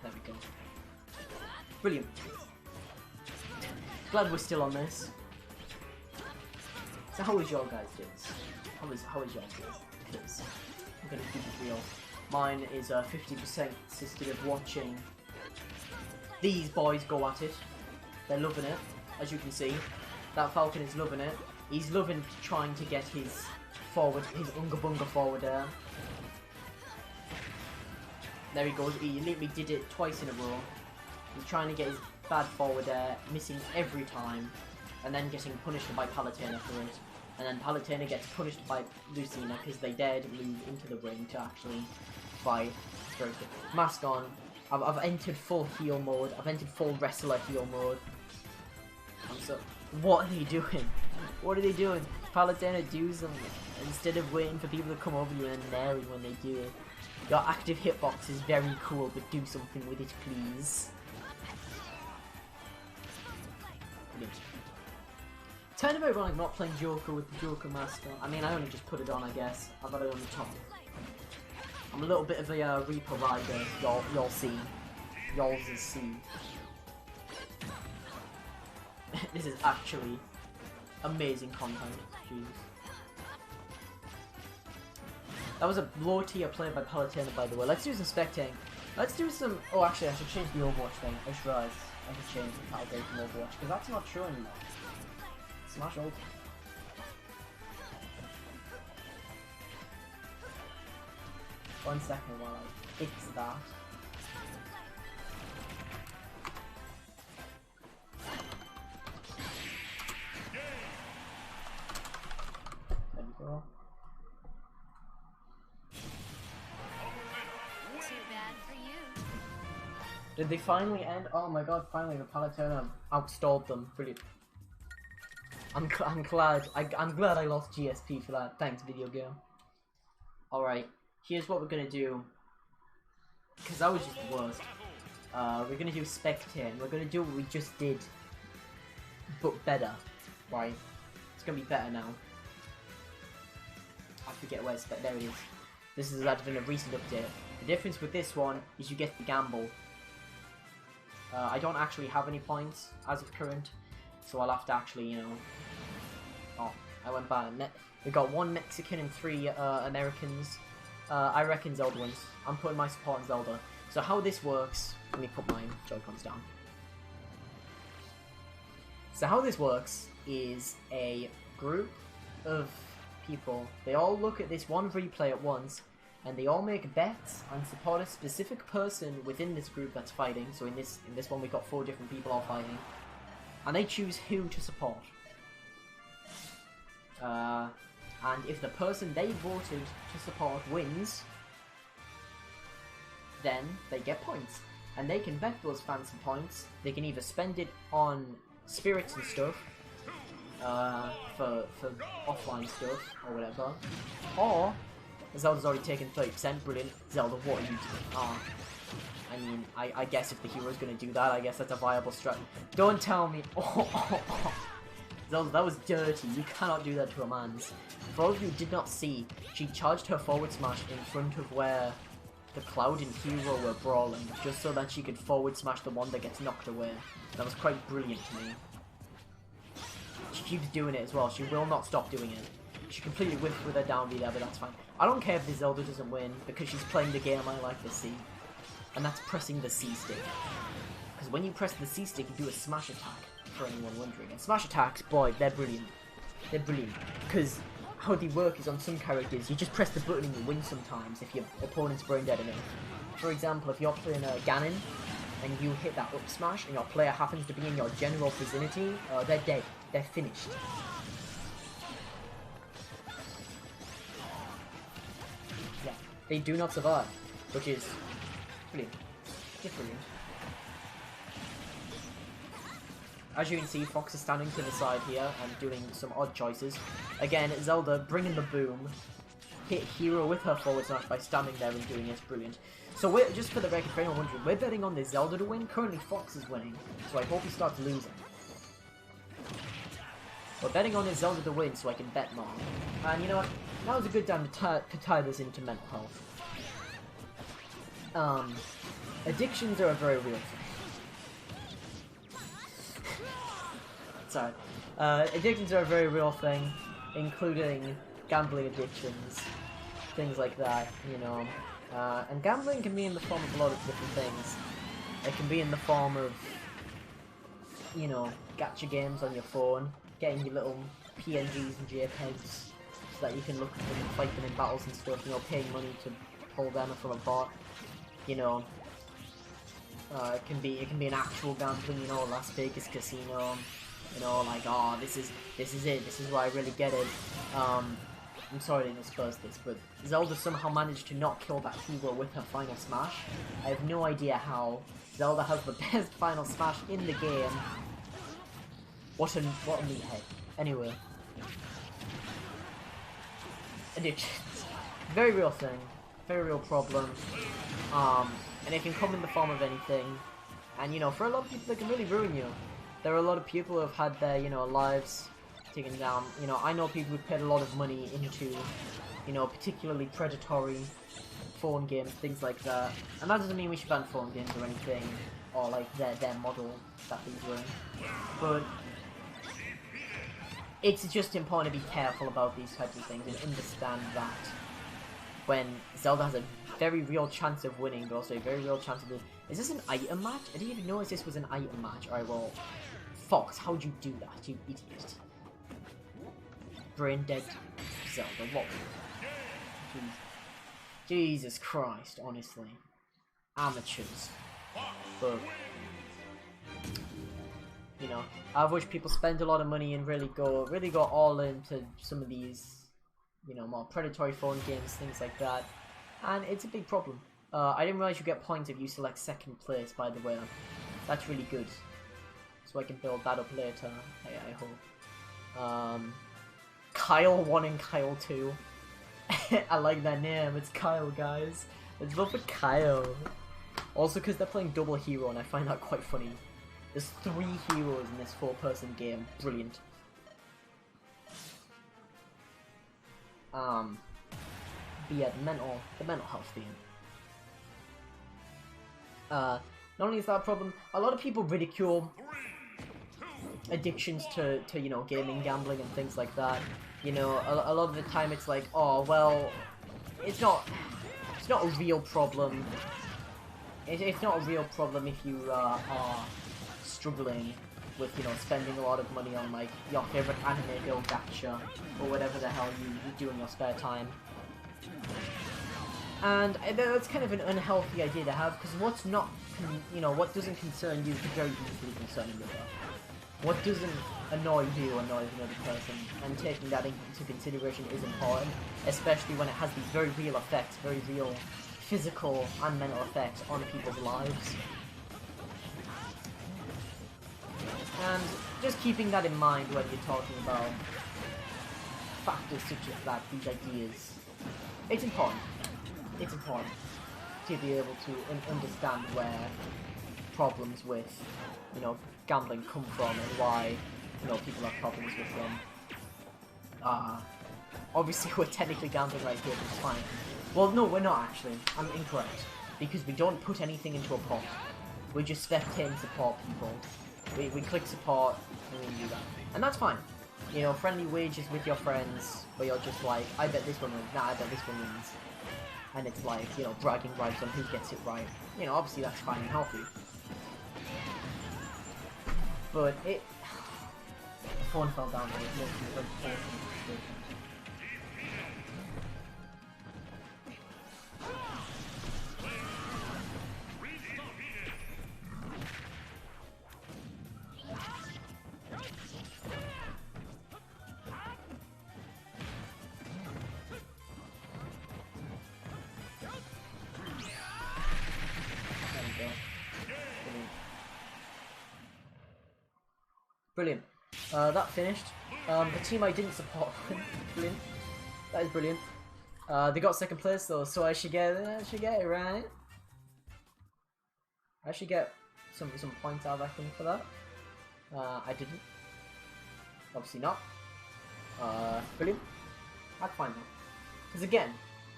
Speaker 1: There we go. Brilliant. Glad we're still on this. So how was your guys' days? How was your day? Because I'm gonna keep it real. Mine is 50% consisted of watching these boys go at it. They're loving it, as you can see. That Falcon is loving it. He's loving trying to get his forward, his Unga Bunga forward air. There he goes. He literally did it twice in a row. He's trying to get his bad forward air, missing every time, and then getting punished by Palutena for it. And then Palutena gets punished by Lucina because they dared move into the ring to actually fight. Very good. Mask on. I've entered full heal mode. I've entered full wrestler heal mode. So, what are they doing? What are they doing? Palutena does them instead of waiting for people to come over you and nailing when they do it. Your active hitbox is very cool, but do something with it, please. Turn about ironic not playing Joker with the Joker Master. I mean, I only just put it on, I guess. I've got it on the top. I'm a little bit of a Reaper rider, y'all see. Y'all's see. This is actually amazing content. Jeez. That was a low tier play by Palutena, by the way. Let's do some spectating. Let's do some... Oh, actually, I should change the Overwatch thing. I just realized I should change the title from Overwatch, because that's not true anymore. Smash Ultimate. One second while I fix that. There we go.
Speaker 9: Too bad for you.
Speaker 1: Did they finally end? Oh my god, finally the Palutena outstalled them. Brilliant. I'm glad I lost GSP for that. Thanks, video game. Alright, here's what we're gonna do. Because that was just the worst. We're gonna do spectating. We're gonna do what we just did, but better. Right? It's gonna be better now. I forget where it's there it is. This has been a recent update. The difference with this one is you get the gamble. I don't actually have any points as of current, so I'll have to actually, you know... Oh, I went bad. We got 1 Mexican and 3 Americans. I reckon Zelda wins. I'm putting my support on Zelda. So how this works... Let me put my Joy-Cons down. So how this works is a group of people. They all look at this one replay at once, and they all make bets and support a specific person within this group that's fighting. So in this one we got 4 different people all fighting. And they choose who to support. And if the person they voted to support wins, then they get points. And they can bet those fancy points. They can either spend it on spirits and stuff, for offline stuff, or whatever. Or, Zelda's already taken 30%, brilliant. Zelda, what are you doing? I mean, I guess if the hero's gonna do that, I guess that's a viable strat. Don't tell me. Zelda, that was dirty. You cannot do that to a man's. For all of you who did not see, she charged her forward smash in front of where the Cloud and Hero were brawling, just so that she could forward smash the one that gets knocked away. That was quite brilliant to me. She keeps doing it as well. She will not stop doing it. She completely whiffed with her down B there, but that's fine. I don't care if the Zelda doesn't win, because she's playing the game I like to see. And that's pressing the C stick. Because when you press the C stick, you do a smash attack, for anyone wondering. And smash attacks, boy, they're brilliant. They're brilliant. Because how they work is on some characters, you just press the button and you win sometimes if your opponent's brain dead enough. For example, if you're playing a Ganon, and you hit that up smash, and your player happens to be in your general vicinity, they're dead. They're finished. Yeah, they do not survive, which is brilliant. Just brilliant. As you can see, Fox is standing to the side here and doing some odd choices. Again, Zelda bringing the boom, hit Hero with her forward smash by standing there and doing it. Brilliant. So we're, just for the record, for anyone wondering, we're betting on this Zelda to win. Currently Fox is winning, so I hope he starts losing. We're betting on this Zelda to win so I can bet more. And you know what? Now's a good time to tie this into mental health. Addictions are a very real thing. Sorry. Addictions are a very real thing, including gambling addictions, things like that, you know. And gambling can be in the form of a lot of different things. It can be in the form of, you know, gacha games on your phone, getting your little PNGs and JPEGs so that you can look at them and fight them in battles and stuff, you know, paying money to pull them from a bot, you know. It can be an actual gambling, you know, Las Vegas casino, you know, like, oh, this is it, this is where I really get it. I'm sorry to discuss this, but Zelda somehow managed to not kill that Hero with her final smash. I have no idea how. Zelda has the best final smash in the game. What a meathead. Anyway. Addictions. Very real thing. Very real problem. And it can come in the form of anything. And, you know, for a lot of people, it can really ruin you. There are a lot of people who have had their, you know, lives taken down. You know, I know people who've paid a lot of money into, you know, particularly predatory phone games, things like that. And that doesn't mean we should ban phone games or anything, or like their model that they run. But it's just important to be careful about these types of things and understand that when Zelda has a very real chance of winning, but also a very real chance of losing. Is this an item match? I didn't even notice this was an item match. Alright, well, Fox, how'd you do that, you idiot? Brain dead Zelda, what? Jesus Christ, honestly. Amateurs. But, you know, I wish people spend a lot of money and really go all into some of these, you know, more predatory phone games, things like that. And it's a big problem. I didn't realize you get points if you select second place, by the way. That's really good. So I can build that up later, I hope. Kyle 1 and Kyle 2. I like that name, it's Kyle, guys. Let's vote for Kyle. Also because they're playing double hero and I find that quite funny. There's 3 heroes in this 4-person game. Brilliant. But yeah, the mental health theme. Not only is that a problem, a lot of people ridicule addictions to you know, gaming, gambling and things like that. You know, a lot of the time it's like, oh well, it's not a real problem. It's not a real problem if you are struggling with, you know, spending a lot of money on like your favorite anime girl gacha or whatever the hell you do in your spare time. And that's kind of an unhealthy idea to have, because what's not, you know, what doesn't concern you could very easily concern another. What doesn't annoy you annoys another person, and taking that into consideration is important, especially when it has these very real effects, very real physical and mental effects on people's lives. And just keeping that in mind when you're talking about factors such as that, these ideas, it's important. It's important to be able to understand where problems with, you know, gambling come from and why you know, people have problems with them. Obviously we're technically gambling right here, but it's fine. Well, no, we're not actually. I'm incorrect. Because we don't put anything into a pot. We just step in, support people. We click support, and we do that. And that's fine. You know, friendly wages with your friends, where you're just like, I bet this one wins, nah, I bet this one wins. And it's like, you know, bragging rights on who gets it right. You know, obviously that's fine and healthy. But it... The phone fell down, and it makes me very fortunate. Brilliant. That finished. The team I didn't support. Brilliant. That is brilliant. They got second place though, so I should get it right. I should get some points I reckon for that. I didn't. Obviously not. Brilliant. That's fine though. Because again,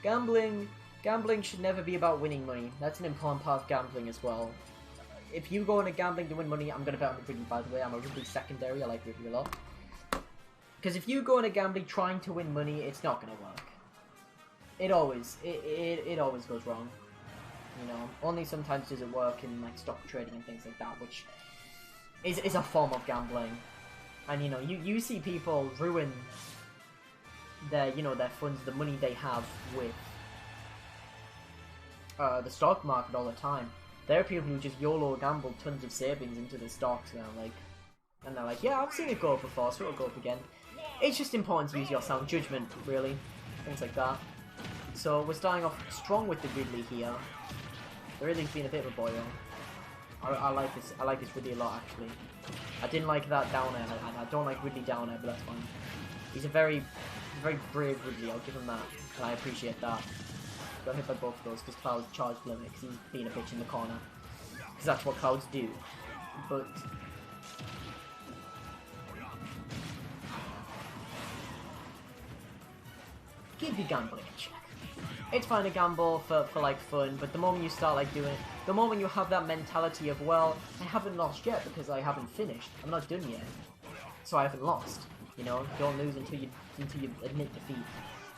Speaker 1: gambling should never be about winning money. That's an important part of gambling as well. If you go into gambling to win money, I'm going to bet on Ridley, by the way. I'm a Ridley secondary. I like Ridley a lot. Because if you go into gambling trying to win money, it's not going to work. It always goes wrong. You know, only sometimes does it work in like stock trading and things like that, which is a form of gambling. And you know, you see people ruin their funds, the money they have with the stock market all the time. There are people who just YOLO gamble tons of savings into the stocks now, and they're like, yeah, I've seen it go up before, so it'll go up again. It's just important to use your sound judgment, really. Things like that. So we're starting off strong with the Ridley here. The Ridley's been a bit of a boy though. I like this Ridley a lot actually. I didn't like that down air, and I don't like Ridley down air, but that's fine. He's a very brave Ridley, I'll give him that, and I appreciate that. Got hit by both of those because Cloud charged limit because he's being a bitch in the corner. Because that's what Clouds do. But keep your gambling in check. It's fine to gamble for like fun, but the moment you start like doing it, the moment you have that mentality of, well, I haven't lost yet because I haven't finished. I'm not done yet, so I haven't lost. You know, don't lose until you admit defeat.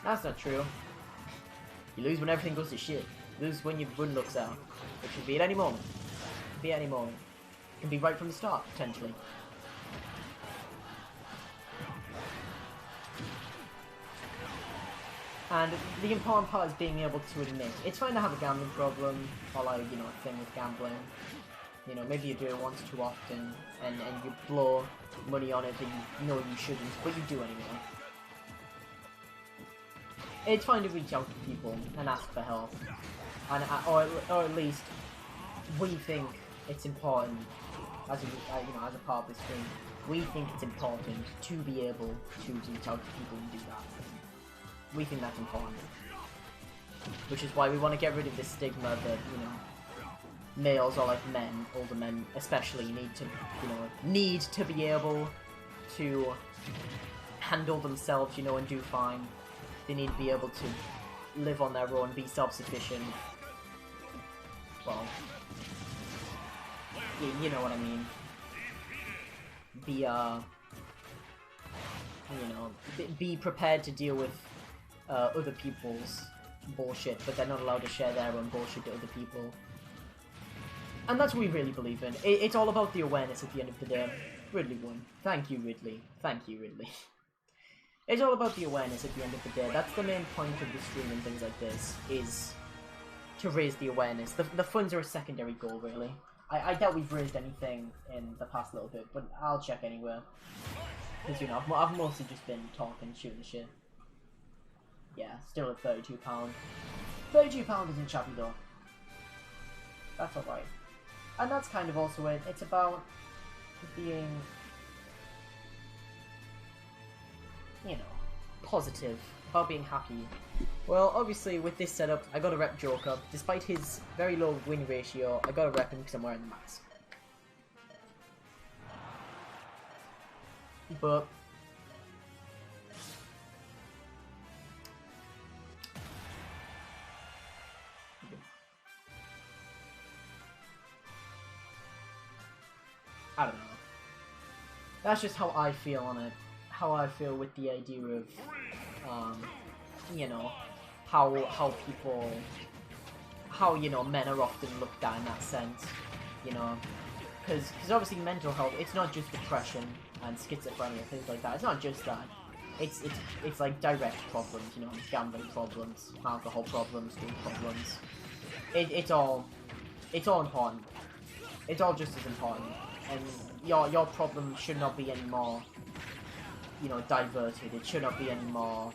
Speaker 1: That's not true. You lose when everything goes to shit. You lose when your run looks out. Which could be at any moment. Could be at any moment. It can be right from the start, potentially. And the important part is being able to admit. It's fine to have a gambling problem, or like, you know, a thing with gambling. You know, maybe you do it once too often, and you blow money on it that you know you shouldn't, but you do anyway. It's fine to reach out to people and ask for help, and or at least we think it's important as a part of this stream. We think it's important to be able to reach out to people and do that. We think that's important, which is why we want to get rid of this stigma that, you know, males or like men, older men especially, need to be able to handle themselves, you know, and do fine. They need to be able to live on their own, be self-sufficient. Well, you know what I mean. Be prepared to deal with other people's bullshit, but they're not allowed to share their own bullshit to other people. And that's what we really believe in. It's all about the awareness at the end of the day. Ridley won. Thank you, Ridley. Thank you, Ridley. It's all about the awareness at the end of the day. That's the main point of the stream and things like this, is to raise the awareness. The funds are a secondary goal, really. I doubt we've raised anything in the past little bit, but I'll check anyway. Because, you know, I've mostly just been talking, shooting the shit. Yeah, still at £32. £32 isn't shabby though. That's alright. And that's kind of also it. It's about being, you know, positive. About being happy. Well, obviously with this setup, I gotta rep Joker. Despite his very low win ratio, I gotta rep him because I'm wearing the mask. But I don't know. That's just how I feel on it. How I feel with the idea of, you know, how people, how, you know, men are often looked at in that sense, you know, because obviously mental health, it's not just depression and schizophrenia, things like that. It's not just that. It's like direct problems, you know, gambling problems, alcohol problems, drug problems. It's all important. It's all just as important. And your problem should not be any more, you know, diverted. It should not be any more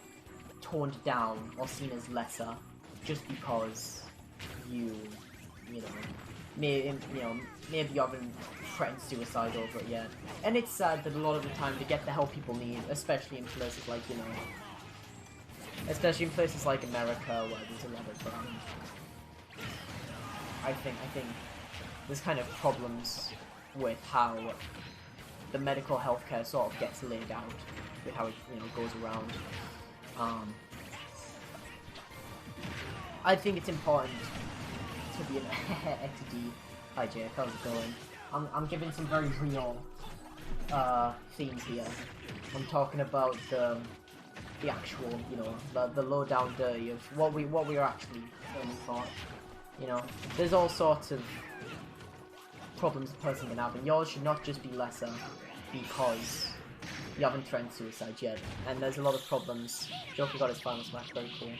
Speaker 1: toned down or seen as lesser, just because you know, maybe you haven't threatened suicide over it yet. And it's sad that a lot of the time to get the help people need, especially in places like, you know, especially in places like America where there's a lot of, I think there's kind of problems with how the medical healthcare sort of gets laid out, with how it, you know, goes around. I think it's important to be an XD. Hi Jake, how's it going? I'm giving some very real themes here. I'm talking about the actual, you know, the low down dirty of what we are actually aiming for. You know, there's all sorts of problems a person can have, and yours should not just be lesser because you haven't threatened suicide yet. And there's a lot of problems. Joker got his final smash, very cool.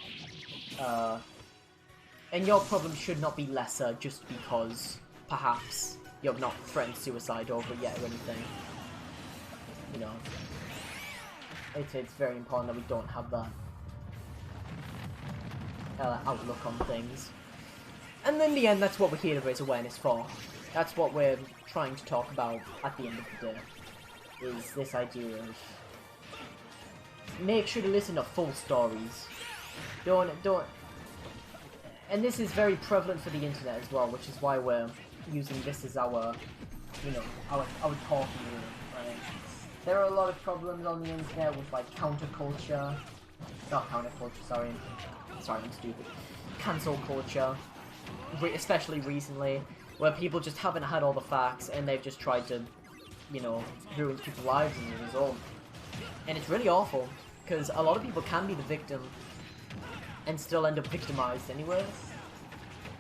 Speaker 1: And your problem should not be lesser just because perhaps you have not threatened suicide over it yet or anything. You know, it's very important that we don't have that outlook on things. And in the end, that's what we're here to raise awareness for. That's what we're trying to talk about at the end of the day, is this idea of make sure to listen to full stories. Don't, and this is very prevalent for the internet as well, which is why we're using this as our, you know, our talking room, right? There are a lot of problems on the internet with, like, counterculture, not counterculture, sorry, I'm stupid, cancel culture, especially recently, where people just haven't had all the facts and they've just tried to, you know, ruin people's lives as a result. And it's really awful, because a lot of people can be the victim and still end up victimized anyway.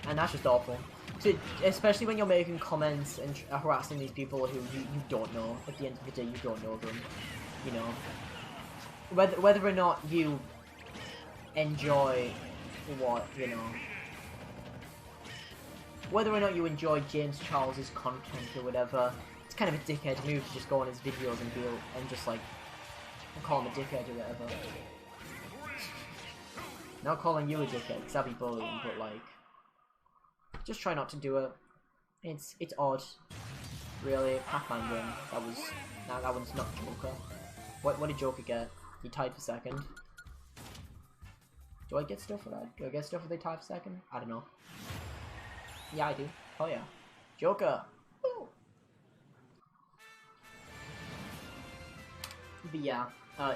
Speaker 1: And that's just awful. So, especially when you're making comments and harassing these people who you don't know. At the end of the day, you don't know them. You know, whether or not you enjoy what, you know, whether or not you enjoy James Charles's content or whatever, it's kind of a dickhead move to just go on his videos and just like call him a dickhead or whatever. Not calling you a dickhead, because that'd be bullying, but like, just try not to do it. It's odd, really. Pac-Man win. That one's not Joker. What did Joker get? He tied for second. Do I get stuff for that? Do I get stuff if they tie for second? I don't know. Yeah, I do. Oh yeah, Joker. Woo! But yeah.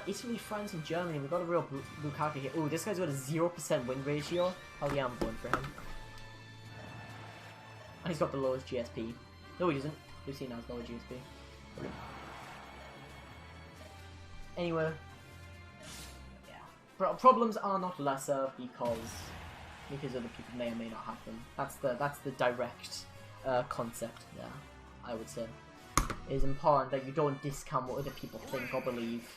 Speaker 1: Italy, France, and Germany. We've got a real Lukaku here. Ooh, this guy's got a 0% win ratio. Hell yeah, I'm going for him. And he's got the lowest GSP. No, he doesn't. Lucina has lower GSP. Anyway. Yeah. Problems are not lesser because other people may or may not have them. That's the direct concept there, I would say. It is important that you don't discount what other people think or believe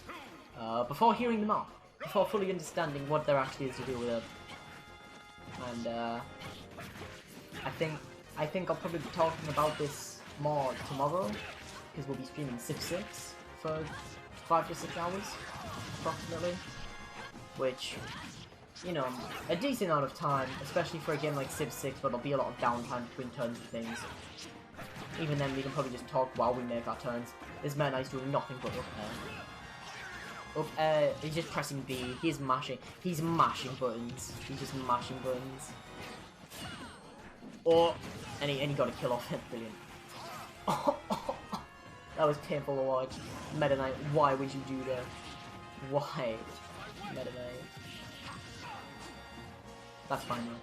Speaker 1: before hearing them out, before fully understanding what there actually is to do with it. And I think I'll probably be talking about this more tomorrow, because we'll be streaming Civ 6 for 5 to 6 hours, approximately. Which, you know, a decent amount of time, especially for a game like Civ 6 where there'll be a lot of downtime between turns and things. Even then, we can probably just talk while we make our turns. This man is doing nothing but up air. Up air, he's just pressing B, he's mashing buttons. He's just mashing buttons. Oh, and he got a kill off him, brilliant. That was painful to watch. Meta Knight, why would you do that? Why? Meta Knight. That's fine though.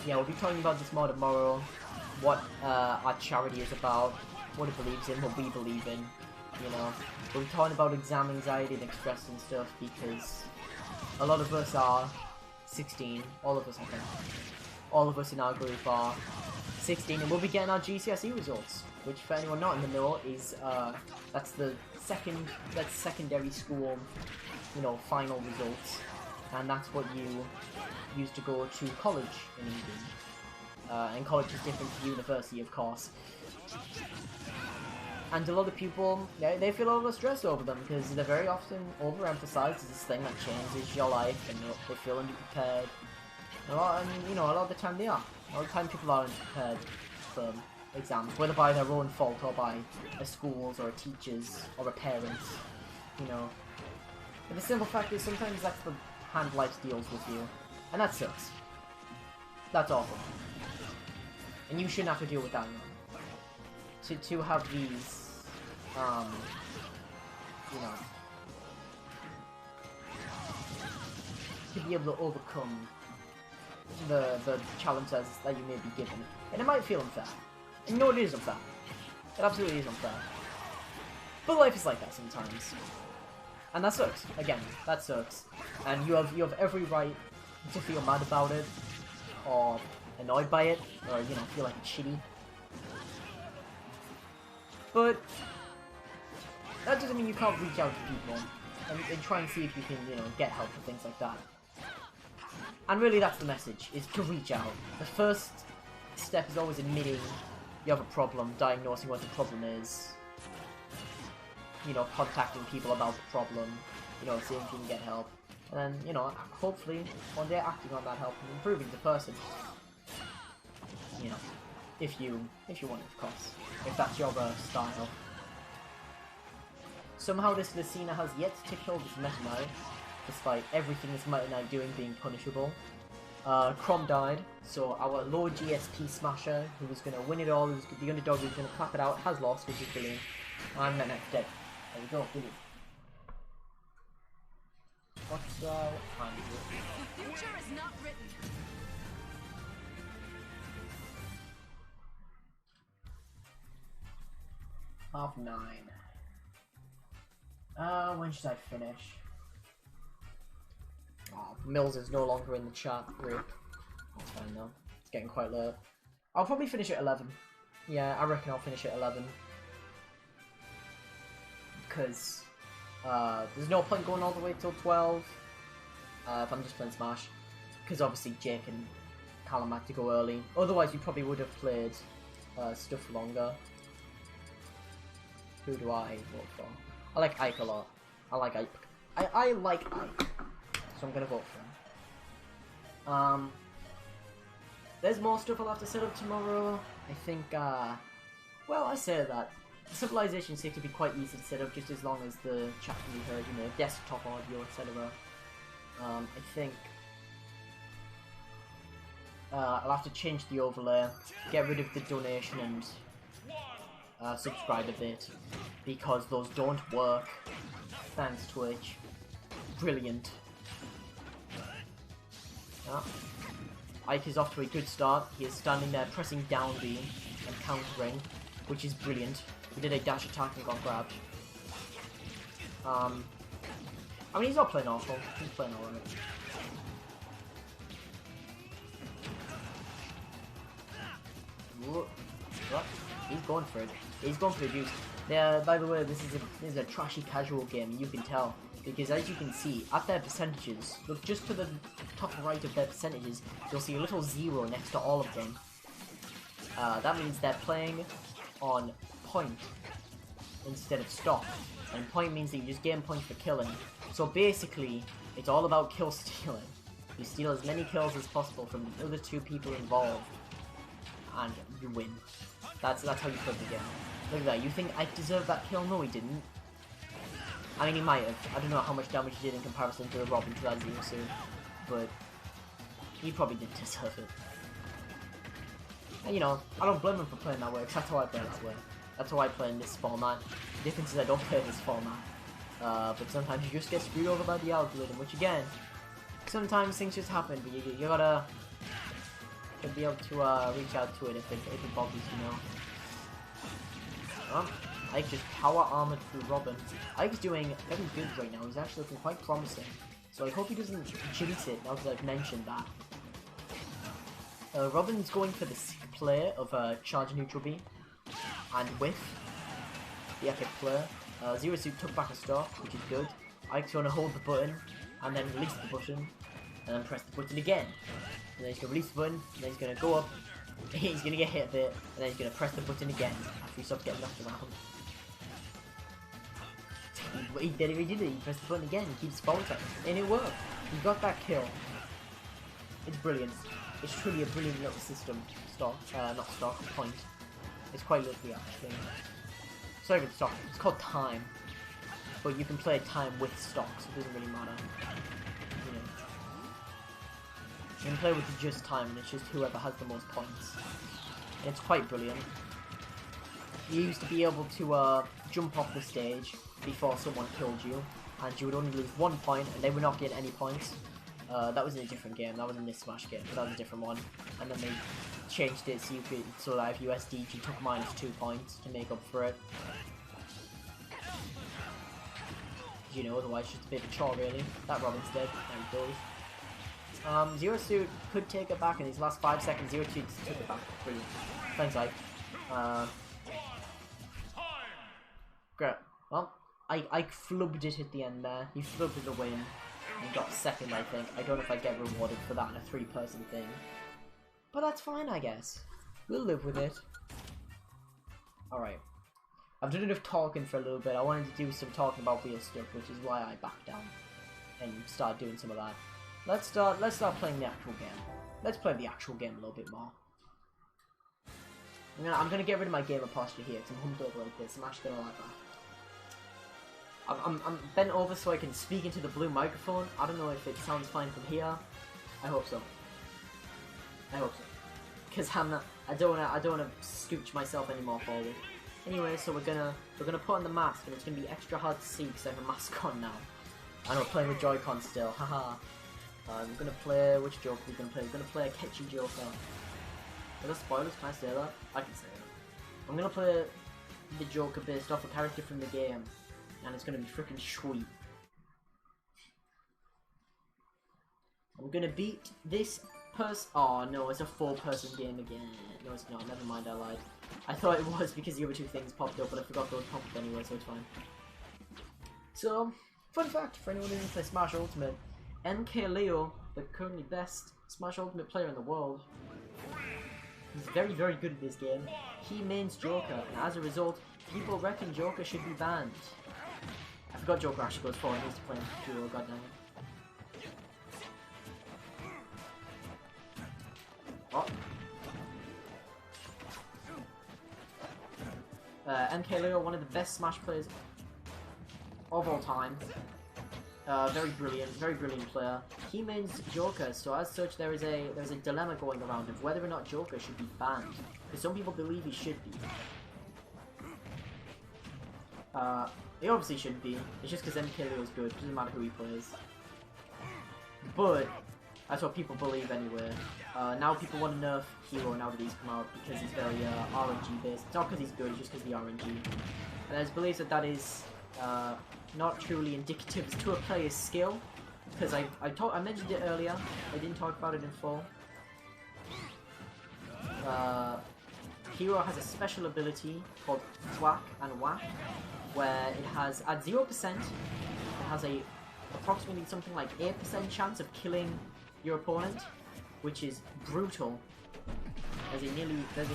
Speaker 1: Yeah, we'll be talking about this more tomorrow. What our charity is about, what it believes in, what we believe in. You know, we'll be talking about exam anxiety and stress and stuff because a lot of us are 16. All of us, I think. All of us in our group are 16, and we'll be getting our GCSE results. Which, for anyone not in the know, is that's secondary school, you know, final results, and that's what you use to go to college in England. And college is different to university, of course. And a lot of people, they feel overstressed over them because they're very often overemphasized as this thing that changes your life, and they feel underprepared. And you know, a lot of the time they are. A lot of the time people are underprepared for exams, whether by their own fault or by a school's or a teacher's or a parent's, you know. But the simple fact is sometimes that's the hand life deals with you, and that sucks. That's awful. And you shouldn't have to deal with that anymore. To have these, you know, to be able to overcome the challenges that you may be given. And it might feel unfair. And no, it is unfair. It absolutely is unfair. But life is like that sometimes. And that sucks. Again, that sucks. And you have every right to feel mad about it, or annoyed by it, or, you know, feel like it's shitty. But that doesn't mean you can't reach out to people and try and see if you can, you know, get help for things like that. And really that's the message, is to reach out. The first step is always admitting you have a problem, diagnosing what the problem is, you know, contacting people about the problem, you know, seeing if you can get help, and then, you know, hopefully one day acting on that help and improving the person. You know, if you want it, of course, if that's your style. Somehow this Lucina has yet to kill this Meta Knight, despite everything this Meta Knight doing being punishable. Crom died, so our low GSP Smasher, who was going to win it all, the underdog who was going to clap it out, has lost, which is brilliant. And Meta Knight's dead. There we go, brilliant. What's time is it?
Speaker 9: The future is not written.
Speaker 1: (9). When should I finish? Oh, Mills is no longer in the chat. Rip. That's fine though. It's getting quite late. I'll probably finish at 11. Yeah, I reckon I'll finish at 11. Because there's no point going all the way till 12 if I'm just playing Smash. Because obviously Jake and Callum had to go early. Otherwise we probably would have played stuff longer. Who do I vote for? I like Ike a lot. I like Ike. I like Ike. So I'm gonna vote for him. There's more stuff I'll have to set up tomorrow. I think, well, I say that. Civilization 6 would be quite easy to set up just as long as the chat can be heard, you know, desktop audio, etc. I think I'll have to change the overlay, get rid of the donation and subscribe a bit, because those don't work. Thanks, Twitch. Brilliant. Yeah. Ike is off to a good start. He is standing there pressing down B and countering, which is brilliant. He did a dash attack and got grabbed. I mean, he's not playing awful. He's playing alright. What? He's going for it. He's going for the juice. Yeah, by the way, this is a trashy casual game, you can tell. Because as you can see, at their percentages, look just to the top right of their percentages, you'll see a little 0 next to all of them. That means they're playing on point instead of stop. And point means that you just gain points for killing. So basically, it's all about kill stealing. You steal as many kills as possible from the other two people involved, and you win. That's how you play the game. Look at that, you think Ike deserved that kill? No, he didn't. I mean, he might have. I don't know how much damage he did in comparison to the Robin to that Zero, but he probably did deserve it. And, you know, I don't blame him for playing that way, because that's how I play that way. That's how I play in this format. The difference is I don't play this format. But sometimes you just get screwed over by the algorithm, which again, sometimes things just happen, but you gotta be able to reach out to it if it bothers you, you know. Ike just power armored through Robin. Ike's doing very good right now. He's actually looking quite promising. So I hope he doesn't cheat it now that I've mentioned that. Robin's going for the sick play of charge neutral B and whiff. The epic play. Zero Suit took back a stock, which is good. Ike's going to hold the button and then release the button and then press the button again. And then he's going to release the button and then he's going to go up. He's going to get hit a bit and then he's going to press the button again after he stops getting knocked around. He did it, he pressed the button again, he keeps forward tapping, and it worked. He got that kill. It's brilliant. It's truly a brilliant little system. Stock, not stock, point. It's quite lovely actually. Sorry for the stock, it's called time. But you can play time with stock, so it doesn't really matter. You know. You can play with just time, and it's just whoever has the most points. And it's quite brilliant. You used to be able to jump off the stage before someone killed you, and you would only lose 1 point, and they would not get any points. That was in a different game. That was in this Smash game, but that was a different one. And then they changed it so that if you SD'd, you took -2 points to make up for it. You know, otherwise it's just a bit of a chore, really. That Robin's dead. There he goes. Zero Suit could take it back in these last 5 seconds. Zero Suit took it back. Brilliant. Thanks, Ike. Great. Well, Ike flubbed it at the end there. He flubbed the win and got second, I think. I don't know if I get rewarded for that in a 3-person thing. But that's fine, I guess. We'll live with it. Alright. I've done enough talking for a little bit. I wanted to do some talking about real stuff, which is why I backed down and start doing some of that. Let's start playing the actual game. Let's play the actual game a little bit more. I'm gonna get rid of my gamer posture here, because I'm humped over like this. I'm actually gonna like that. I'm bent over so I can speak into the blue microphone. I don't know if it sounds fine from here. I hope so. I hope so. Because I don't wanna scooch myself any more forward. Anyway, so we're gonna put on the mask, and it's gonna be extra hard to see because I have a mask on now. And we're playing with Joy-Con still. Haha. We're gonna play which Joker we're gonna play. We're gonna play a catchy Joker. Are there spoilers? Can I say that? I can say it. I'm gonna play the Joker based off a character from the game. And it's gonna be freaking sweet. I'm gonna beat this person. Oh no, it's a 4-person game again. No, it's not. Never mind, I lied. I thought it was because the other 2 things popped up, but I forgot those popped up anyway, so it's fine. So, fun fact for anyone who didn't play Smash Ultimate, MKLeo, the currently best Smash Ultimate player in the world, he's very, very good at this game. He mains Joker, and as a result, people reckon Joker should be banned. I forgot Joker actually goes forward. He used to play duo, goddammit. Oh. MKLeo, one of the best Smash players of all time. Very brilliant player. He mains Joker, so as such there is a dilemma going around of whether or not Joker should be banned. Because some people believe he should be. He obviously shouldn't be. It's just because MKLeo is good. It doesn't matter who he plays. But that's what people believe anyway. Now people want to nerf Hero now that he's come out because he's very RNG based. It's not because he's good, it's just because of the RNG. And there's beliefs that is not truly indicative to a player's skill. Because I mentioned it earlier. I didn't talk about it in full. Hero has a special ability called Thwack and Whack, where it has, at 0%, it has approximately something like 8% chance of killing your opponent, which is brutal. There's a nearly 10%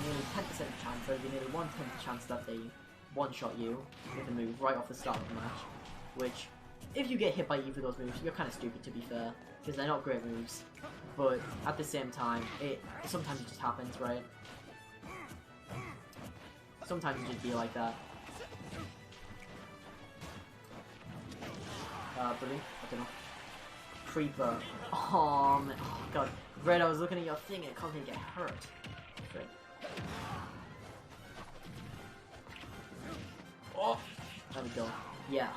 Speaker 1: chance, there's a nearly 1/10 chance that they one-shot you with a move right off the start of the match, which, if you get hit by either of those moves, you're kind of stupid, to be fair, because they're not great moves, but at the same time, sometimes it just happens, right? Sometimes it just be like that. Brilliant. I don't know. Creeper. Oh man. Oh god. Red, I was looking at your thing and it caused me to get hurt. Great. There we go. Yeah.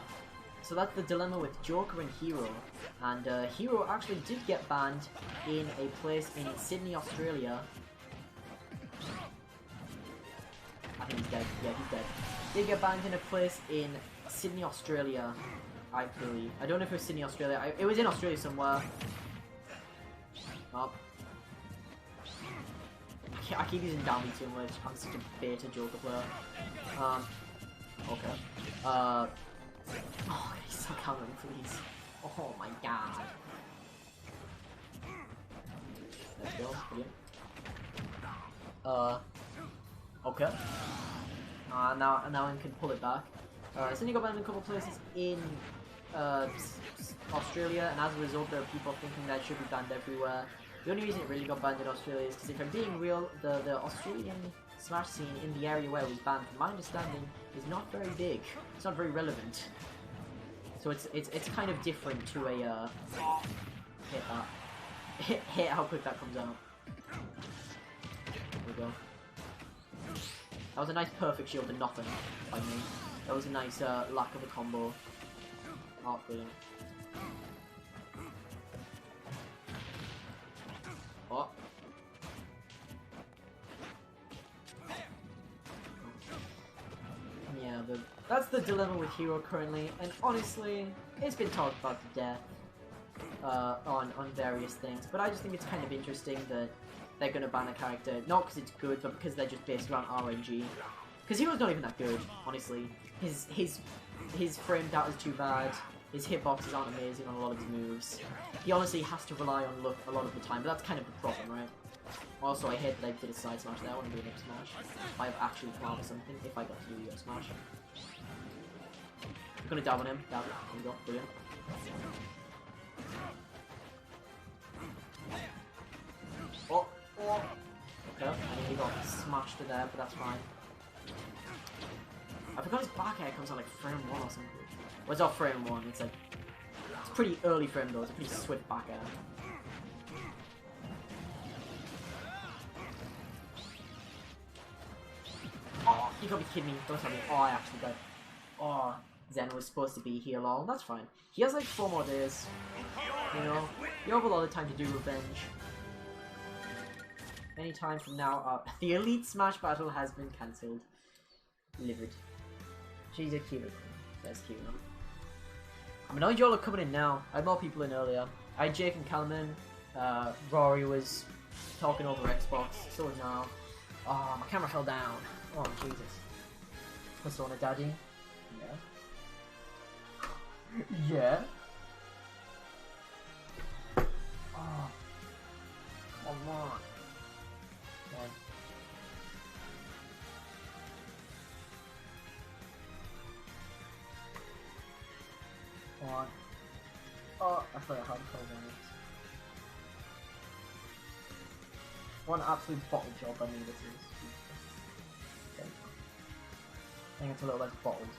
Speaker 1: So that's the dilemma with Joker and Hero. And Hero actually did get banned in a place in Sydney, Australia. I think he's dead. Yeah, he's dead. Did get banned in a place in Sydney, Australia, I believe. I don't know if it was Sydney, Australia. It was in Australia somewhere. Oh. I keep using Downbeat too much. I'm such a beta Joker player. Okay. Oh, he's so coming, please. Oh my god. Let's go. Brilliant. Okay. Now I can pull it back. It's only got banned in a couple places in Australia, and as a result, there are people thinking that it should be banned everywhere. The only reason it really got banned in Australia is because, if I'm being real, the Australian Smash scene in the area where it was banned, from my understanding, is not very big. It's not very relevant. So it's kind of different to a hit that. Hit how quick that comes out. There we go. That was a nice perfect shield to nothing by me. That was a nice lack of a combo. Oh, brilliant. Oh. Yeah, that's the dilemma with Hero currently, and honestly, it's been talked about to death on various things, but I just think it's kind of interesting that they're gonna ban a character, not because it's good, but because they're just based around RNG. Because Hero's not even that good, honestly. His frame data is too bad. His hitboxes aren't amazing on a lot of his moves. He honestly has to rely on luck a lot of the time, but that's kind of the problem, right? Also, I hate that I did a side smash there. I want to do an up smash. If I have actually come or something, if I got to do the up smash. I'm gonna dab on him. Dab. There we go. Brilliant. Oh! Oh! Okay, I think he got smashed to there, but that's fine. I forgot his back air comes out like frame 1 or something. Well, it's not frame 1, it's like... It's pretty early frame though, it's a pretty swift back air. Oh, you gotta be kidding me, don't tell me. Oh, I actually died. Oh, Zen was supposed to be here long, that's fine. He has like 4 more days. You know, you have a lot of time to do revenge. Any time from now, the Elite Smash battle has been cancelled. Livid. She's a cute. That's cute. I'm annoyed y'all are coming in now. I had more people in earlier. I had Jake and Calman. Rory was talking over Xbox. So was now. Oh, my camera fell down. Oh, Jesus. Persona Daddy. Yeah. Yeah. Oh. Come on. Okay. Come on. Oh, I thought I had to on it. What an absolute bottle job I mean this is. Okay. I think it's a little less bottled.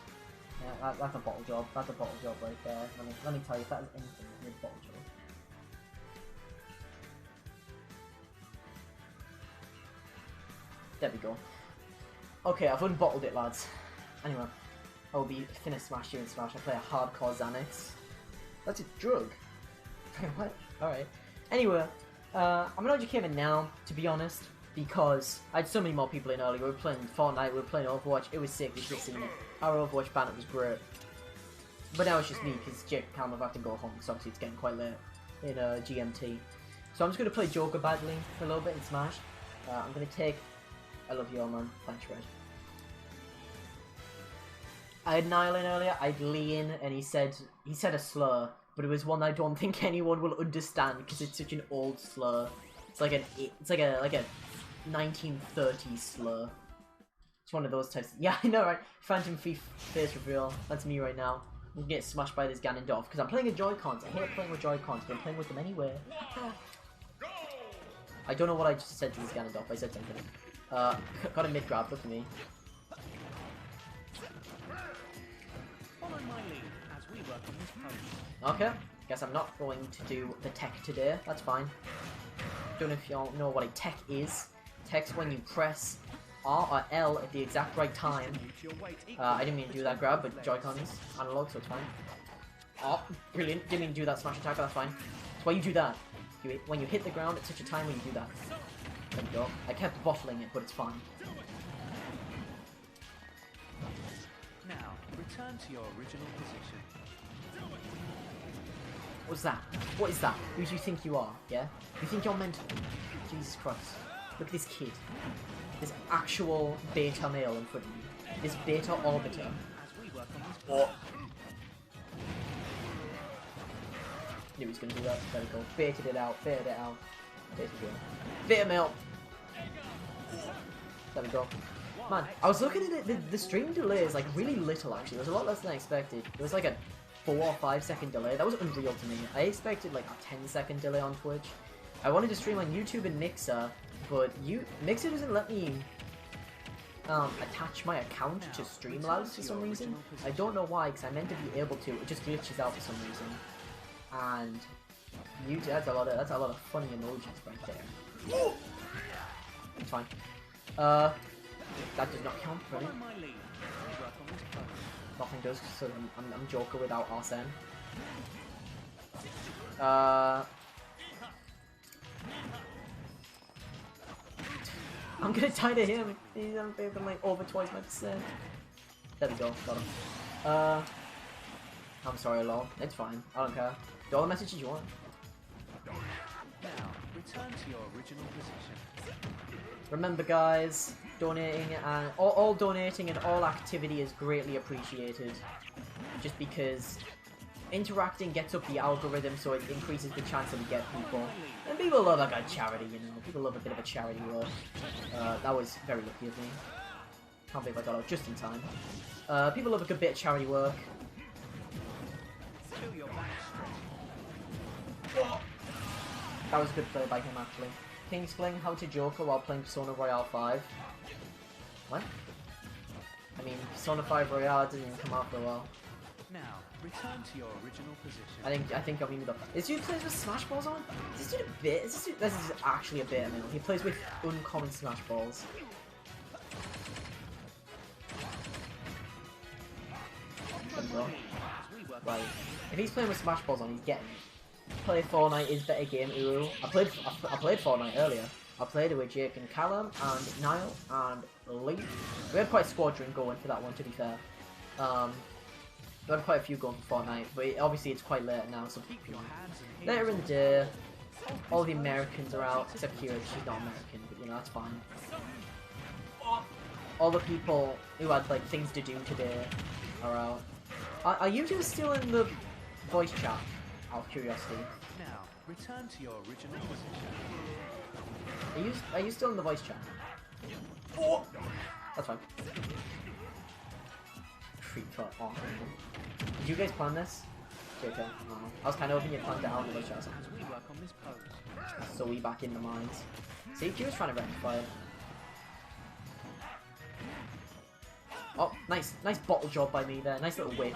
Speaker 1: Yeah, that's a bottle job. That's a bottle job right there. Let me tell you, if that is anything, it's a bottle job. There we go. Okay, I've unbottled it, lads. Anyway, I'll be finna Smash you in Smash. I play a hardcore Xanax. That's a drug. What? Alright. Anyway, I'm annoyed you came in now, to be honest, because I had so many more people in earlier. We were playing Fortnite, we were playing Overwatch. It was sick, we should have seen it. Our Overwatch banner was great. But now it's just me, because Jake and Cam have had to go home, because obviously it's getting quite late in GMT. So I'm just going to play Joker badly for a little bit in Smash. I'm going to take... I love you all, man. Thanks, Red. I had Niall in earlier, I had Lee in, and he said a slur, but it was one I don't think anyone will understand because it's such an old slur. It's like a 1930s slur. It's one of those types. Yeah, I know, right? Phantom Thief face reveal. That's me right now. I'm gonna get smashed by this Ganondorf because I'm playing with Joy-Cons. I hate playing with Joy-Cons, but I'm playing with them anyway. I don't know what I just said to this Ganondorf. I said something. Got a mid grab. Look at me. Okay, guess I'm not going to do the tech today, that's fine. Don't know if y'all know what a tech is. Tech's when you press R or L at the exact right time. I didn't mean to do that grab, but Joy-Cons analog, so it's fine. Oh, brilliant. Didn't mean to do that smash attack, but that's fine. That's why you do that. When you hit the ground at such a time when you do that. There we go. I kept bottling it, but it's fine.
Speaker 11: Now, return to your original position.
Speaker 1: What's that? What is that? Who do you think you are, yeah? You think you're mental? Jesus Christ. Look at this kid. This actual beta male in front of you. This beta arbiter. Oh. Knew he was gonna do that. There we go. Baited it out. Baited it out. Baited it out. Beta male. There we go. Man, I was looking at it. The stream delay is like really little actually. There's a lot less than I expected. It was like a 4 or 5 second delay. That was unreal to me. I expected like a 10-second delay on Twitch. I wanted to stream on YouTube and Mixer, but Mixer doesn't let me attach my account to Streamlabs for some reason. I don't know why, because I meant to be able to. It just glitches out for some reason. And YouTube, that's a lot of funny emojis right there. It's fine. That does not count. Brilliant. Nothing does, so I'm Joker without Arsene. I'm gonna tie to him. He's been like over twice my percent. There we go, got him. I'm sorry, lol. It's fine. I don't care. Do all the messages you want.
Speaker 11: Now, return to your original position.
Speaker 1: Remember, guys, donating and all donating and all activity is greatly appreciated. Just because interacting gets up the algorithm, so it increases the chance that we get people. And people love like a charity, you know. People love a bit of a charity work. That was very lucky of me. Can't believe I got out just in time. People love a good bit of charity work. That was a good play by him, actually. King's playing How to Joker while playing Persona Royale 5. What? I mean, Persona 5 Royale didn't even come out for a while.
Speaker 11: Now, return to your original position.
Speaker 1: I think I'm even up. Is dude plays with Smash Balls on? Is this dude a bit? This is actually a bit, I mean, he plays with uncommon Smash Balls. Right. If he's playing with Smash Balls on, he's getting it. Play Fortnite is better game, Uru. I played Fortnite earlier. I played it with Jake and Callum and Niall and Lee. We had quite a squadron going for that one, to be fair. We had quite a few going for Fortnite, but obviously it's quite late now, so later in the day, all the Americans are out, except Kira, she's not American, but you know, that's fine. All the people who had like things to do today are out. Are you two still in the voice chat? Out of curiosity.
Speaker 11: Now, return to your original
Speaker 1: position. Are you still in the voice chat? Oh! That's fine. Creeper. Oh. Did you guys plan this? Okay. No. I was kind of hoping you planned it out in the voice chat. So we back in the mines. See, Q was trying to rectify it. Oh, nice bottle job by me there. Nice little whiff.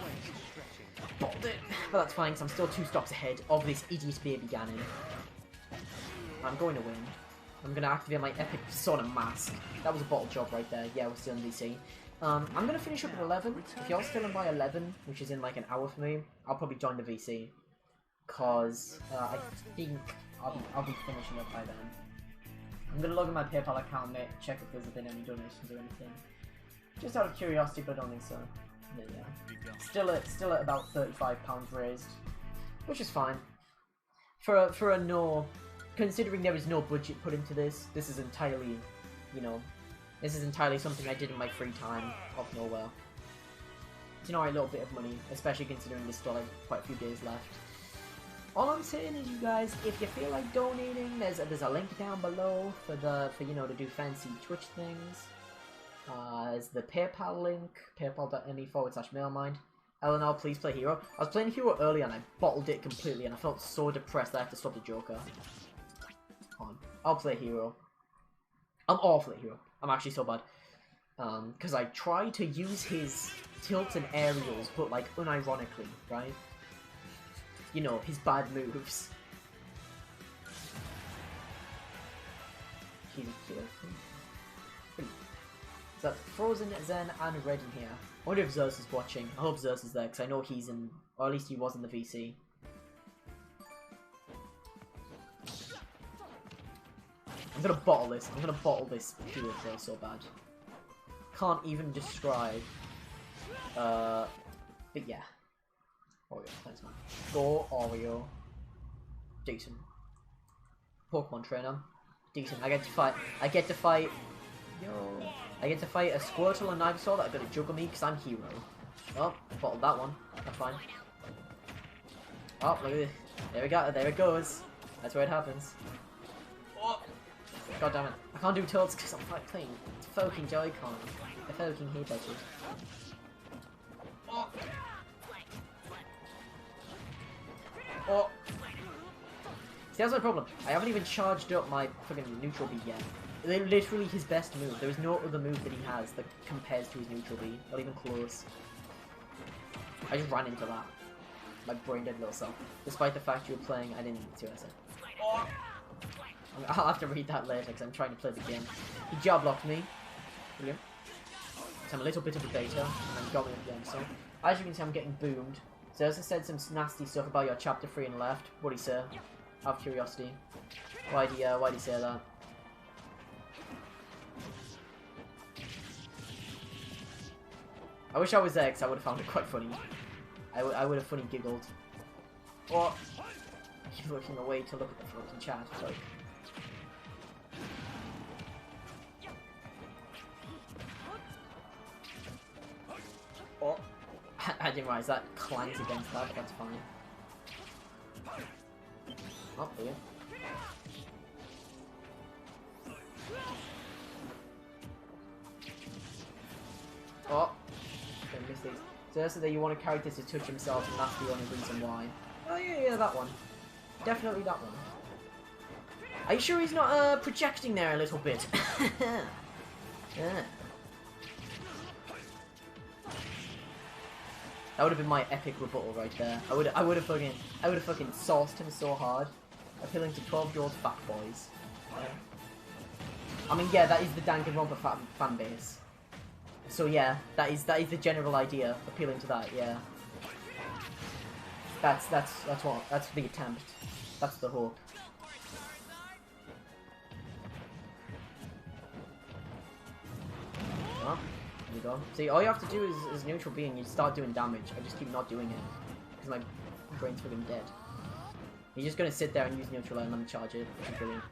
Speaker 1: Bottled it, but that's fine because I'm still 2 stocks ahead of this idiot baby Ganon. I'm going to win. I'm going to activate my epic Persona mask. That was a bottle job right there. Yeah, we're still in VC. I'm going to finish up at 11. If you're still in by 11, which is in like an hour for me, I'll probably join the VC. Because I think I'll be finishing up by then. I'm going to log in my PayPal account, mate, check if there's been any donations or anything. Just out of curiosity, but I don't think so. Yeah. Still at about £35 raised, which is fine. For a no, considering there is no budget put into this, this is entirely, you know, this is entirely something I did in my free time off nowhere. It's an alright little bit of money, especially considering there's still like quite a few days left. All I'm saying is, you guys, if you feel like donating, there's a link down below for you know, to do fancy Twitch things. There's the PayPal link, paypal.me/mailmind. Eleanor, please play Hero. I was playing Hero earlier and I bottled it completely and I felt so depressed that I had to stop the Joker. Come on, I'll play Hero. I'm awful at Hero. I'm actually so bad. Because I try to use his tilts and aerials, but like unironically, right? You know, his bad moves. So that's Frozen, Zen, and Red in here. I wonder if Zeus is watching. I hope Zeus is there, because I know he's in, or at least he was in the VC. I'm gonna bottle this. I'm gonna bottle this duo throw so bad. Can't even describe. But yeah. Oreo, thanks man. Go Oreo. Decent. Pokemon trainer. Decent. I get to fight. Yo. I get to fight a Squirtle and Ivysaur that are gonna juggle me because I'm hero. Oh, bottled that one. That's fine. Oh, look at this. There we go. There it goes. That's where it happens. Oh. God damn it. I can't do tilts because I'm playing fucking Joy-Con. The fucking hate bitches. Oh. Oh. See, that's my problem. I haven't even charged up my fucking neutral B yet. They're literally his best move. There is no other move that he has that compares to his neutral B. Not even close. I just ran into that. My brain dead little self. Despite the fact you were playing, I didn't see what I said. Oh. I'll have to read that later because I'm trying to play the game. He jab blocked me. Brilliant. So I'm a little bit of a beta, and then got me again. So, as you can see, I'm getting boomed. So, as I said some nasty stuff about your chapter 3 and left. What'd he say? Out of curiosity. Why'd he say that? I wish I was there because I would have found it quite funny. I would have funny giggled. Or keep looking away to look at the floating chat. Sorry. Oh, I didn't realize that clangs against that, but that's fine. Oh, there you go. Oh, okay, missed these. So that's that you want a character to touch himself, and that's the only reason why. Oh yeah, that one. Definitely that one. Are you sure he's not projecting there a little bit? Yeah. That would have been my epic rebuttal right there. I would have fucking sauced him so hard, appealing to 12-year-old fat boys. Yeah. I mean, yeah, that is the Danganronpa fan base. So yeah, that is the general idea, appealing to that. Yeah. That's the attempt. That's the hope. Oh, there you go. See, all you have to do is neutral B and you start doing damage. I just keep not doing it because my brain's freaking dead. You're just gonna sit there and use neutral and let me charge it, which is brilliant.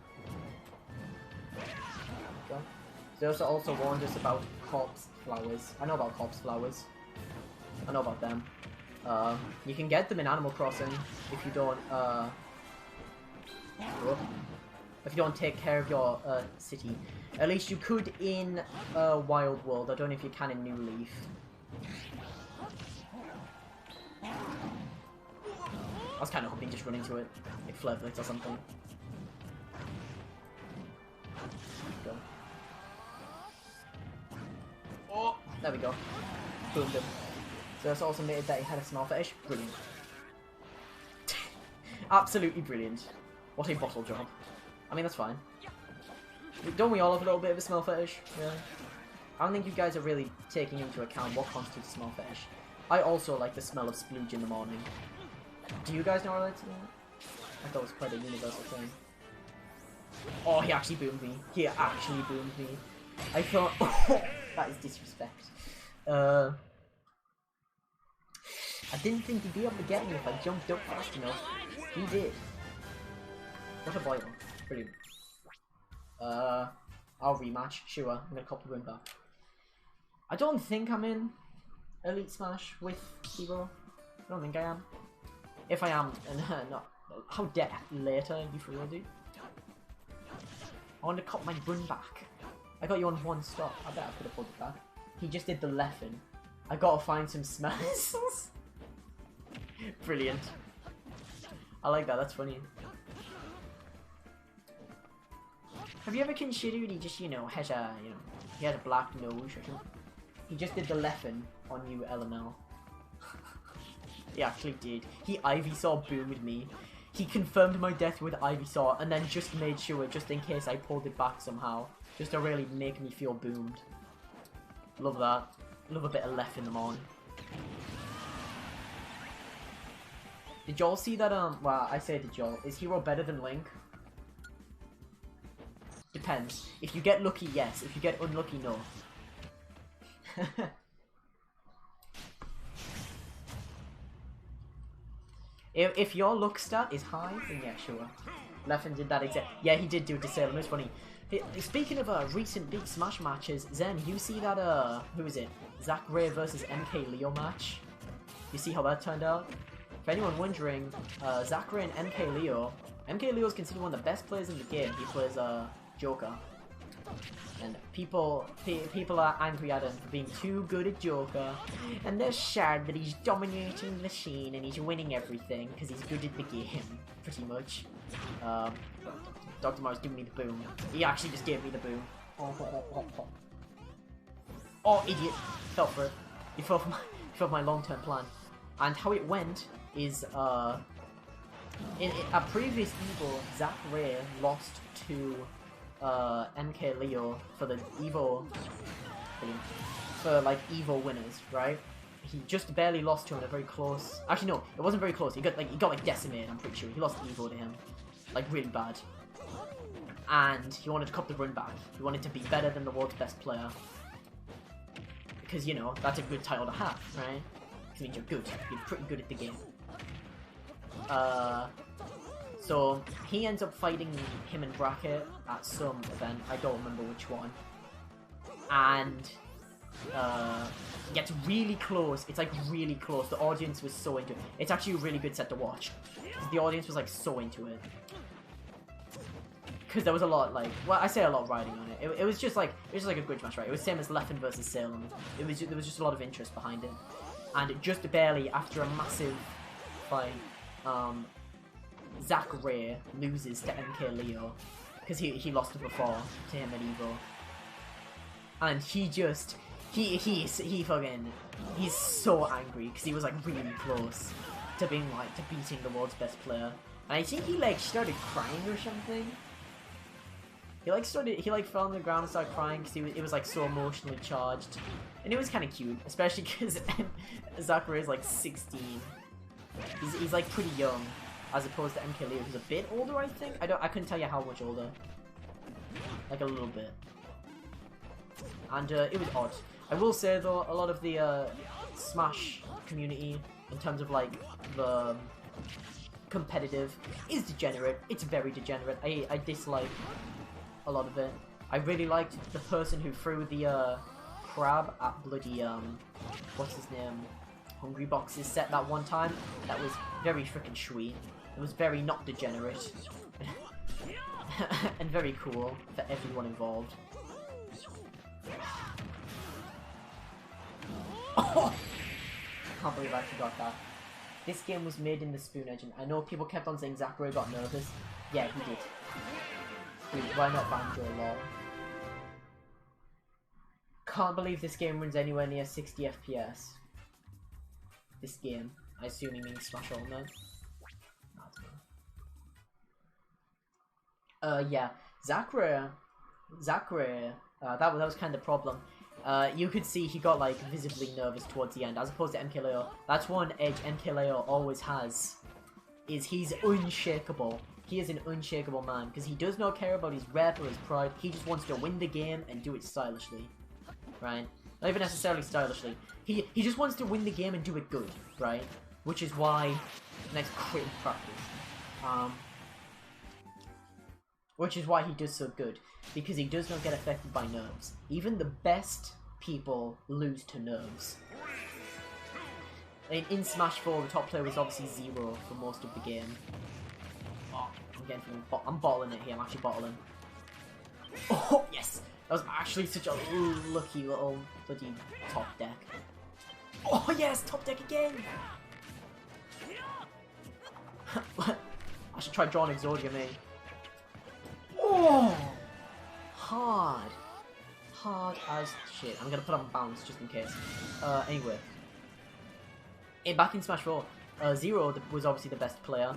Speaker 1: Go. Zosa also warned us about corpse flowers. I know about corpse flowers. I know about them. You can get them in Animal Crossing if you don't take care of your city. At least you could in Wild World. I don't know if you can in New Leaf. I was kind of hoping just run into it, like Flare Blitz or something. Go. Oh, there we go. Boomed him. So it's also made that he had a smell fetish. Brilliant. Absolutely brilliant. What a bottle job. I mean, that's fine. Don't we all have a little bit of a smell fetish? Really? I don't think you guys are really taking into account what constitutes a smell fetish. I also like the smell of splooge in the morning. Do you guys know what I like to that? I thought it was quite a universal thing. Oh, he actually boomed me. He actually boomed me. I thought... Oh, that is disrespect. I didn't think he'd be able to get me if I jumped up fast enough. He did. What a boil. Brilliant. I'll rematch. Sure, I'm gonna copy win back. I don't think I'm in Elite Smash with Hero. I don't think I am. If I am, not. How dare later, you for real, dude? I want to cop my run back. I got you on one stop. I bet I could have pulled it back. He just did the leffen. I gotta find some smells. Brilliant. I like that. That's funny. Have you ever considered he just, has a, he had a black nose or something? He just did the leffen on you, LML. He actually did. He Ivysaur boomed me. He confirmed my death with Ivysaur and then just made sure, just in case I pulled it back somehow. Just to really make me feel boomed. Love that. Love a bit of left in the morning. Did y'all see that, well, I say did y'all. Is Hero better than Link? Depends. If you get lucky, yes. If you get unlucky, no. If your luck stat is high, then yeah, sure. Leffen did that exact. Yeah, he did do it to Salem. It's funny. Speaking of recent big Smash matches, Zen, you see that who is it? Zack Ray versus MK Leo match? You see how that turned out? For anyone wondering, Zack Ray and MK Leo is considered one of the best players in the game. He plays Joker. And people are angry at him for being too good at Joker, and they're sad that he's dominating the scene and he's winning everything because he's good at the game, pretty much. Dr. Mars giving me the boom. He actually just gave me the boom. Oh, idiot! Fell for it. He fell for my long-term plan. And how it went is, in a previous Evo, Zack Ray lost to MK Leo for the Evo thing, for like Evo winners, right? He just barely lost to him in a very close. Actually, no, it wasn't very close. He got like decimated. I'm pretty sure he lost Evo to him, like really bad. And he wanted to cut the run back. He wanted to be better than the world's best player, because you know that's a good title to have, right? Because it means you're good. You're pretty good at the game. So he ends up fighting him in bracket at some event, I don't remember which one, and gets really close. It's like really close. The audience was so into it. It's actually a really good set to watch. The audience was like so into it, because there was a lot, like, well, I say a lot of riding on it. It was just like a good match, right? It was same as Leffen versus Salem. There was just a lot of interest behind it, and just barely after a massive fight, Zack Ray loses to MK Leo because he lost it before to him at Evo, and he's so angry because he was like really close to being to beating the world's best player, and I think he like started crying or something. He fell on the ground and started crying because it was like so emotionally charged, and it was kind of cute, especially because Zack Ray is like 16. He's like pretty young, as opposed to MK Leo, who's a bit older, I think. I couldn't tell you how much older. Like a little bit. And it was odd. I will say though, a lot of the Smash community, in terms of like the competitive, is degenerate. It's very degenerate. I dislike a lot of it. I really liked the person who threw the crab at bloody what's his name? Hungry Box's set that one time. That was very freaking sweet. It was very not degenerate. And very cool for everyone involved. Oh! Can't believe I forgot that. This game was made in the Spoon engine. I know people kept on saying Zack Ray got nervous. Yeah, he did. Dude, why not Banjo lol? Can't believe this game runs anywhere near 60 FPS. This game. I assume he means Smash Ultimate. Yeah, Zack Ray, that was kind of the problem. You could see he got like visibly nervous towards the end, as opposed to MK Leo. That's one edge MK Leo always has, is he's unshakable. He is an unshakable man, because he does not care about his rep or his pride. He just wants to win the game and do it stylishly, right? Not even necessarily stylishly. He just wants to win the game and do it good, right? Which is why, next crit practice. Which is why he does so good, because he does not get affected by nerves. Even the best people lose to nerves. In Smash 4, the top player was obviously Zero for most of the game. Oh, I'm bottling it here, I'm actually bottling. Oh, yes! That was actually such a lucky little bloody top deck. Oh, yes! Top deck again! I should try drawing Exodia, mate. Oh! Hard. Hard as shit. I'm gonna put on bounce just in case. Anyway. Back in Smash 4, Zero was obviously the best player.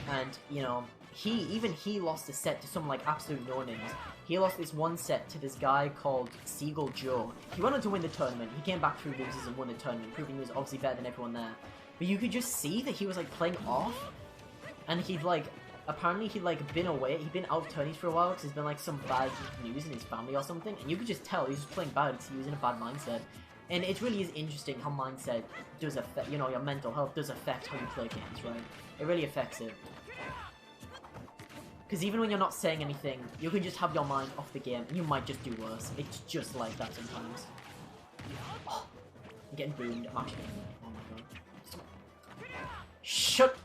Speaker 1: And, you know, even he lost a set to some like absolute no-names. He lost this one set to this guy called Seagull Joe. He went on to win the tournament. He came back through losers and won the tournament, proving he was obviously better than everyone there. But you could just see that he was like playing off, and he'd like apparently he'd like been away. He'd been out of tourneys for a while because there's been like some bad news in his family or something, and you could just tell he was just playing bad because he was in a bad mindset. And it really is interesting how mindset does affect, you know, your mental health does affect how you play games, right? It really affects it. Because even when you're not saying anything, you can just have your mind off the game, and you might just do worse. It's just like that sometimes. Oh, I'm getting boomed. I'm actually getting... Oh my god. Shut...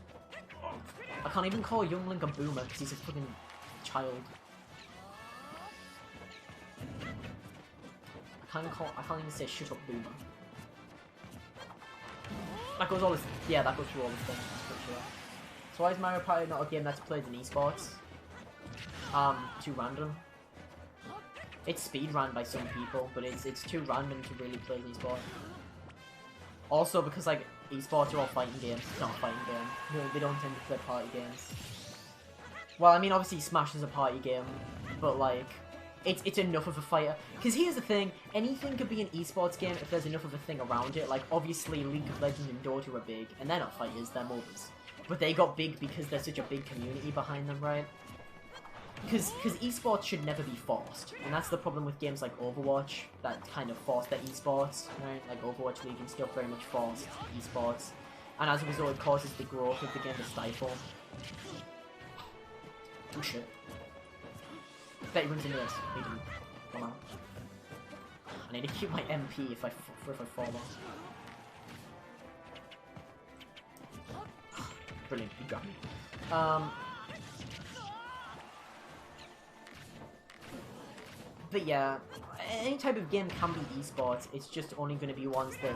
Speaker 1: I can't even call Young Link a boomer, because he's a fucking child. I can't even say shut up boomer. That goes all this... Yeah, that goes through all this things, for sure. So why is Mario Party not a game that's played in esports? Too random. It's speedrun by some people, but it's too random to really play an esport. Also because like esports are all fighting games, it's not a fighting game. They don't tend to play party games. Well, I mean obviously Smash is a party game, but like it's enough of a fighter. Because here's the thing, anything could be an esports game if there's enough of a thing around it. Like obviously League of Legends and Dota are big, and they're not fighters, they're MOBAs. But they got big because there's such a big community behind them, right? Because esports should never be forced, and that's the problem with games like Overwatch that kind of force their esports, right? Like Overwatch League and stuff very much forced esports, and as a result it causes the growth of the game to stifle. Oh shit. Bet he runs into this. He didn't. Come on. I need to keep my MP if I fall off. Brilliant, he got me. But yeah, any type of game can be esports, it's just only going to be ones that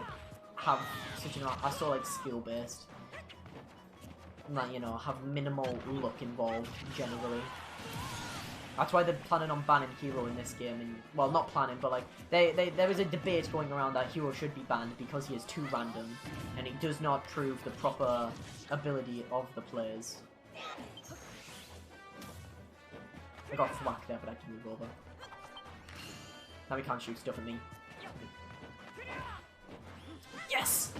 Speaker 1: have such an, are so like skill based. And that, you know, have minimal luck involved, generally. That's why they're planning on banning Hero in this game, and, well, not planning, but like, there is a debate going around that Hero should be banned because he is too random, and he does not prove the proper ability of the players. I got thwacked there, but I can move over. Now he can't shoot stuff at me. Yes!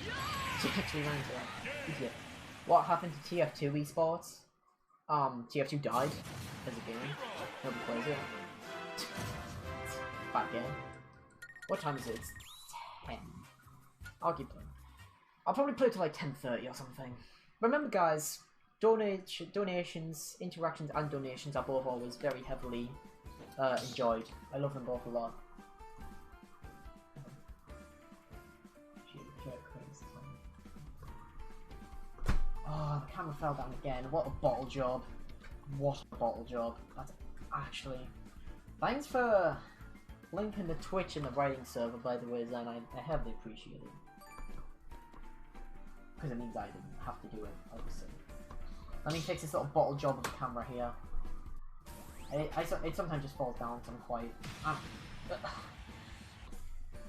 Speaker 1: She actually ran into that. Idiot. What happened to TF2 esports? TF2 died as a game. Nobody plays it. Bad game. What time is it? It's 10. I'll keep playing. I'll probably play till like 10:30 or something. Remember guys, donations, interactions and donations are both always very heavily enjoyed. I love them both a lot. Oh, the camera fell down again. What a bottle job. What a bottle job. That's actually... Thanks for linking the Twitch and the writing server, by the way, Zen. I heavily appreciate it. Because it means I didn't have to do it, obviously. Let me fix this little bottle job of the camera here. It sometimes just falls down, so I'm quite...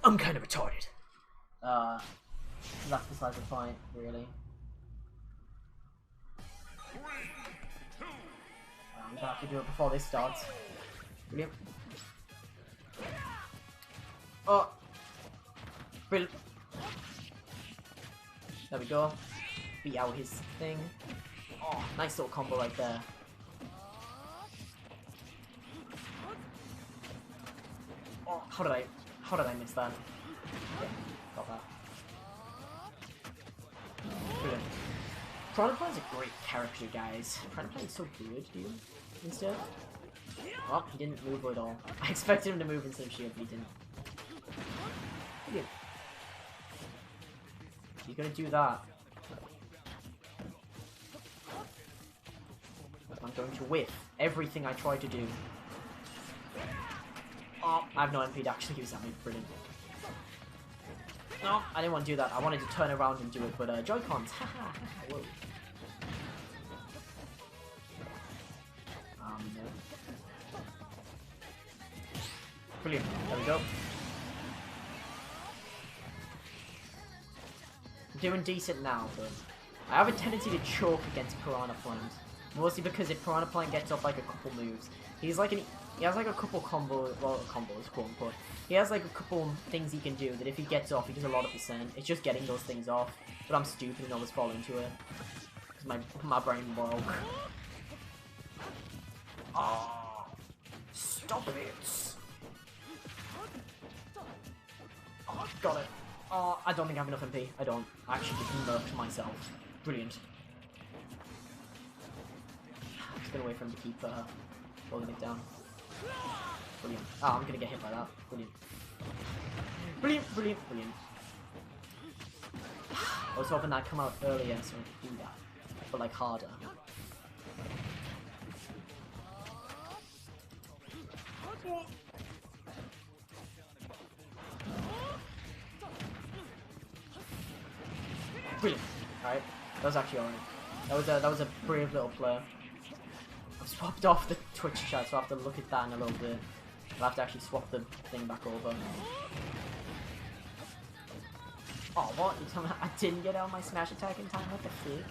Speaker 1: I'm kind of retarded. That's besides the point, really. I'm gonna have to do it before this starts. Brilliant. Oh! Brilliant. There we go. Beat out his thing. Oh, nice little combo right there. Oh, how did I miss that? Yeah, got that. Brilliant. Piranha is a great character, guys. Piranha is so good, dude. Instead. Oh, he didn't move at all. I expected him to move instead of shield, but he didn't. Brilliant. He's gonna do that. I'm going to whiff everything I try to do. Oh, I have no MP to actually use that move. Brilliant. No, I didn't want to do that. I wanted to turn around and do it, but Joy-Cons. Haha. Whoa. No. Brilliant. There we go. I'm doing decent now, but I have a tendency to choke against Piranha Plant. Mostly because if Piranha Plant gets off like a couple moves, he has like a couple combos, quote unquote. He has like a couple things he can do that if he gets off, he does a lot of percent. It's just getting those things off. But I'm stupid and always fall into it. Because my brain broke. Oh, stop it! Oh, got it. Oh, I don't think I have enough MP. I don't. I actually just nerfed myself. Brilliant. Just gonna wait for him to keep holding it down. Brilliant. Ah, I'm gonna get hit by that. Brilliant. Brilliant, brilliant, brilliant. I was hoping that'd come out earlier so I could do that. But like harder. Brilliant. Alright. That was actually alright. That was a brave little play. I've swapped off the Twitch chat, so I have to look at that in a little bit. I'll have to actually swap the thing back over. Oh, what? You tell me I didn't get out my smash attack in time? What the frick?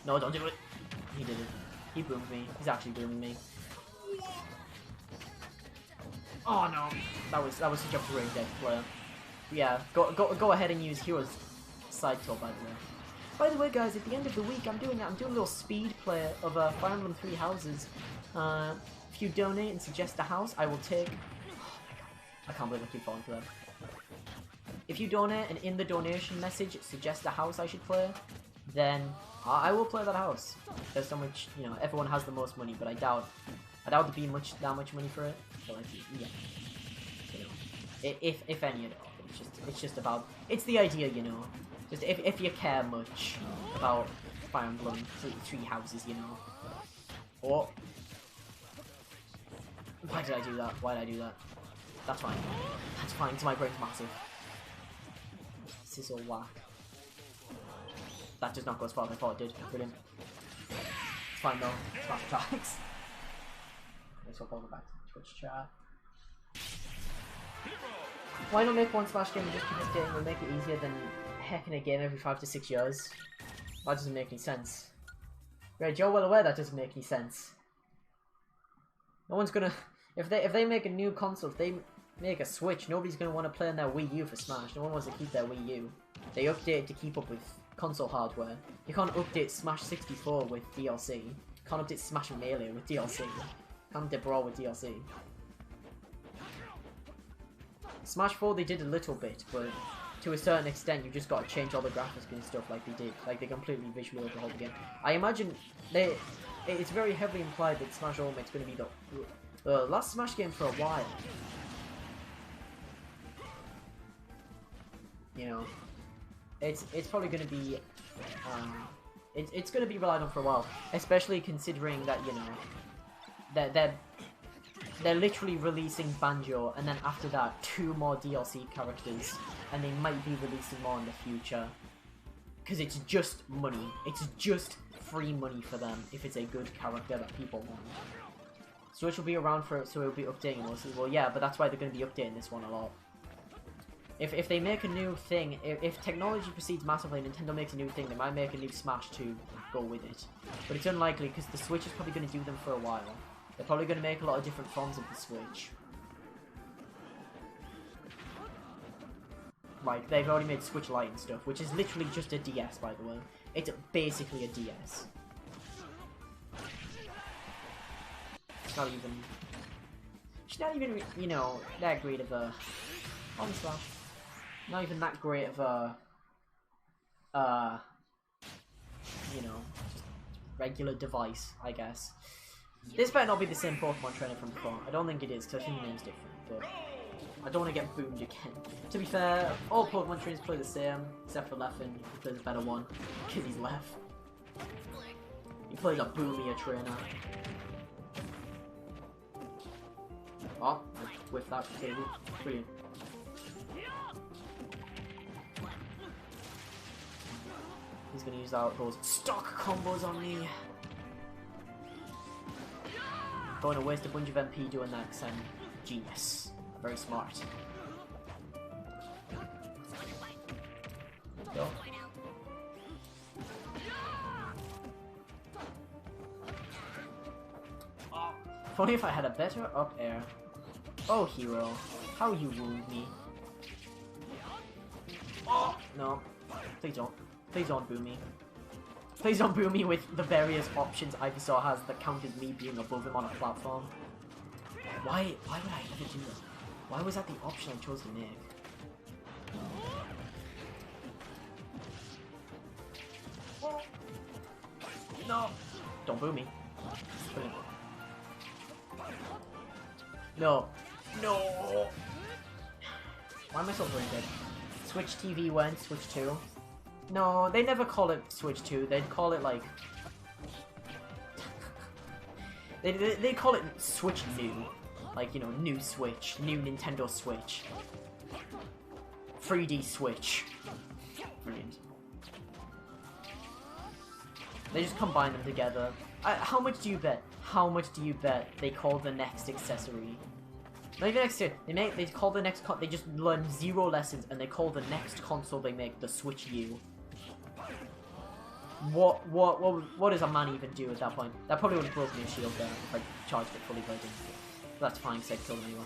Speaker 1: No, don't do it! He did it. He boomed me. He's actually booming me. Oh no! That was such a brain dead play. Yeah, go ahead and use Hero's side tour, by the way. By the way, guys, at the end of the week, I'm doing a little speed play of Fire Emblem 3 Houses. If you donate and suggest a house, I will take... Oh my god, I can't believe I keep falling for that. If you donate and in the donation message suggest a house I should play, then I will play that house. There's so much, you know, everyone has the most money, but I doubt there'd be that much money for it. But like, yeah, you know, if any at all. It's just about, it's the idea, you know. Just if you care much about Fire Emblem 3 Houses, you know. Or why did I do that? Why did I do that? That's fine. That's fine. It's my brain's massive. This is all whack. That does not go as far as I thought it did. Brilliant. It's fine though. Smash attacks. Let's hop over back to Twitch chat. Why not make one Smash game and just keep updating? It'll make it easier than hacking a game every 5 to 6 years. That doesn't make any sense. Right, you're well aware that doesn't make any sense. No one's gonna... If they make a new console, if they make a Switch, nobody's gonna want to play on their Wii U for Smash. No one wants to keep their Wii U. They update to keep up with console hardware. You can't update Smash 64 with DLC. You can't update Smash Melee with DLC. You can't update Brawl with DLC. Smash 4 they did a little bit, but to a certain extent you just got to change all the graphics and stuff like they did. Like they completely visually overhauled the game. I imagine it's very heavily implied that Smash Ultimate's going to be the last Smash game for a while. You know, it's probably going to be it's going to be relied on for a while, especially considering that, you know, they're literally releasing Banjo, and then after that 2 more DLC characters, and they might be releasing more in the future, because it's just money. It's just free money for them if it's a good character that people want. Switch will be around for it, so it'll be updating mostly. Well, yeah, but that's why they're going to be updating this one a lot. If they make a new thing, if technology proceeds massively, Nintendo makes a new thing, they might make a new Smash to go with it. But it's unlikely, because the Switch is probably going to do them for a while. They're probably going to make a lot of different forms of the Switch. Like, they've already made Switch Lite and stuff, which is literally just a DS, by the way. It's basically a DS. It's not even, you know, that great of a... On slash. Not even that great of a... you know, just regular device, I guess. This better not be the same Pokemon trainer from before. I don't think it is, because I think the name's different, but I don't want to get boomed again. To be fair, all Pokemon trainers play the same, except for Leffen, who plays a better one, because he's Left. He plays a boomier trainer. Oh, I whiffed that table. Brilliant. He's gonna use those stock combos on me. Going to waste a bunch of MP doing that because I'm a genius. I'm very smart. Go. If only if I had a better up air. Oh, hero. How you wound me. Oh, no. Please don't. Please don't boo me. Please don't boo me with the various options Ivysaur has that count as me being above him on a platform. Why would I ever do that? Why was that the option I chose to make? No! Don't boo me. Brilliant. No. No! Why am I so brain-dead? Switch TV went, Switch 2. No, they never call it Switch 2, they'd call it like... they call it Switch New. Like, you know, new Switch, new Nintendo Switch. 3D Switch. Brilliant. They just combine them together. How much do you bet? How much do you bet they call the next accessory? Not even next year. They call the next they just learn 0 lessons and they call the next console they make the Switch U. What does a man even do at that point? That probably would have broken your shield there if I charged it fully, but I didn't. But that's fine, because I killed him anyway.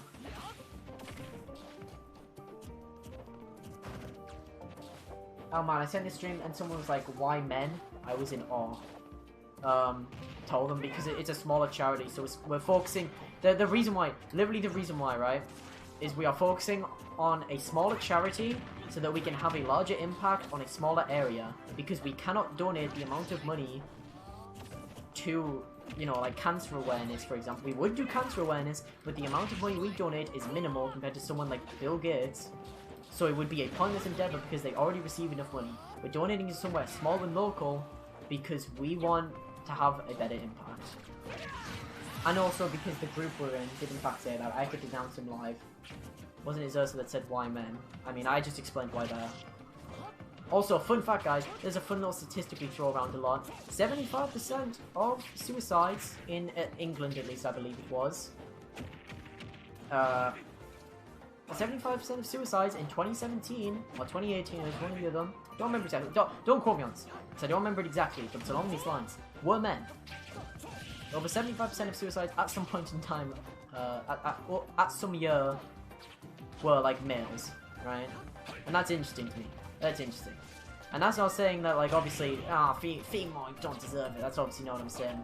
Speaker 1: Oh man, I sent this stream and someone was like, why men? I was in awe. Told them because it's a smaller charity, so we're focusing... The reason why, literally the reason why, right, is we are focusing on a smaller charity so that we can have a larger impact on a smaller area, because we cannot donate the amount of money to, you know, like cancer awareness, for example. We would do cancer awareness, but the amount of money we donate is minimal compared to someone like Bill Gates, so it would be a pointless endeavor because they already receive enough money. We're donating to somewhere small and local because we want to have a better impact. And also because the group we're in did in fact say that. I could denounce him live. Wasn't it Xersa that said why men? I mean, I just explained why there. Also, fun fact guys, there's a fun little statistic we throw around a lot. 75% of suicides in England, at least I believe it was. 75% of suicides in 2017 or 2018, there's one of them. Don't remember exactly. Don't quote me on this. So I don't remember it exactly, but it's along these lines. Were men. Over 75% of suicides at some point in time, at some year, were like males, right? And that's interesting to me. That's interesting. And that's not saying that, like, obviously, female don't deserve it. That's obviously not what I'm saying.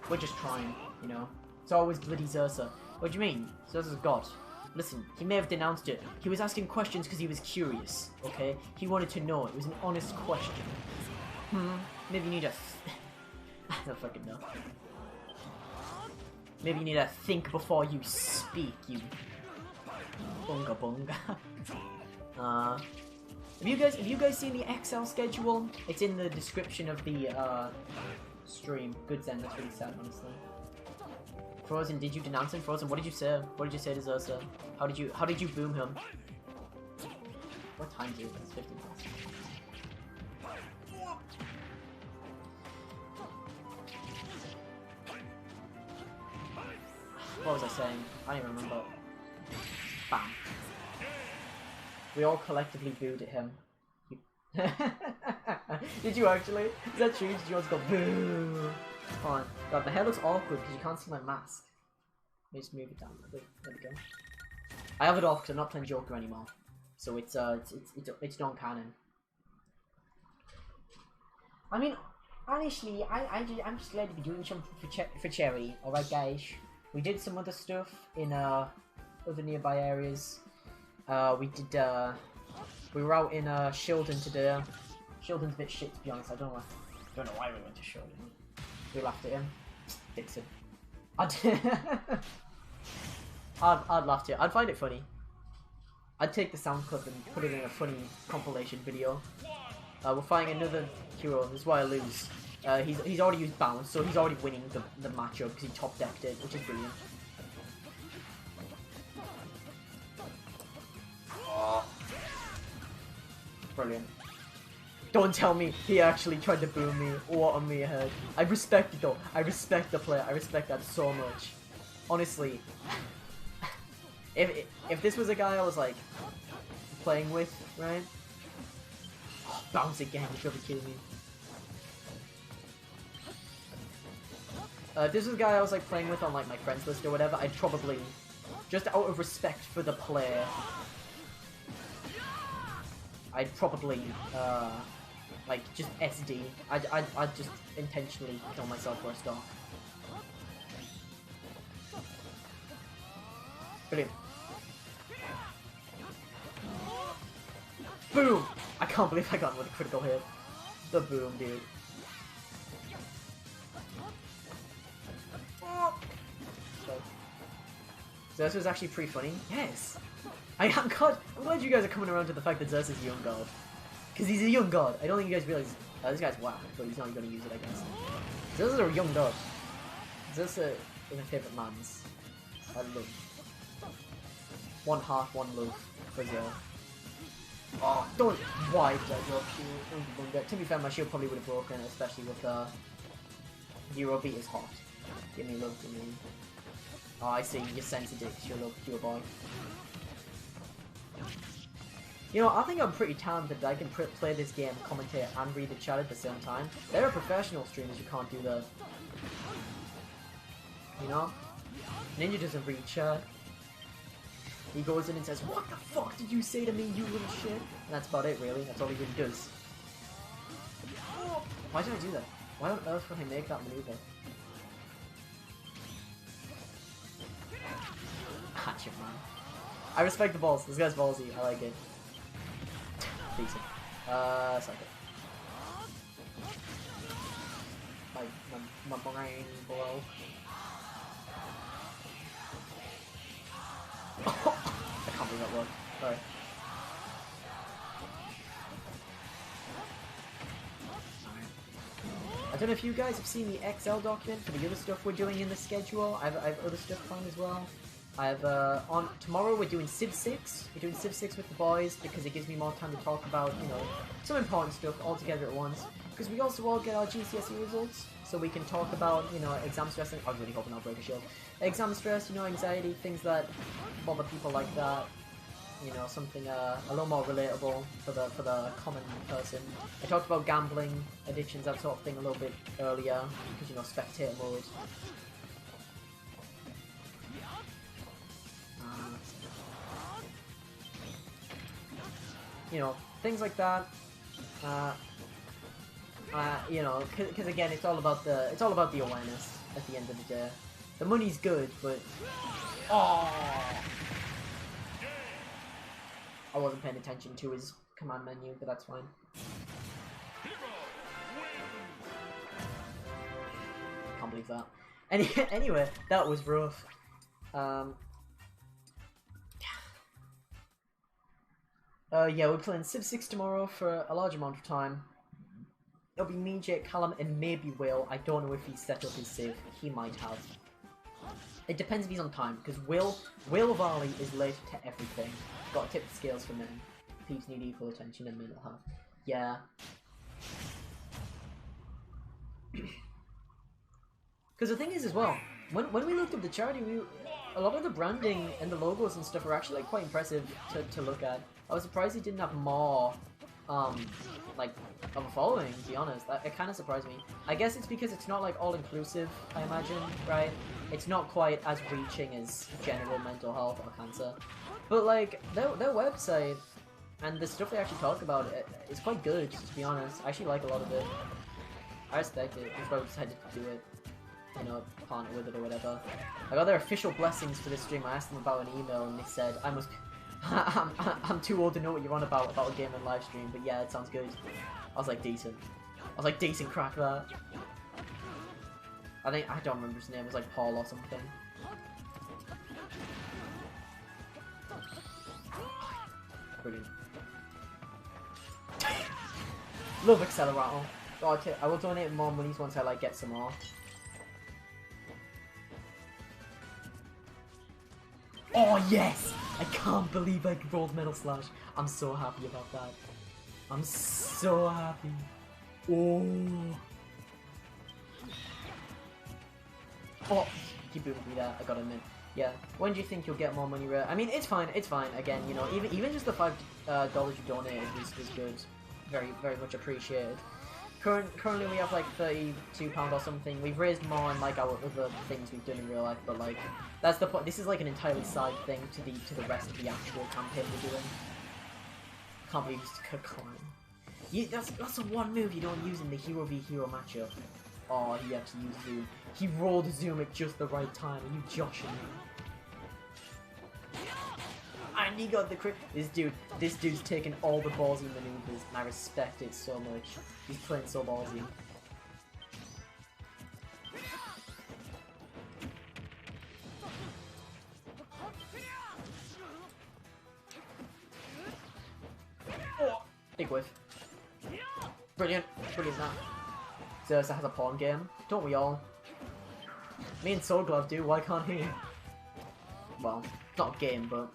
Speaker 1: We're just trying, you know. It's always bloody Xersa. What do you mean? Xersa's God. Listen, he may have denounced it. He was asking questions because he was curious, okay? He wanted to know. It was an honest question. Maybe you need a... I don't fucking know. Maybe you need to think before you speak, you... Bunga bunga. Have you guys seen the Excel schedule? It's in the description of the, stream. Good Zen, that's really sad, honestly. Frozen, did you denounce him? Frozen, what did you say? What did you say to Xersa? How did you boom him? What time is it? It's 15 past. What was I saying? I don't even remember. Bam. We all collectively booed at him. Did you actually? Is that true? Did you also go boo? Come on. God, the hair looks awkward because you can't see my mask. Let me just move it down. There we go. I have it off because I'm not playing Joker anymore. So it's non-canon. I mean, honestly, I'm just glad to be doing something for Cherry. Alright guys. We did some other stuff in other nearby areas. We were out in Shildon today. Shildon's a bit shit to be honest. I don't know why we went to Shildon. We laughed at him. Dixon. I'd laugh at it. I'd find it funny. I'd take the sound clip and put it in a funny compilation video. We're fighting another hero. This is why I lose. He's already used bounce, so he's already winning the matchup because he top decked it, which is brilliant. Brilliant. Don't tell me he actually tried to boom me or on me ahead. I respect it though. I respect the player. I respect that so much. Honestly. If this was a guy I was like playing with, right? Oh, bounce again, you should be kidding me. If this was a guy I was like playing with on like my friends list or whatever, I'd probably, just out of respect for the player, I'd probably like just SD. I'd just intentionally kill myself for a start. Brilliant. Boom! I can't believe I got with a critical hit. The boom, dude. So this was actually pretty funny. Yes! I'm glad you guys are coming around to the fact that Zeus is a young god. Because he's a young god. I don't think you guys realize this guy's whack, but he's not going to use it, I guess. Zeus is a young god. Zeus is my favourite man's. I love. One heart, one love for Zeus. Oh, don't! Why did I drop shield? To be fair, my shield probably would have broken, especially with Euro beat is hot. Give me love, give me. Oh, I see. You're sensitive to your love, to your boy. You know, I think I'm pretty talented that I can play this game, commentate, and read the chat at the same time. There are professional streamers who can't do that. You know? Ninja doesn't read chat. He goes in and says, "What the fuck did you say to me, you little shit?" And that's about it, really. That's all he really does. Why did I do that? Why on earth would I make that maneuver? Gotcha, man. I respect the balls. This guy's ballsy. I like it. Decent. Suck it. My brain blow. I can't believe that worked. Sorry. I don't know if you guys have seen the Excel document for the other stuff we're doing in the schedule. I have other stuff planned as well. I have on tomorrow we're doing Civ 6. We're doing Civ 6 with the boys because it gives me more time to talk about, you know, some important stuff all together at once. Because we also all get our GCSE results, so we can talk about, you know, exam stress. And I was really hoping I'll break a shield. Exam stress, you know, anxiety, things that bother people like that. You know, something a little more relatable for the common person. I talked about gambling, addictions, that sort of thing a little bit earlier because, you know, spectator mode. You know, things like that. You know, because again, it's all about the awareness at the end of the day. The money's good, but oh, I wasn't paying attention to his command menu, but that's fine. Can't believe that. Anyway, that was rough. Yeah, we're playing Civ 6 tomorrow for a large amount of time. It'll be me, Jake, Callum, and maybe Will. I don't know if he's set up his Civ. He might have. It depends if he's on time, because Will Varley is late to everything. Got to tip the scales for men. Peeps need equal attention and mental health. Yeah. Because the thing is as well, when we looked up the charity, a lot of the branding and the logos and stuff are actually like quite impressive to look at. I was surprised he didn't have more, like, of a following, to be honest. It kind of surprised me. I guess it's because it's not, like, all-inclusive, I imagine, right? It's not quite as reaching as general mental health or cancer. But, like, their website and the stuff they actually talk about is quite good, to be honest. I actually like a lot of it. I respect it. That's why we decided to do it. You know, partner with it or whatever. I got their official blessings for this stream. I asked them about an email and they said, I'm too old to know what you're on about a game and live stream, but yeah, it sounds good. I was like, decent. I was like, decent, crack that. I don't remember his name, it was like Paul or something. Brilliant. Love Accelerator. Oh, I will donate more monies once I like get some more. Oh yes! I can't believe I rolled Metal Slash. I'm so happy about that. I'm so happy. Oh. Oh, keep moving me there, I gotta admit. Yeah. When do you think you'll get more money, Rare? I mean, it's fine. Again, you know, even just the $5 you donated was good. Very, very much appreciated. Currently we have like £32 or something. We've raised more on like our other things we've done in real life, but like that's the point. This is like an entirely side thing to the rest of the actual campaign we're doing. Can't believe it's Kaklan. That's the one move you don't use in the hero v hero matchup. Oh, he actually used Zoom. He rolled Zoom at just the right time. Are you joshing me? And he got the crit. This dude's taking all the ballsy maneuvers, and I respect it so much. He's playing so ballsy. Oh, big whiff. Brilliant, brilliant that. Xerxes has a pawn game. Don't we all? Me and Soul Glove do. Why can't he? Well, not a game, but.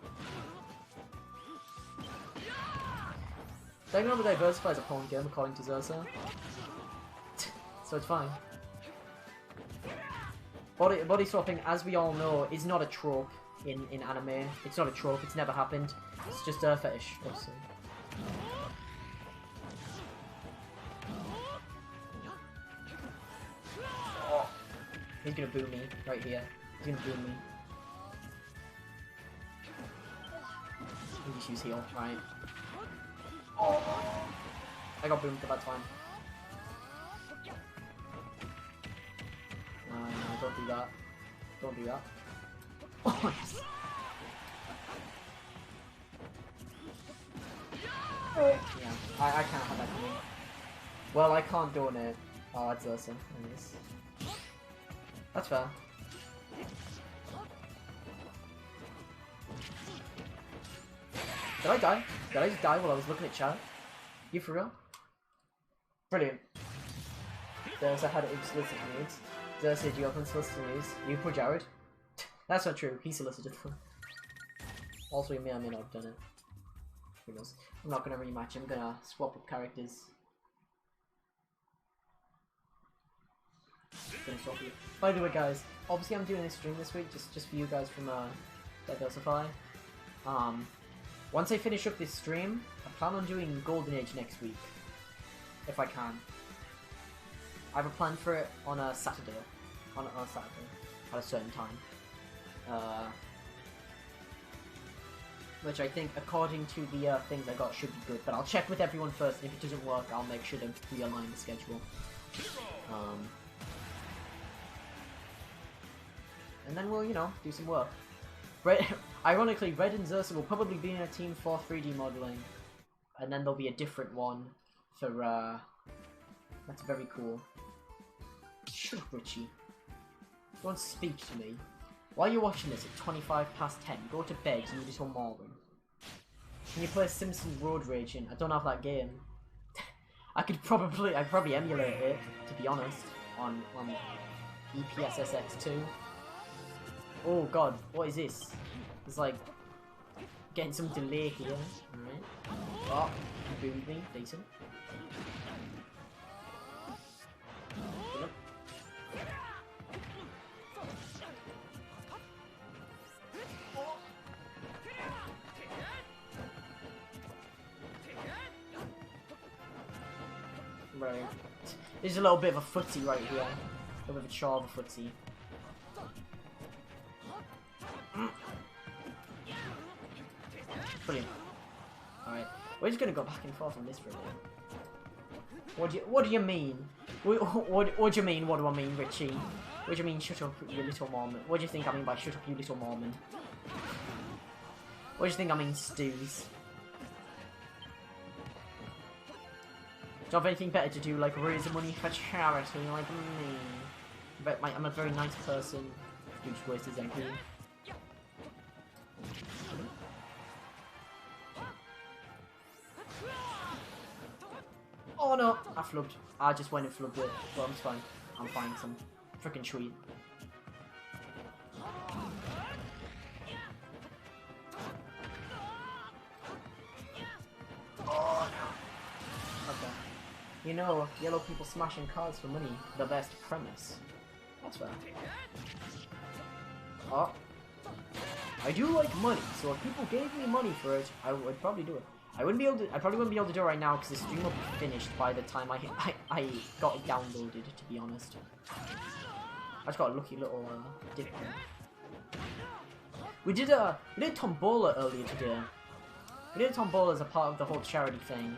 Speaker 1: Diagonal Diversify is a pawn game according to Xerxes. So it's fine. Body swapping, as we all know, is not a trope in anime. It's not a trope, it's never happened. It's just a fetish, obviously. Oh, he's gonna boo me right here. He's gonna boo me. He just use heal, right? Oh. I got boomed, but that's fine. No, don't do that. Don't do that. Oh, yes. Yeah, I can't have that coming. Well, I can't donate. Oh, that's awesome. Anyways. That's fair. Did I die? Did I just die while I was looking at chat? You for real? Brilliant. Xerxes had unsolicited needs. Xerxes, do you have unsolicited needs? You for Jared? That's not true. He solicited them. Also, he may or may not have done it. Who knows? I'm not gonna rematch. I'm gonna swap up characters. By the way, guys, obviously I'm doing this stream this week just for you guys from Diversify. Once I finish up this stream, I plan on doing Golden Age next week, if I can. I have a plan for it on a Saturday, on a Saturday, at a certain time. Which I think, according to the things I got, should be good. But I'll check with everyone first, and if it doesn't work, I'll make sure to realign the schedule. And then we'll, you know, do some work. Ironically, Red and Xerxes will probably be in a team for 3D modeling. And then there'll be a different one for, that's very cool. Shut up, Richie. Don't speak to me. While you're watching this at 25 past 10, go to bed, you little moron. Can you play Simpsons Road Raging? I don't have that game. I'd probably emulate it, to be honest, on EPSSX2. Oh god, what is this? It's like getting some delay here. Alright. Oh, you boomed me, decent. Right. There's a little bit of a footsie right here. A little bit of a char of a footsie. Brilliant. Alright. We're just gonna go back and forth on this for a minute. What do you mean? What do you mean, what do I mean, Richie? What do you mean, shut up, you little Mormon? What do you think I mean by shut up, you little Mormon? What do you think I mean, stews? Do you have anything better to do, like raise money for charity, like me? But I'm a very nice person who just wastes his MP. Oh no! I flubbed. I just went and flubbed it, but I'm fine. I'm fine, because I'm freaking tweet. Oh no! Okay. You know, yellow people smashing cards for money, the best premise. That's fair. Oh. I do like money, so if people gave me money for it, I would probably do it. I probably wouldn't be able to do it right now because the stream will be finished by the time I got it downloaded, to be honest. I just got a lucky little dip there. We did Tombola earlier today. We did Tombola as a part of the whole charity thing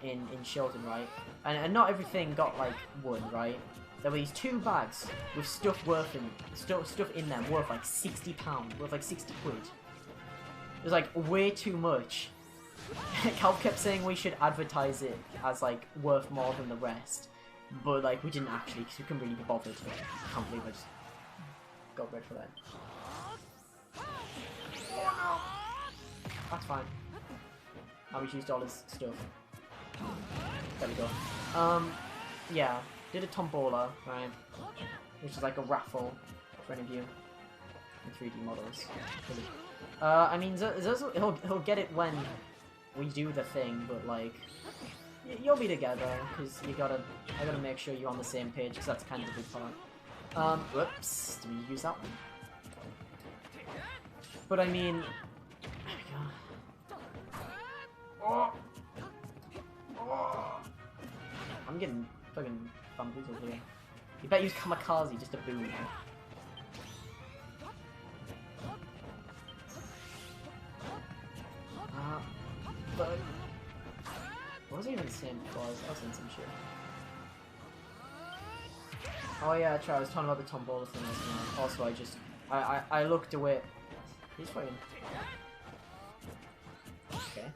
Speaker 1: in Shilton, right? And not everything got like won, right? There were these 2 bags with stuff in them worth like £60, worth like 60 quid. It was like way too much. Calv kept saying we should advertise it as like worth more than the rest, but like we didn't actually because we couldn't really be bothered. I can't believe I just got red for that. That's fine. Now we've used all his stuff. There we go. Yeah, did a Tombola, right? Which is like a raffle for any of you in 3D models. I mean, he'll get it when we do the thing, but like, you'll be together because I gotta make sure you're on the same page because that's kind of the big part. Whoops, did we use that one? But I mean, oh. I'm getting fucking bamboozled here. You better use Kamikaze just to boom him. But what was I even saying before? I was saying some shit. Oh yeah, I was talking about the Tombola thing. Also, I looked away. He's fucking okay.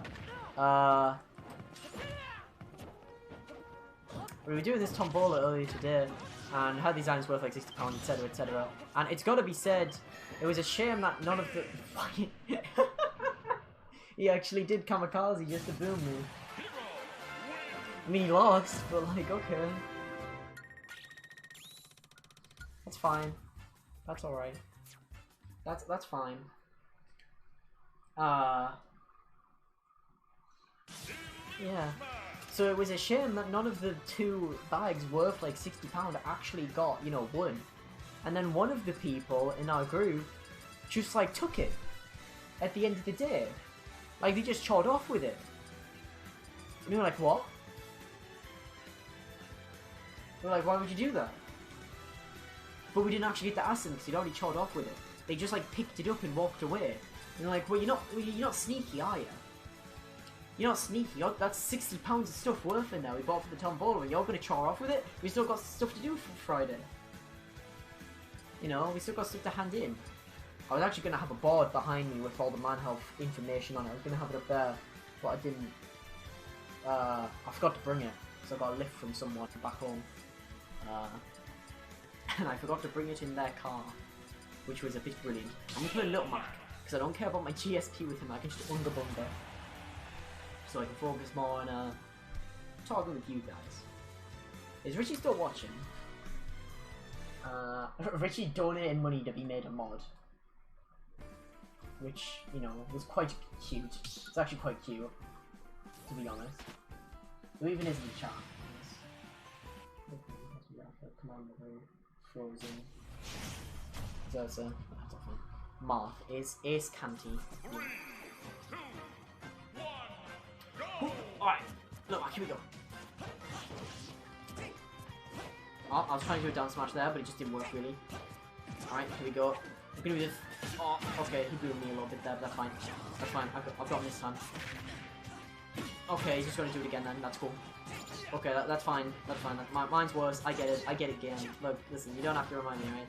Speaker 1: We were doing this Tombola earlier today, and had these items worth like £60, etc., etc. And it's got to be said, it was a shame that none of the fucking he actually did Kamikaze just to boom me. I mean, he lost, but like, okay. That's fine. That's alright. That's fine. Yeah. So it was a shame that none of the 2 bags worth like £60 actually got, you know, won. And then one of the people in our group just like took it at the end of the day. Like, they just chawed off with it. And we were like, what? We were like, why would you do that? But we didn't actually get to ask them because he'd already chawed off with it. They just like picked it up and walked away. And they're like, well, you're not sneaky, are you? You're not sneaky. That's £60 of stuff worth it now we bought for the Tombola, and you're going to chaw off with it? We still got stuff to do for Friday. You know, we still got stuff to hand in. I was actually going to have a board behind me with all the man health information on it. I was going to have it up there, but I didn't. I forgot to bring it, so I got a lift from someone back home. And I forgot to bring it in their car, which was a bit brilliant. I'm going to put a little Mac, because I don't care about my GSP with him. I can just underbumper, so I can focus more on talking with you guys. Is Richie still watching? Richie donated money to be made a mod. Which, you know, was quite cute. It's actually quite cute, to be honest. Who even is in the chat? Come on, Frozen. Zerza. Marth is Ace Canty. Alright, look, here we go. Oh, I was trying to do a down smash there, but it just didn't work really. Alright, here we go. We're gonna do this. Oh, okay, he blew me a little bit there, but that's fine. That's fine, I've got him this time. Okay, he's just gonna do it again then, that's cool. Okay, that's fine, that's fine. Mine's worse, I get it, game. Look, listen, you don't have to remind me, right?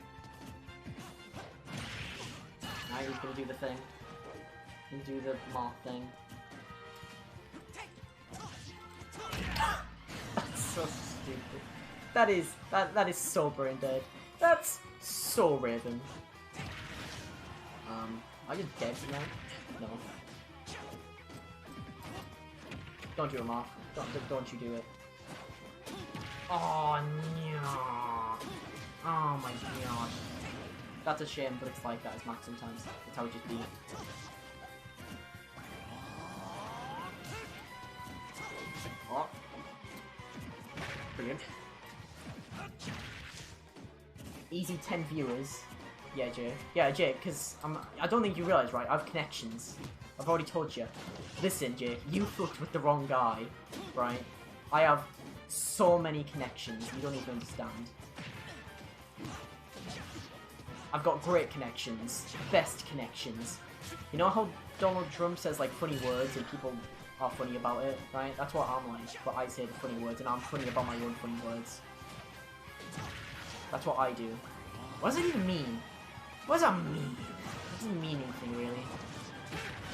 Speaker 1: Alright, he's gonna do the thing. He's gonna do the moth thing. That's so stupid. That is so brain dead. That's so Raven. Are you dead now? No. Don't do him off. Don't you do it. Oh no. Oh my god. That's a shame, but it's like that as Max sometimes. That's how it just be. Oh. Brilliant. Easy 10 viewers. Yeah, Jay. Yeah, Jay, because I don't think you realise, right? I have connections. I've already told you. Listen, Jake, you fucked with the wrong guy, right? I have so many connections, you don't even understand. I've got great connections. Best connections. You know how Donald Trump says, like, funny words and people are funny about it, right? That's what I'm like, but I say the funny words and I'm funny about my own funny words. That's what I do. What does that even mean? What does that mean? It doesn't mean anything, really.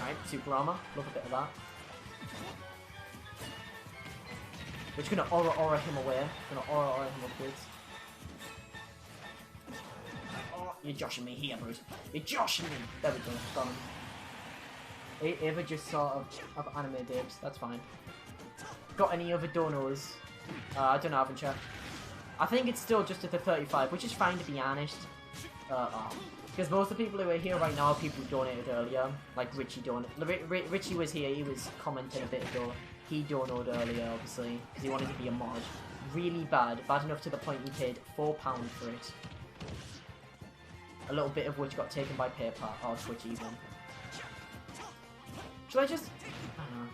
Speaker 1: Alright, super armor. Love a bit of that. We're just gonna aura him away. Gonna aura him upwards. Oh, you're joshing me here, Bruce. You're joshing me! There we go, got him. Ava just sort of anime dibs, that's fine. Got any other donos? I don't know, I haven't checked. I think it's still just at the 35, which is fine to be honest. Because most of the people who are here right now are people who donated earlier. Like Richie donated. Richie was here, he was commenting a bit ago. He donated earlier, obviously, because he wanted to be a mod. Really bad. Bad enough to the point he paid £4 for it. A little bit of which got taken by PayPal, or Twitch even. Should I just... I don't know.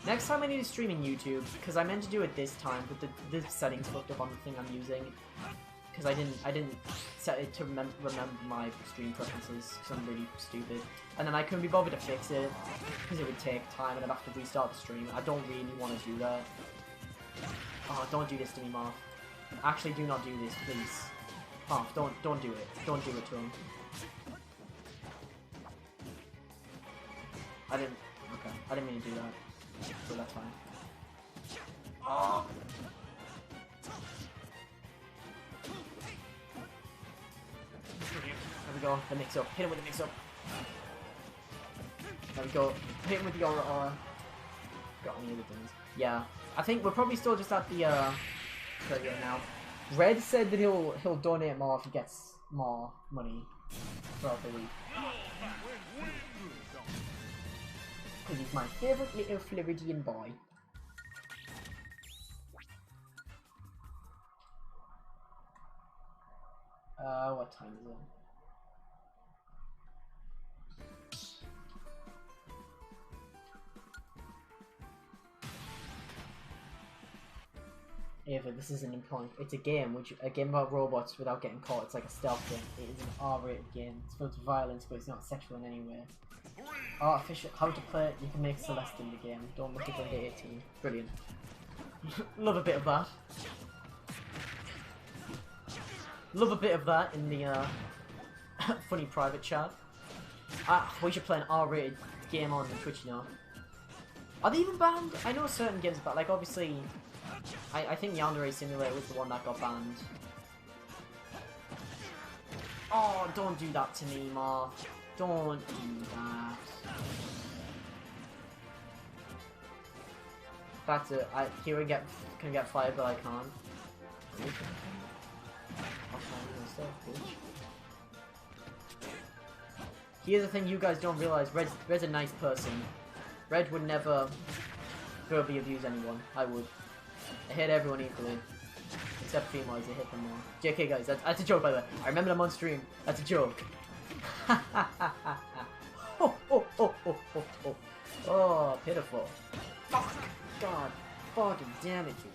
Speaker 1: Next time I need to stream in YouTube, because I meant to do it this time, but the settings fucked up on the thing I'm using. Because I didn't set it to remember my stream preferences, because I'm really stupid. And then I couldn't be bothered to fix it, because it would take time and I'd have to restart the stream. I don't really want to do that. Oh, don't do this to me, Marth. Actually, do not do this, please. Marth, don't do it. Don't do it to him. I didn't mean to do that. So that's fine. Oh! There we go, the mix-up. Hit him with the mix-up. There we go. Hit him with the aura. Got any other things? Yeah. I think we're probably still just at the trigger now. Red said that he'll donate more if he gets more money throughout the week. Because he's my favourite little Floridian boy. What time is it? Ava, this isn't important. It's a game, a game about robots without getting caught. It's like a stealth game. It is an R-rated game. It's filled with violence, but it's not sexual in any way. Artificial. How to play it? You can make Celeste in the game. Don't look it under 18. Brilliant. Love a bit of that. Love a bit of that in the funny private chat. We should play an R-rated game on Twitch now. Are they even banned? I know certain games, but like obviously, I think Yandere Simulator was the one that got banned. Oh, don't do that to me, Marth. Don't do that. That's it. Here can get fired, but I can't. Here's the thing you guys don't realize. Red's a nice person. Red would never verbally abuse anyone. I would. I hate everyone equally. Except females, I hate them more. JK guys, that's a joke by the way. I remember them on stream. That's a joke. Oh, pitiful. Fuck. God. Fucking damn it, you.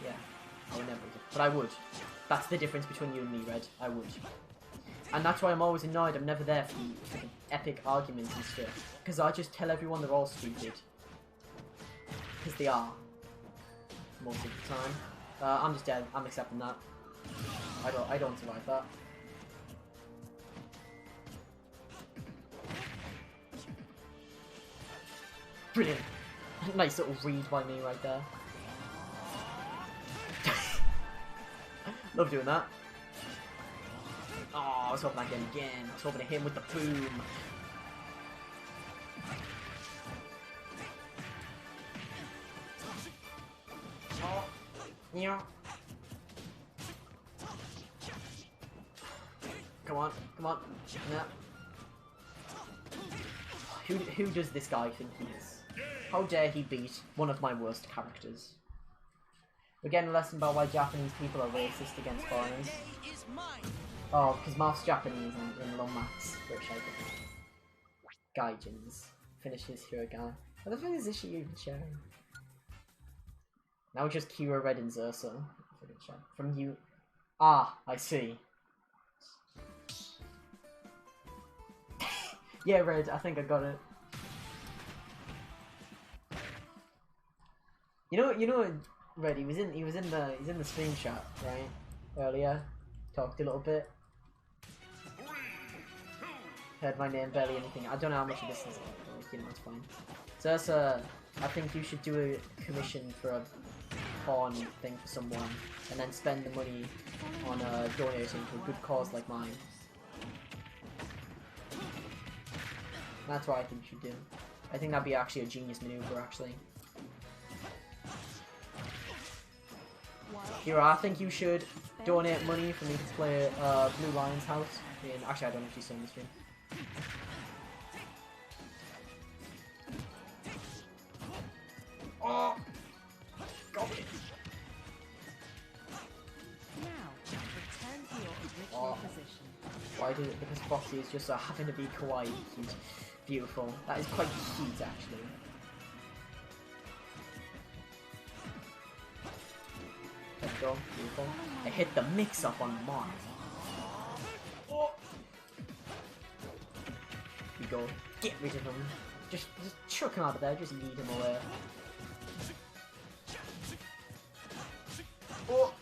Speaker 1: Yeah, I would never do. But I would. That's the difference between you and me, Red. I would. And that's why I'm always annoyed. I'm never there for the epic arguments and stuff. Because I just tell everyone they're all stupid. Because they are. Most of the time. I'm just dead. I'm accepting that. I don't survive that. Brilliant. Nice little read by me right there. Love doing that. Oh, I was hoping I'd get him again. I was hoping to hit him with the boom. Oh, yeah. Come on, come on. Yeah. Who does this guy think he is? How dare he beat one of my worst characters? We're getting a lesson about why Japanese people are racist against foreigners. Oh, because Marth's Japanese in Lomax, British, I think. Gaijins. Finishes Hiraga. What the fuck is this shit even sharing? Now just Kira, Red, and Zersa. From you. Ah, I see. Yeah, Red, I think I got it. You know, Red. He's in the stream chat, right? Earlier, talked a little bit. Heard my name, barely anything. I don't know how much of this is. You know, it's fine. Zersa, I think you should do a commission for a pawn thing for someone, and then spend the money on donating to a good cause like mine. That's what I think you should do. I think that'd be actually a genius maneuver, actually. Kira, I think you should donate money for me to play Blue Lion's house. Actually, I don't know if she's still in the stream. Oh! Got it!
Speaker 10: Now, return to your original position.
Speaker 1: Why did it? Because Foxy is just having to be kawaii cute. Beautiful. That is quite cute, actually. There we go. Beautiful. I hit the mix-up on Mars. Oh. We go. Get rid of him. Just chuck him out of there. Just lead him away. Oh.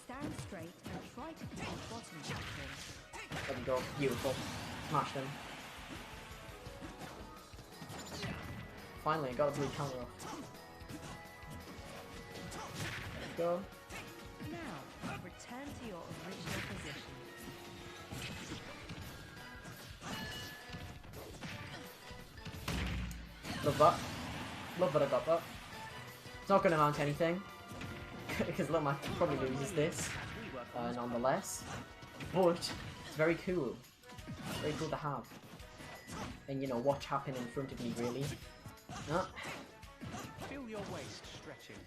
Speaker 10: Stand straight and try to keep the bottom back.
Speaker 1: There we go. Beautiful. Smashed him. Finally, I got a blue counter off. There we go.
Speaker 10: Now, return to your original position.
Speaker 1: Love that. Love that I got that. It's not going to amount to anything. Because Loma probably loses this. Nonetheless. But, it's very cool. Very cool to have. And, you know, watch happen in front of me, really. No.
Speaker 11: Feel your waist stretching.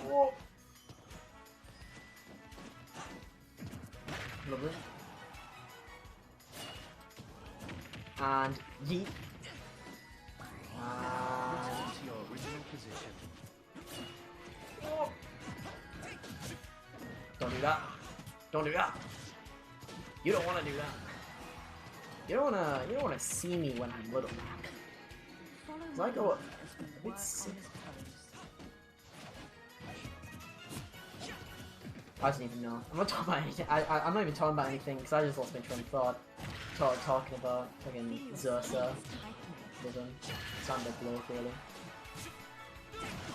Speaker 1: Whoa. Lovely. And yeet.
Speaker 11: Return to your original position.
Speaker 1: Oh. Don't do that. Don't do that. You don't want to do that. You don't wanna see me when I'm little. Cause I go a bit sick. I don't even know. I'm not talking about anything. I'm not even talking about anything because I just lost my train of thought. Talking about fucking Zersa. Sounded blow, really.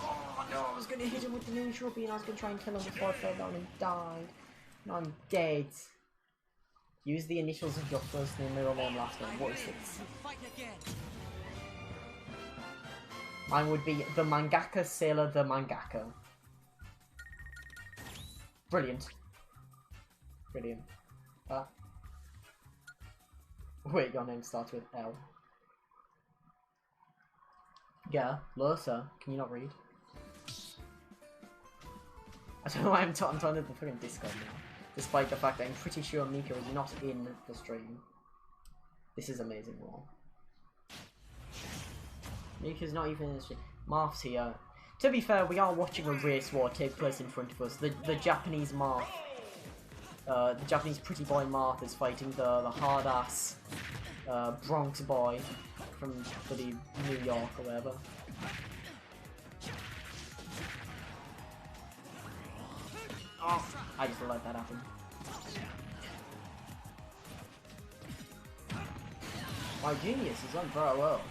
Speaker 1: Oh no, I was gonna hit him with the neutral beam and I was gonna try and kill him before I fell down and died. No, I'm dead. Use the initials of your first name, middle name, last name. What is it? Mine would be the Mangaka Sailor the Mangaka. Brilliant. Brilliant. Wait, your name starts with L. Yeah, Lursa, can you not read? I don't know why I'm talking to the fucking Discord now. Despite the fact that I'm pretty sure Miko is not in the stream. This is amazing lore. Miko's not even in the stream. Marth's here. To be fair, we are watching a race war take place in front of us. The Japanese Marth, the Japanese pretty boy Marth is fighting the hard ass Bronx boy from bloody New York or whatever. Oh, I just let that happen. My genius is unparalleled.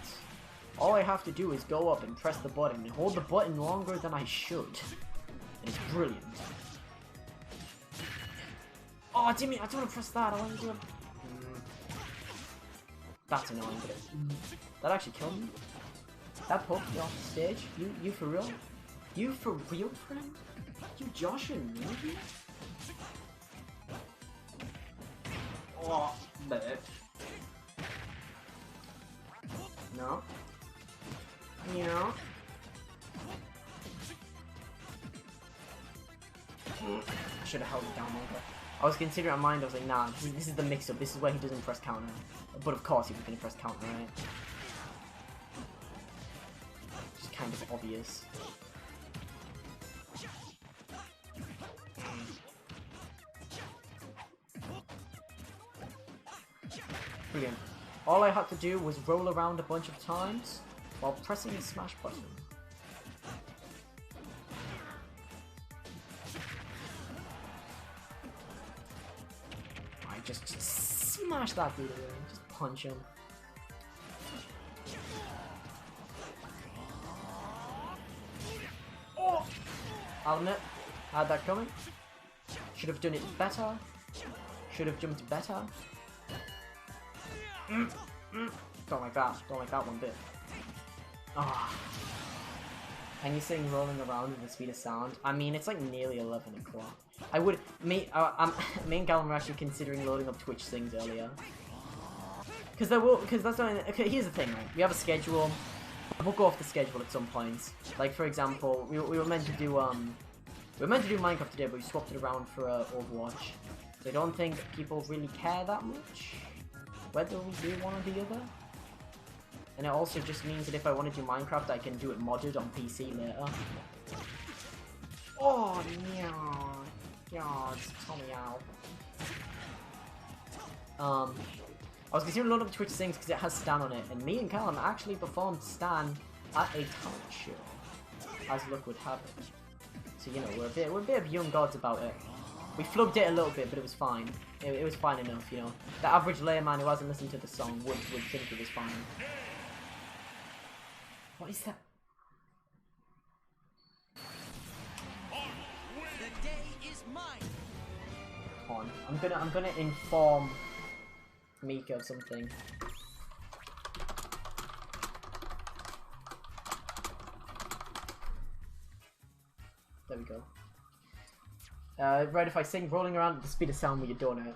Speaker 1: All I have to do is go up and press the button and hold the button longer than I should. And it's brilliant. Oh, damn it, I don't want to press that. I want to do it. That's annoying, but that actually killed me. That poked me off the stage. You for real? You for real, friend? You Josh and me? Oh, bitch. No. Yeah. Should have held it down longer. I was considering in my mind, I was like, nah, this is the mix-up. This is where he doesn't press counter. But of course he was going to press counter, right? It's kind of obvious. Brilliant. All I had to do was roll around a bunch of times while pressing the smash button. Just smash that dude away. Just punch him. Oh! I'll admit, I had that coming. Should have done it better. Should have jumped better. Don't like that. Don't like that one bit. Ah. And you're saying rolling around with the speed of sound? I mean, it's like nearly 11 o'clock. I would... Me and Gallon were actually considering loading up Twitch things earlier. Because that's not... Okay, here's the thing, right? We have a schedule. We'll go off the schedule at some points. Like, for example, we were meant to do, We were meant to do Minecraft today, but we swapped it around for Overwatch. So I don't think people really care that much whether we do one or the other. And it also just means that if I want to do Minecraft, I can do it modded on PC later. Oh, no. God, Tommy out. I was considering loading up Twitch things because it has Stan on it, and me and Callum actually performed Stan at a talent show, as luck would have it. So you know, we're a bit of young gods about it. We flubbed it a little bit, but it was fine. It was fine enough, you know. The average layman who hasn't listened to the song would think it was fine. What is that?
Speaker 11: The day is mine.
Speaker 1: Come on. I'm gonna inform Mika of something. There we go. Right, if I sing Rolling Around at the Speed of Sound, will you donate?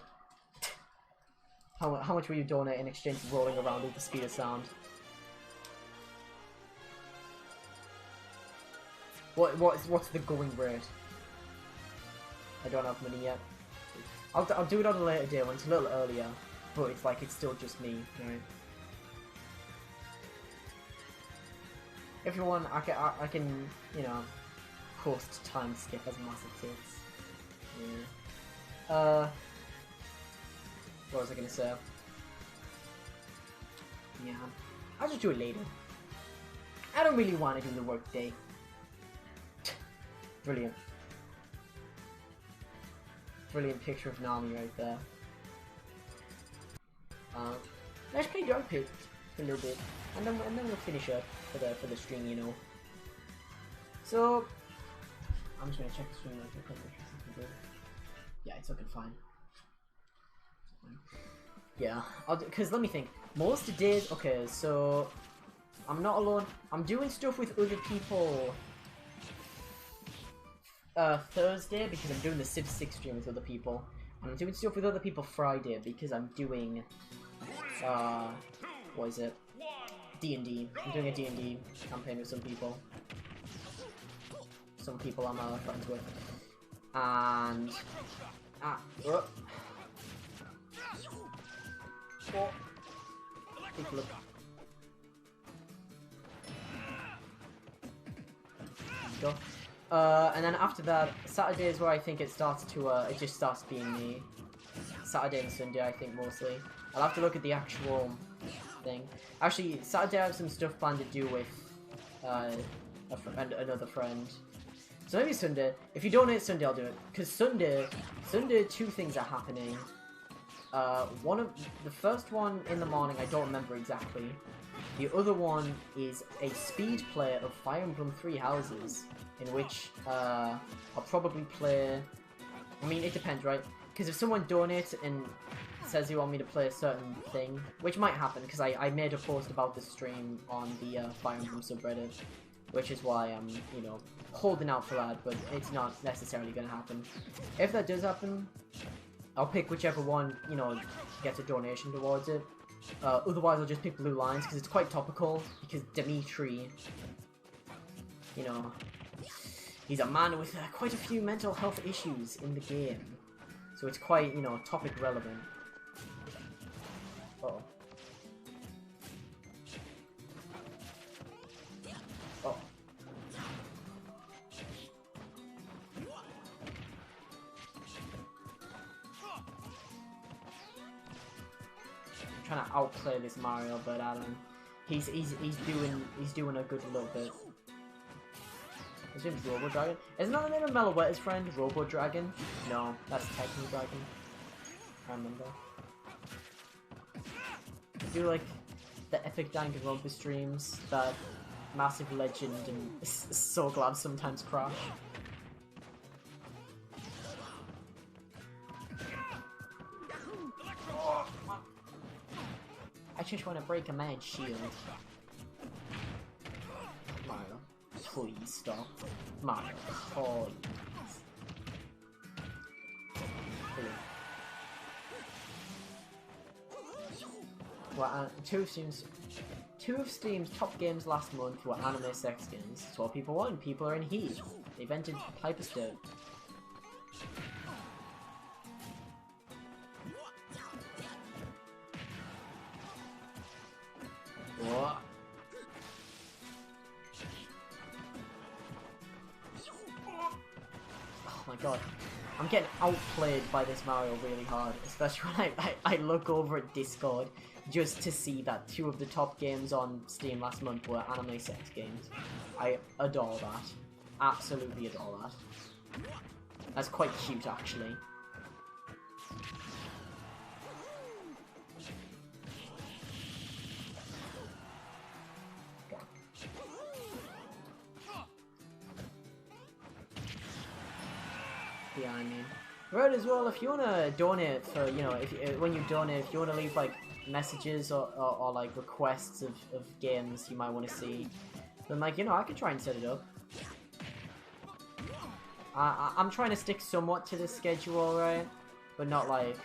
Speaker 1: How much will you donate in exchange for Rolling Around at the Speed of Sound? What's the going rate? I don't have money yet. I'll do it on a later day when it's a little earlier, but it's like it's still just me, right? If you want, I can you know, post time skip as massive tits. Yeah. What was I gonna say? Yeah, I'll just do it later. I don't really want to do the work day. Brilliant. Brilliant picture of Nami right there. Let's play Dark Pit for a little bit, and then we'll finish up for the stream, you know. So I'm just gonna check the stream. Yeah, it's looking fine. Yeah, because let me think. Most days, okay, so I'm not alone. I'm doing stuff with other people. Thursday because I'm doing the Civ 6 stream with other people, and I'm doing stuff with other people Friday because I'm doing what is it? D&D. I'm doing a D&D campaign with some people. Some people I'm friends with, and people look. Go. And then after that, Saturday is where I think it starts to, it just starts being me. Saturday and Sunday, I think, mostly. I'll have to look at the actual thing. Actually, Saturday I have some stuff planned to do with, another friend. So maybe Sunday. If you donate Sunday, I'll do it. Because Sunday, two things are happening. The first one in the morning, I don't remember exactly. The other one is a speed play of Fire Emblem Three Houses, in which I'll probably play. I mean, it depends, right? Because if someone donates and says they want me to play a certain thing, which might happen, because I made a post about the stream on the Fire Emblem subreddit, which is why I'm, you know, holding out for that, but it's not necessarily going to happen. If that does happen, I'll pick whichever one, you know, gets a donation towards it. Otherwise, I'll just pick Blue Lines, because it's quite topical, because Dimitri, you know, He's a man with quite a few mental health issues in the game. So it's quite, you know, topic relevant. Uh-oh. Oh. I'm trying to outplay this Mario, but I don't. He's doing a good little bit. His name's Robo Dragon. Isn't that the name of Meloetta's friend? Robo Dragon? No, that's Techno Dragon. I remember. I do like the epic Danganronpa streams that Massive Legend and So Glad sometimes crash. I just want to break a mad shield. Mario, please stop. Mario, please. Well, two of Steam's top games last month were anime sex games. That's what people want. People are in heat. They invented Hyperstone. What? Oh my god. I'm getting outplayed by this Mario really hard, especially when I look over at Discord just to see that two of the top games on Steam last month were anime sex games. I adore that. Absolutely adore that. That's quite cute, actually. Yeah, I mean, right as well. If you wanna donate for, you know, when you donate, if you wanna leave like messages or like requests of games you might want to see, then like, you know, I could try and set it up. I'm trying to stick somewhat to the schedule, right? But not like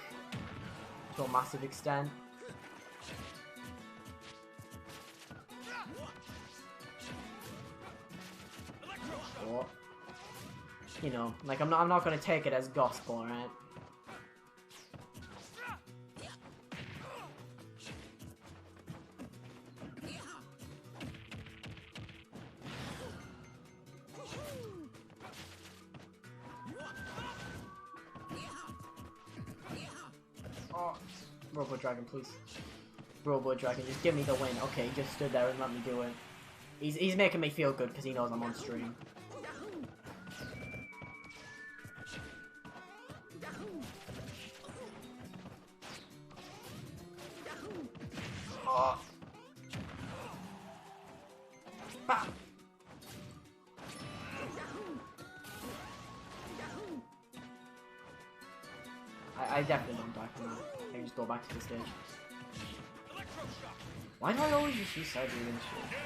Speaker 1: to a massive extent. What? You know, like I'm not gonna take it as gospel, right? Oh, Robo Dragon, please. Robo Dragon, just give me the win. Okay, he just stood there and let me do it. He's making me feel good because he knows I'm on stream. I definitely don't die from that. I can just go back to the stage. Why do I always just use Cyber and shit?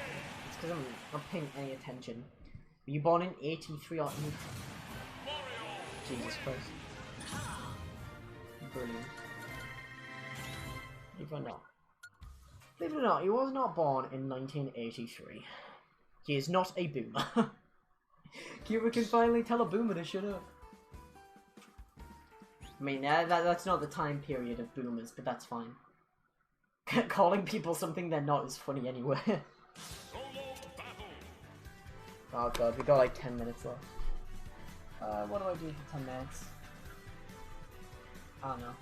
Speaker 1: It's because I'm not paying any attention. Were you born in 83 or Jesus Christ. Brilliant. Believe it or not. Believe it or not, he was not born in 1983. He is not a boomer. Cuba can finally tell a boomer to shut up. I mean, that's not the time period of boomers, but that's fine. Calling people something they're not is funny anyway. Oh god, we got like 10 minutes left. What do I do for 10 minutes? I don't know.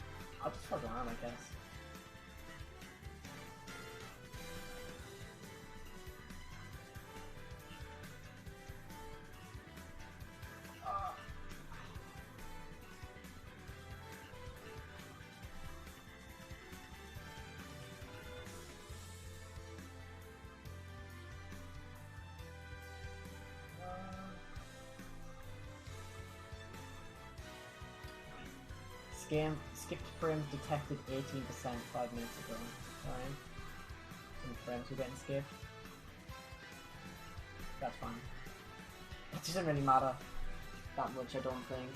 Speaker 1: I'll just fuck around, I guess. Skipped frames detected 18% 5 minutes ago. Alright. Some frames were getting skipped. That's fine. It doesn't really matter that much, I don't think.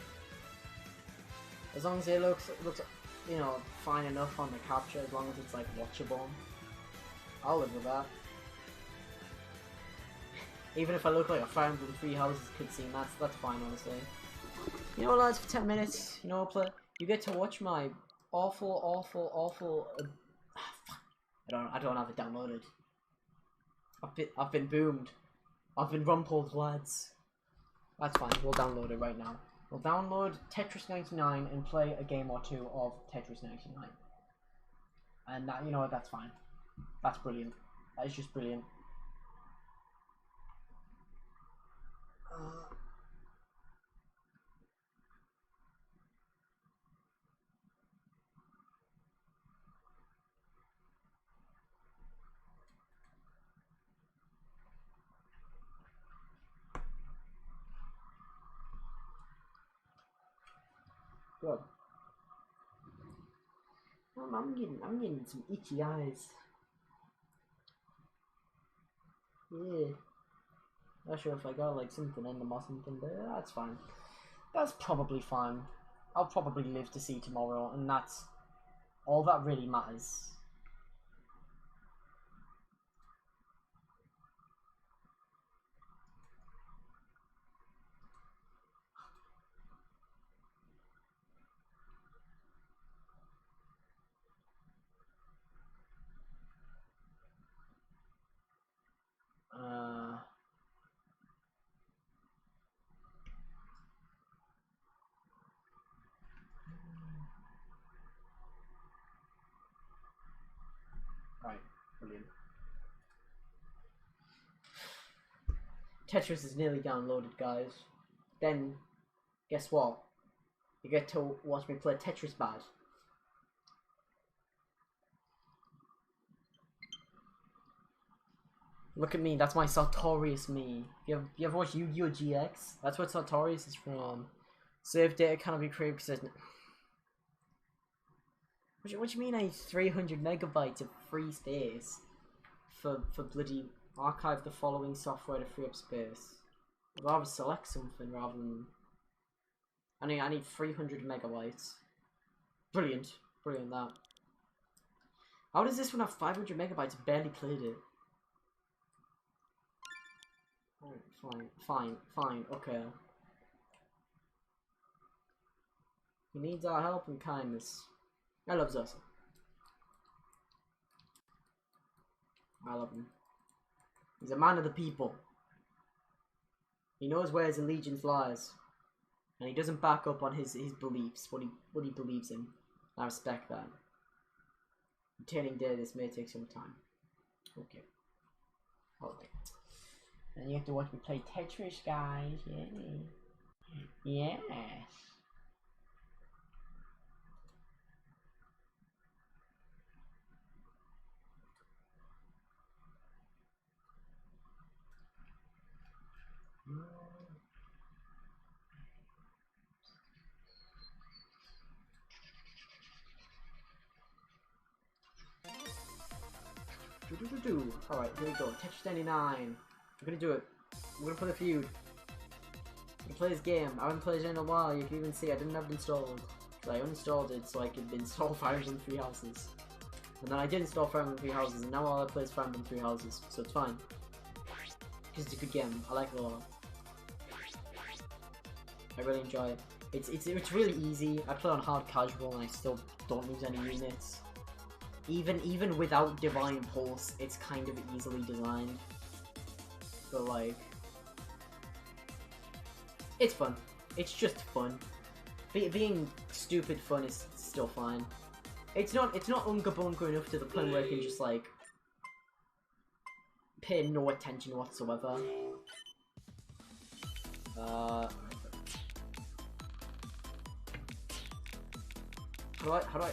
Speaker 1: As long as it looks, you know, fine enough on the capture, as long as it's like watchable, I'll live with that. Even if I look like a Fire Emblem Three Houses cutscene, that's fine, honestly. You know what, lads? For 10 minutes, you know, you get to watch my awful. I don't have it downloaded. I've been boomed. I've been rumpled, lads. That's fine. We'll download it right now. We'll download Tetris 99 and play a game or two of Tetris 99. And that, you know what? That's fine. That's brilliant. That is just brilliant. Good. I'm getting some itchy eyes. Yeah. Not sure if I got like something in them or something, but that's fine. That's probably fine. I'll probably live to see tomorrow, and that's all that really matters. Right, brilliant. Tetris is nearly downloaded, guys. Then, guess what? You get to watch me play Tetris bad. Look at me, that's my Sartorius me. You ever watched Yu-Gi-Oh! GX? That's what Sartorius is from. Save data cannot be created because there's no... What do you mean I need 300 megabytes of free space for bloody archive the following software to free up space? I'd rather select something rather than... I need 300 megabytes. Brilliant. Brilliant that. How does this one have 500 megabytes? I barely played it. Alright, fine, okay. He needs our help and kindness. I love Zosa. I love him. He's a man of the people. He knows where his allegiance lies. And he doesn't back up on his beliefs, what he believes in. I respect that. Obtaining data, this may take some time. Okay. Alright. And you have to watch me play Tetris, guys. Yeah. Yes. Alright, here we go. Tetris 99. We're gonna do it. We're gonna play the feud. We're gonna play this game. I haven't played it in a while. You can even see I didn't have it installed. So I uninstalled it so I could install Fire Emblem Three Houses. And then I did install Fire Emblem Three Houses, and now all I play is Fire Emblem Three Houses. So it's fine. Because it's a good game. I like it a lot. I really enjoy it. It's really easy. I play on hard casual and I still don't lose any units. Even without Divine Pulse, it's kind of easily designed. But like, it's fun. It's just fun. Being stupid fun is still fine. It's not unga bunga enough to the point where I can just like pay no attention whatsoever. How do I?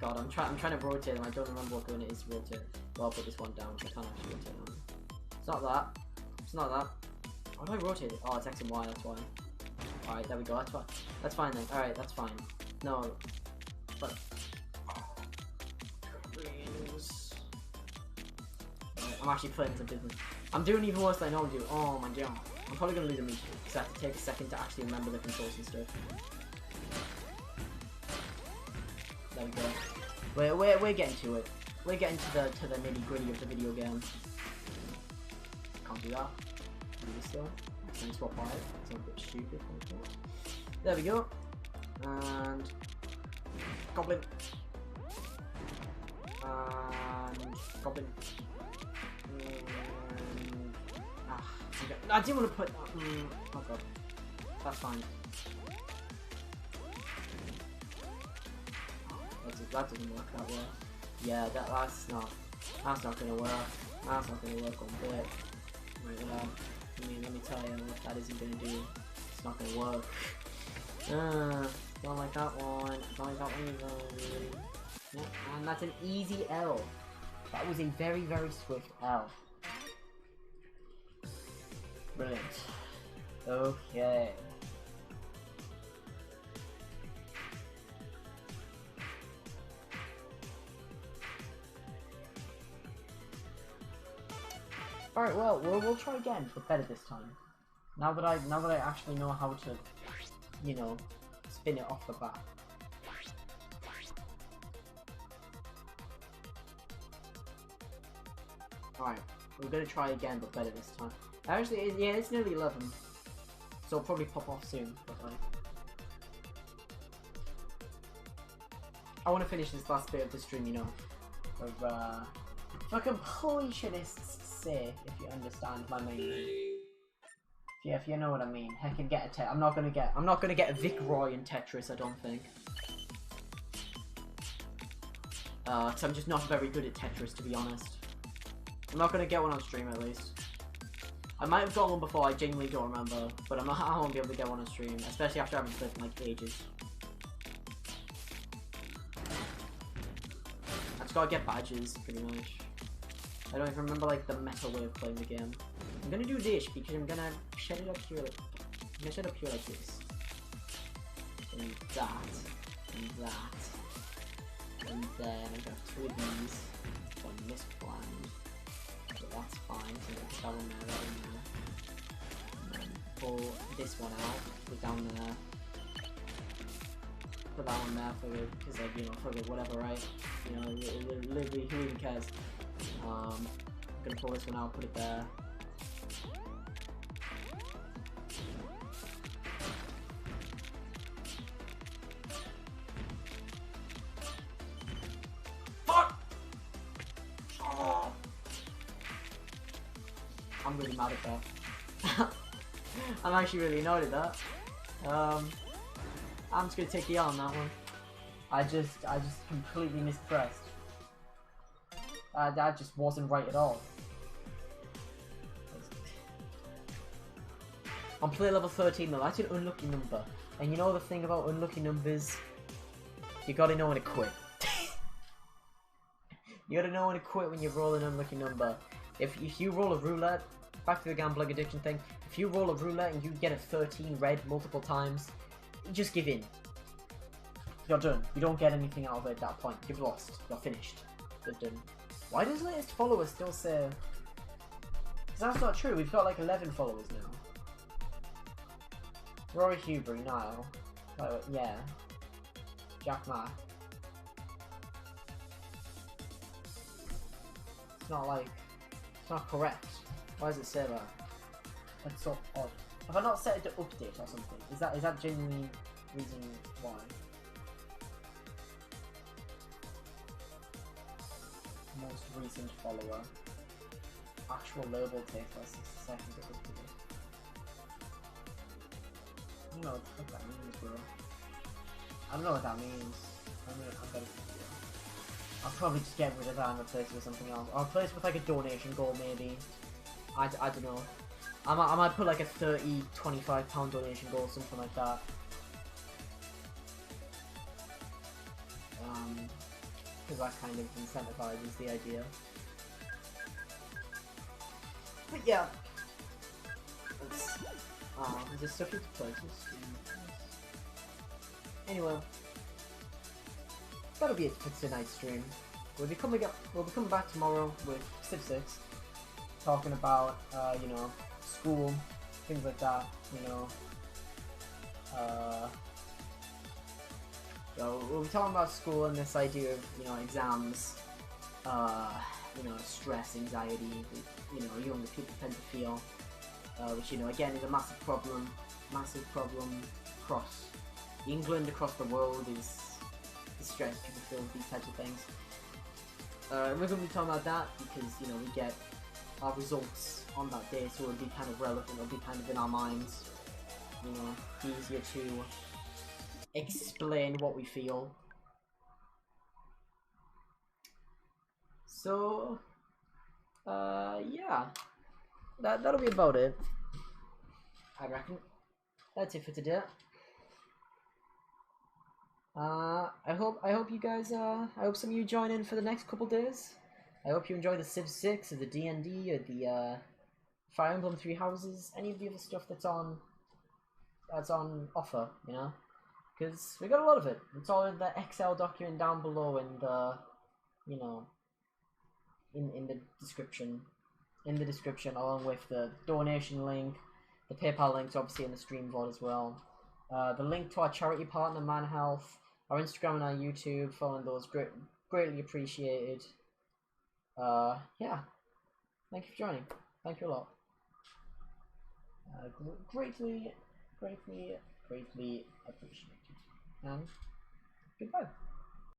Speaker 1: God, I'm trying to rotate and I don't remember what gun it is to rotate. Well, I'll put this one down. I can't actually rotate it. It's not that. It's not that. How do I rotate it? Oh, it's X and Y. That's why. All right, there we go. That's fine. That's fine then. All right, that's fine. No, but I'm actually playing some business. I'm doing even worse than I normally do. Oh my god. I'm probably gonna lose a meter because I have to take a second to actually remember the controls and stuff. There we go. We're getting to it. We're getting to the nitty gritty of the video game. Can't do that. still. And swap by it. It's a bit stupid. There we go. And Goblin. And Goblin. And okay. I didn't want to put. Oh god. That's fine. That doesn't work that well. Yeah, that's not gonna work. That's not gonna work on bit. Right now. Let me tell you what that isn't gonna do. It's not gonna work. Don't like that one. Don't like that one either. Yeah, and that's an easy L. That was a very, very swift L. Brilliant. Okay. Alright, well, we'll try again, but better this time. Now that I actually know how to, you know, spin it off the bat. Alright, we're gonna try again, but better this time. Actually, yeah, it's nearly 11, so it'll probably pop off soon, but like... I want to finish this last bit of the stream, you know, of, for completionist's sake, if you understand my meaning. Yeah, if you know what I mean. Heck, and get a I'm not gonna get a Vic Roy in Tetris, I don't think. Cause I'm just not very good at Tetris, to be honest. I'm not gonna get one on stream, at least. I might have got one before, I genuinely don't remember, but I won't be able to get one on stream, especially after having played in like ages. I just gotta get badges, pretty much. I don't even remember like the meta way of playing the game. I'm gonna do this because I'm gonna set it up here like this. And that. And that. And then I got 2 of these. One misplanned. So that's fine. So put that one there, that one there. And then pull this one out, put it down there. Put that one there for the, because like, you know, for the whatever, right? You know, literally, who even cares? I'm gonna pull this one out, put it there. Fuck! Oh. I'm really mad at that. I'm actually really annoyed at that. I'm just gonna take the L on that one. I just completely mispressed. That just wasn't right at all. On play level 13 though, that's an unlucky number. And you know the thing about unlucky numbers? You gotta know when to quit. You gotta know when to quit when you roll an unlucky number. If you roll a roulette, back to the gambling addiction thing, if you roll a roulette and you get a 13 red multiple times, just give in. You're done. You don't get anything out of it at that point. You've lost. You're finished. You're done. Why does latest followers still say... Because that's not true. We've got like 11 followers now. Rory Huber, Niall. Yeah. Jack Mack. It's not like... It's not correct. Why does it say that? That's so odd. Have I not set it to update or something? Is that genuinely reason why? Most recent follower. Actual label takes us 6 seconds to update. I don't know what the fuck that means, bro. I don't know what that means. I'm gonna figure it out. I'll probably just get rid of that and replace it with something else. Or replace it with like a donation goal, maybe. I don't know. I might put like a £30-25 donation goal, something like that. Because that kind of incentivizes the idea. But yeah. Is there stuff you have to purchase? Anyway. That'll be it for tonight's stream. We'll be coming back tomorrow with Civ 6. Talking about, you know, school, things like that, you know. So we'll be talking about school and this idea of, you know, exams, you know, stress, anxiety, you know, younger people tend to feel. which, you know, again is a massive problem across England, across the world, is distressing to feel these types of things. We're going to be talking about that because, you know, we get our results on that day, so it'll be kind of relevant, it'll be kind of in our minds, you know, easier to explain what we feel. So, yeah, that'll be about it, I reckon. That's it for today. I hope you guys, I hope some of you join in for the next couple days. I hope you enjoy the Civ 6 or the D&D or the Fire Emblem Three Houses, any of the other stuff that's on offer, you know, because we got a lot of it. It's all in the Excel document down below in the, you know, in the description, along with the donation link, the PayPal link's obviously in the stream VOD as well. The link to our charity partner, Man Health, our Instagram and our YouTube, following those, greatly appreciated. Yeah, thank you for joining. Thank you a lot. Greatly appreciated. And goodbye.